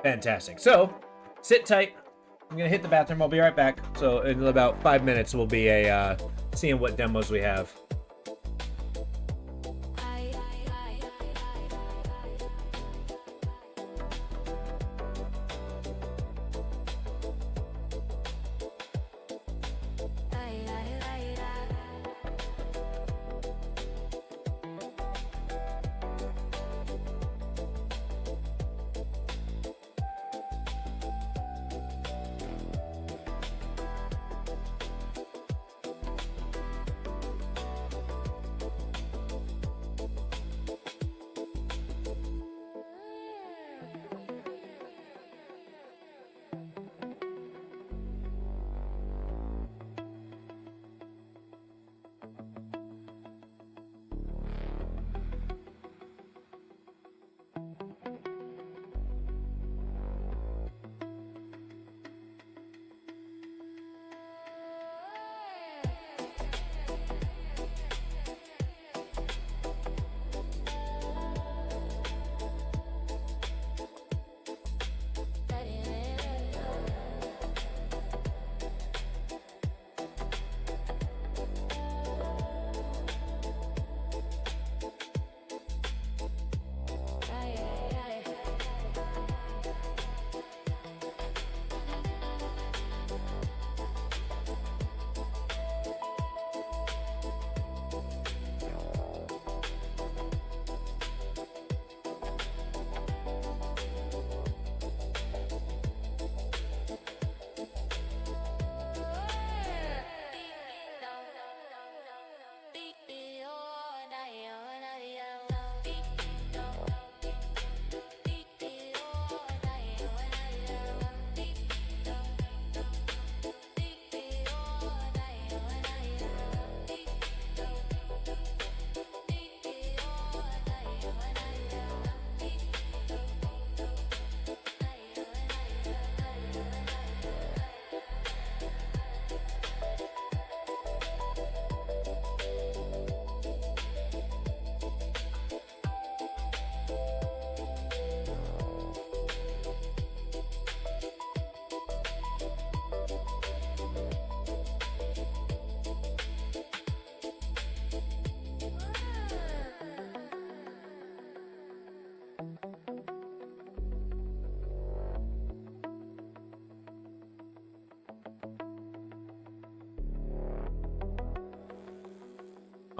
Fantastic. So, sit tight. I'm gonna hit the bathroom. I'll be right back. So, in about 5 minutes, we'll be seeing what demos we have.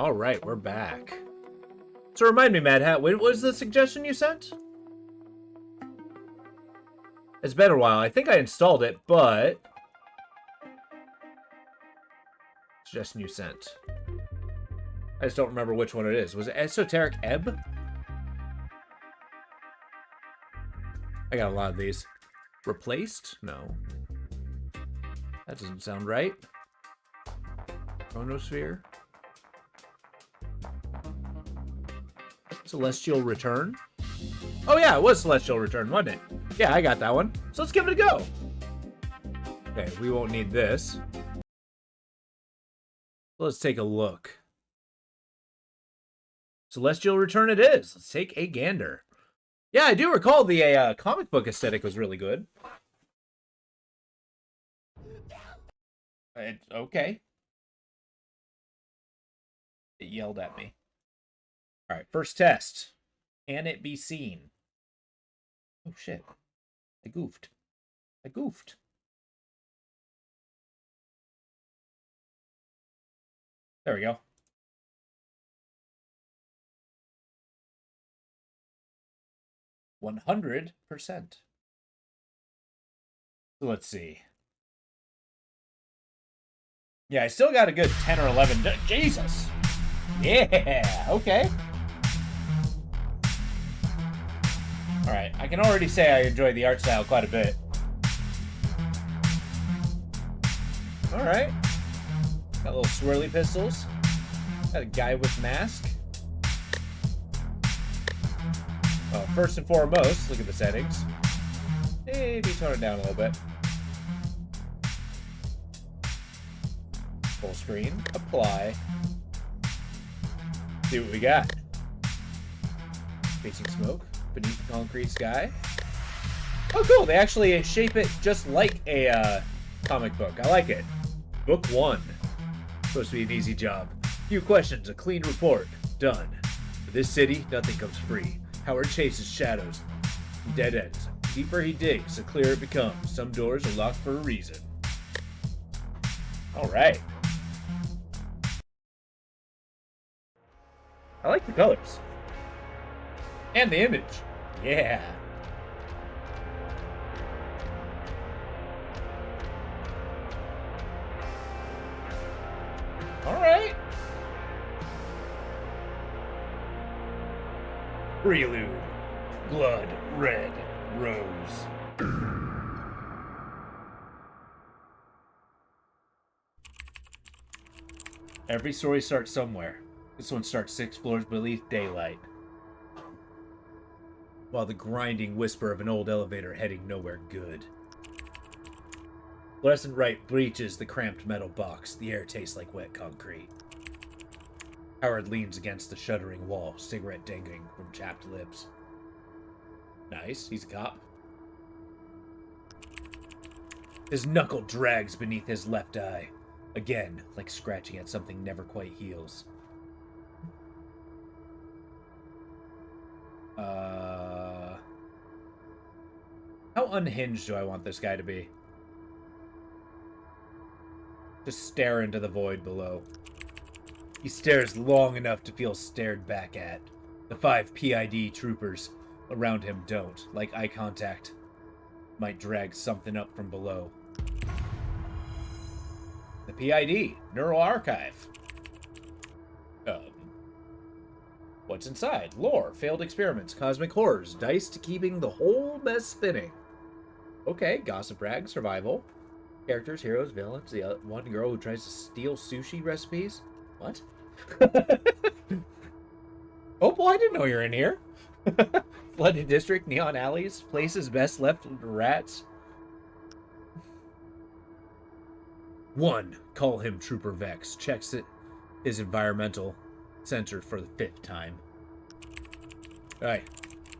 All right, we're back. So remind me, Mad Hat, what was the suggestion you sent? It's been a while. I think I installed it, but... Suggestion you sent. I just don't remember which one it is. Was it Esoteric Ebb? I got a lot of these. Replaced? No. That doesn't sound right. Chronosphere. Celestial Return? Oh yeah, it was Celestial Return, wasn't it? Yeah, I got that one. So let's give it a go. Okay, we won't need this. Let's take a look. Celestial Return it is. Let's take a gander. Yeah, I do recall the comic book aesthetic was really good. Okay. It yelled at me. All right, first test. Can it be seen? Oh, shit. I goofed. I goofed. There we go. $100%. So let's see. Yeah, I still got a good 10 or 11. Jesus. Yeah, okay. All right, I can already say I enjoy the art style quite a bit. All right. Got little swirly pistols. Got a guy with mask. Well, first and foremost, look at the settings. Maybe tone it down a little bit. Full screen. Apply. See what we got. Facing smoke beneath the concrete sky. Oh, cool. They actually shape it just like a comic book. I like it. Book 1. Supposed to be an easy job. Few questions, a clean report. Done. For this city, nothing comes free. Howard chases shadows. Dead ends. The deeper he digs, the clearer it becomes. Some doors are locked for a reason. Alright. I like the colors. And the image. Yeah. Alright. Prelude. Blood Red Rose. Every story starts somewhere. This one starts 6 floors beneath daylight. While the grinding whisper of an old elevator heading nowhere good. Fluorescent light breaches the cramped metal box. The air tastes like wet concrete. Howard leans against the shuddering wall, cigarette dangling from chapped lips. Nice, he's a cop. His knuckle drags beneath his left eye. Again, like scratching at something never quite heals. How unhinged do I want this guy to be? Just stare into the void below. He stares long enough to feel stared back at. The 5 PID troopers around him don't, like eye contact. Might drag something up from below. The PID, Neural Archive. What's inside? Lore, failed experiments, cosmic horrors, dice to keeping the whole mess spinning. Okay, gossip rag, survival. Characters, heroes, villains, the one girl who tries to steal sushi recipes. What? Oh boy, I didn't know you're in here. Flooded district, neon alleys, places best left to rats. 1. Call him Trooper Vex. Checks it. His environmental sensor for the 5th time. Alright.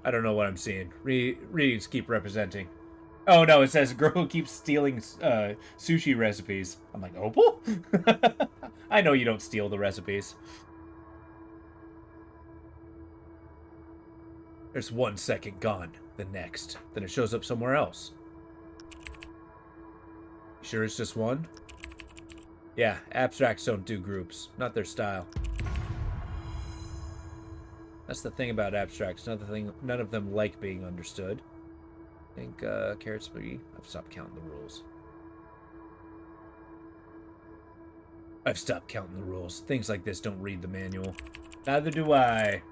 I don't know what I'm seeing. Readings keep representing. Oh no, it says girl who keeps stealing sushi recipes. I'm like, Opal? I know you don't steal the recipes. There's 1 second gone. The next. Then it shows up somewhere else. You sure it's just one? Yeah, abstracts don't do groups. Not their style. That's the thing about abstracts. None of them like being understood. I think carrots. I've stopped counting the rules. I've stopped counting the rules. Things like this don't read the manual. Neither do I.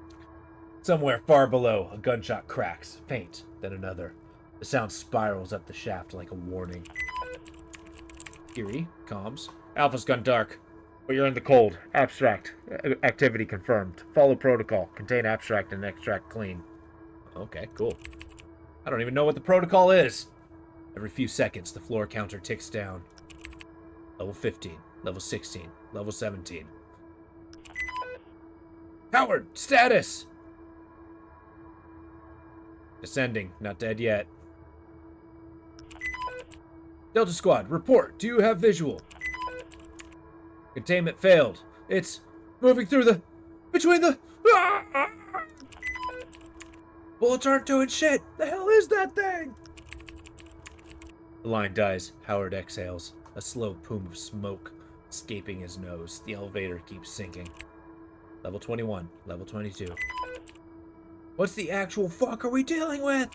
Somewhere far below, a gunshot cracks, faint, then another. The sound spirals up the shaft like a warning. Eerie, comms. Alpha's gone dark, but you're in the cold. Abstract. Activity confirmed. Follow protocol. Contain abstract and extract clean. Okay, cool. I don't even know what the protocol is. Every few seconds, the floor counter ticks down. Level 15, level 16, level 17. Howard, status! Descending, not dead yet. Delta Squad, report. Do you have visual? Containment failed. It's moving through the... between the... Bullets aren't doing shit. The hell is that thing? The line dies. Howard exhales. A slow plume of smoke escaping his nose. The elevator keeps sinking. Level 21. Level 22. What's the actual fuck are we dealing with?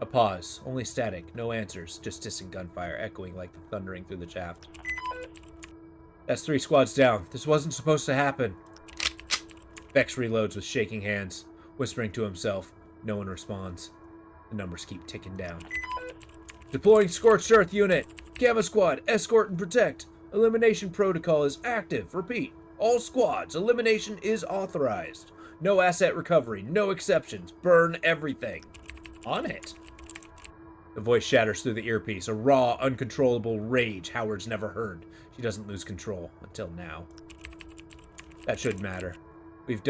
A pause. Only static. No answers. Just distant gunfire echoing like the thundering through the shaft. That's 3 squads down. This wasn't supposed to happen. Vex reloads with shaking hands, whispering to himself. No one responds. The numbers keep ticking down. Deploying Scorched Earth unit. Gamma Squad, escort and protect. Elimination protocol is active. Repeat. All squads. Elimination is authorized. No asset recovery. No exceptions. Burn everything. On it. The voice shatters through the earpiece. A raw, uncontrollable rage Howard's never heard. She doesn't lose control. Until now. That shouldn't matter. We've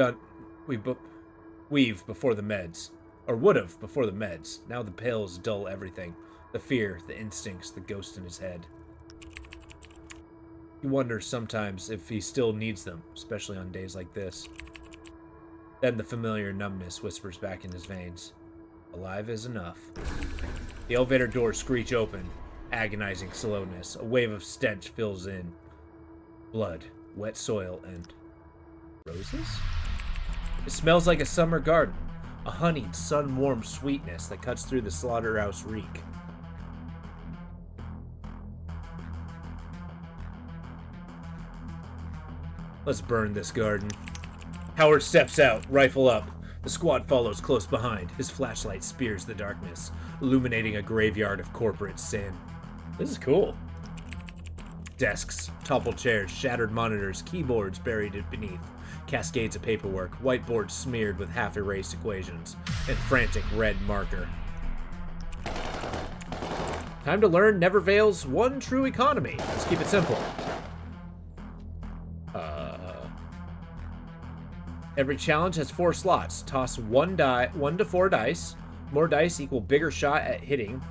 before the meds. Or would've before the meds. Now the pills dull everything. The fear, the instincts, the ghost in his head. He wonders sometimes if he still needs them, especially on days like this. Then the familiar numbness whispers back in his veins. Alive is enough. The elevator doors screech open. Agonizing slowness. A wave of stench fills in. Blood, wet soil, and... roses? It smells like a summer garden. A honeyed, sun-warmed sweetness that cuts through the slaughterhouse reek. Let's burn this garden. Howard steps out, rifle up. The squad follows close behind. His flashlight spears the darkness, illuminating a graveyard of corporate sin. This is cool. Desks, toppled chairs, shattered monitors, keyboards buried beneath, cascades of paperwork, whiteboards smeared with half-erased equations, and frantic red marker. Time to learn Nevervale's one true economy. Let's keep it simple. Every challenge has 4 slots. Toss 1 to 4 dice. More dice equal bigger shot at hitting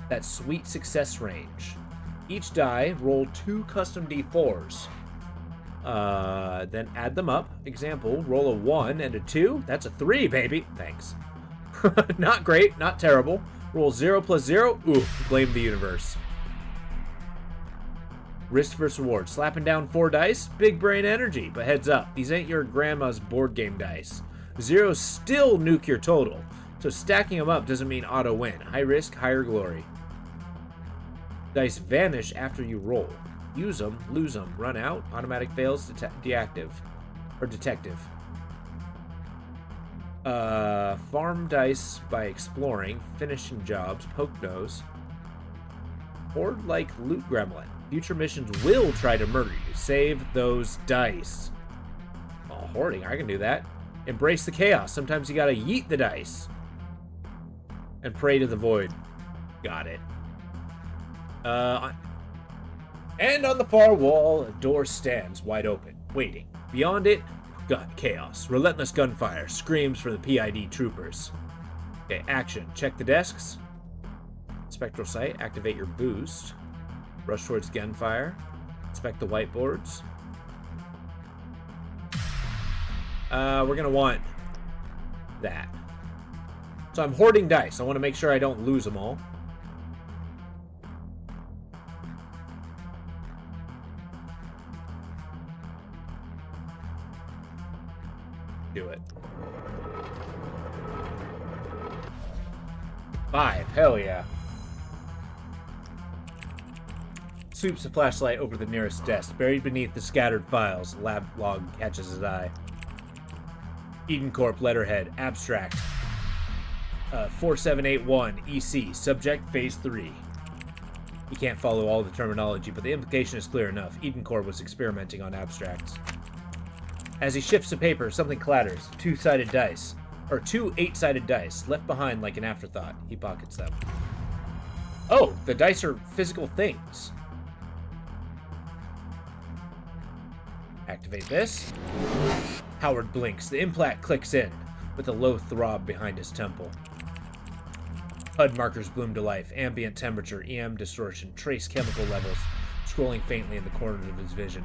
that sweet success range. Each die, roll 2 custom d4s. Then add them up. Example, roll a 1 and a 2. That's a 3, baby. Thanks. Not great, not terrible. Roll 0 plus 0. Oof, blame the universe. Risk versus reward. Slapping down 4 dice, big brain energy. But heads up, these ain't your grandma's board game dice. 0 still nuke your total. So stacking them up doesn't mean auto win. High risk, higher glory. Dice vanish after you roll. Use them, lose them, run out, automatic fails, deactive. Or detective. Farm dice by exploring, finishing jobs, poke nose. Hoard like loot gremlin. Future missions will try to murder you. Save those dice. Oh, hoarding, I can do that. Embrace the chaos. Sometimes you gotta yeet the dice. And pray to the void. Got it. And on the far wall, a door stands wide open, waiting. Beyond it, chaos. Relentless gunfire. Screams from the PID troopers. Okay, action. Check the desks. Spectral sight. Activate your boost. Rush towards gunfire. Inspect the whiteboards. We're gonna want that. So I'm hoarding dice. I want to make sure I don't lose them all. Do it. 5. Hell yeah. Sweeps a flashlight over the nearest desk. Buried beneath the scattered files, a lab log catches his eye. Eden Corp letterhead. Abstract. 4781 EC. Subject Phase 3. He can't follow all the terminology, but the implication is clear enough. Eden Corp was experimenting on abstracts. As he shifts the paper, something clatters. Two 8-sided dice, left behind like an afterthought. He pockets them. Oh, the dice are physical things. Activate this. Howard blinks. The implant clicks in, with a low throb behind his temple. HUD markers bloom to life. Ambient temperature, EM distortion, trace chemical levels, scrolling faintly in the corners of his vision.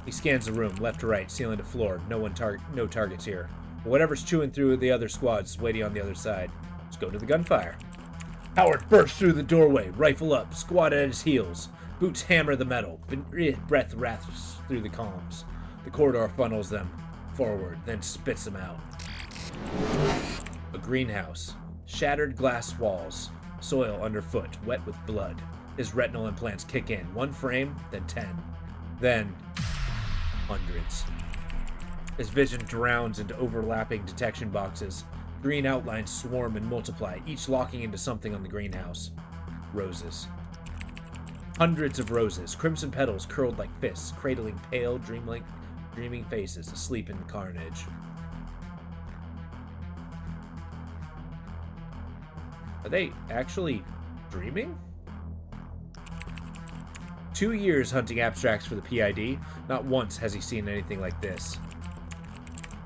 He scans the room, left to right, ceiling to floor. No targets here. But whatever's chewing through the other squads is waiting on the other side. Let's go to the gunfire. Howard bursts through the doorway, rifle up, squad at his heels. Boots hammer the metal. Breath rasps through the comms. The corridor funnels them forward, then spits them out. A greenhouse. Shattered glass walls. Soil underfoot, wet with blood. His retinal implants kick in. 1 frame, then 10. Then hundreds. His vision drowns into overlapping detection boxes. Green outlines swarm and multiply, each locking into something on the greenhouse. Roses. Hundreds of roses, crimson petals curled like fists, cradling pale, dreaming faces asleep in the carnage. Are they actually dreaming? 2 years hunting abstracts for the PID. Not once has he seen anything like this.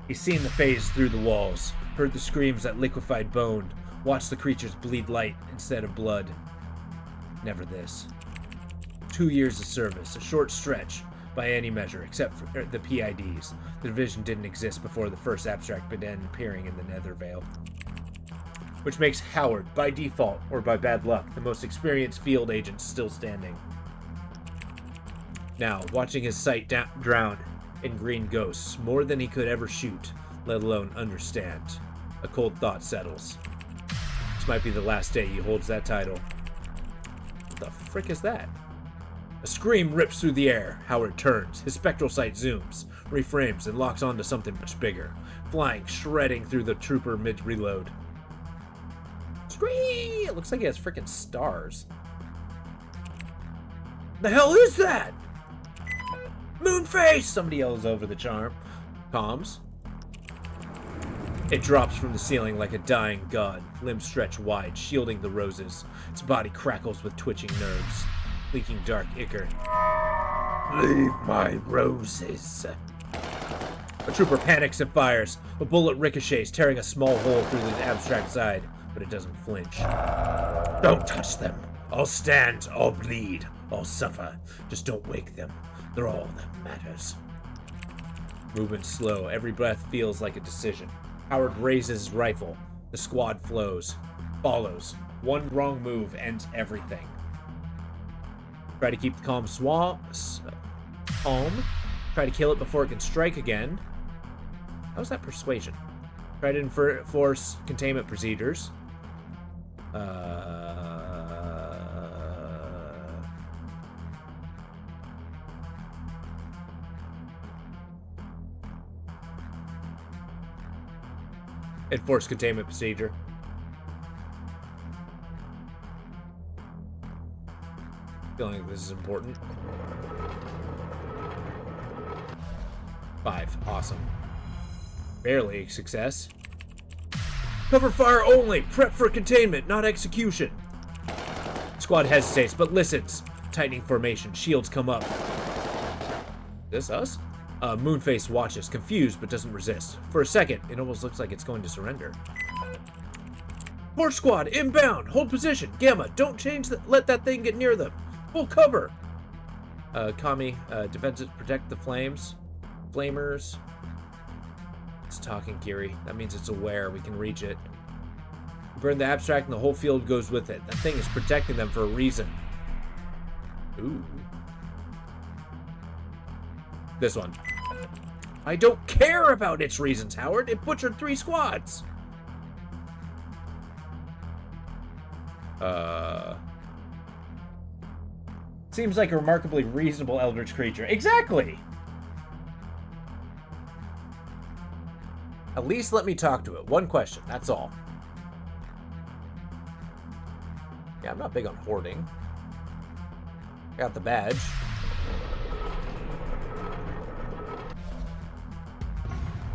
He's seen the phase through the walls, heard the screams that liquefied bone, watched the creatures bleed light instead of blood. Never this. 2 years of service, a short stretch by any measure, except for the PIDs. The division didn't exist before the first abstract began appearing in the Nether Vale. Which makes Howard, by default or by bad luck, the most experienced field agent still standing. Now, watching his sight drown in green ghosts, more than he could ever shoot, let alone understand, a cold thought settles. This might be the last day he holds that title. What the frick is that? A scream rips through the air. Howard turns. His spectral sight zooms, reframes, and locks onto something much bigger, flying, shredding through the trooper mid-reload. Scream! It looks like he has frickin' stars. The hell is that? Moonface! Somebody yells over the comms. It drops from the ceiling like a dying god, limbs stretch wide, shielding the roses. Its body crackles with twitching nerves, leaking dark ichor. Leave my roses. A trooper panics and fires. A bullet ricochets, tearing a small hole through the abstract side, but it doesn't flinch. Don't touch them. I'll stand, I'll bleed, I'll suffer. Just don't wake them. They're all that matters. Movement slow. Every breath feels like a decision. Howard raises his rifle. The squad follows. One wrong move ends everything. Try to keep the calm. Try to kill it before it can strike again. How's that persuasion? Try to enforce containment procedures. Enforce containment procedure. Feeling like this is important. 5. Awesome. Barely a success. Cover fire only! Prep for containment, not execution! Squad hesitates, but listens. Tightening formation. Shields come up. This us? Moonface watches, confused but doesn't resist. For a second, it almost looks like it's going to surrender. Horse squad, inbound! Hold position! Gamma, don't change let that thing get near them! Full cover! Kami, defenses protect the flames. Flamers. It's talking, Kiri. That means it's aware. We can reach it. Burn the abstract and the whole field goes with it. That thing is protecting them for a reason. Ooh. This one. I don't care about its reasons, Howard. It butchered 3 squads. Seems like a remarkably reasonable eldritch creature. Exactly! At least let me talk to it. One question, that's all. Yeah, I'm not big on hoarding. Got the badge.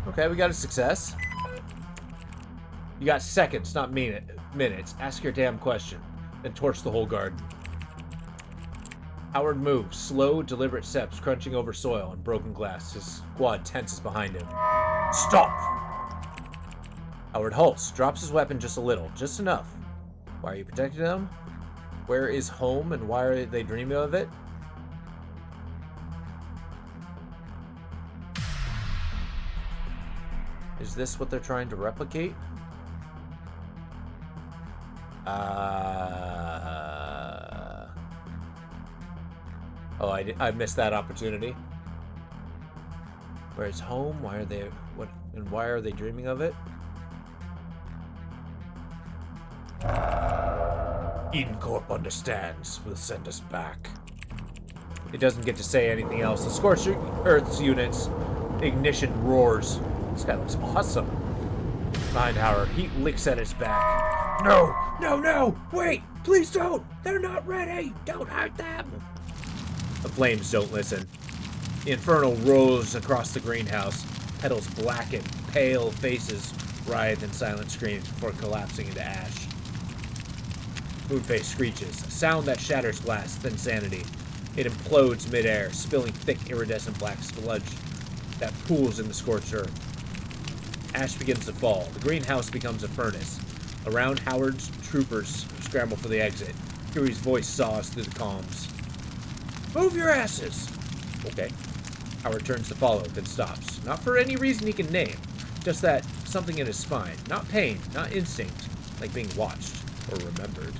Okay, we got a success. You got seconds, not minutes. Ask your damn question. Then torch the whole garden. Howard moves, slow, deliberate steps, crunching over soil and broken glass. His squad tenses behind him. Stop! Howard halts, drops his weapon just a little, just enough. Why are you protecting them? Where is home and why are they dreaming of it? Is this what they're trying to replicate? Oh, I missed that opportunity. Where is home? Why are they why are they dreaming of it? Eden Corp understands. Will send us back. It doesn't get to say anything else. The scorched Earth's units ignition roars. This guy looks awesome. Behind Howard, heat licks at his back. No! No, no! Wait! Please don't! They're not ready! Don't hurt them! The flames don't listen. The inferno rolls across the greenhouse. Petals blacken. Pale faces writhe in silent screams before collapsing into ash. Moonface screeches, a sound that shatters glass, then sanity. It implodes midair, spilling thick, iridescent black sludge that pools in the scorched earth. Ash begins to fall. The greenhouse becomes a furnace. Around Howard's troopers scramble for the exit. Fury's voice saws through the comms. Move your asses! Okay. Howard turns to follow, then stops. Not for any reason he can name. Just that something in his spine. Not pain, not instinct. Like being watched or remembered.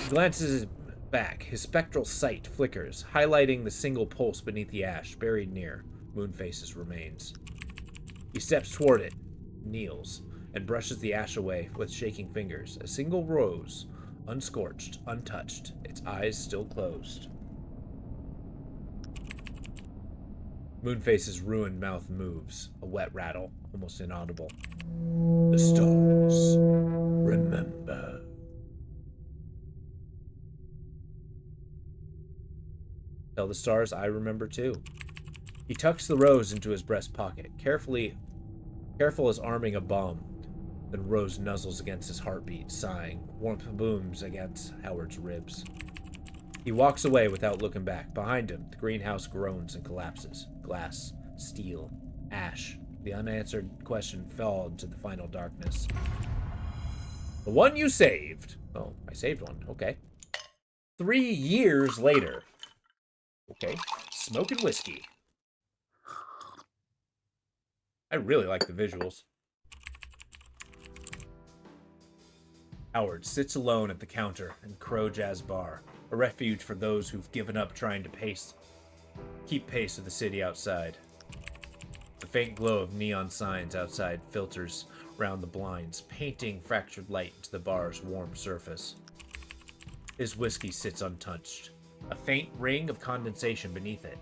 He glances back. His spectral sight flickers, highlighting the single pulse beneath the ash, buried near Moonface's remains. He steps toward it, kneels, and brushes the ash away with shaking fingers. A single rose, unscorched, untouched, its eyes still closed. Moonface's ruined mouth moves, a wet rattle, almost inaudible. The stars remember. Tell the stars I remember too. He tucks the rose into his breast pocket, careful as arming a bomb. Then Rose nuzzles against his heartbeat, sighing. Warmth booms against Howard's ribs. He walks away without looking back. Behind him, the greenhouse groans and collapses. Glass, steel, ash. The unanswered question fell into the final darkness. The one you saved. Oh, I saved one. Okay. 3 years later. Okay. Smoking whiskey. I really like the visuals. Howard sits alone at the counter in Crow Jazz Bar, a refuge for those who've given up trying to keep pace with the city outside. The faint glow of neon signs outside filters round the blinds, painting fractured light into the bar's warm surface. His whiskey sits untouched, a faint ring of condensation beneath it.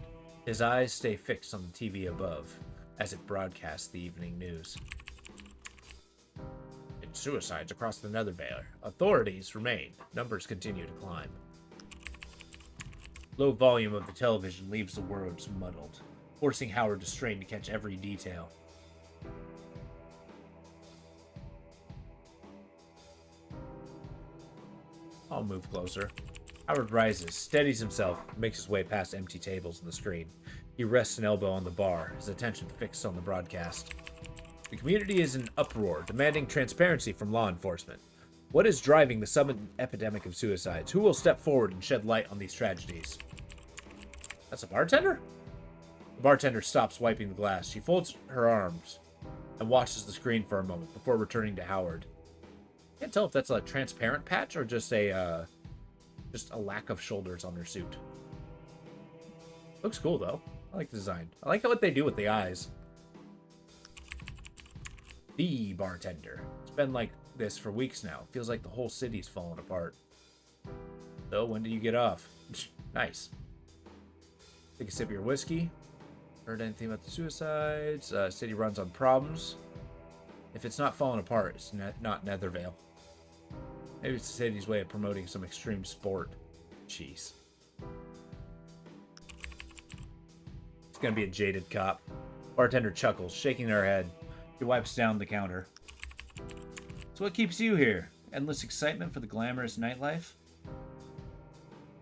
His eyes stay fixed on the TV above as it broadcasts the evening news. Suicides across the Nethervale. Authorities remain. Numbers continue to climb. Low volume of the television leaves the words muddled, forcing Howard to strain to catch every detail. I'll move closer. Howard rises, steadies himself, makes his way past empty tables on the screen. He rests an elbow on the bar, his attention fixed on the broadcast. The community is in uproar, demanding transparency from law enforcement. What is driving the sudden epidemic of suicides? Who will step forward and shed light on these tragedies? That's a bartender? The bartender stops wiping the glass. She folds her arms and watches the screen for a moment before returning to Howard. Can't tell if that's a transparent patch or just a lack of shoulders on her suit. Looks cool though. I like the design. I like what they do with the eyes. The bartender. It's been like this for weeks now. Feels like the whole city's falling apart. So, when did you get off? Nice. Take a sip of your whiskey. Heard anything about the suicides? City runs on problems. If it's not falling apart, it's not Nethervale. Maybe it's the city's way of promoting some extreme sport. Jeez. It's gonna be a jaded cop. Bartender chuckles, shaking her head. She wipes down the counter. So what keeps you here? Endless excitement for the glamorous nightlife?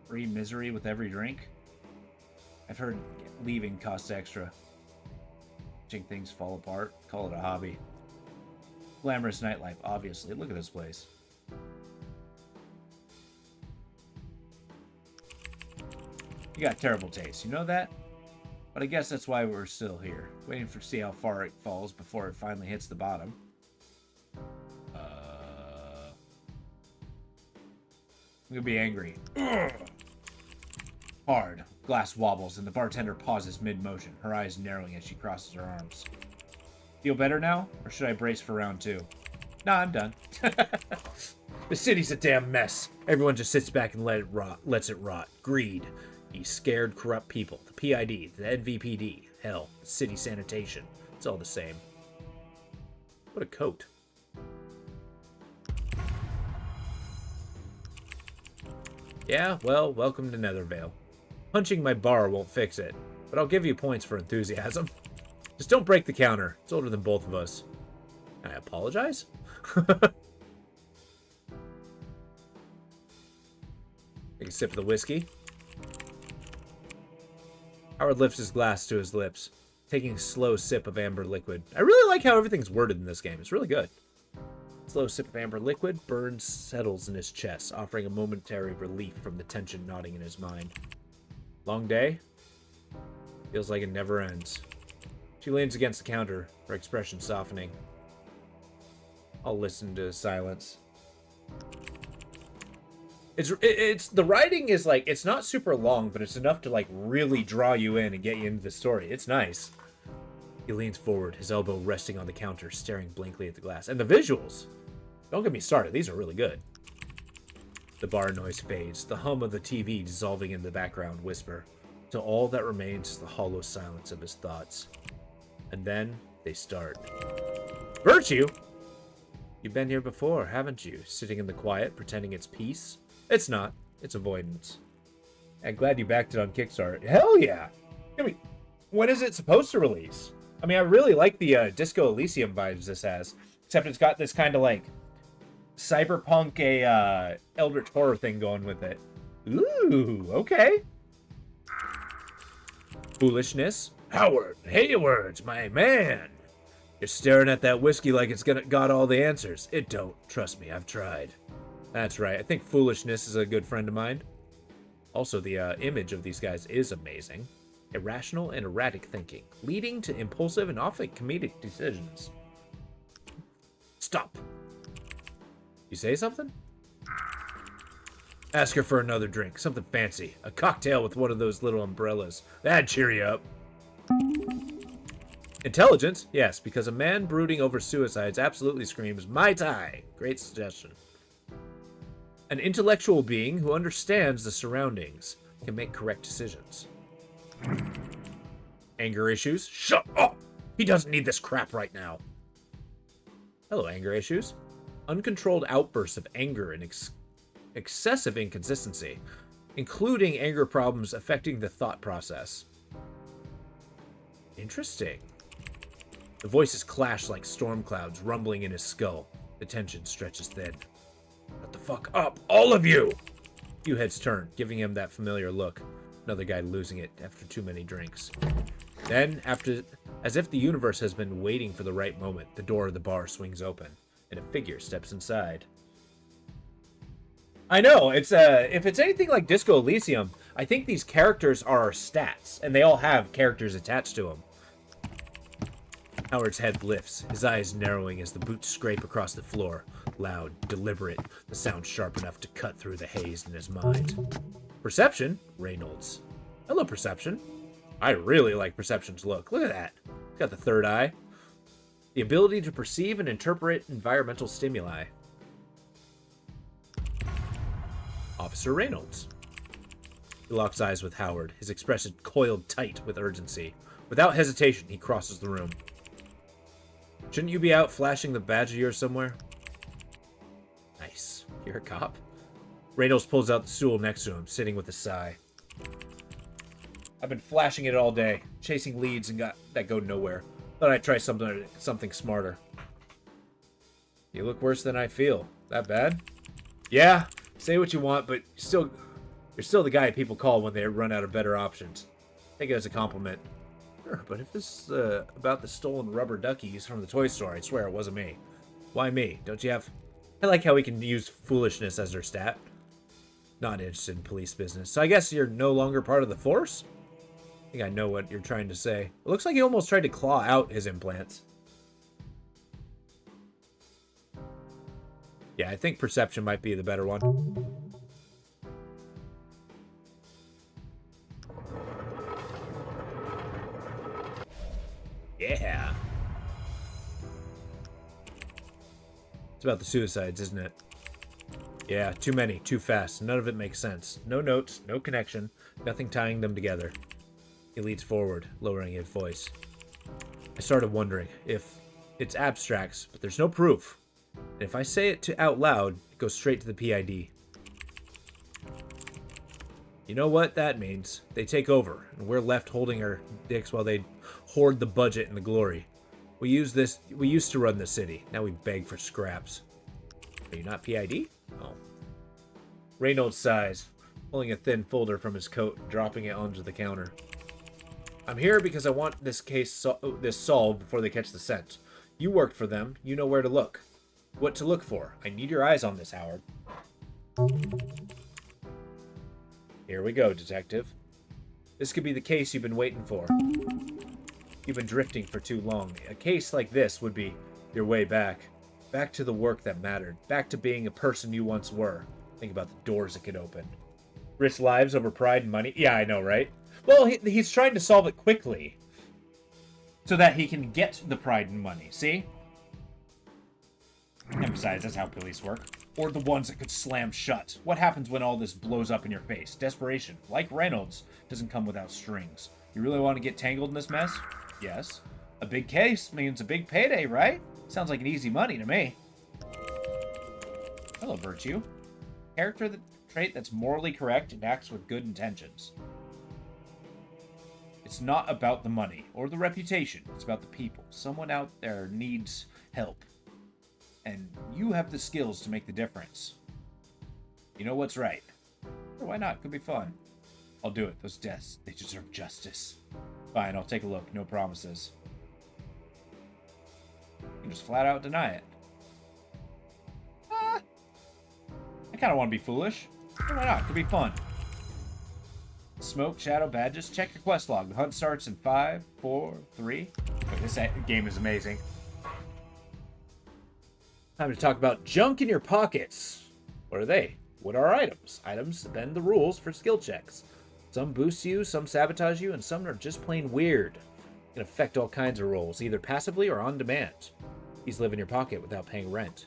Free misery with every drink? I've heard leaving costs extra. Watching things fall apart, call it a hobby. Glamorous nightlife, obviously. Look at this place. You got terrible taste, you know that? But I guess that's why we're still here, waiting to see how far it falls before it finally hits the bottom. I'm gonna be angry. Ugh. Hard. Glass wobbles and the bartender pauses mid-motion, her eyes narrowing as she crosses her arms. Feel better now? Or should I brace for round 2? Nah, I'm done. The city's a damn mess. Everyone just sits back and lets it rot. Greed. These scared, corrupt people. The PID, the NVPD. Hell, the city sanitation. It's all the same. What a coat. Yeah, well, welcome to Nethervale. Punching my bar won't fix it, but I'll give you points for enthusiasm. Just don't break the counter. It's older than both of us. I apologize? Take a sip of the whiskey. Howard lifts his glass to his lips, taking a slow sip of amber liquid. I really like how everything's worded in this game. It's really good. Slow sip of amber liquid, Burns settles in his chest, offering a momentary relief from the tension knotting in his mind. Long day? Feels like it never ends. She leans against the counter, her expression softening. I'll listen to silence. It's the writing is like, it's not super long, but it's enough to like really draw you in and get you into the story. It's nice. He leans forward, his elbow resting on the counter, staring blankly at the glass. And the visuals! Don't get me started, these are really good. The bar noise fades, the hum of the TV dissolving in the background whisper, till all that remains is the hollow silence of his thoughts. And then they start. Virtue? You've been here before, haven't you? Sitting in the quiet, pretending it's peace? It's not. It's avoidance. I'm glad you backed it on Kickstarter. Hell yeah! I mean, when is it supposed to release? I mean, I really like the Disco Elysium vibes this has. Except it's got this kind of like cyberpunk, Eldritch horror thing going with it. Ooh, okay. Foolishness. Howard, Haywards, my man. You're staring at that whiskey like it's got all the answers. It don't. Trust me, I've tried. That's right. I think foolishness is a good friend of mine. Also, the image of these guys is amazing. Irrational and erratic thinking, leading to impulsive and often comedic decisions. Stop. You say something? Ask her for another drink, something fancy. A cocktail with one of those little umbrellas. That'd cheer you up. Intelligence? Yes, because a man brooding over suicides absolutely screams, Mai Tai. Great suggestion. An intellectual being who understands the surroundings can make correct decisions. Anger issues? Shut up! He doesn't need this crap right now. Hello, anger issues. Uncontrolled outbursts of anger and excessive inconsistency, including anger problems affecting the thought process. Interesting. The voices clash like storm clouds rumbling in his skull. The tension stretches thin. Shut the fuck up, all of you! Few heads turn, giving him that familiar look. Another guy losing it after too many drinks. Then, as if the universe has been waiting for the right moment, the door of the bar swings open, and a figure steps inside. I know, it's if it's anything like Disco Elysium, I think these characters are stats, and they all have characters attached to them. Howard's head lifts, his eyes narrowing as the boots scrape across the floor. Loud, deliberate, the sound sharp enough to cut through the haze in his mind. Perception? Reynolds. Hello, Perception. I really like Perception's look. Look at that. It's got the third eye. The ability to perceive and interpret environmental stimuli. Officer Reynolds. He locks eyes with Howard, his expression coiled tight with urgency. Without hesitation, he crosses the room. Shouldn't you be out flashing the badge of yours somewhere? Nice. You're a cop? Reynolds pulls out the stool next to him, sitting with a sigh. I've been flashing it all day, chasing leads and that go nowhere. Thought I'd try something smarter. You look worse than I feel. That bad? Yeah, say what you want, but you're still the guy people call when they run out of better options. Take it as a compliment. Sure, but if this is about the stolen rubber duckies from the toy store, I swear it wasn't me. Why me? Don't you have... I like how we can use foolishness as their stat. Not interested in police business. So I guess you're no longer part of the force? I think I know what you're trying to say. It looks like he almost tried to claw out his implants. Yeah, I think Perception might be the better one. Yeah. It's about the suicides, isn't it? Yeah, too many, too fast. None of it makes sense. No notes, no connection, nothing tying them together. He leans forward, lowering his voice. I started wondering if it's abstracts, but there's no proof. And if I say it out loud, it goes straight to the PID. You know what that means? They take over, and we're left holding our dicks while they hoard the budget and the glory. We used to run the city. Now we beg for scraps. Are you not PID? Oh. Reynolds sighs, pulling a thin folder from his coat and dropping it onto the counter. I'm here because I want this case solved before they catch the scent. You worked for them. You know where to look. What to look for. I need your eyes on this, Howard. Here we go, detective. This could be the case you've been waiting for. You've been drifting for too long. A case like this would be your way back. Back to the work that mattered. Back to being a person you once were. Think about the doors it could open. Risk lives over pride and money? Yeah, I know, right? Well, he's trying to solve it quickly. So that he can get the pride and money, see? And besides, that's how police work. Or the ones that could slam shut. What happens when all this blows up in your face? Desperation, like Reynolds, doesn't come without strings. You really want to get tangled in this mess? Yes. A big case means a big payday, right? Sounds like an easy money to me. Hello, Virtue. Character trait that's morally correct and acts with good intentions. It's not about the money or the reputation. It's about the people. Someone out there needs help. And you have the skills to make the difference. You know what's right. Or why not? Could be fun. I'll do it. Those deaths, they deserve justice. Fine, I'll take a look. No promises. You can just flat out deny it. I kind of want to be foolish. Why not? Could be fun. Smoke, shadow, badges. Check your quest log. The hunt starts in 5, 4, 3. This game is amazing. Time to talk about junk in your pockets. What are they? What are items? Items bend the rules for skill checks. Some boost you, some sabotage you, and some are just plain weird. Can affect all kinds of roles, either passively or on demand. These live in your pocket without paying rent.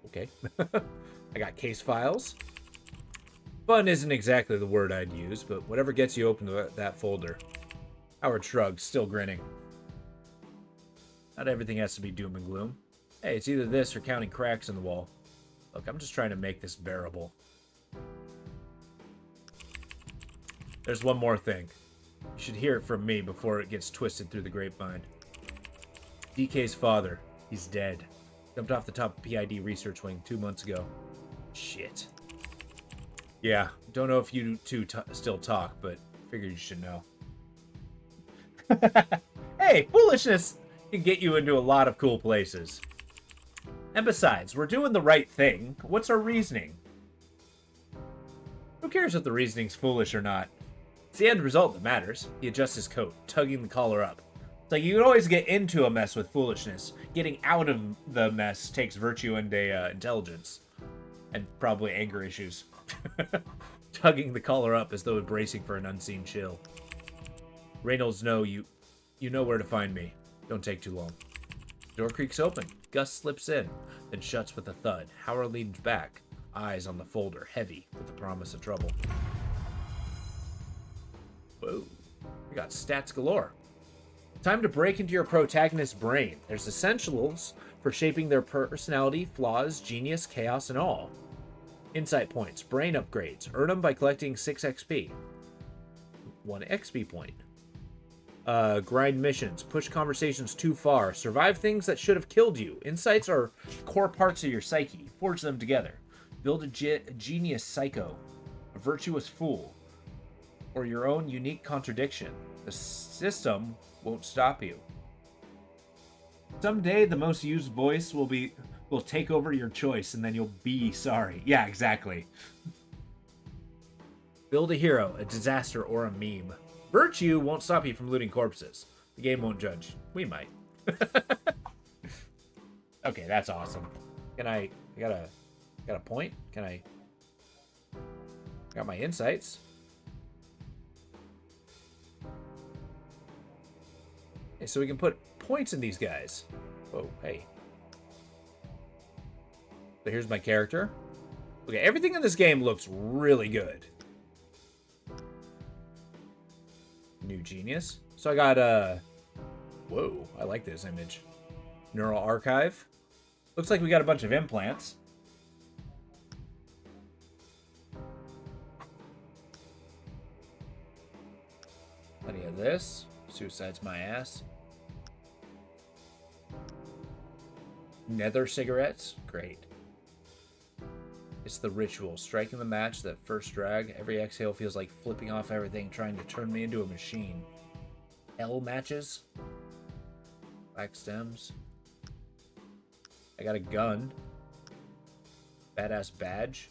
Okay. I got case files. Fun isn't exactly the word I'd use, but whatever gets you open to that folder. Howard shrugs, still grinning. Not everything has to be doom and gloom. Hey, it's either this or counting cracks in the wall. Look, I'm just trying to make this bearable. There's one more thing. You should hear it from me before it gets twisted through the grapevine. DK's father, he's dead. Jumped off the top of PID research wing 2 months ago. Shit. Yeah, don't know if you two still talk, but figured you should know. Hey, foolishness can get you into a lot of cool places. And besides, we're doing the right thing. What's our reasoning? Who cares if the reasoning's foolish or not? It's the end result that matters. He adjusts his coat, tugging the collar up. It's like you can always get into a mess with foolishness. Getting out of the mess takes virtue and intelligence. And probably anger issues. Tugging the collar up as though bracing for an unseen chill. Reynolds, you know where to find me. Don't take too long. Door creaks open. Gus slips in, then shuts with a thud. Howard leans back, eyes on the folder, heavy with the promise of trouble. Whoa. We got stats galore. Time to break into your protagonist's brain. There's essentials for shaping their personality, flaws, genius, chaos, and all. Insight points, brain upgrades. Earn them by collecting 6 XP. 1 XP point. Grind missions. Push conversations too far. Survive things that should have killed you. Insights are core parts of your psyche. Forge them together. Build a genius psycho. A virtuous fool. Or your own unique contradiction. The system won't stop you. Someday the most used voice will take over your choice and then you'll be sorry. Yeah, exactly. Build a hero, a disaster, or a meme. Virtue won't stop you from looting corpses. The game won't judge. We might. Okay, that's awesome. I got a point? Got my insights. Okay, so we can put points in these guys. Whoa, hey. So here's my character. Okay, everything in this game looks really good. New genius. So I got whoa, I like this image. Neural archive. Looks like we got a bunch of implants. Plenty of this. Suicide's my ass. Nether cigarettes. Great. It's the ritual. Striking the match, that first drag. Every exhale feels like flipping off everything, trying to turn me into a machine. L matches. Black stems. I got a gun. Badass badge.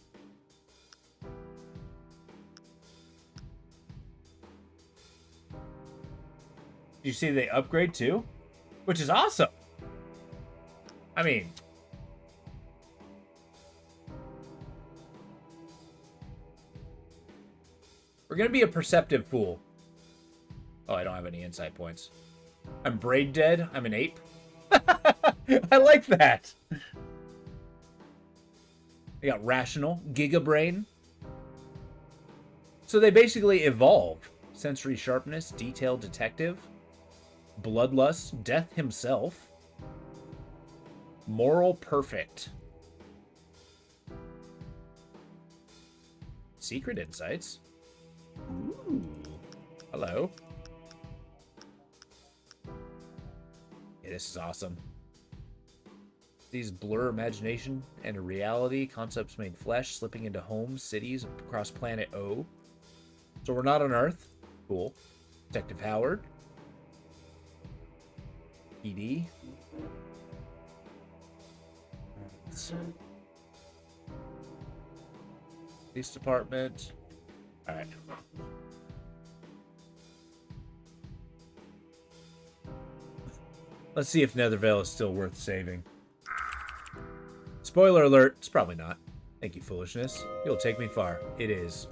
You see they upgrade too? Which is awesome. I mean, we're gonna be a perceptive fool. Oh, I don't have any insight points. I'm brain dead. I'm an ape. I like that. They got rational, giga brain. So they basically evolve. Sensory sharpness, detailed detective, bloodlust, death himself, moral perfect, secret insights. Ooh, hello. Yeah, this is awesome. These blur imagination and reality, concepts made flesh, slipping into homes, cities across planet O. So we're not on Earth. Cool. Detective Howard. ED. Police department. Alright. Let's see if Nethervale is still worth saving. Spoiler alert, it's probably not. Thank you, foolishness. You'll take me far. It is.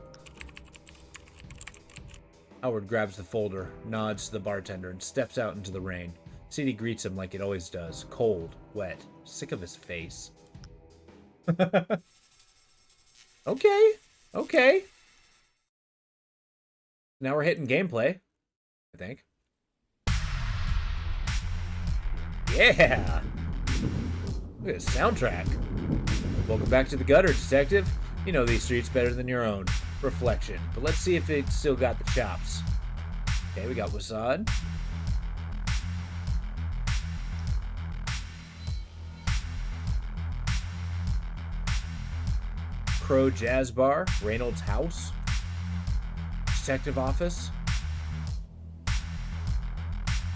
Howard grabs the folder, nods to the bartender, and steps out into the rain. City greets him like it always does. Cold, wet, sick of his face. Okay. Okay. Now we're hitting gameplay, I think. Yeah! Look at this soundtrack. Welcome back to the gutter, detective. You know these streets better than your own. Reflection. But let's see if it's still got the chops. Okay, we got Wasad. Crow Jazz Bar. Reynolds House. Detective Office.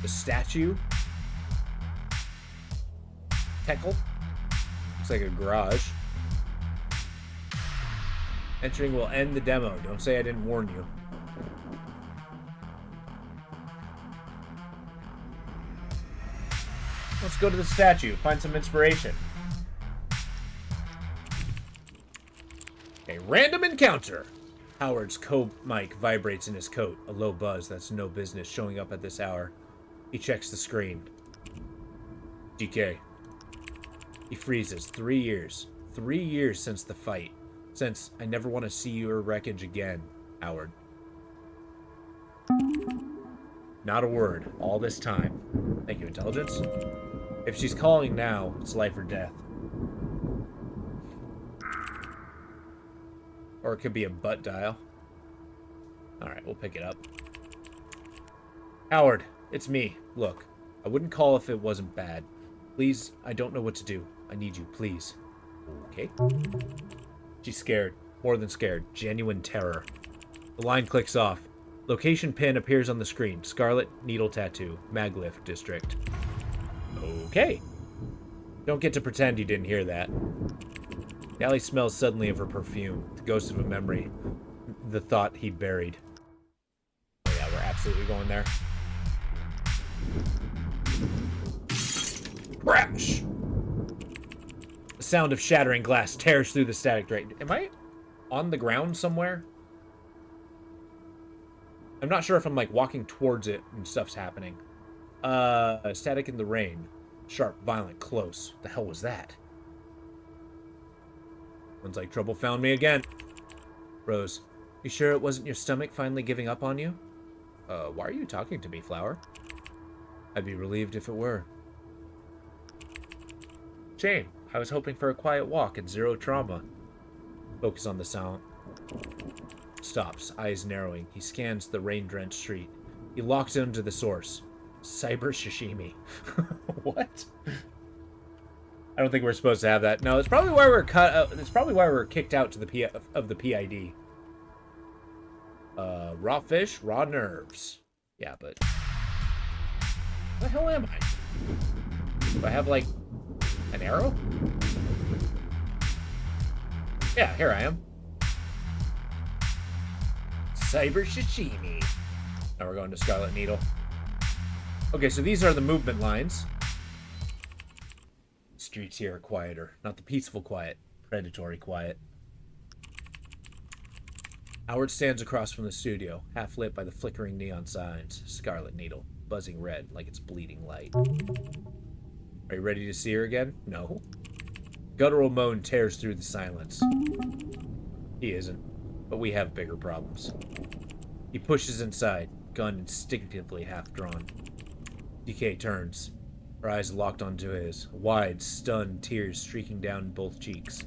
The Statue. Teckle. Looks like a garage. Entering will end the demo. Don't say I didn't warn you. Let's go to the statue. Find some inspiration. Okay, random encounter. Howard's mic vibrates in his coat, a low buzz that's no business showing up at this hour. He checks the screen. DK. He freezes. 3 years. 3 years since the fight. Since I never want to see your wreckage again, Howard. Not a word. All this time. Thank you, intelligence. If she's calling now, it's life or death. Or it could be a butt dial. Alright, we'll pick it up. Howard, it's me. Look, I wouldn't call if it wasn't bad. Please, I don't know what to do. I need you, please. Okay. She's scared. More than scared. Genuine terror. The line clicks off. Location pin appears on the screen. Scarlet Needle Tattoo. Magliff District. Okay. Don't get to pretend you didn't hear that. Gally smells suddenly of her perfume. The ghost of a memory. The thought he'd buried. Oh yeah, we're absolutely going there. Crash! The sound of shattering glass tears through the static drain. Am I on the ground somewhere? I'm not sure if I'm like walking towards it and stuff's happening. Static in the rain. Sharp, violent, close. The hell was that? One's like, trouble found me again. Rose, you sure it wasn't your stomach finally giving up on you? Why are you talking to me, Flower? I'd be relieved if it were. Shame. I was hoping for a quiet walk and zero trauma. Focus on the sound. Stops, eyes narrowing. He scans the rain-drenched street. He locks into the source. Cyber Sashimi. What? I don't think we're supposed to have that. No, it's probably why we're it's probably why we're kicked out to the PID. Raw fish, raw nerves. Yeah, but what the hell am I? Do I have like an arrow? Yeah, here I am. Cyber Sashimi. Now we're going to Scarlet Needle. Okay, so these are the movement lines. Streets here are quieter. Not the peaceful quiet. Predatory quiet. Howard stands across from the studio, half lit by the flickering neon signs. Scarlet Needle, buzzing red like it's bleeding light. Are you ready to see her again? No. Guttural moan tears through the silence. He isn't, but we have bigger problems. He pushes inside, gun instinctively half-drawn. DK turns, her eyes locked onto his, wide, stunned tears streaking down both cheeks.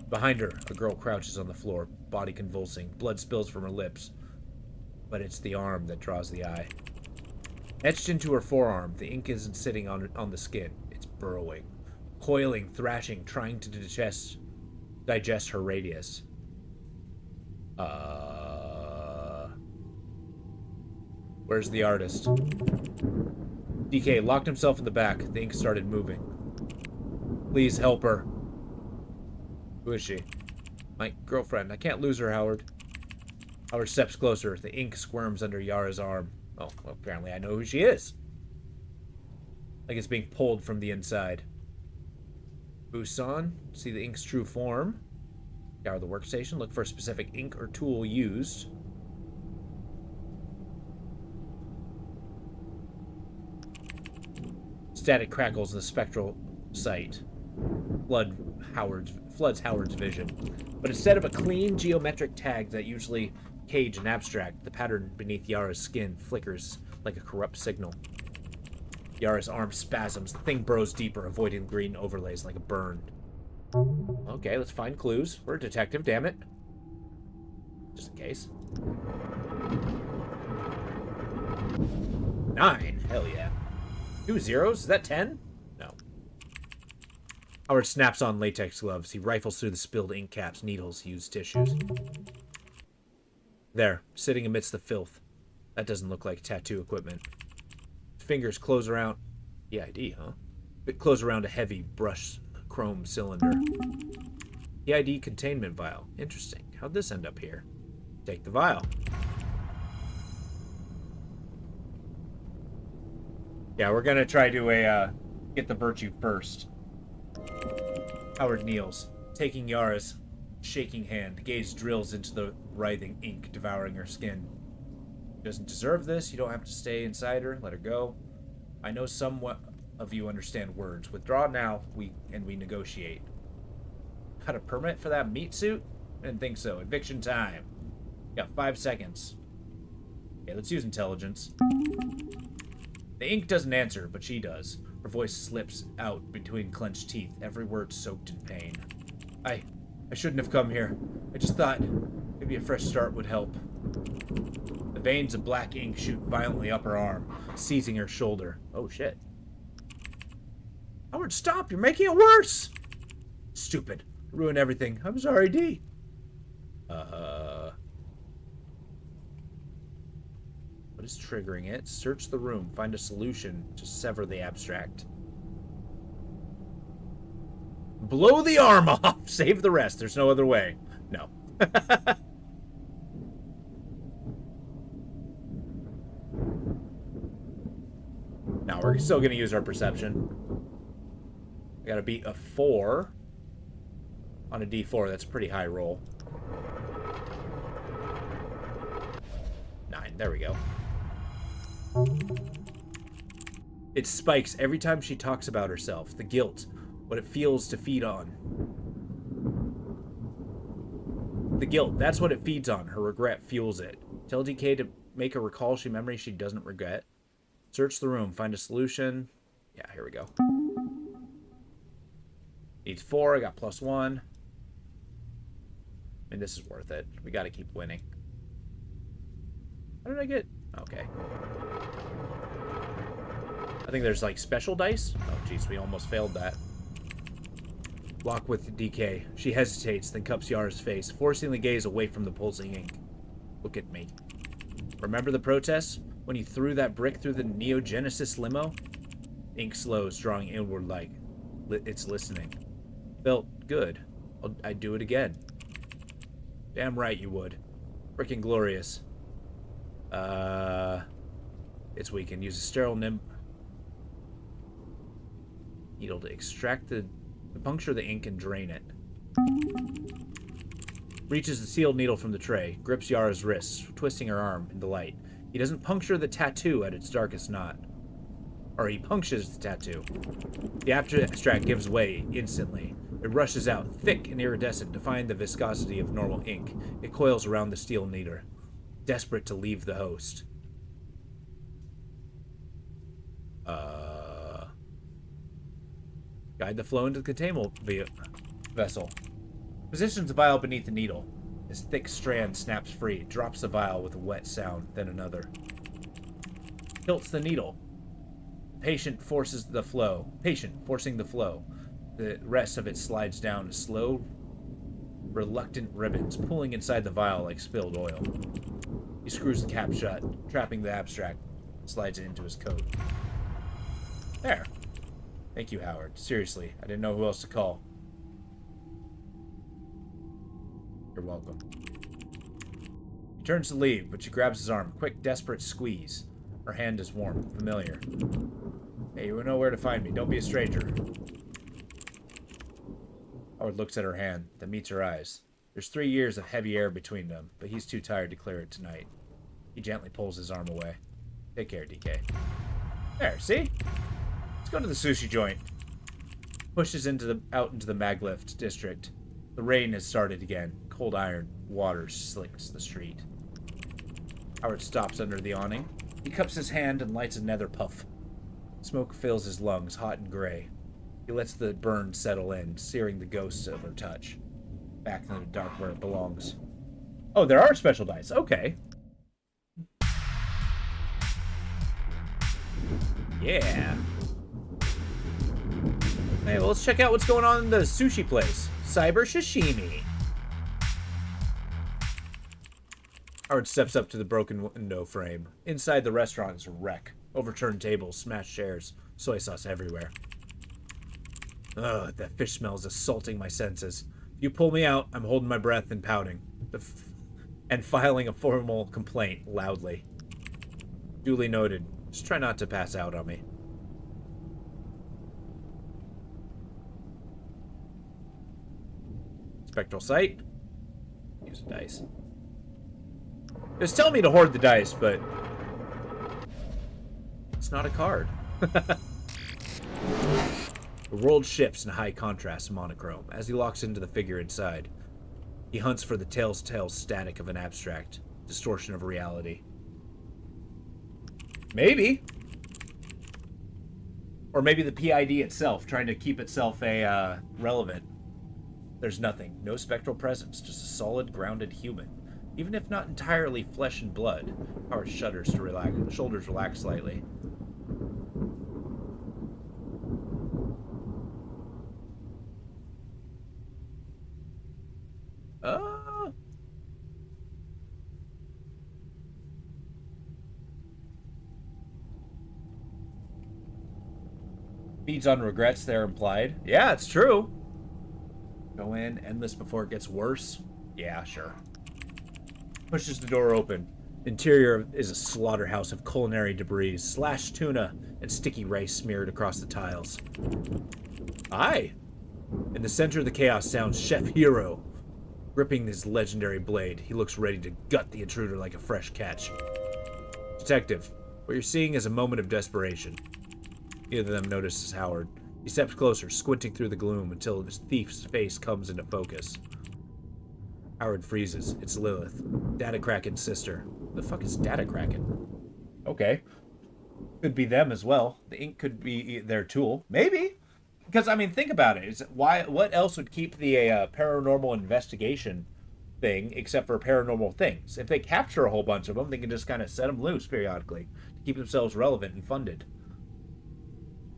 Behind her, a girl crouches on the floor, body convulsing, blood spills from her lips. But it's the arm that draws the eye. Etched into her forearm, the ink isn't sitting on the skin. It's burrowing, coiling, thrashing, trying to digest her radius. Where's the artist? DK locked himself in the back. The ink started moving. Please help her. Who is she? My girlfriend. I can't lose her, Howard. Howard steps closer. The ink squirms under Yara's arm. Oh, well, apparently I know who she is. Like it's being pulled from the inside. Busan. See the ink's true form. Scour the workstation. Look for a specific ink or tool used. Static crackles in the spectral sight. Floods Howard's vision. But instead of a clean geometric tag that usually cage and abstract, the pattern beneath Yara's skin flickers like a corrupt signal. Yara's arm spasms. The thing burrows deeper, avoiding green overlays like a burn. Okay, let's find clues. We're a detective, damn it. Just in case. 9. Hell yeah. 2 zeros? Is that 10? No. Howard snaps on latex gloves. He rifles through the spilled ink caps, needles, used tissues. There, sitting amidst the filth. That doesn't look like tattoo equipment. Fingers close around... EID, huh? It close around a heavy, brushed chrome cylinder. EID containment vial. Interesting. How'd this end up here? Take the vial. Yeah, we're gonna try to get the virtue first. Howard kneels, taking Yara's shaking hand. The gaze drills into the writhing ink, devouring her skin. She doesn't deserve this. You don't have to stay inside her. Let her go. I know somewhat of you understand words. Withdraw now, we negotiate. Got a permit for that meat suit? I didn't think so. Eviction time. Got 5 seconds. Okay, let's use intelligence. The ink doesn't answer, but she does. Her voice slips out between clenched teeth, every word soaked in pain. I shouldn't have come here. I just thought maybe a fresh start would help. The veins of black ink shoot violently up her arm, seizing her shoulder. Oh, shit. Howard, stop! You're making it worse! Stupid. Ruin everything. I'm sorry, D. What is triggering it? Search the room. Find a solution to sever the abstract. Blow the arm off! Save the rest. There's no other way. No. Now, we're still going to use our perception. I got to beat a 4 on a D4. That's a pretty high roll. 9. There we go. It spikes every time she talks about herself. The guilt. What it feels to feed on. The guilt. That's what it feeds on. Her regret fuels it. Tell DK to make her recall memories she doesn't regret. Search the room. Find a solution. Yeah, here we go. Needs 4. I got +1. I mean, this is worth it. We got to keep winning. How did I get... Okay. I think there's, like, special dice. Oh, jeez, we almost failed that. Lock with DK. She hesitates, then cups Yara's face, forcing the gaze away from the pulsing ink. Look at me. Remember the protest? When you threw that brick through the Neo Genesis limo? Ink slows, drawing inward like it's listening. Felt good. I'd do it again. Damn right you would. Frickin' glorious. It's weakened. Use a sterile needle to extract to puncture the ink and drain it. Reaches the sealed needle from the tray, grips Yara's wrists, twisting her arm in delight. He doesn't puncture the tattoo at its darkest knot. Or he punctures the tattoo. The abstract gives way instantly. It rushes out, thick and iridescent, defying the viscosity of normal ink. It coils around the steel needle, desperate to leave the host. Guide the flow into the containment vessel. Positions the vial beneath the needle. This thick strand snaps free, drops the vial with a wet sound, then another. Tilts the needle. Patient forcing the flow. The rest of it slides down slow, reluctant ribbons, pulling inside the vial like spilled oil. He screws the cap shut, trapping the abstract, slides it into his coat. There. Thank you, Howard. Seriously, I didn't know who else to call. You're welcome. He turns to leave, but she grabs his arm. Quick, desperate squeeze. Her hand is warm, familiar. Hey, you know where to find me. Don't be a stranger. Howard looks at her hand, then meets her eyes. There's 3 years of heavy air between them, but he's too tired to clear it tonight. He gently pulls his arm away. Take care, DK. There, see? Let's go to the sushi joint. Pushes out into the Maglift district. The rain has started again. Cold iron water slicks the street. Howard stops under the awning. He cups his hand and lights another puff. Smoke fills his lungs, hot and gray. He lets the burn settle in, searing the ghosts of her touch. Back in the dark where it belongs. Oh, there are special dice. Okay. Yeah. Hey, well, let's check out what's going on in the sushi place. Cyber Sashimi. Howard steps up to the broken window frame. Inside the restaurant is a wreck. Overturned tables, smashed chairs, soy sauce everywhere. Ugh, that fish smell is assaulting my senses. If you pull me out, I'm holding my breath and pouting. And filing a formal complaint loudly. Duly noted. Just try not to pass out on me. Spectral sight. use a dice. Just tell me to hoard the dice, but it's not a card. The world shifts in high contrast monochrome as he locks into the figure inside. He hunts for the telltale static of an abstract distortion of reality. Maybe. Or maybe the PID itself, trying to keep itself relevant. There's nothing. No spectral presence. Just a solid, grounded human. Even if not entirely flesh and blood. Howard shudders to relax. Shoulders relax slightly. Feeds on regrets, they're implied. Yeah, it's true. Go in, endless before it gets worse. Yeah, sure. Pushes the door open. Interior is a slaughterhouse of culinary debris, slashed tuna, and sticky rice smeared across the tiles. Aye. In the center of the chaos sounds Chef Hero. Gripping his legendary blade, he looks ready to gut the intruder like a fresh catch. Detective, what you're seeing is a moment of desperation. Neither of them notices Howard. He steps closer, squinting through the gloom until his thief's face comes into focus. Howard freezes. It's Lilith, Data Kraken's sister. Who the fuck is Data Kraken? Okay. Could be them as well. The ink could be their tool. Maybe. Because, I mean, think about it. What else would keep the paranormal investigation thing except for paranormal things? If they capture a whole bunch of them, they can just kind of set them loose periodically to keep themselves relevant and funded.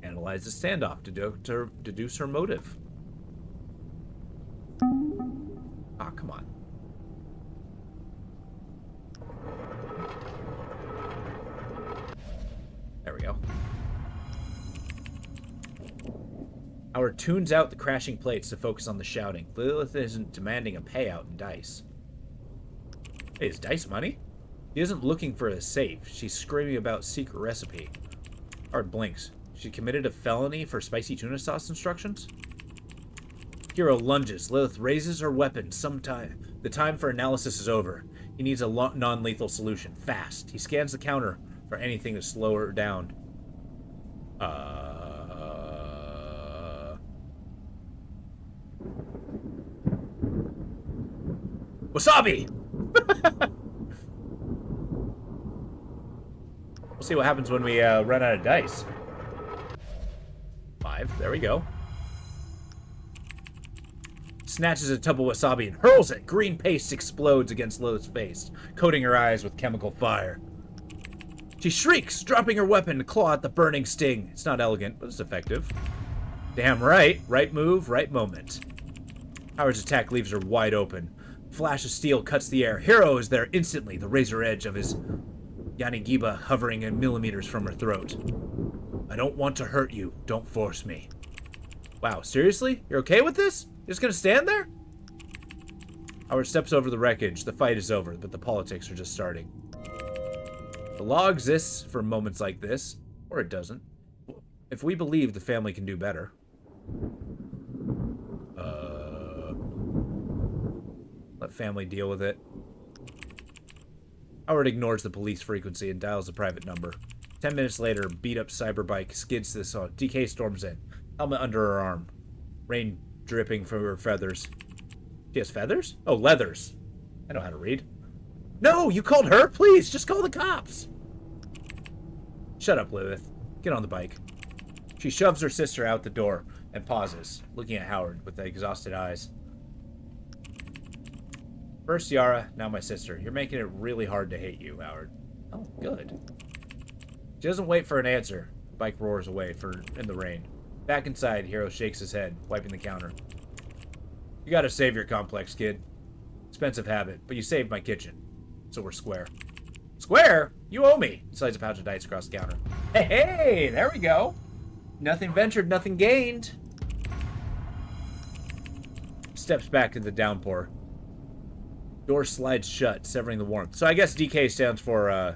Analyze the standoff to deduce her motive. Ah, come on. There we go. Howard tunes out the crashing plates to focus on the shouting. Lilith isn't demanding a payout in dice. Hey, is dice money? She isn't looking for a safe. She's screaming about secret recipe. Howard blinks. She committed a felony for spicy tuna sauce instructions? Hero lunges. Lilith raises her weapon. The time for analysis is over. He needs a non-lethal solution. Fast. He scans the counter for anything to slow her down. Wasabi! We'll see what happens when we run out of dice. 5. There we go. Snatches a tub of wasabi and hurls it. Green paste explodes against Lilith's face, coating her eyes with chemical fire. She shrieks, dropping her weapon to claw at the burning sting. It's not elegant, but it's effective. Damn right. Right move, right moment. Howard's attack leaves her wide open. Flash of steel cuts the air. Hero is there instantly, the razor edge of his Yanigiba hovering in millimeters from her throat. I don't want to hurt you. Don't force me. Wow, seriously? You're okay with this? You're just gonna stand there? Howard steps over the wreckage. The fight is over, but the politics are just starting. The law exists for moments like this, or it doesn't. If we believe the family can do better. Let family deal with it. Howard ignores the police frequency and dials a private number. 10 minutes later, beat-up cyberbike skids to the saw. DK storms in. Helmet under her arm. Rain dripping from her feathers. She has feathers? Oh, leathers. I know how to read. No, you called her? Please, just call the cops. Shut up, Lilith. Get on the bike. She shoves her sister out the door and pauses, looking at Howard with exhausted eyes. First Yara, now my sister. You're making it really hard to hate you, Howard. Oh, good. She doesn't wait for an answer. The bike roars away in the rain. Back inside, Hero shakes his head, wiping the counter. You got a savior complex, kid. Expensive habit, but you saved my kitchen. So we're square. Square? You owe me. He slides a pouch of dice across the counter. Hey, there we go. Nothing ventured, nothing gained. Steps back to the downpour. Door slides shut, severing the warmth. So I guess DK stands for, I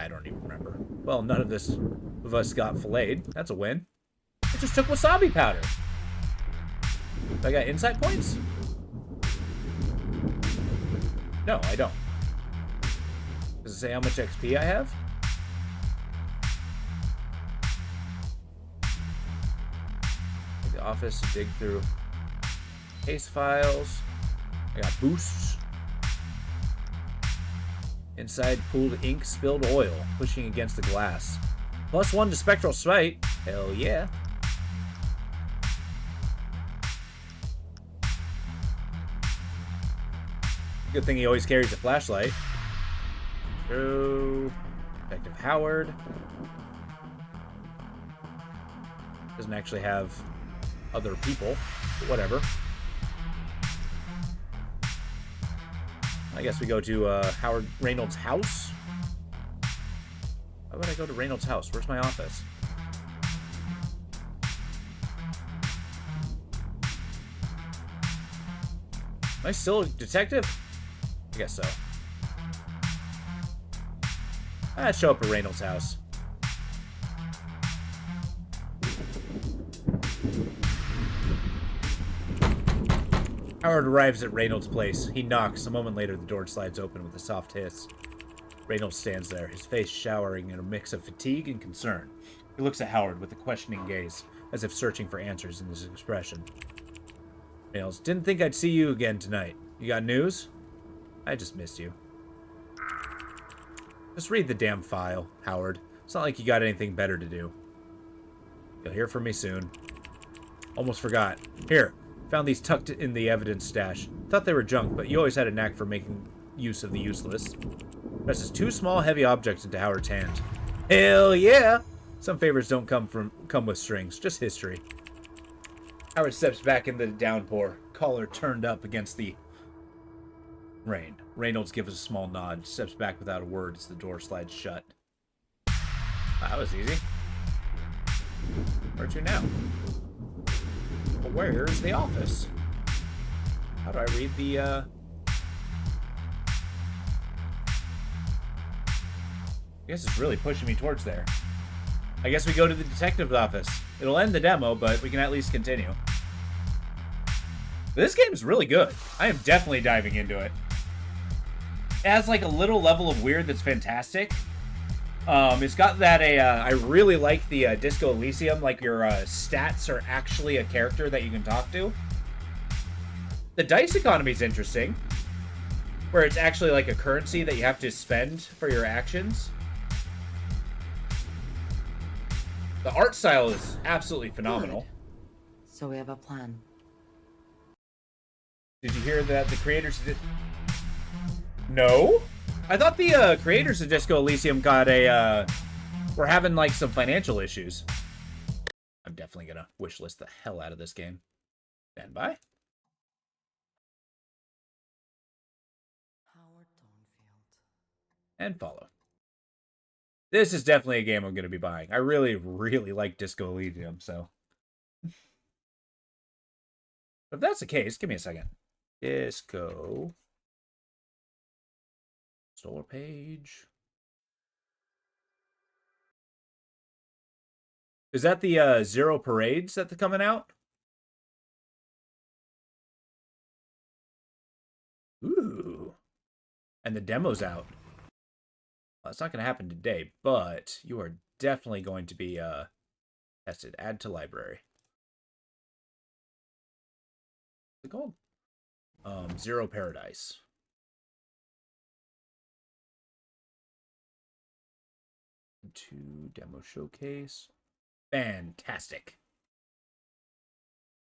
don't even remember. Well, none of us got filleted. That's a win. I just took wasabi powder. I got insight points? No, I don't. Does it say how much XP I have? The office, dig through case files. I got boosts. Inside, pooled ink, spilled oil, pushing against the glass. +1 to spectral sight. Hell yeah. Good thing he always carries a flashlight. True. Detective Howard. Doesn't actually have other people, but whatever. I guess we go to Howard Reynolds' house. Why would I go to Reynolds' house? Where's my office? Am I still a detective? I guess so. I'd show up at Reynolds' house. Howard arrives at Reynolds' place. He knocks. A moment later, the door slides open with a soft hiss. Reynolds stands there, his face showering in a mix of fatigue and concern. He looks at Howard with a questioning gaze, as if searching for answers in his expression. Reynolds, didn't think I'd see you again tonight. You got news? I just missed you. Just read the damn file, Howard. It's not like you got anything better to do. You'll hear from me soon. Almost forgot. Here, found these tucked in the evidence stash. Thought they were junk, but you always had a knack for making use of the useless. Presses 2 small, heavy objects into Howard's hand. Hell yeah! Some favors don't come with strings, just history. Howard steps back into the downpour, collar turned up against the rain. Reynolds gives a small nod, steps back without a word as the door slides shut. That was easy. Where to now? Where's the office? How do I read the, I guess it's really pushing me towards there. I guess we go to the detective's office. It'll end the demo, but we can at least continue. This game's really good. I am definitely diving into it. It has like a little level of weird that's fantastic. It's got that I really like the Disco Elysium, like your stats are actually a character that you can talk to. The dice economy is interesting, where it's actually like a currency that you have to spend for your actions. The art style is absolutely phenomenal. Good. So we have a plan. Did you hear that the creators did? No? I thought the creators of Disco Elysium got a, were having like some financial issues. I'm definitely gonna wishlist the hell out of this game. Stand by. Howard Thornfield. And follow. This is definitely a game I'm gonna be buying. I really, really like Disco Elysium, so. If that's the case, give me a second. Disco. Store page. Is that the Zero Parades that's coming out? Ooh. And the demo's out. Well, it's not going to happen today, but you are definitely going to be tested. Add to library. What's it called? Zero Paradise. To demo showcase. Fantastic.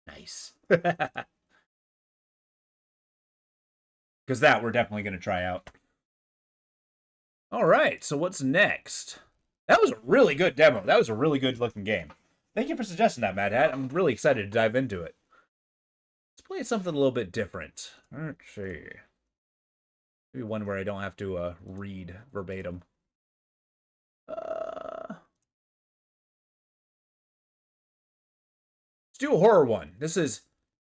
Nice. Because that we're definitely going to try out. All right, so what's next? That was a really good demo. That was a really good looking game. Thank you for suggesting that, Mad Hat. I'm really excited to dive into it. Let's play something a little bit different. Let's see. Maybe one where I don't have to read verbatim. Let's do a horror one. This is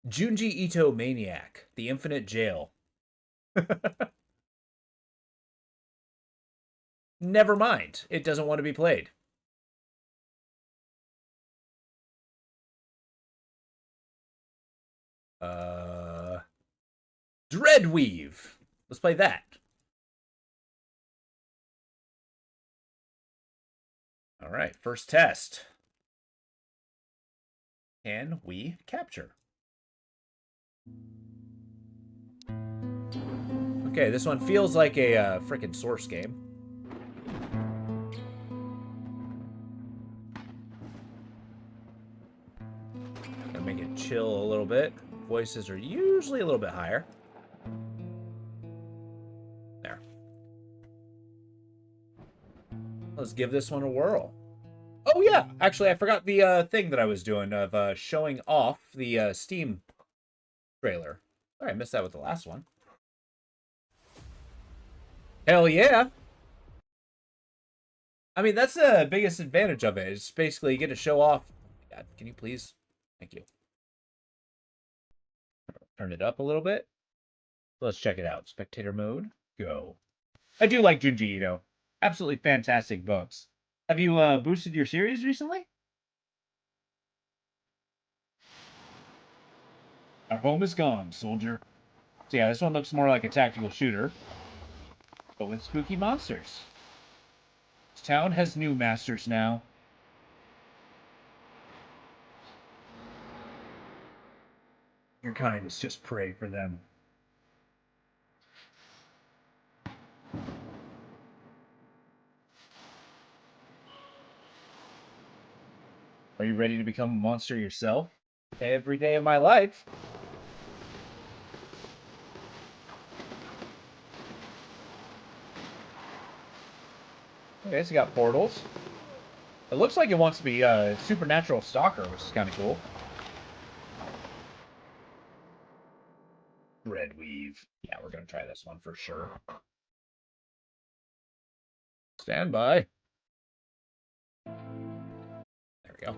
Junji Ito Maniac, The Infinite Jail. Never mind. It doesn't want to be played. Dreadweave. Let's play that. All right, first test. Can we capture? Okay, this one feels like a frickin' Source game. Gotta make it chill a little bit. Voices are usually a little bit higher. There. Let's give this one a whirl. Oh yeah, actually I forgot the thing that I was doing of showing off the Steam trailer. Sorry, I missed that with the last one. Hell yeah! I mean, that's the biggest advantage of it. It's basically you get to show off. God, can you please? Thank you. Turn it up a little bit. Let's check it out. Spectator mode. Go. I do like Junji Ito. Absolutely fantastic books. Have you boosted your series recently? Our home is gone, soldier. So yeah, this one looks more like a tactical shooter, but with spooky monsters. This town has new masters now. Your kind is just prey for them. Are you ready to become a monster yourself? Every day of my life. Okay, it's got portals. It looks like it wants to be a supernatural stalker, which is kind of cool. Dreadweave. Yeah, we're going to try this one for sure. Stand by. There we go.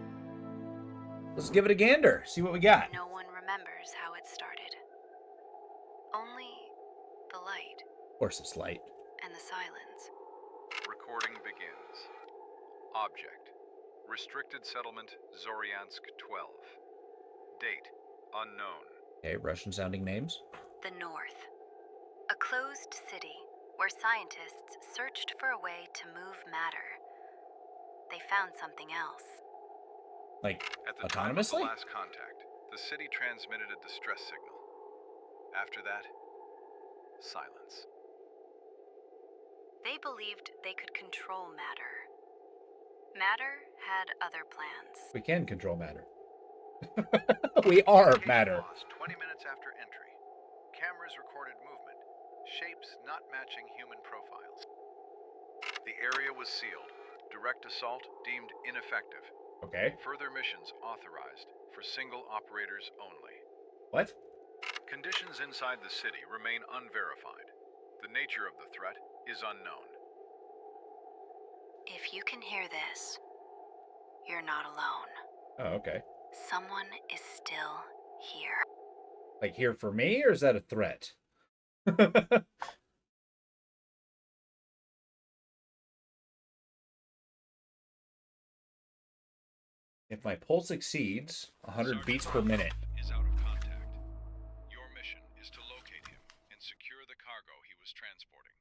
Let's give it a gander. See what we got. No one remembers how it started. Only the light. Of course it's light. And the silence. Recording begins. Object. Restricted Settlement, Zoriansk 12. Date. Unknown. Okay, Russian-sounding names. The North. A closed city where scientists searched for a way to move matter. They found something else. Like, At the autonomously? time of the last contact, the city transmitted a distress signal. After that, silence. They believed they could control matter. Matter had other plans. We can control matter. We are matter. Lost 20 minutes after entry. Cameras recorded movement. Shapes not matching human profiles. The area was sealed. Direct assault deemed ineffective. Okay. Further missions authorized for single operators only. What? Conditions inside the city remain unverified. The nature of the threat is unknown. If you can hear this, you're not alone. Oh, okay. Someone is still here. Like here for me, or is that a threat? If my pulse exceeds 100 beats per minute. Is out of contact. Your mission is to locate him and secure the cargo he was transporting.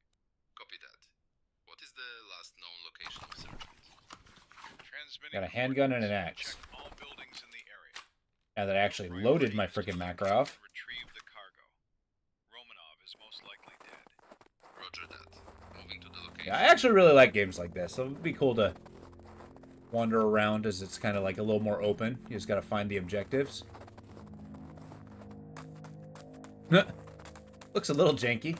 Copy that. What is the last known location of Sergeant? Transmitting Got a handgun and an axe. check all buildings in the area. Now that I actually loaded my freaking Makarov. Retrieve the cargo. Romanov is most likely dead. Roger that. Moving to the location. Yeah, I actually really like games like this. So it would be cool to wander around as it's kind of like a little more open. You just got to find the objectives. Looks a little janky.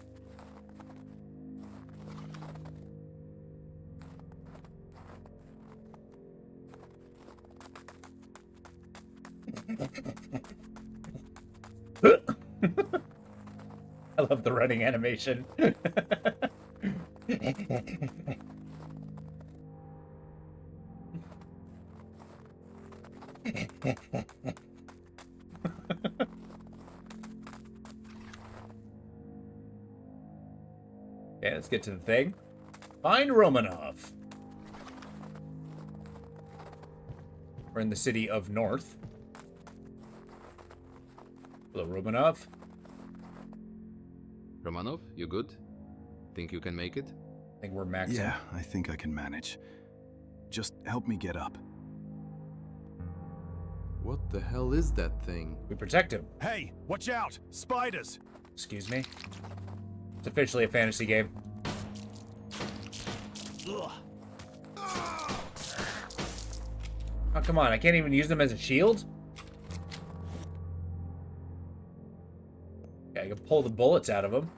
I love the running animation. Okay, let's get to the thing. Find Romanov. We're in the city of North. Hello, Romanov. Romanov, you good? Think you can make it? I think we're maxing. Yeah, I think I can manage. Just help me get up. What the hell is that thing? We protect him. Hey, watch out! Spiders! Excuse me? It's officially a fantasy game. Ugh. Oh, come on. I can't even use them as a shield? Yeah, I can pull the bullets out of them.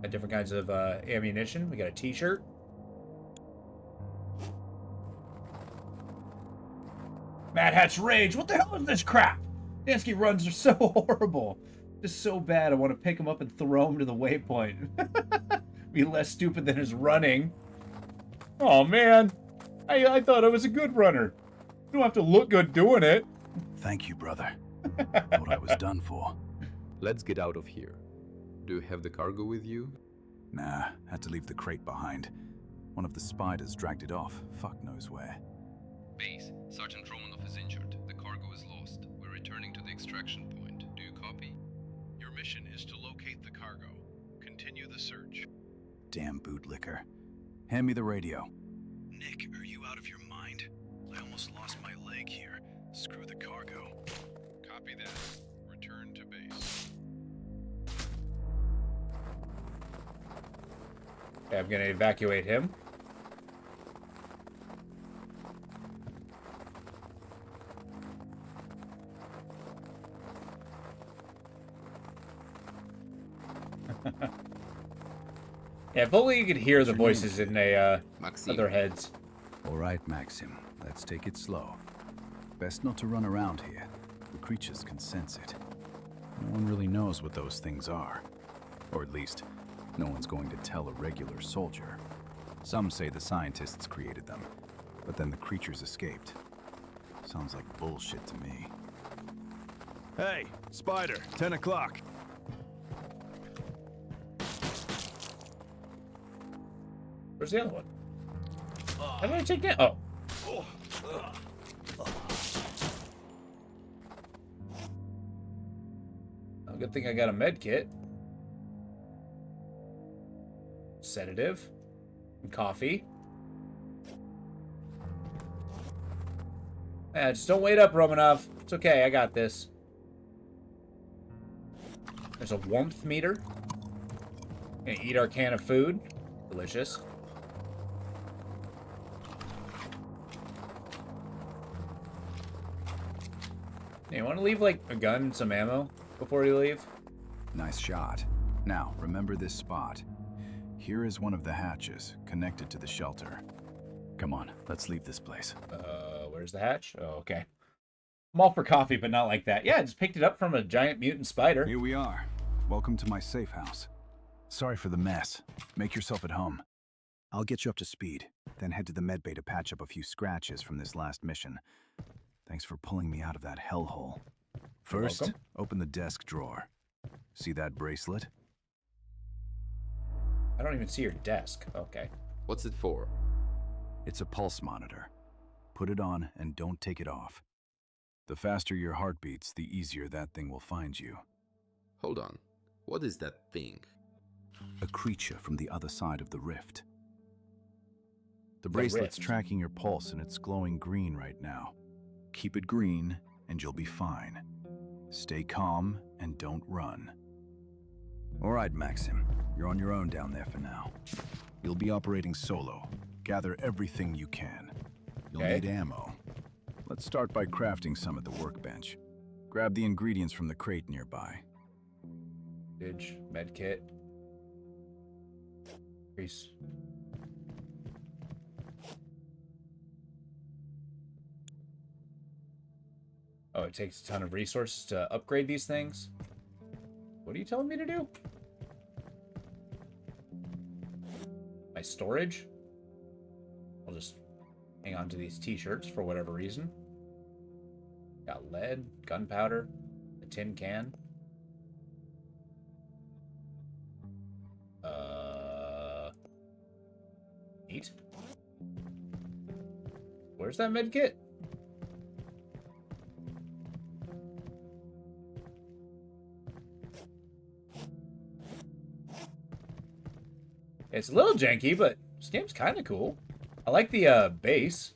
Got different kinds of ammunition. We got a t-shirt. Mad Hat's Rage. What the hell is this crap? Dansky runs are so horrible. Just so bad. I want to pick him up and throw him to the waypoint. Be less stupid than his running. Oh, man. I thought I was a good runner. You don't have to look good doing it. Thank you, brother. Thought I was done for. Let's get out of here. Do you have the cargo with you? Nah, had to leave the crate behind. One of the spiders dragged it off. Fuck knows where. Base, Sergeant Romanov is injured. The cargo is lost. We're returning to the extraction point. Do you copy? Your mission is to locate the cargo. Continue the search. Damn bootlicker. Hand me the radio. Nick, are you out of your mind? I almost lost my leg here. Screw the cargo. Copy that. Return to base. Okay, I'm gonna evacuate him. Yeah, if only you could hear the voices in other heads. All right, Maxim. Let's take it slow. Best not to run around here. The creatures can sense it. No one really knows what those things are. Or at least, no one's going to tell a regular soldier. Some say the scientists created them, but then the creatures escaped. Sounds like bullshit to me. Hey, Spider, 10 o'clock. Where's the other one? How did I take that? Oh. Oh, good thing I got a med kit. Sedative. And coffee. Yeah, just don't wait up, Romanov. It's okay, I got this. There's a warmth meter. Gonna eat our can of food. Delicious. Hey, you want to leave, like, a gun and some ammo before you leave? Nice shot. Now, remember this spot. Here is one of the hatches, connected to the shelter. Come on, let's leave this place. Where's the hatch? Oh, okay. I'm all for coffee, but not like that. Yeah, I just picked it up from a giant mutant spider. Here we are. Welcome to my safe house. Sorry for the mess. Make yourself at home. I'll get you up to speed, then head to the medbay to patch up a few scratches from this last mission. Thanks for pulling me out of that hellhole. First, open the desk drawer. See that bracelet? I don't even see your desk. Okay. What's it for? It's a pulse monitor. Put it on and don't take it off. The faster your heart beats, the easier that thing will find you. Hold on. What is that thing? A creature from the other side of the rift. The bracelet's tracking your pulse and it's glowing green right now. Keep it green and you'll be fine. Stay calm and don't run. All right, Maxim. You're on your own down there for now. You'll be operating solo. Gather everything you can. You'll need ammo. Let's start by crafting some at the workbench. Grab the ingredients from the crate nearby. Med kit. Grease. Oh, it takes a ton of resources to upgrade these things? What are you telling me to do? My storage? I'll just hang on to these t-shirts for whatever reason. Got lead, gunpowder, a tin can. Neat. Where's that med kit? It's a little janky, but this game's kind of cool. I like the base.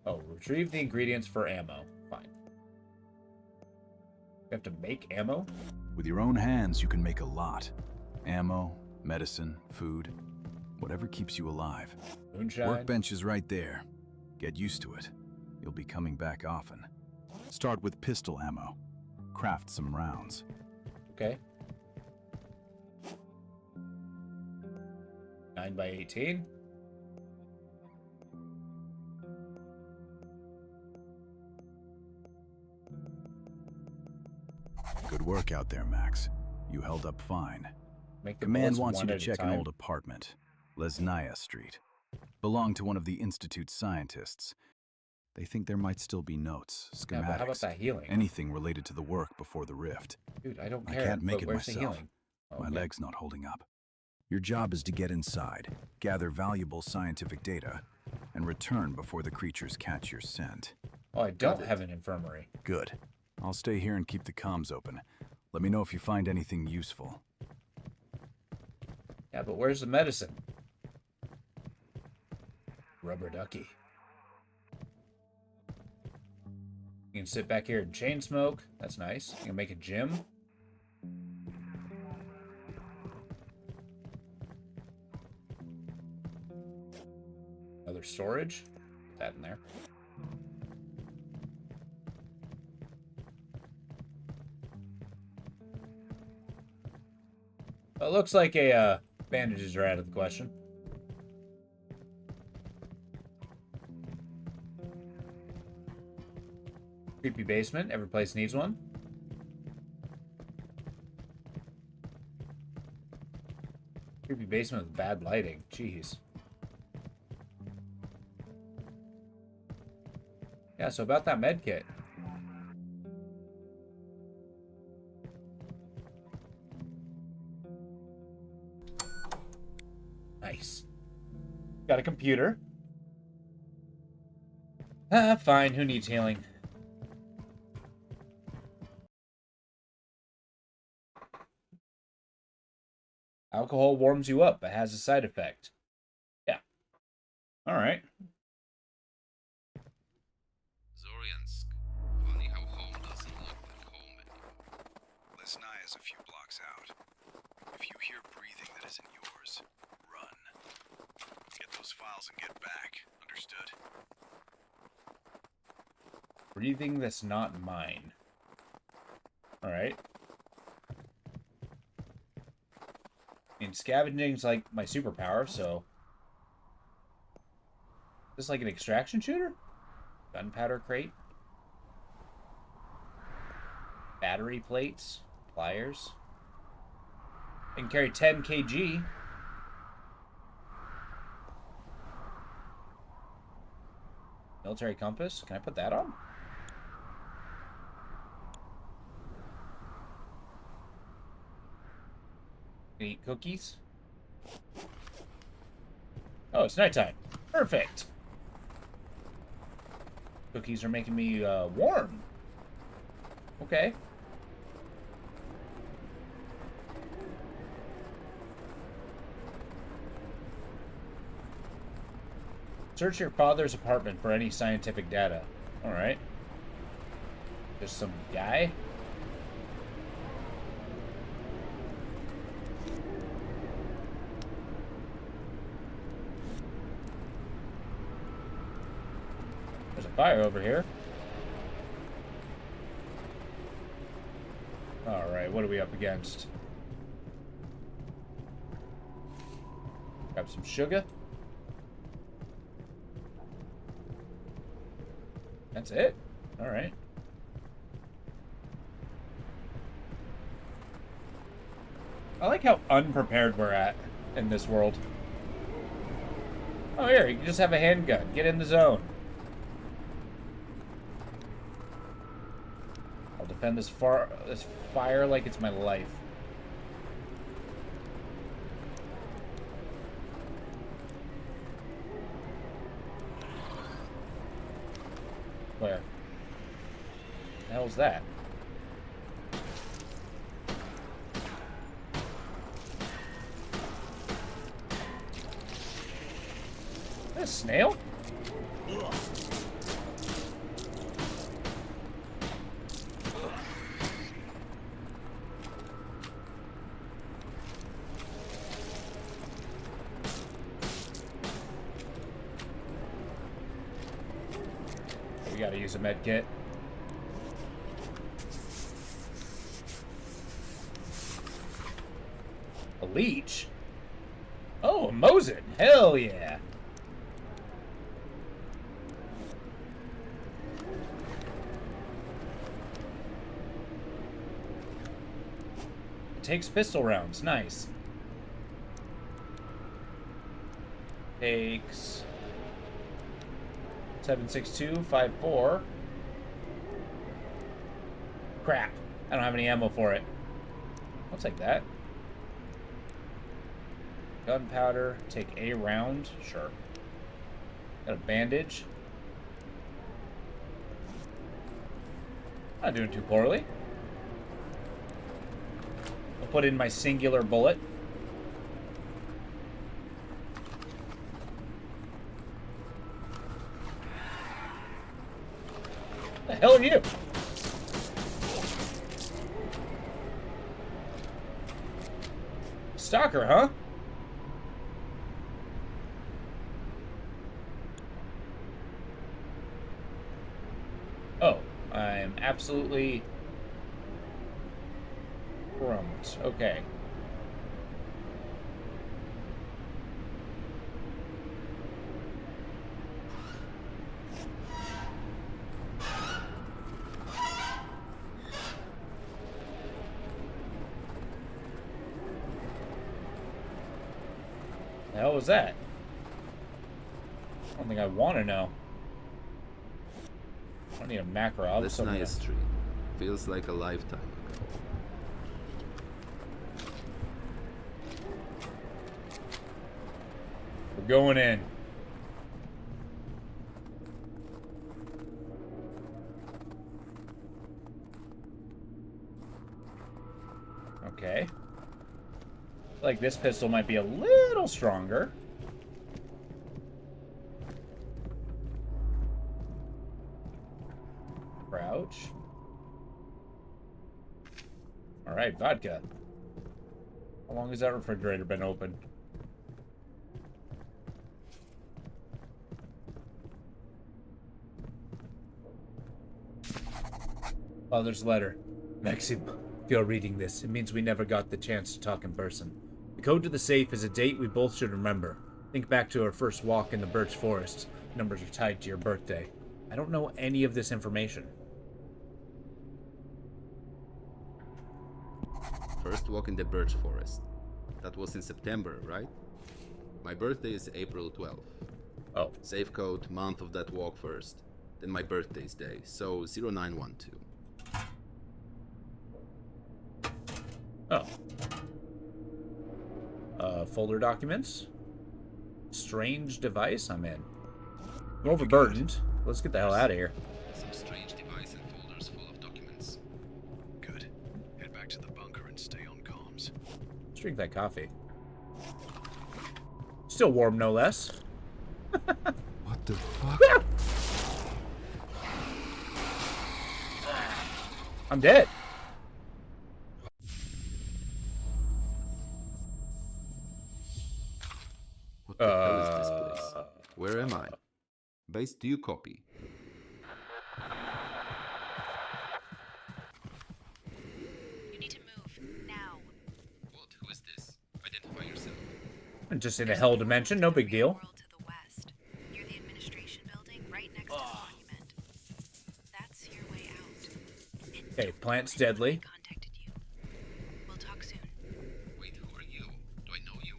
Oh, retrieve the ingredients for ammo. Fine. You have to make ammo? With your own hands, you can make a lot. Ammo, medicine, food, whatever keeps you alive. Moonshine. Workbench is right there. Get used to it. You'll be coming back often. Start with pistol ammo. Craft some rounds. Okay. 9x18. Good work out there, Max. You held up fine. Make the Command bullets wants you one to at a check an time. old apartment. Lesnaya Street. Belonged to one of the Institute's scientists. They think there might still be notes, schematics, Yeah, but how about that healing? anything related to the work before the rift. Dude, I don't I care. can't make but it where's the myself. healing? My Okay. leg's not holding up. Your job is to get inside, gather valuable scientific data, and return before the creatures catch your scent. Oh, I don't have an infirmary. Good. I'll stay here and keep the comms open. Let me know if you find anything useful. Yeah, but where's the medicine? Rubber ducky. You can sit back here and chain smoke. That's nice. You can make a gym. Another storage. Put that in there. Well, it looks like bandages are out of the question. Creepy basement. Every place needs one. Creepy basement with bad lighting. Jeez. Yeah, so about that med kit. Nice. Got a computer. Ah, fine. Who needs healing? Alcohol warms you up, but has a side effect. Yeah. Alright. Zoriansk. Funny how home doesn't look like home anymore. Lesnaya's a few blocks out. If you hear breathing that isn't yours, run. Get those files and get back. Understood? Breathing that's not mine. Alright. I mean, scavenging's like my superpower, so... Is this like an extraction shooter? Gunpowder crate? Battery plates? Pliers? I can carry 10 kg. Military compass? Can I put that on? Can I eat cookies? Oh, it's nighttime. Perfect. Cookies are making me warm. Okay. Search your father's apartment for any scientific data. Alright. There's some guy. There's a fire over here. Alright, what are we up against? Grab some sugar. That's it? Alright. I like how unprepared we're at in this world. Oh, here, you can just have a handgun. Get in the zone. I'll defend this fire like it's my life. Where? The hell's that? A snail? We gotta use a med kit. A leech? Oh, a Mosin. Hell yeah. It takes pistol rounds. Nice. Takes 7.62, 5.4. Crap. I don't have any ammo for it. I'll take that. Gunpowder. Take a round. Sure. Got a bandage. Not doing too poorly. I'll put in my singular bullet. The hell are you? Stalker, huh? Oh, I'm absolutely crumbed. Okay. The hell was that? I don't think I want to know. I don't need a macro. This nice street feels like a lifetime ago. We're going in. Okay. Like this pistol might be a little stronger. Crouch. All right, vodka. How long has that refrigerator been open? Father's letter. Maxim, if you're reading this, it means we never got the chance to talk in person. The code to the safe is a date we both should remember. Think back to our first walk in the birch forest. Numbers are tied to your birthday. I don't know any of this information. First walk in the birch forest. That was in September, right? My birthday is April 12th. Oh. Safe code, month of that walk first. Then my birthday's day, so 0912. Oh. Folder documents. Strange device. I'm in. I'm overburdened. Let's get the hell out of here. Some strange device and folders full of documents. Good. Head back to the bunker and stay on comms. Let's drink that coffee. Still warm, no less. What the fuck? I'm dead. What the hell is this place? Where am I? Base, do you copy? You need to move now. What? Who is this? Identify yourself. I'm just in a hell dimension, no big deal. To the west, near the administration building, right next to the monument. That's your way out. Okay, plant's deadly. We'll talk soon. Wait, who are you? Do I know you?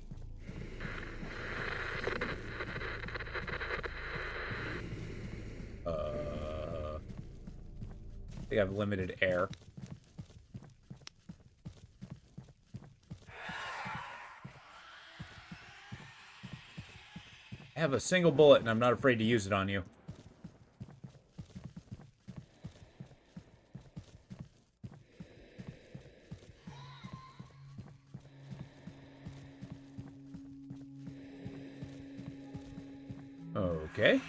I think I have limited air. I have a single bullet and I'm not afraid to use it on you. Okay.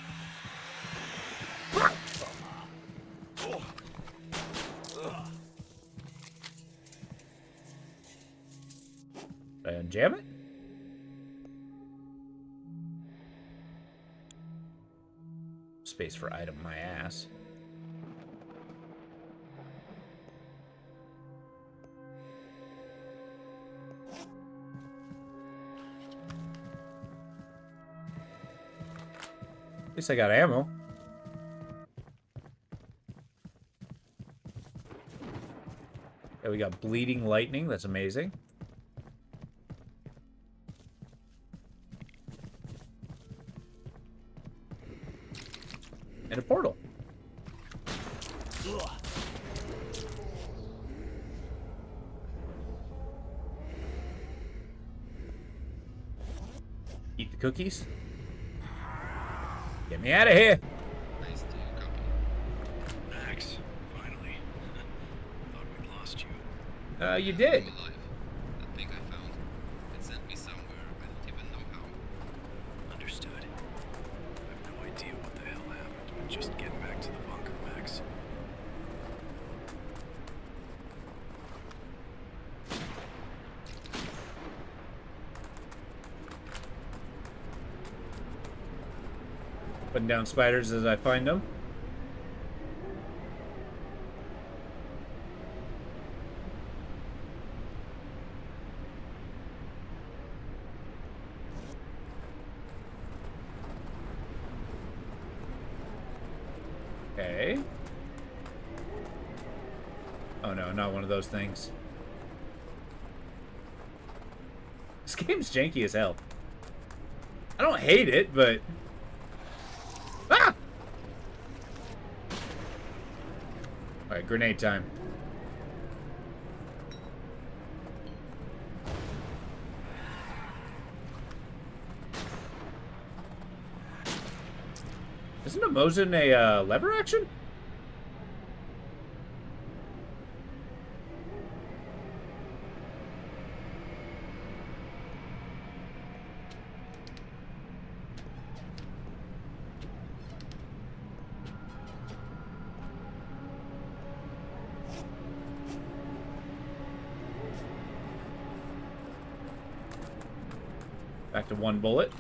And jam it? Space for item, my ass. At least I got ammo. Yeah, we got bleeding lightning. That's amazing. And a portal. Eat the cookies. Get me out of here. Nice to copy. Max, finally. Thought we'd lost you. You did. I'm alive. That thing I found, it sent me somewhere. I don't even know how. Understood. I have no idea what the hell happened, but just get back to the bunker, Max. Putting down spiders as I find them. Okay. Oh no, not one of those things. This game's janky as hell. I don't hate it, but... Ah! Alright, grenade time. Isn't a Mosin a lever action? Back to 1 bullet.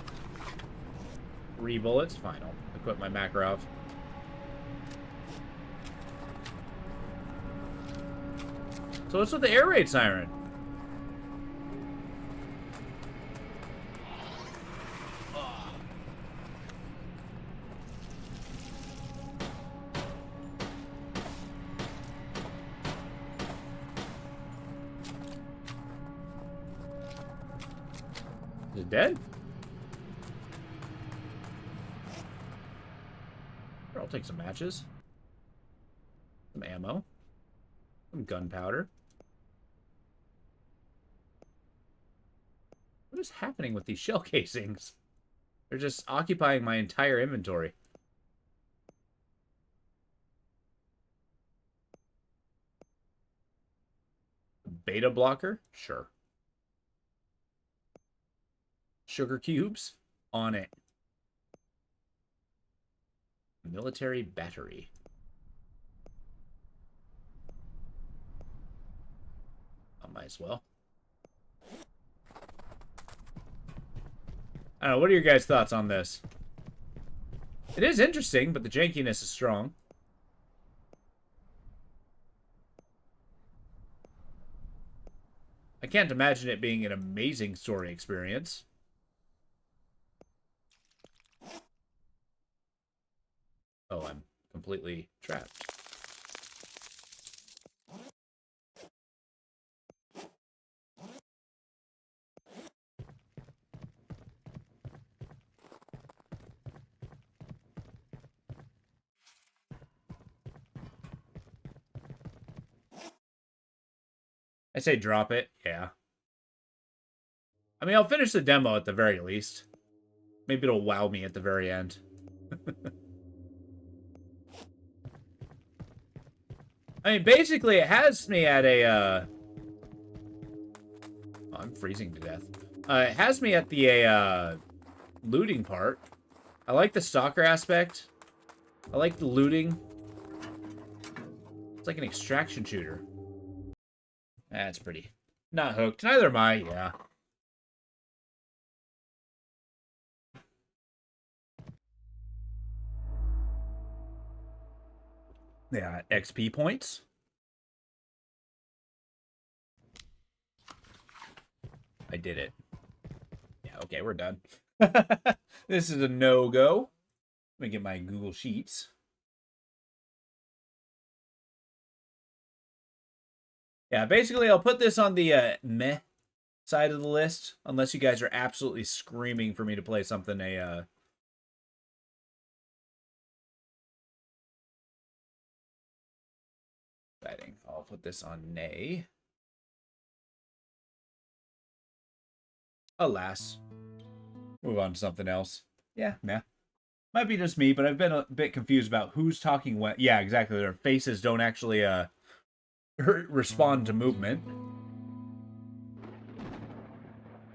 3 bullets. Fine, I'll equip my Makarov. So what's with the air raid siren? Is it dead? Here, I'll take some matches. Some ammo. Some gunpowder. What is happening with these shell casings? They're just occupying my entire inventory. Beta blocker? Sure. Sugar cubes? On it. Military battery. I might as well. I don't know, what are your guys' thoughts on this? It is interesting, but the jankiness is strong. I can't imagine it being an amazing story experience. Oh, I'm completely trapped. I say drop it, yeah. I mean, I'll finish the demo at the very least. Maybe it'll wow me at the very end. I mean, basically, it has me at a, Oh, I'm freezing to death. It has me at the, looting part. I like the stalker aspect. I like the looting. It's like an extraction shooter. That's pretty. Not hooked. Neither am I, yeah. Yeah, XP points. I did it. Yeah, okay, we're done. This is a no-go. Let me get my Google Sheets. Yeah, basically, I'll put this on the meh side of the list, unless you guys are absolutely screaming for me to play something exciting. I'll put this on nay. Alas. Move on to something else. Yeah, meh. Might be just me, but I've been a bit confused about who's talking when. Yeah, exactly. Their faces don't actually respond to movement.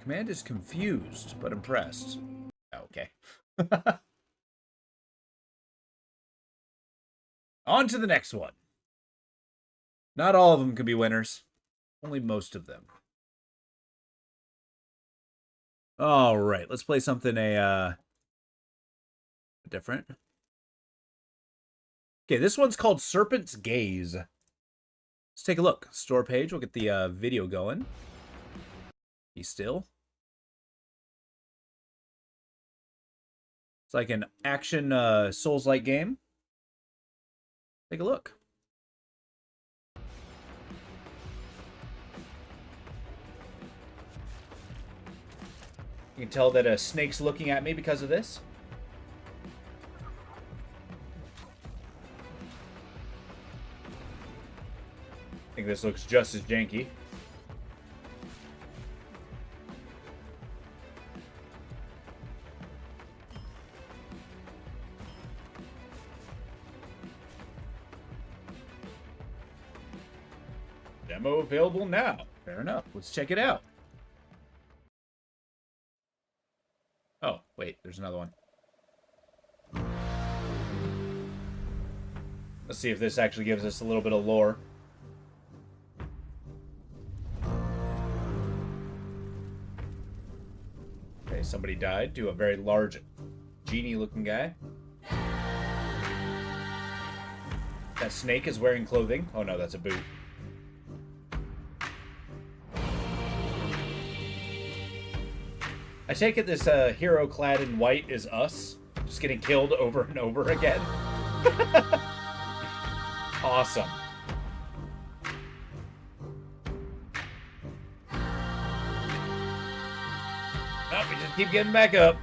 Command is confused, but impressed. Okay. On to the next one. Not all of them can be winners. Only most of them. All right, let's play something different. Okay, this one's called Serpent's Gaze. Let's take a look. Store page. We'll get the video going. Be still. It's like an action Souls-like game. Take a look. You can tell that a snake's looking at me because of this. I think this looks just as janky. Demo available now. Fair enough. Let's check it out. Oh, wait, there's another one. Let's see if this actually gives us a little bit of lore. Okay, somebody died to a very large genie-looking guy. That snake is wearing clothing. Oh no, that's a boot. I take it this hero clad in white is us, just getting killed over and over again. Awesome. Oh, we just keep getting back up.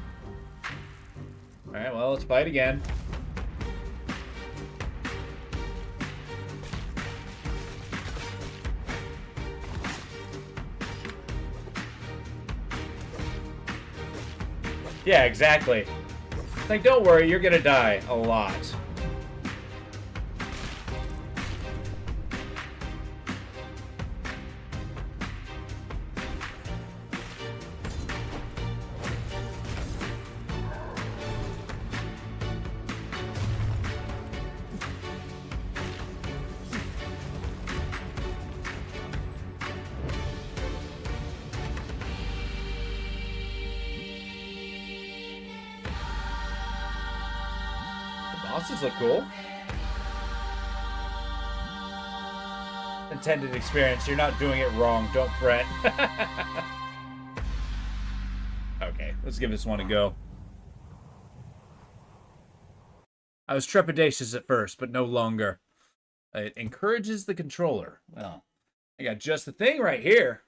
Alright, well, let's fight again. Yeah, exactly. Like, don't worry, you're gonna die a lot. Bosses look cool. Intended experience. You're not doing it wrong. Don't fret. Okay, let's give this one a go. I was trepidatious at first, but no longer. It encourages the controller. Well, I got just the thing right here.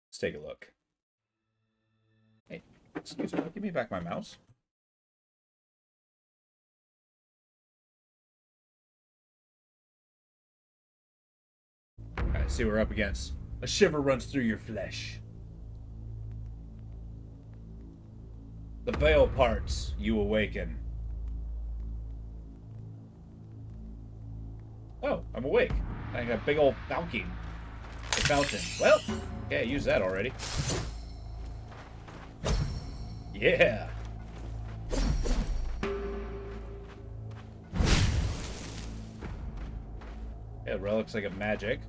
Let's take a look. Hey, excuse me, give me back my mouse. Alright, see what we're up against. A shiver runs through your flesh. The veil parts, you awaken. Oh, I'm awake. I got a big old fountain. Well, okay, I used that already. Yeah. Yeah, relics like a magic.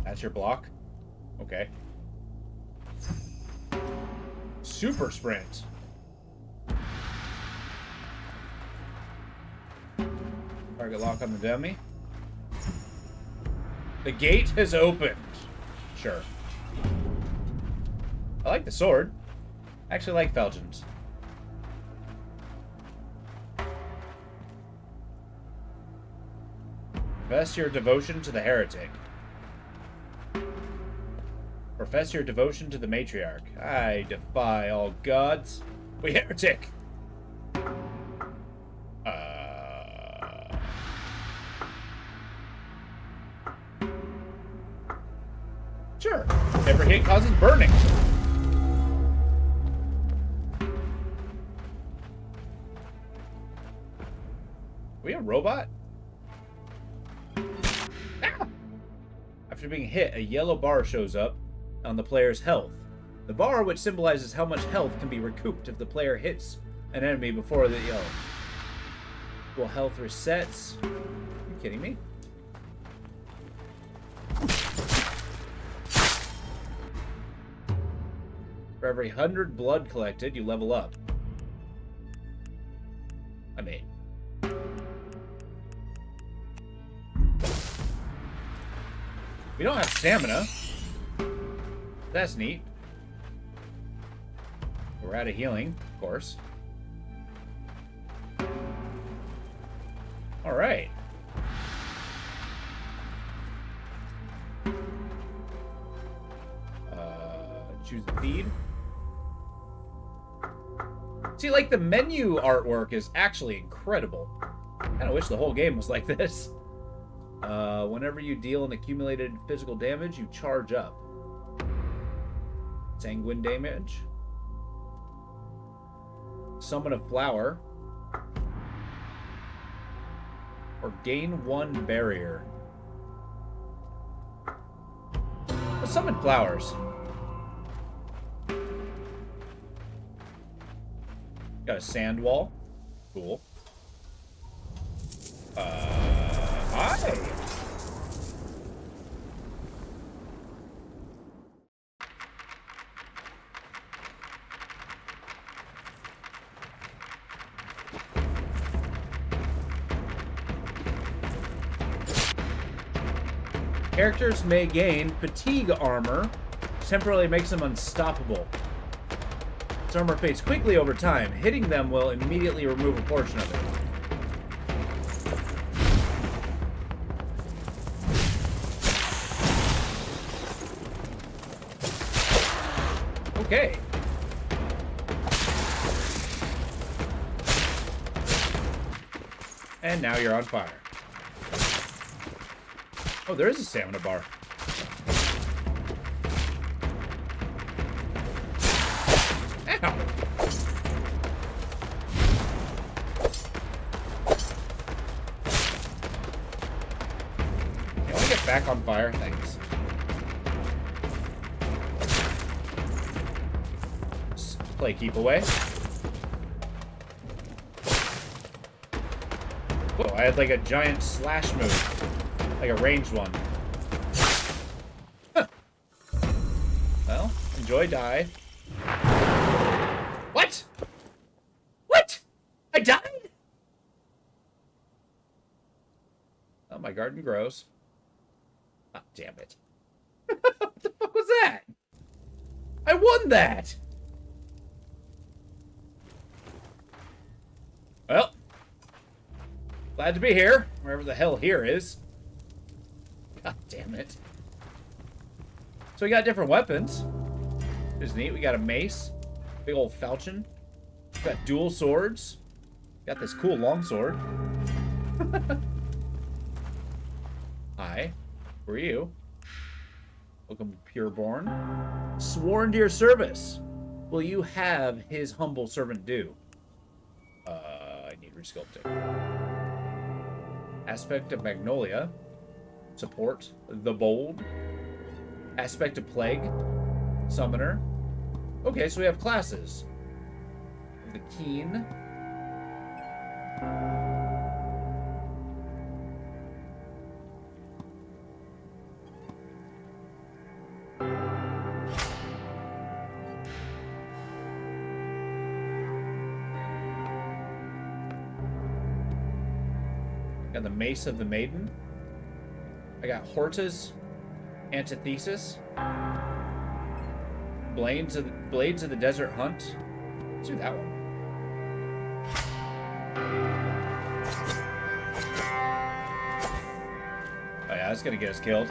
That's your block? Okay. Super sprint. Target lock on the dummy. The gate has opened. Sure. I like the sword. I actually like falchions. Profess your devotion to the heretic. Profess your devotion to the matriarch. I defy all gods. We heretic! Sure. Every hit causes burning. We a robot? Ah! After being hit, a yellow bar shows up on the player's health. The bar, which symbolizes how much health can be recouped if the player hits an enemy before the well, health resets. Are you kidding me? For every 100 blood collected, you level up. I mean, we don't have stamina. That's neat. We're out of healing, of course. All right. Choose the feed. See, like, the menu artwork is actually incredible. I kind of wish the whole game was like this. Whenever you deal an accumulated physical damage, you charge up. Sanguine damage. Summon a flower. Or gain 1 barrier. Let's summon flowers. Got a sand wall. Cool. Hi! Characters may gain fatigue armor, temporarily makes them unstoppable. This armor fades quickly over time. Hitting them will immediately remove a portion of it. Okay. And now you're on fire. Oh, there is a stamina bar. Ow! Can I get back on fire? Thanks. Let's play keep away. Whoa, I had like a giant slash move. Like a ranged one. Huh. Well, enjoy die. What? What? I died? Oh, my garden grows. Oh, damn it. What the fuck was that? I won that! Well. Glad to be here, wherever the hell here is. God damn it. So we got different weapons. Which is neat. We got a mace. Big old falchion. We got dual swords. Got this cool longsword. Hi. Who are you? Welcome, Pureborn. Sworn to your service. Will you have his humble servant do? I need resculpting. Aspect of Magnolia. Support the bold. Aspect of Plague. Summoner. Okay, so we have classes. The Keen. Got the Mace of the Maiden. I got Horta's Antithesis. Blades of the Desert Hunt. Let's do that one. Oh yeah, that's gonna get us killed.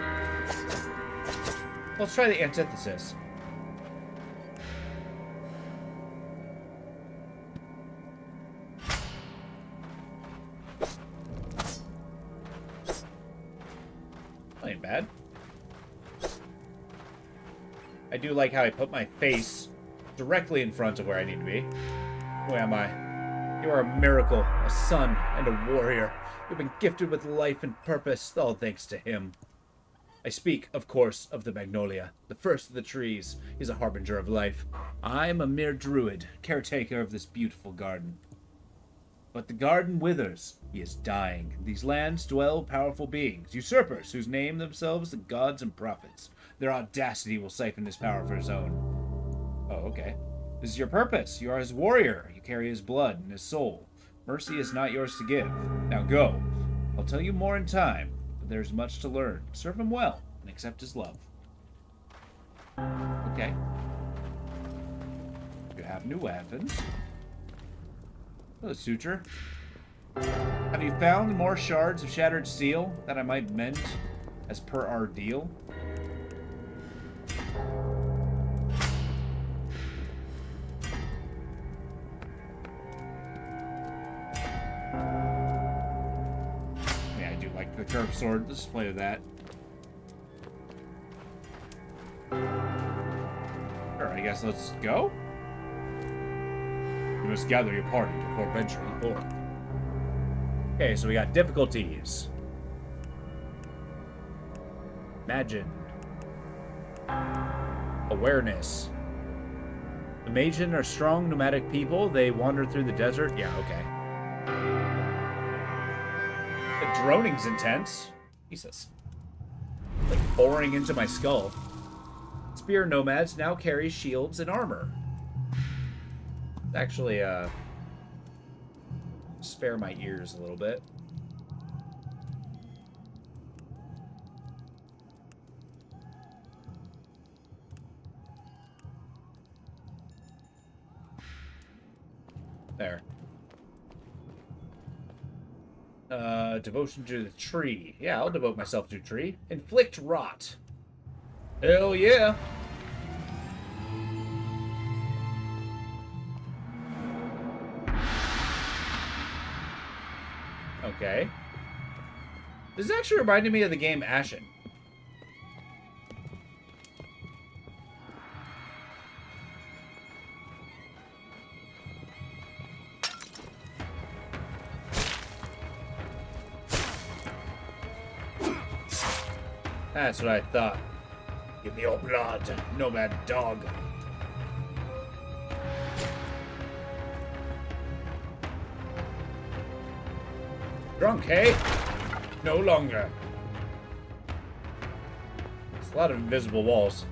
Let's try the Antithesis. That ain't bad. I do like how I put my face directly in front of where I need to be. Who am I? You are a miracle, a son, and a warrior. You've been gifted with life and purpose, all thanks to him. I speak, of course, of the magnolia, the first of the trees. He's a harbinger of life. I am a mere druid, caretaker of this beautiful garden. But the garden withers. He is dying. In these lands dwell powerful beings, usurpers whose name themselves the gods and prophets. Their audacity will siphon his power for his own. Oh, okay. This is your purpose. You are his warrior. You carry his blood and his soul. Mercy is not yours to give. Now go. I'll tell you more in time, but there's much to learn. Serve him well and accept his love. Okay. You have new weapons. Hello, Suture. Have you found more shards of shattered steel that I might mend as per our deal? Yeah, I do like the curved sword. Let's play with that. Sure, I guess let's go. You must gather your party before venturing forth. Okay, so we got difficulties. Imagine. Awareness. The Magian are strong nomadic people. They wander through the desert. Yeah, okay. The droning's intense. Jesus. Like boring into my skull. Spear nomads now carry shields and armor. Actually, spare my ears a little bit. There. Devotion to the tree. Yeah, I'll devote myself to a tree. Inflict rot. Hell yeah. Okay. This actually reminded me of the game Ashen. That's what I thought. Give me your blood, nomad dog. Drunk, hey? No longer. It's a lot of invisible walls.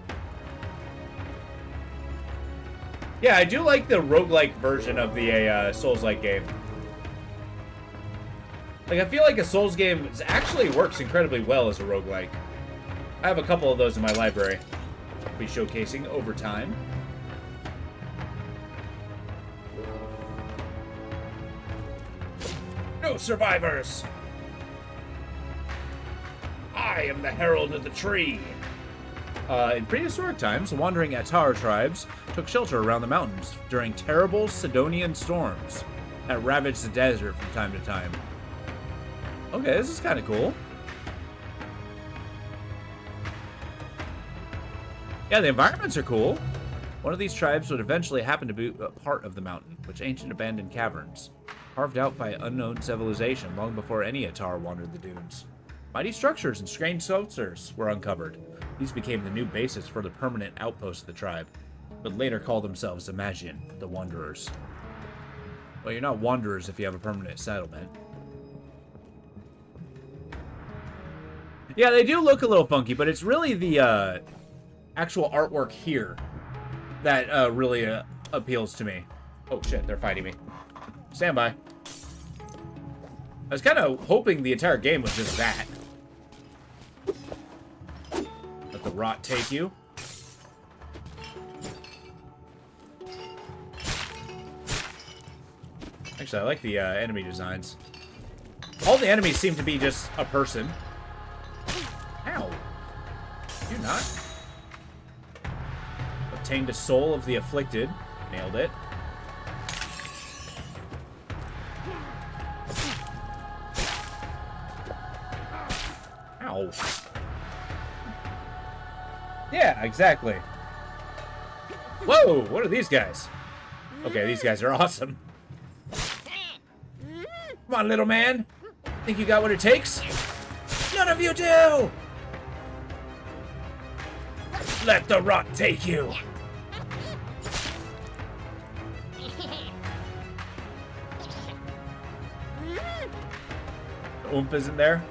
Yeah, I do like the roguelike version of the Souls-like game. Like, I feel like a Souls game actually works incredibly well as a roguelike. I have a couple of those in my library. I'll be showcasing over time. No survivors! I am the Herald of the Tree! In prehistoric times, the wandering Atar tribes took shelter around the mountains during terrible Sidonian storms that ravaged the desert from time to time. Okay, this is kind of cool. Yeah, the environments are cool. One of these tribes would eventually happen to be a part of the mountain, which ancient abandoned caverns, carved out by unknown civilization long before any Atar wandered the dunes. Mighty structures and strange sculptures were uncovered. These became the new basis for the permanent outpost of the tribe, but later called themselves Imagine, the Wanderers. Well, you're not Wanderers if you have a permanent settlement. Yeah, they do look a little funky, but it's really the actual artwork here that really appeals to me. Oh shit, they're fighting me. Stand by. I was kind of hoping the entire game was just that. Let the rot take you. Actually, I like the enemy designs. All the enemies seem to be just a person. Ow. You're not. Obtained a soul of the afflicted. Nailed it. Ow. Yeah, exactly. Whoa, what are these guys? Okay, these guys are awesome. Come on, little man. Think you got what it takes? None of you do! Let the rot take you! The oomph isn't there?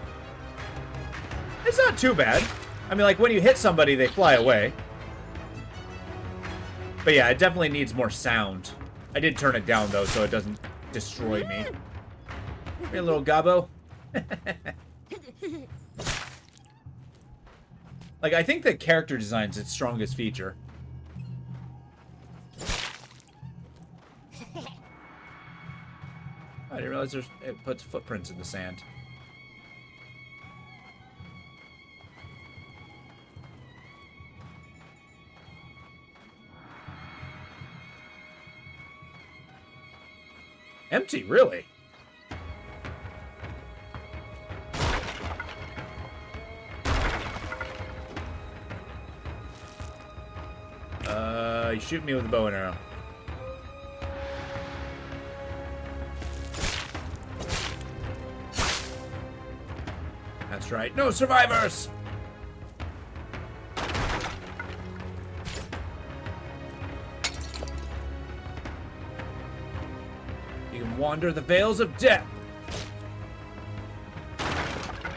It's not too bad. I mean, like, when you hit somebody, they fly away. But yeah, it definitely needs more sound. I did turn it down, though, so it doesn't destroy me. Hey, little gobbo. Like, I think the character design's its strongest feature. I didn't realize it puts footprints in the sand. Empty, really? You shoot me with a bow and arrow. That's right. No survivors! You can wander the veils of death.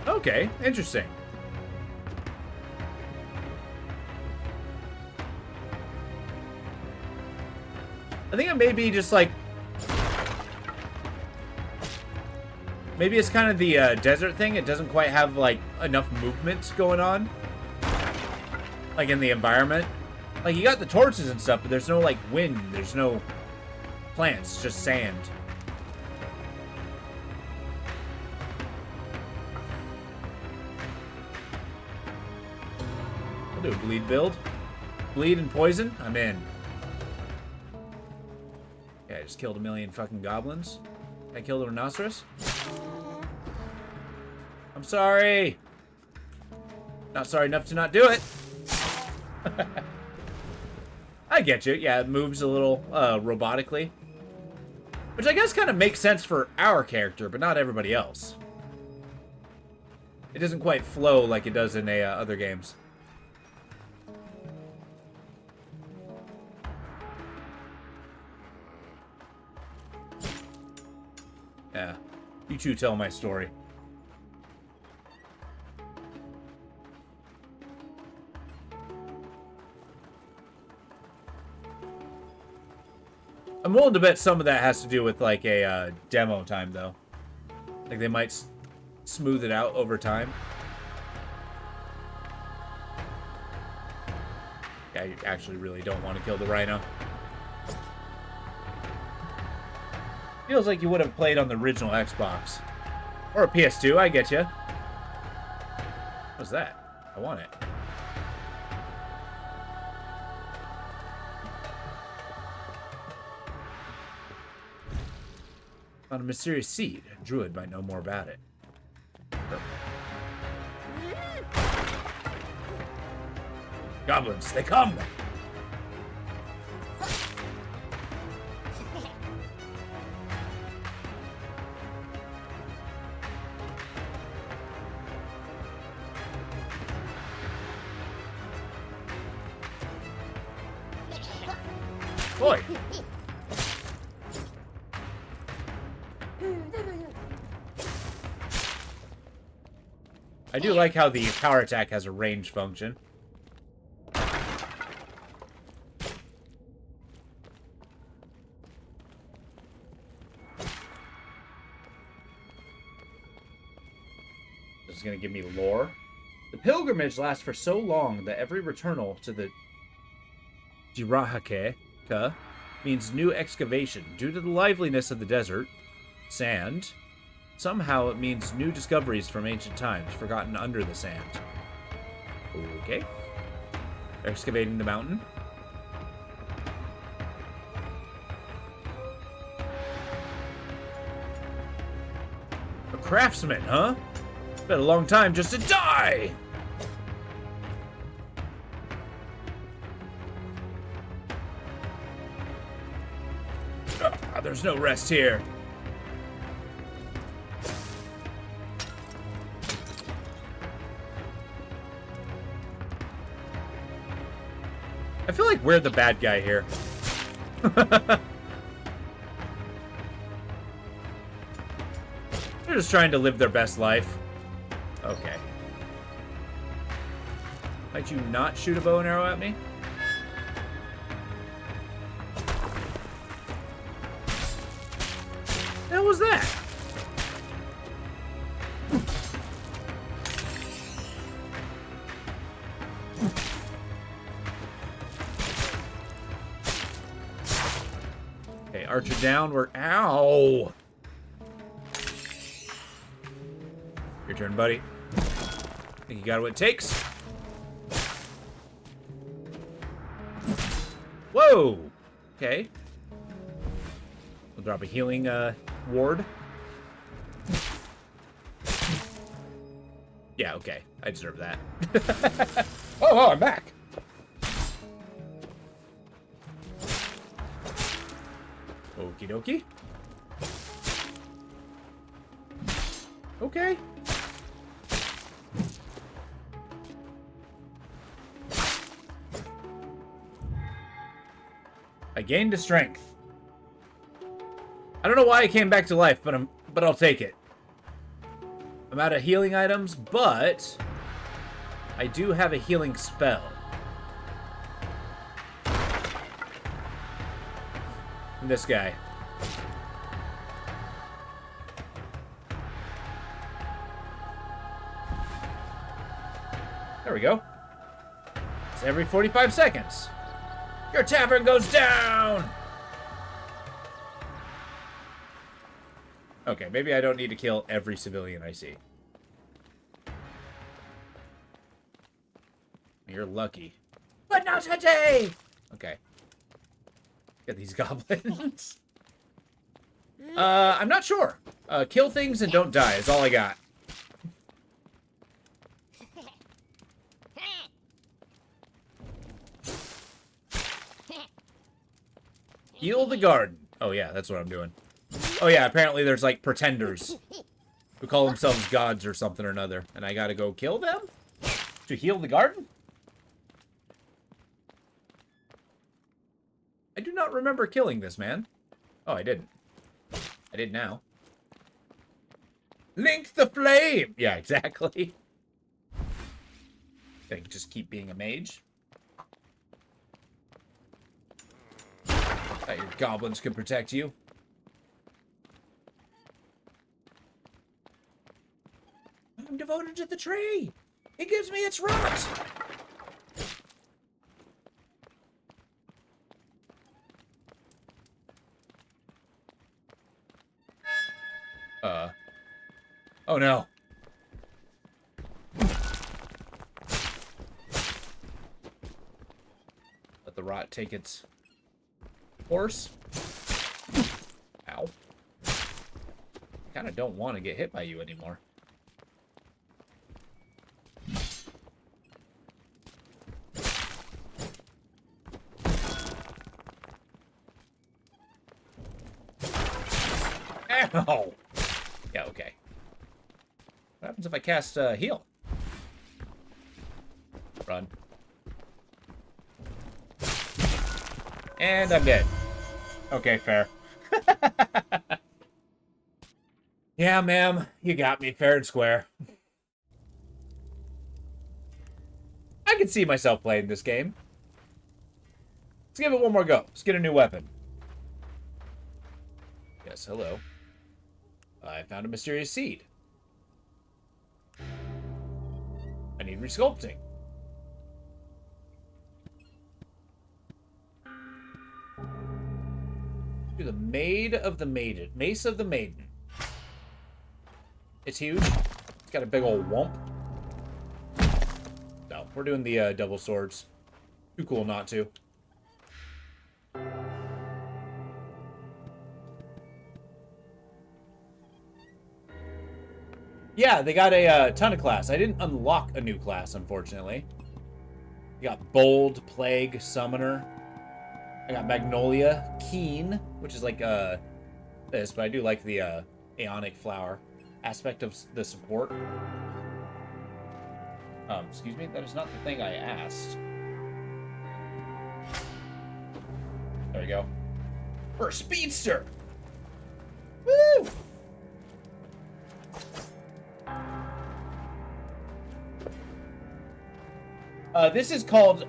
Okay, interesting. I think it may be just like... Maybe it's kind of the desert thing. It doesn't quite have, like, enough movement going on. Like, in the environment. Like, you got the torches and stuff, but there's no, like, wind. There's no plants, just sand. I'll do a bleed build. Bleed and poison? I'm in. Yeah, I just killed a million fucking goblins. I killed a rhinoceros. I'm sorry. Not sorry enough to not do it. I get you. Yeah, it moves a little robotically. Which I guess kind of makes sense for our character, but not everybody else. It doesn't quite flow like it does in other games. Yeah. You two tell my story. I'm willing to bet some of that has to do with, like, a demo time, though. Like, they might smooth it out over time. Yeah, you actually really don't want to kill the rhino. Feels like you would have played on the original Xbox. Or a PS2, I get you. What's that? I want it. Found a mysterious seed. A druid might know more about it. Goblins, they come! destroyed. I do like how the power attack has a range function. This is going to give me lore. The pilgrimage lasts for so long that every returnal to the Jirahake means new excavation. Due to the liveliness of the desert, sand, somehow it means new discoveries from ancient times, forgotten under the sand. Okay. Excavating the mountain. A craftsman, huh? Been a long time just to die! There's no rest here. I feel like we're the bad guy here. They're just trying to live their best life. Okay. Might you not shoot a bow and arrow at me? The hell was that? Okay, Archer down. We're... Ow! Your turn, buddy. Think you got what it takes? Whoa! Okay. We'll drop a healing, ward. Yeah, okay. I deserve that. Oh, I'm back! Okie dokie. Okay. I gained a strength. I don't know why I came back to life, but I'll take it. I'm out of healing items, but I do have a healing spell. And this guy. There we go. It's every 45 seconds. Your tavern goes down! Okay, maybe I don't need to kill every civilian I see. You're lucky. But not today! Okay. Get these goblins. I'm not sure. Kill things and don't die is all I got. Heal the garden. Oh yeah, that's what I'm doing. Oh yeah, apparently there's like pretenders who call themselves gods or something or another, and I gotta go kill them to heal the garden? I do not remember killing this man. Oh, I didn't. I did now. Link the flame! Yeah, exactly. Gotta just keep being a mage. Thought your goblins could protect you. I'm devoted to the tree. It gives me its rot. Oh no. Let the rot take its course. Ow. I kinda don't want to get hit by you anymore. Ow! Yeah, okay. What happens if I cast heal? Run. And I'm dead. Okay, fair. Yeah, ma'am. You got me fair and square. I can see myself playing this game. Let's give it one more go. Let's get a new weapon. Yes, hello. I found a mysterious seed. I need resculpting. Do the Maid of the Maiden. Mace of the Maiden. It's huge. It's got a big old wump. No, we're doing the double swords. Too cool not to. Yeah, they got a ton of class. I didn't unlock a new class, unfortunately. You got Bold, Plague, Summoner. I got Magnolia, Keen, which is like this, but I do like the Aeonic Flower aspect of the support. Excuse me, that is not the thing I asked. There we go. For a speedster! Woo! This is called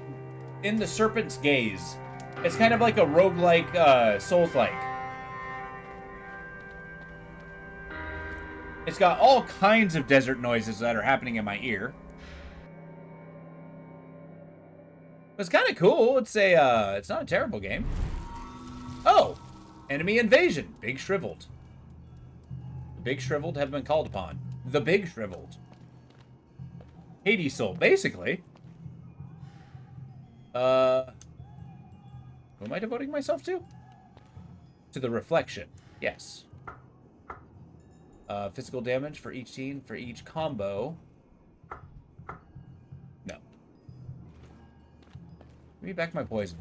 In the Serpent's Gaze. It's kind of like a roguelike, Souls-like. It's got all kinds of desert noises that are happening in my ear. It's kind of cool. It's not a terrible game. Oh! Enemy invasion. Big Shriveled. The Big Shriveled have been called upon. The Big Shriveled. Hades Soul, basically. Who am I devoting myself to? To the Reflection. Yes. Physical damage for each team, for each combo. No. Give me back my poison.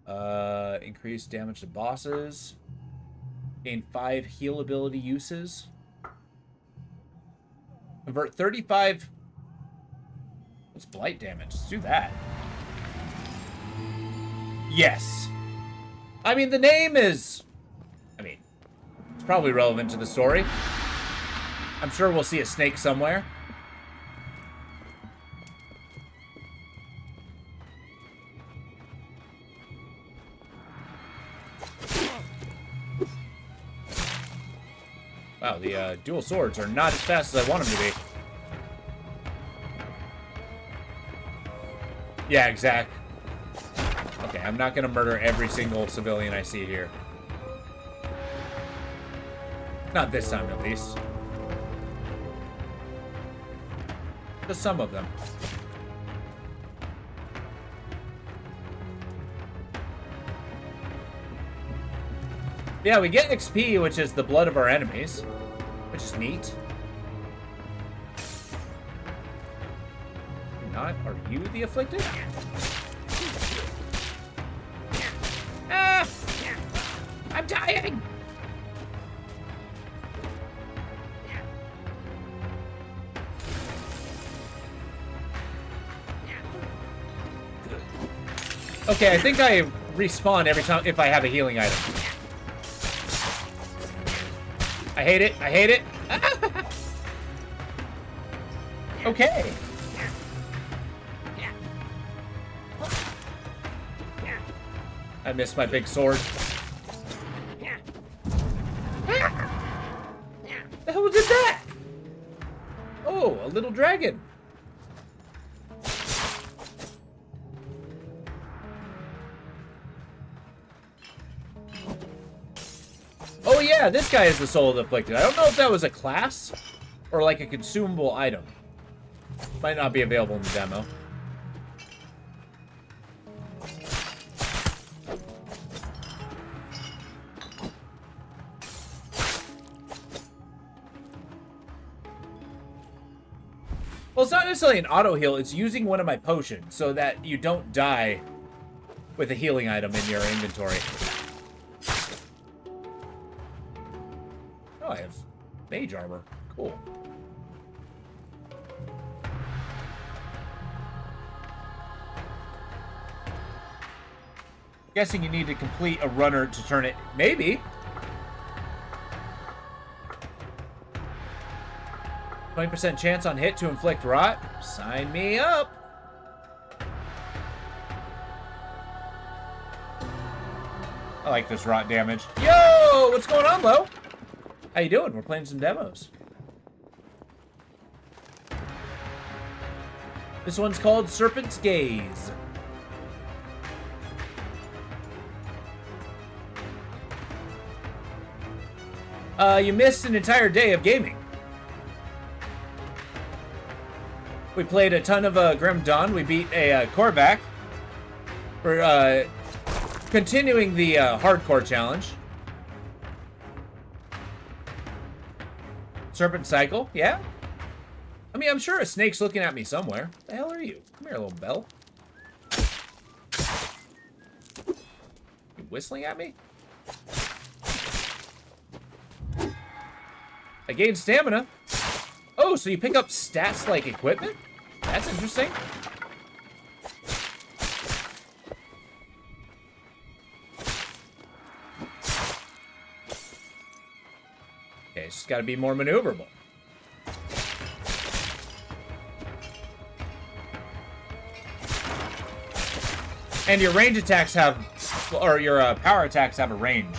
Increase damage to bosses. Gain 5 heal ability uses. Convert 35... What's blight damage? Let's do that. Yes. I mean, the name is... it's probably relevant to the story. I'm sure we'll see a snake somewhere. Wow, the dual swords are not as fast as I want them to be. Yeah, exact. Okay, I'm not gonna murder every single civilian I see here. Not this time, at least. Just some of them. Yeah, we get XP, which is the blood of our enemies, which is neat. Not, are you the afflicted? Ah! I'm dying! Okay, I think I respawn every time if I have a healing item. I hate it. I hate it. Okay. I missed my big sword. The hell did that? Oh, a little dragon. Oh yeah, this guy is the Soul of the Afflicted. I don't know if that was a class or like a consumable item. Might not be available in the demo. Well, it's not necessarily an auto heal, it's using one of my potions so that you don't die with a healing item in your inventory. Oh, I have mage armor. Cool. Guessing you need to complete a runner to turn it. Maybe. 20% chance on hit to inflict rot. Sign me up. I like this rot damage. Yo, what's going on, Lo? How you doing? We're playing some demos. This one's called Serpent's Gaze. You missed an entire day of gaming. We played a ton of Grim Dawn. We beat a Korvac. We're continuing the hardcore challenge. Serpent Cycle, yeah? I mean, I'm sure a snake's looking at me somewhere. The hell are you? Come here, little bell. You whistling at me? I gained stamina. Oh, so you pick up stats like equipment? That's interesting. Okay, it's just got to be more maneuverable. And your range attacks have, or your power attacks have a range.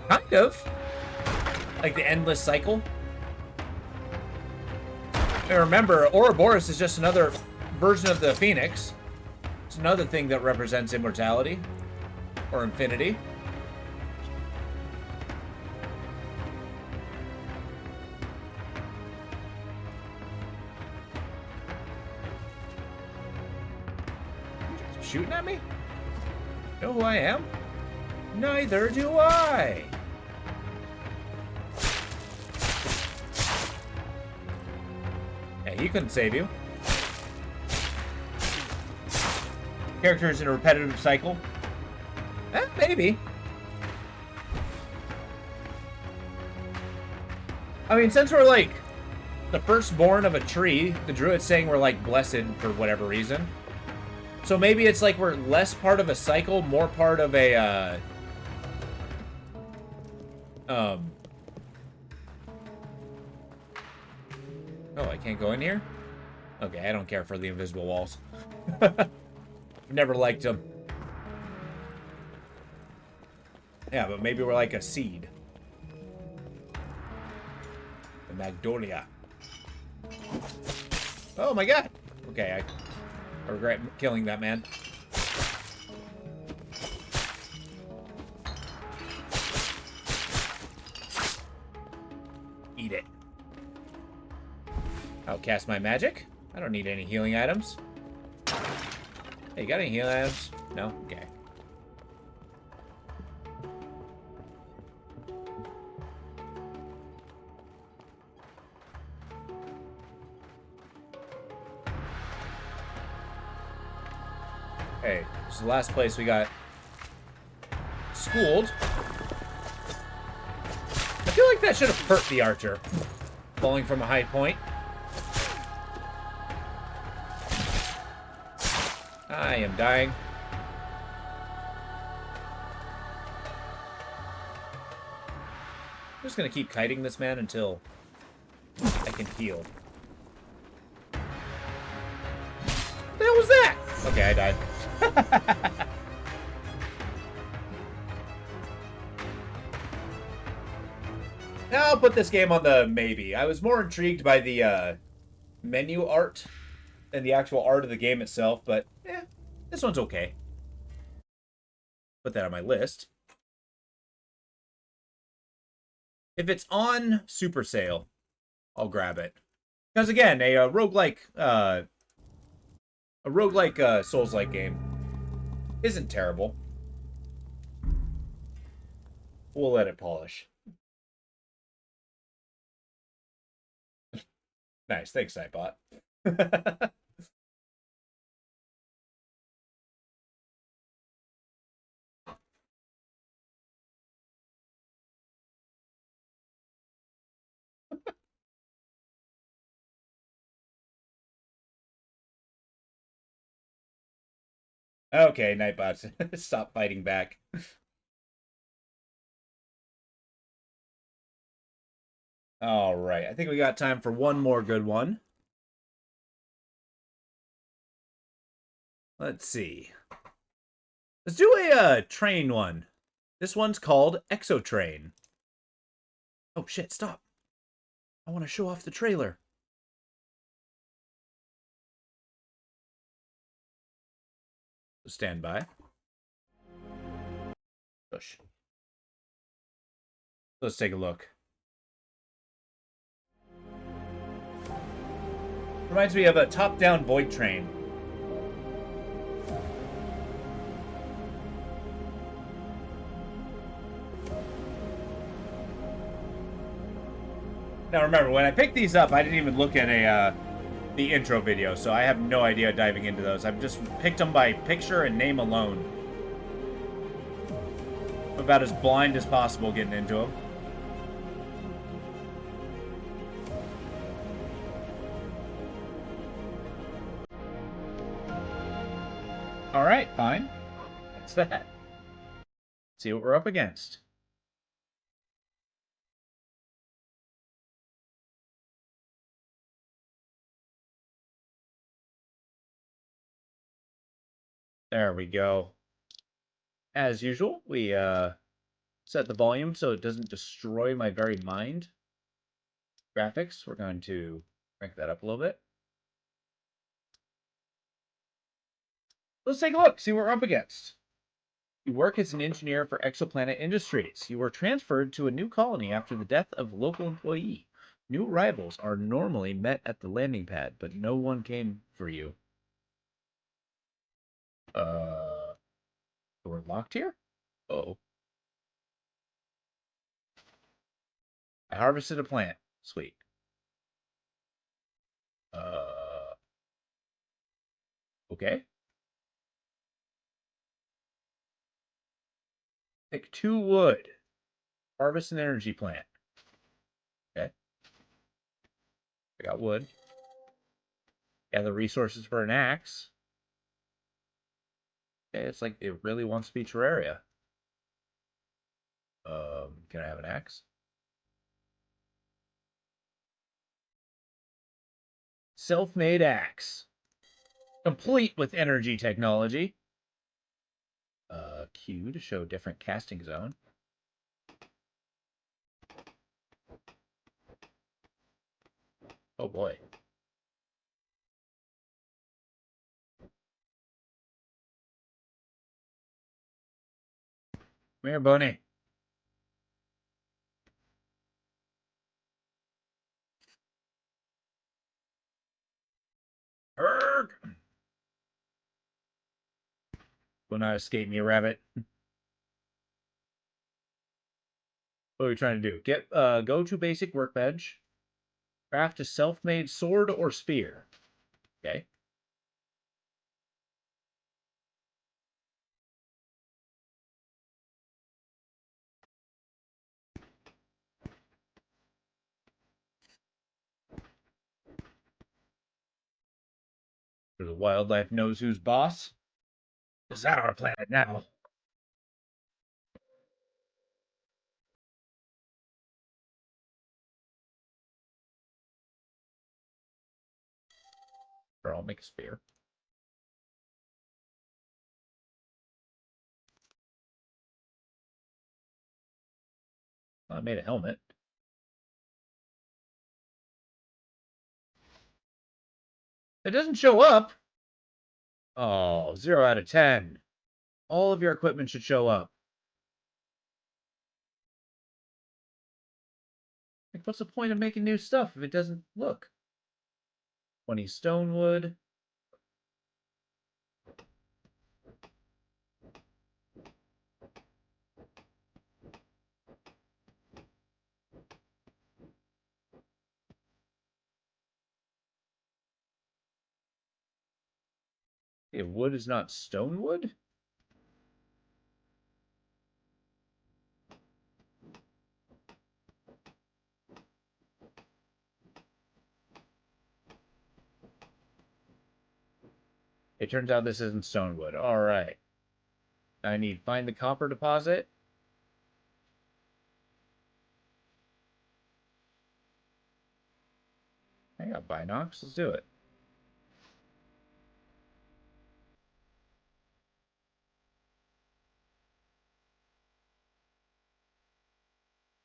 Kind of. Like the endless cycle. And remember, Ouroboros is just another version of the Phoenix. It's another thing that represents immortality. Or infinity. Shooting at me? Know who I am? Neither do I. Yeah, he couldn't save you. Characters in a repetitive cycle? Maybe. I mean, since we're like the firstborn of a tree, the druid's saying we're like blessed for whatever reason. So maybe it's like we're less part of a cycle, more part of a, Oh, I can't go in here? Okay, I don't care for the invisible walls. I've never liked them. Yeah, but maybe we're like a seed. A Magnolia. Oh my god! Okay, I regret killing that man. Eat it. I'll cast my magic. I don't need any healing items. Hey, you got any healing items? No? Okay. Hey, this is the last place we got schooled. I feel like that should have hurt the archer. Falling from a high point. I am dying. I'm just gonna keep kiting this man until I can heal. What the hell was that? Okay, I died. I'll put this game on the maybe. I was more intrigued by the menu art than the actual art of the game itself, but this one's okay. Put that on my list. If it's on Super Sale, I'll grab it. Because again, a roguelike Souls-like game isn't terrible. We'll let it polish. Nice, thanks, Nightbot. Okay, Nightbots, stop fighting back. All right, I think we got time for one more good one. Let's see. Let's do a train one. This one's called Exotrain. Oh shit, stop. I want to show off the trailer. Stand by. Push. Let's take a look. Reminds me of a top-down Void train. Now remember, when I picked these up, I didn't even look at the intro video, so I have no idea diving into those. I've just picked them by picture and name alone. I'm about as blind as possible getting into them. Alright, fine. That's that. See what we're up against. There we go. As usual, we set the volume so it doesn't destroy my very mind. Graphics, we're going to crank that up a little bit. Let's take a look, see what we're up against. You work as an engineer for Exoplanet Industries. You were transferred to a new colony after the death of a local employee. New arrivals are normally met at the landing pad, but no one came for you. We're locked here? Oh. I harvested a plant. Sweet. Okay. Pick 2 wood. Harvest an energy plant. Okay. I got wood. Gather resources for an axe. Okay, it's like it really wants to be Terraria. Can I have an axe? Self-made axe. Complete with energy technology. Q to show different casting zone. Oh boy. Come here, Bunny. Erg! Will not escape me, rabbit. What are we trying to do? Go to basic workbench. Craft a self-made sword or spear. Okay. The wildlife knows who's boss. This is our planet now. Or I'll make a spear. I made a helmet. It doesn't show up. Oh, 0 out of 10. All of your equipment should show up. Like, what's the point of making new stuff if it doesn't look? 20 stone wood. If wood is not stone wood? It turns out this isn't Stonewood. Alright. I need find the copper deposit. I got binocs. Let's do it.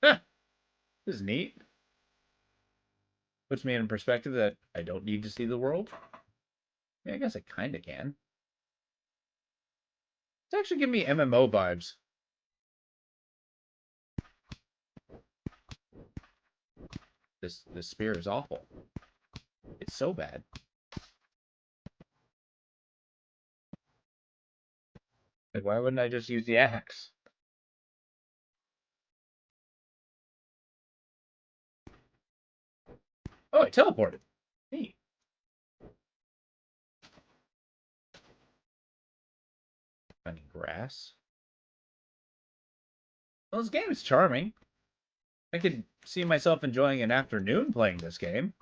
Huh. This is neat. Puts me in perspective that I don't need to see the world. Yeah, I guess I kind of can. It's actually giving me MMO vibes. This spear is awful. It's so bad. Like, why wouldn't I just use the axe? Oh, I teleported. Neat. Finding grass. Well, this game is charming. I could see myself enjoying an afternoon playing this game.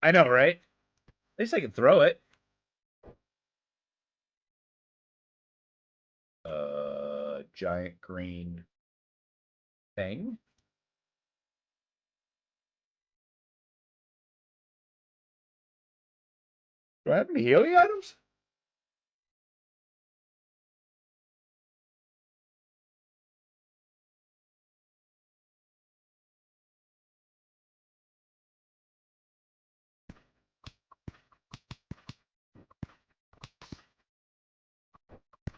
I know, right? At least I can throw it. Giant green thing. Do I have any healing items?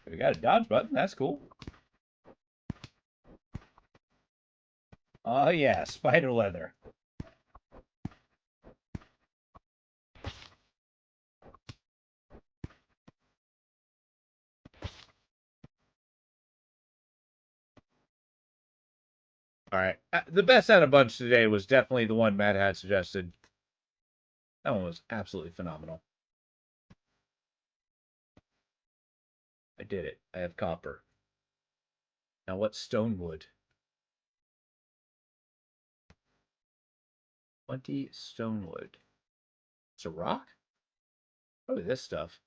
We got a dodge button. That's cool. Oh, yeah. Spider leather. All right. The best out of bunch today was definitely the one Matt had suggested. That one was absolutely phenomenal. I did it. I have copper. Now what's stonewood? 20 stonewood. It's a rock? Probably this stuff.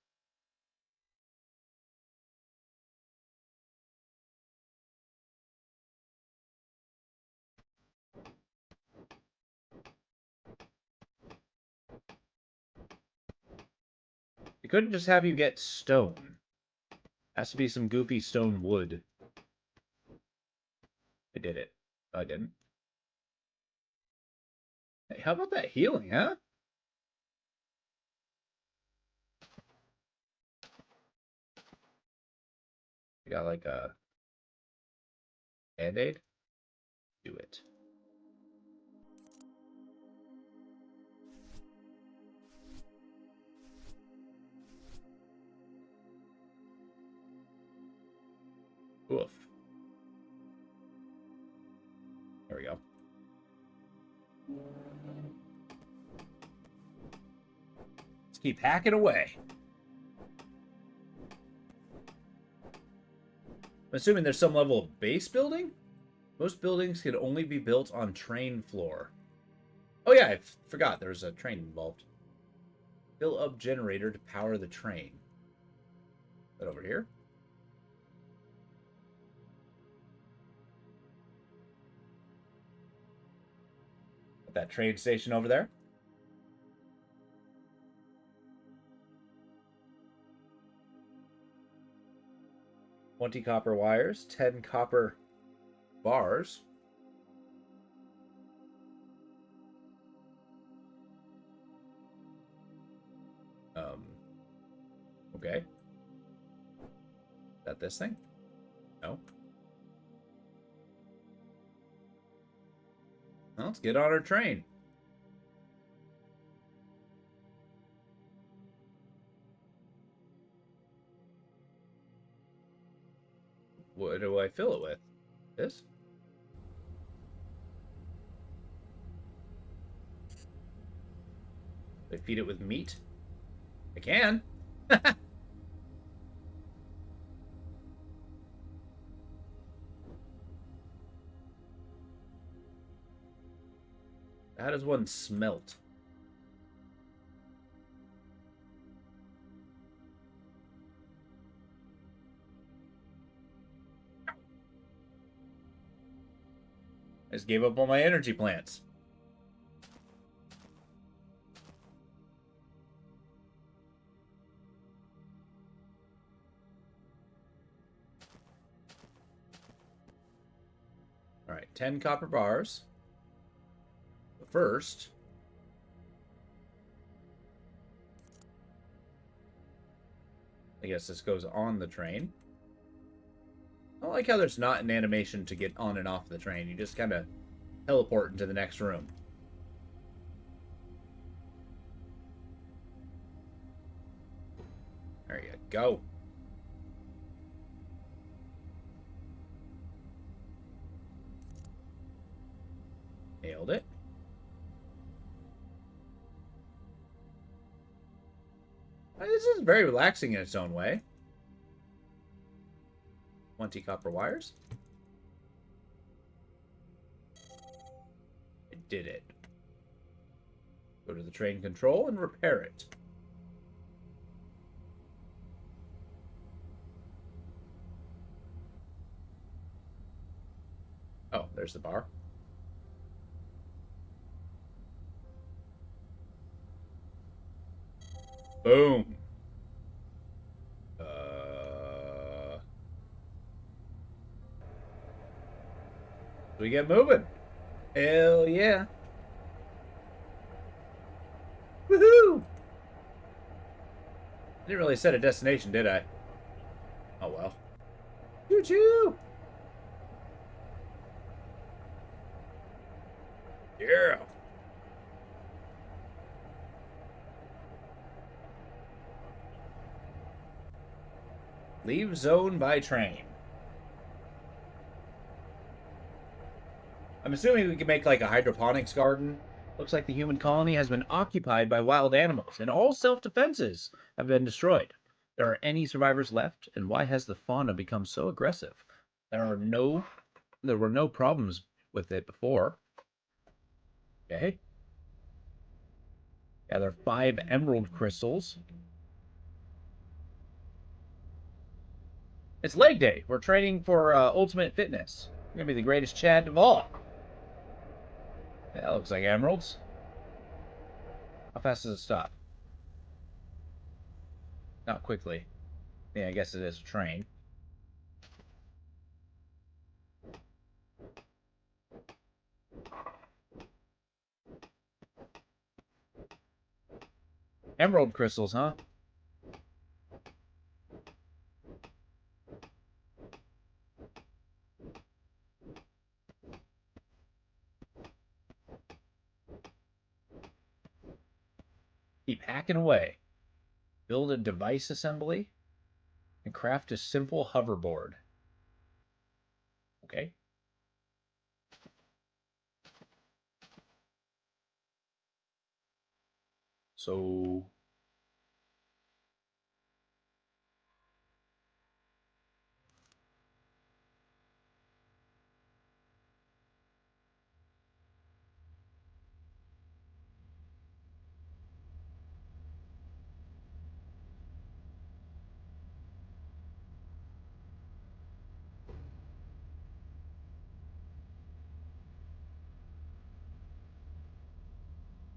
They couldn't just have you get stone. Has to be some goofy stone wood. I did it. Oh, I didn't. Hey, how about that healing, huh? You got like a band-aid? Do it. Oof. There we go. Let's keep hacking away. I'm assuming there's some level of base building? Most buildings can only be built on train floor. Oh yeah, I forgot there's a train involved. Fill up generator to power the train. Is that over here? That train station over there? $20 copper wires, 10 copper bars. Okay. Is that this thing? No. Well, let's get on our train. What do I fill it with? This? Do I feed it with meat? I can. How does one smelt? I just gave up all my energy plants. All right, 10 copper bars. But first, I guess this goes on the train. I like how there's not an animation to get on and off the train. You just kind of teleport into the next room. There you go. Nailed it. This is very relaxing in its own way. 20 copper wires. I did it. Go to the train control and repair it. Oh, there's the bar. Boom. We get moving. Hell yeah. Woohoo! Didn't really set a destination, did I? Oh well. Choo-choo! Yeah. Leave zone by train. I'm assuming we can make like a hydroponics garden. Looks like the human colony has been occupied by wild animals, and all self-defenses have been destroyed. There are any survivors left, and why has the fauna become so aggressive? There were no problems with it before. Okay. Gather 5 emerald crystals. It's leg day. We're training for ultimate fitness. We're gonna be the greatest Chad of all. That looks like emeralds. How fast does it stop? Not quickly. Yeah, I guess it is a train. Emerald crystals, huh? Keep hacking away. Build a device assembly and craft a simple hoverboard. Okay. So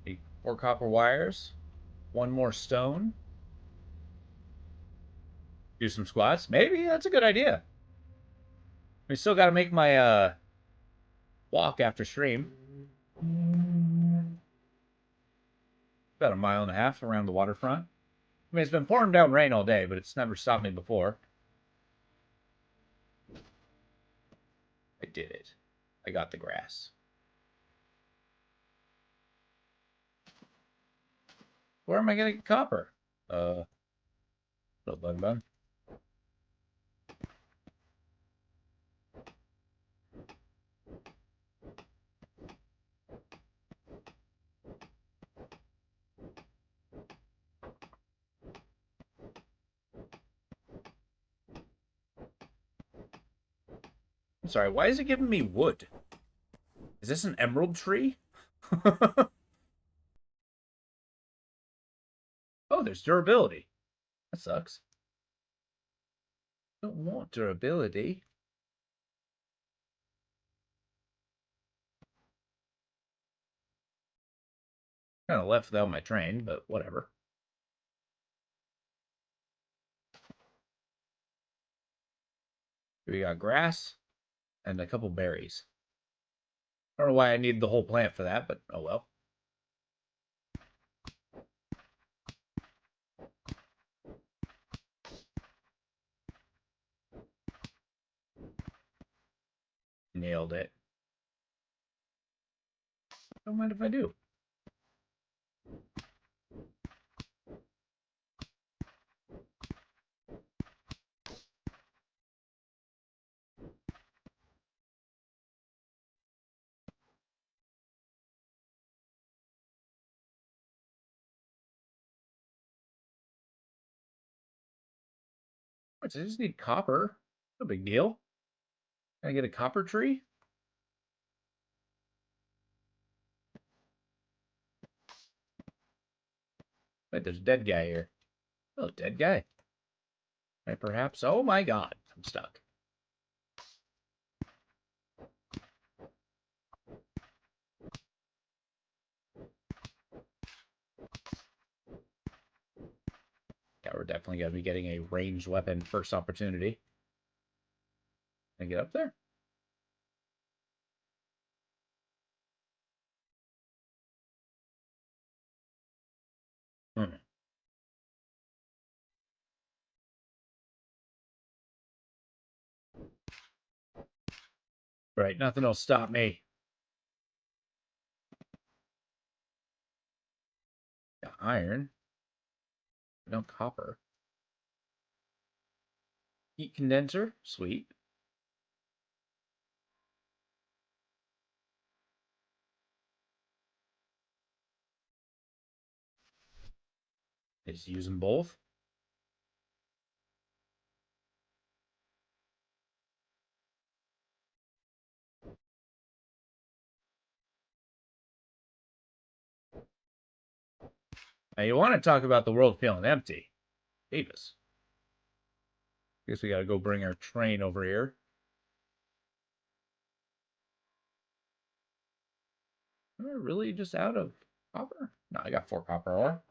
need 4 copper wires, 1 more stone. Do some squats. Maybe that's a good idea. We still got to make my walk after stream. About 1.5 miles around the waterfront. I mean, it's been pouring down rain all day, but it's never stopped me before. I did it. I got the grass. Where am I going to get copper? Bun. I'm sorry, why is it giving me wood? Is this an emerald tree? Oh, there's durability. That sucks. Don't want durability. Kind of left without my train, but whatever. We got grass and a couple berries. I don't know why I need the whole plant for that, but oh well. Nailed it. Don't mind if I do. I just need copper. No big deal. Can I get a copper tree? Wait, there's a dead guy here. Oh, dead guy. Right, perhaps. Oh my god, I'm stuck. Yeah, we're definitely going to be getting a ranged weapon first opportunity. Can I get up there? Hmm. Right, nothing will stop me. Got iron. No copper. Heat condenser. Sweet. Just use them both. Now, you want to talk about the world feeling empty. Davis. Guess we got to go bring our train over here. Am I really just out of copper? No, I got 4 copper ore.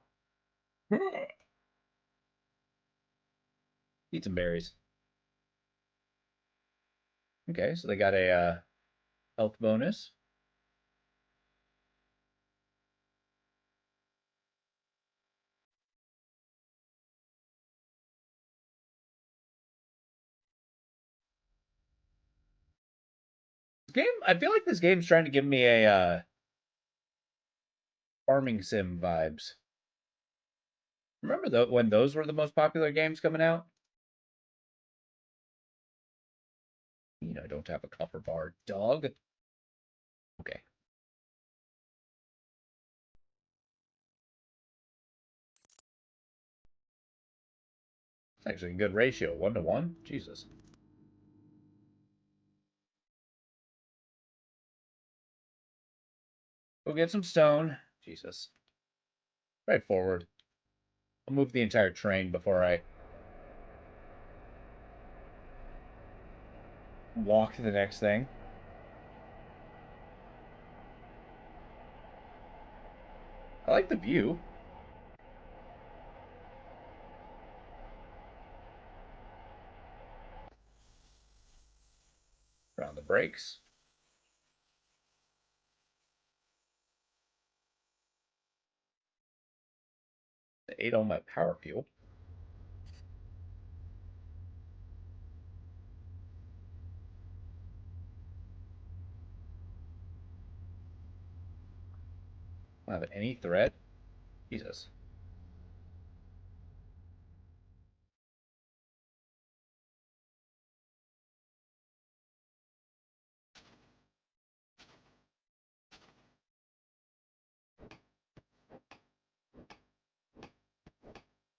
Eat some berries. Okay, so they got a health bonus. This game, I feel like this game's trying to give me a farming sim vibes. Remember when those were the most popular games coming out? You know, I don't have a copper bar, dog. Okay. It's actually a good ratio, 1 to 1. Jesus. Go get some stone. Jesus. Right forward. I'll move the entire train before I walk to the next thing. I like the view. Around the brakes. It ate all my power fuel. I don't have any threat. Jesus.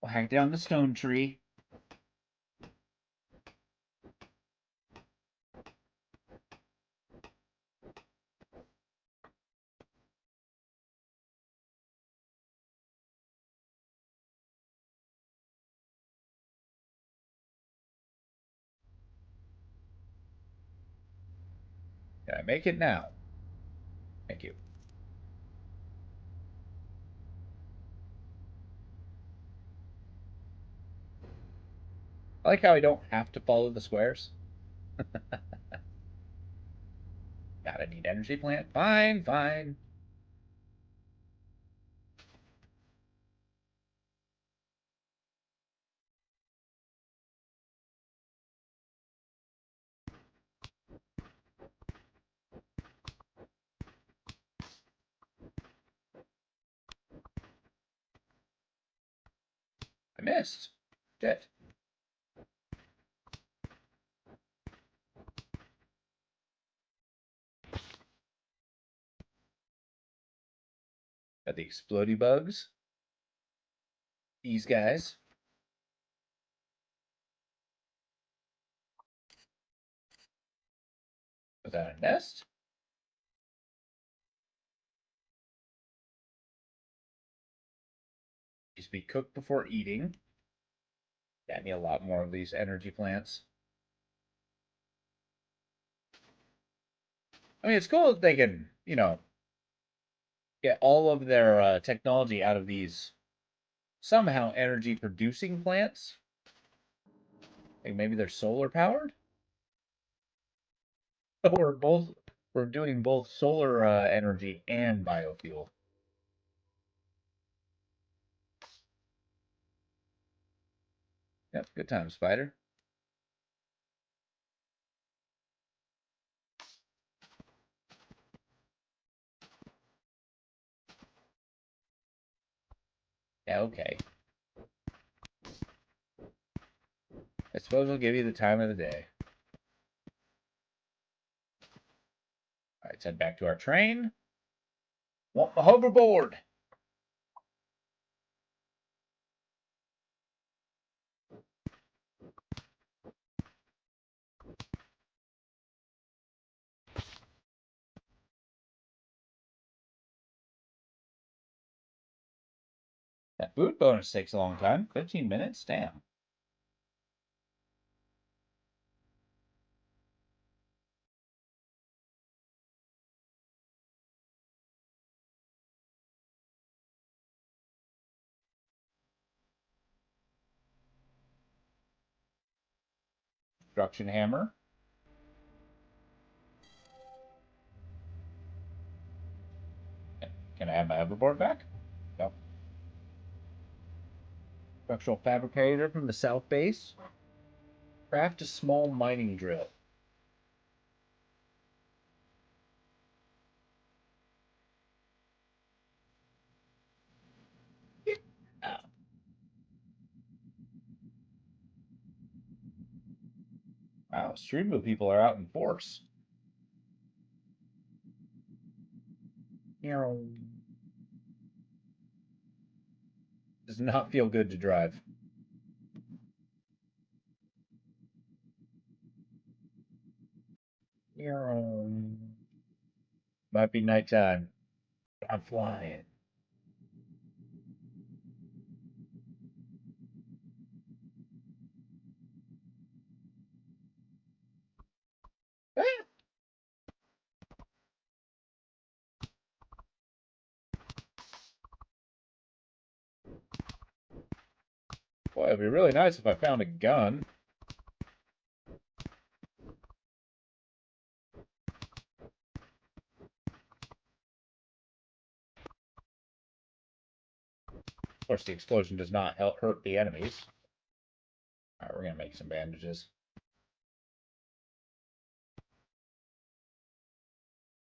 We'll hack down the stone tree. Can I make it now? Thank you. I like how I don't have to follow the squares. Gotta need energy plant. Fine, fine. I missed. Shit. Got the explodey bugs. These guys. Was that a nest? Needs to be cooked before eating. Got me a lot more of these energy plants. I mean, it's cool that they can, you know, get all of their technology out of these somehow energy producing plants. Like maybe they're solar powered. Oh, we're doing both solar energy and biofuel. Yep, good time, Spider. Yeah, okay. I suppose I'll give you the time of the day. All right, let's head back to our train. Want my hoverboard? That boot bonus takes a long time. 15 minutes? Damn. Construction hammer. Can I have my hoverboard back? Yep. Structural fabricator from the south base. Craft a small mining drill. Ah. Wow, Streetboot people are out in force. Does not feel good to drive. Might be nighttime. I'm flying. Ah! Boy, it'd be really nice if I found a gun. Of course, the explosion does not hurt the enemies. Alright, we're gonna make some bandages.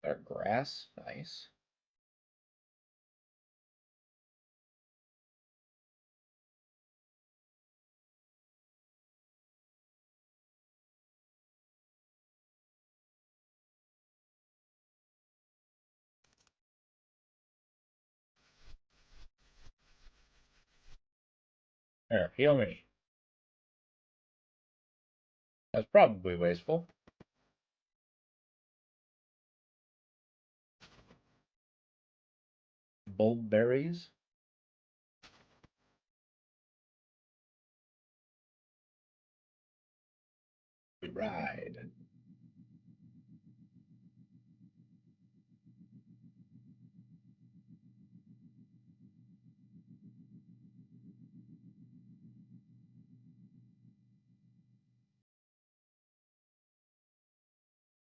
There, grass. Nice. There, heal me. That's probably wasteful. Bulberries. We ride.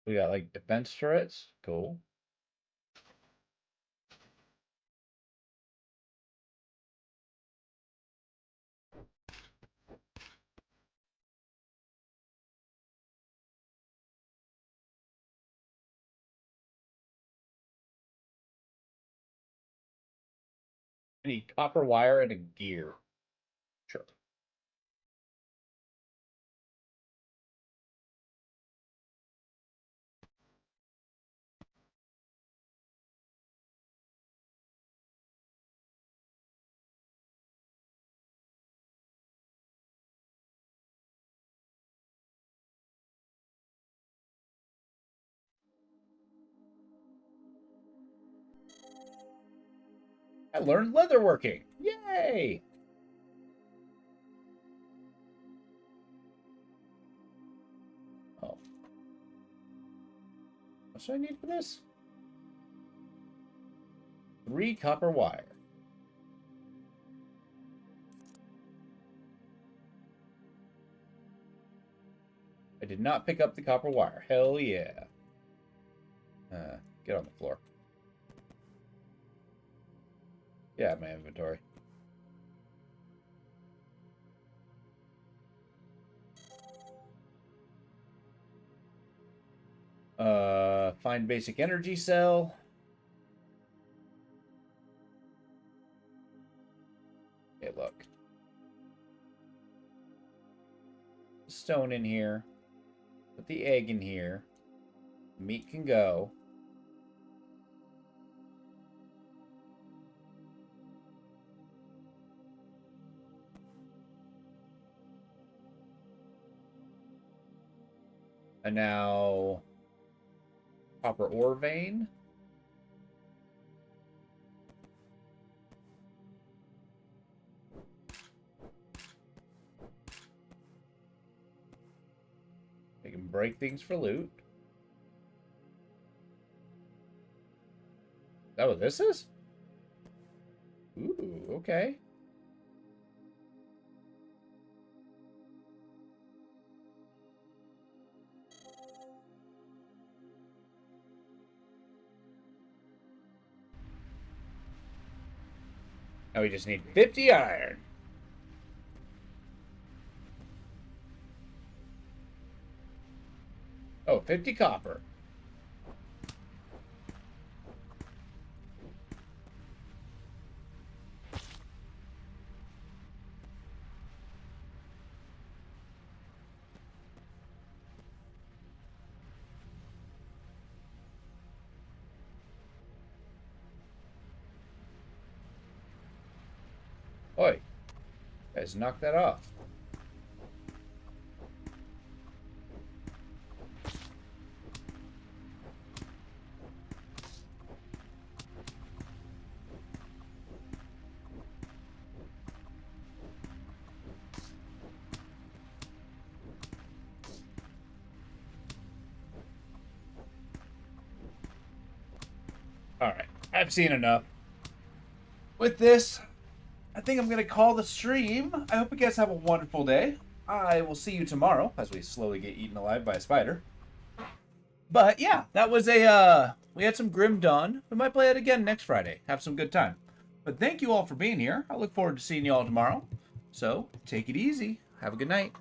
We got like defense turrets. Cool. I need copper wire and a gear. Sure. I learned leatherworking. Yay! Oh. What should I need for this? 3 copper wire. I did not pick up the copper wire. Hell yeah. Get on the floor. Yeah, my inventory. Find basic energy cell. Okay, look. Stone in here. Put the egg in here. Meat can go. And now, copper ore vein. They can break things for loot. Is that what this is? Ooh, okay. Now we just need 50 iron. Oh, 50 copper. Oi. Guys, knock that off. Alright, I've seen enough. With this, I think I'm going to call the stream. I hope you guys have a wonderful day. I will see you tomorrow as we slowly get eaten alive by a spider. But yeah, that was we had some Grim Dawn. We might play it again next Friday. Have some good time. But thank you all for being here. I look forward to seeing you all tomorrow. So, take it easy. Have a good night.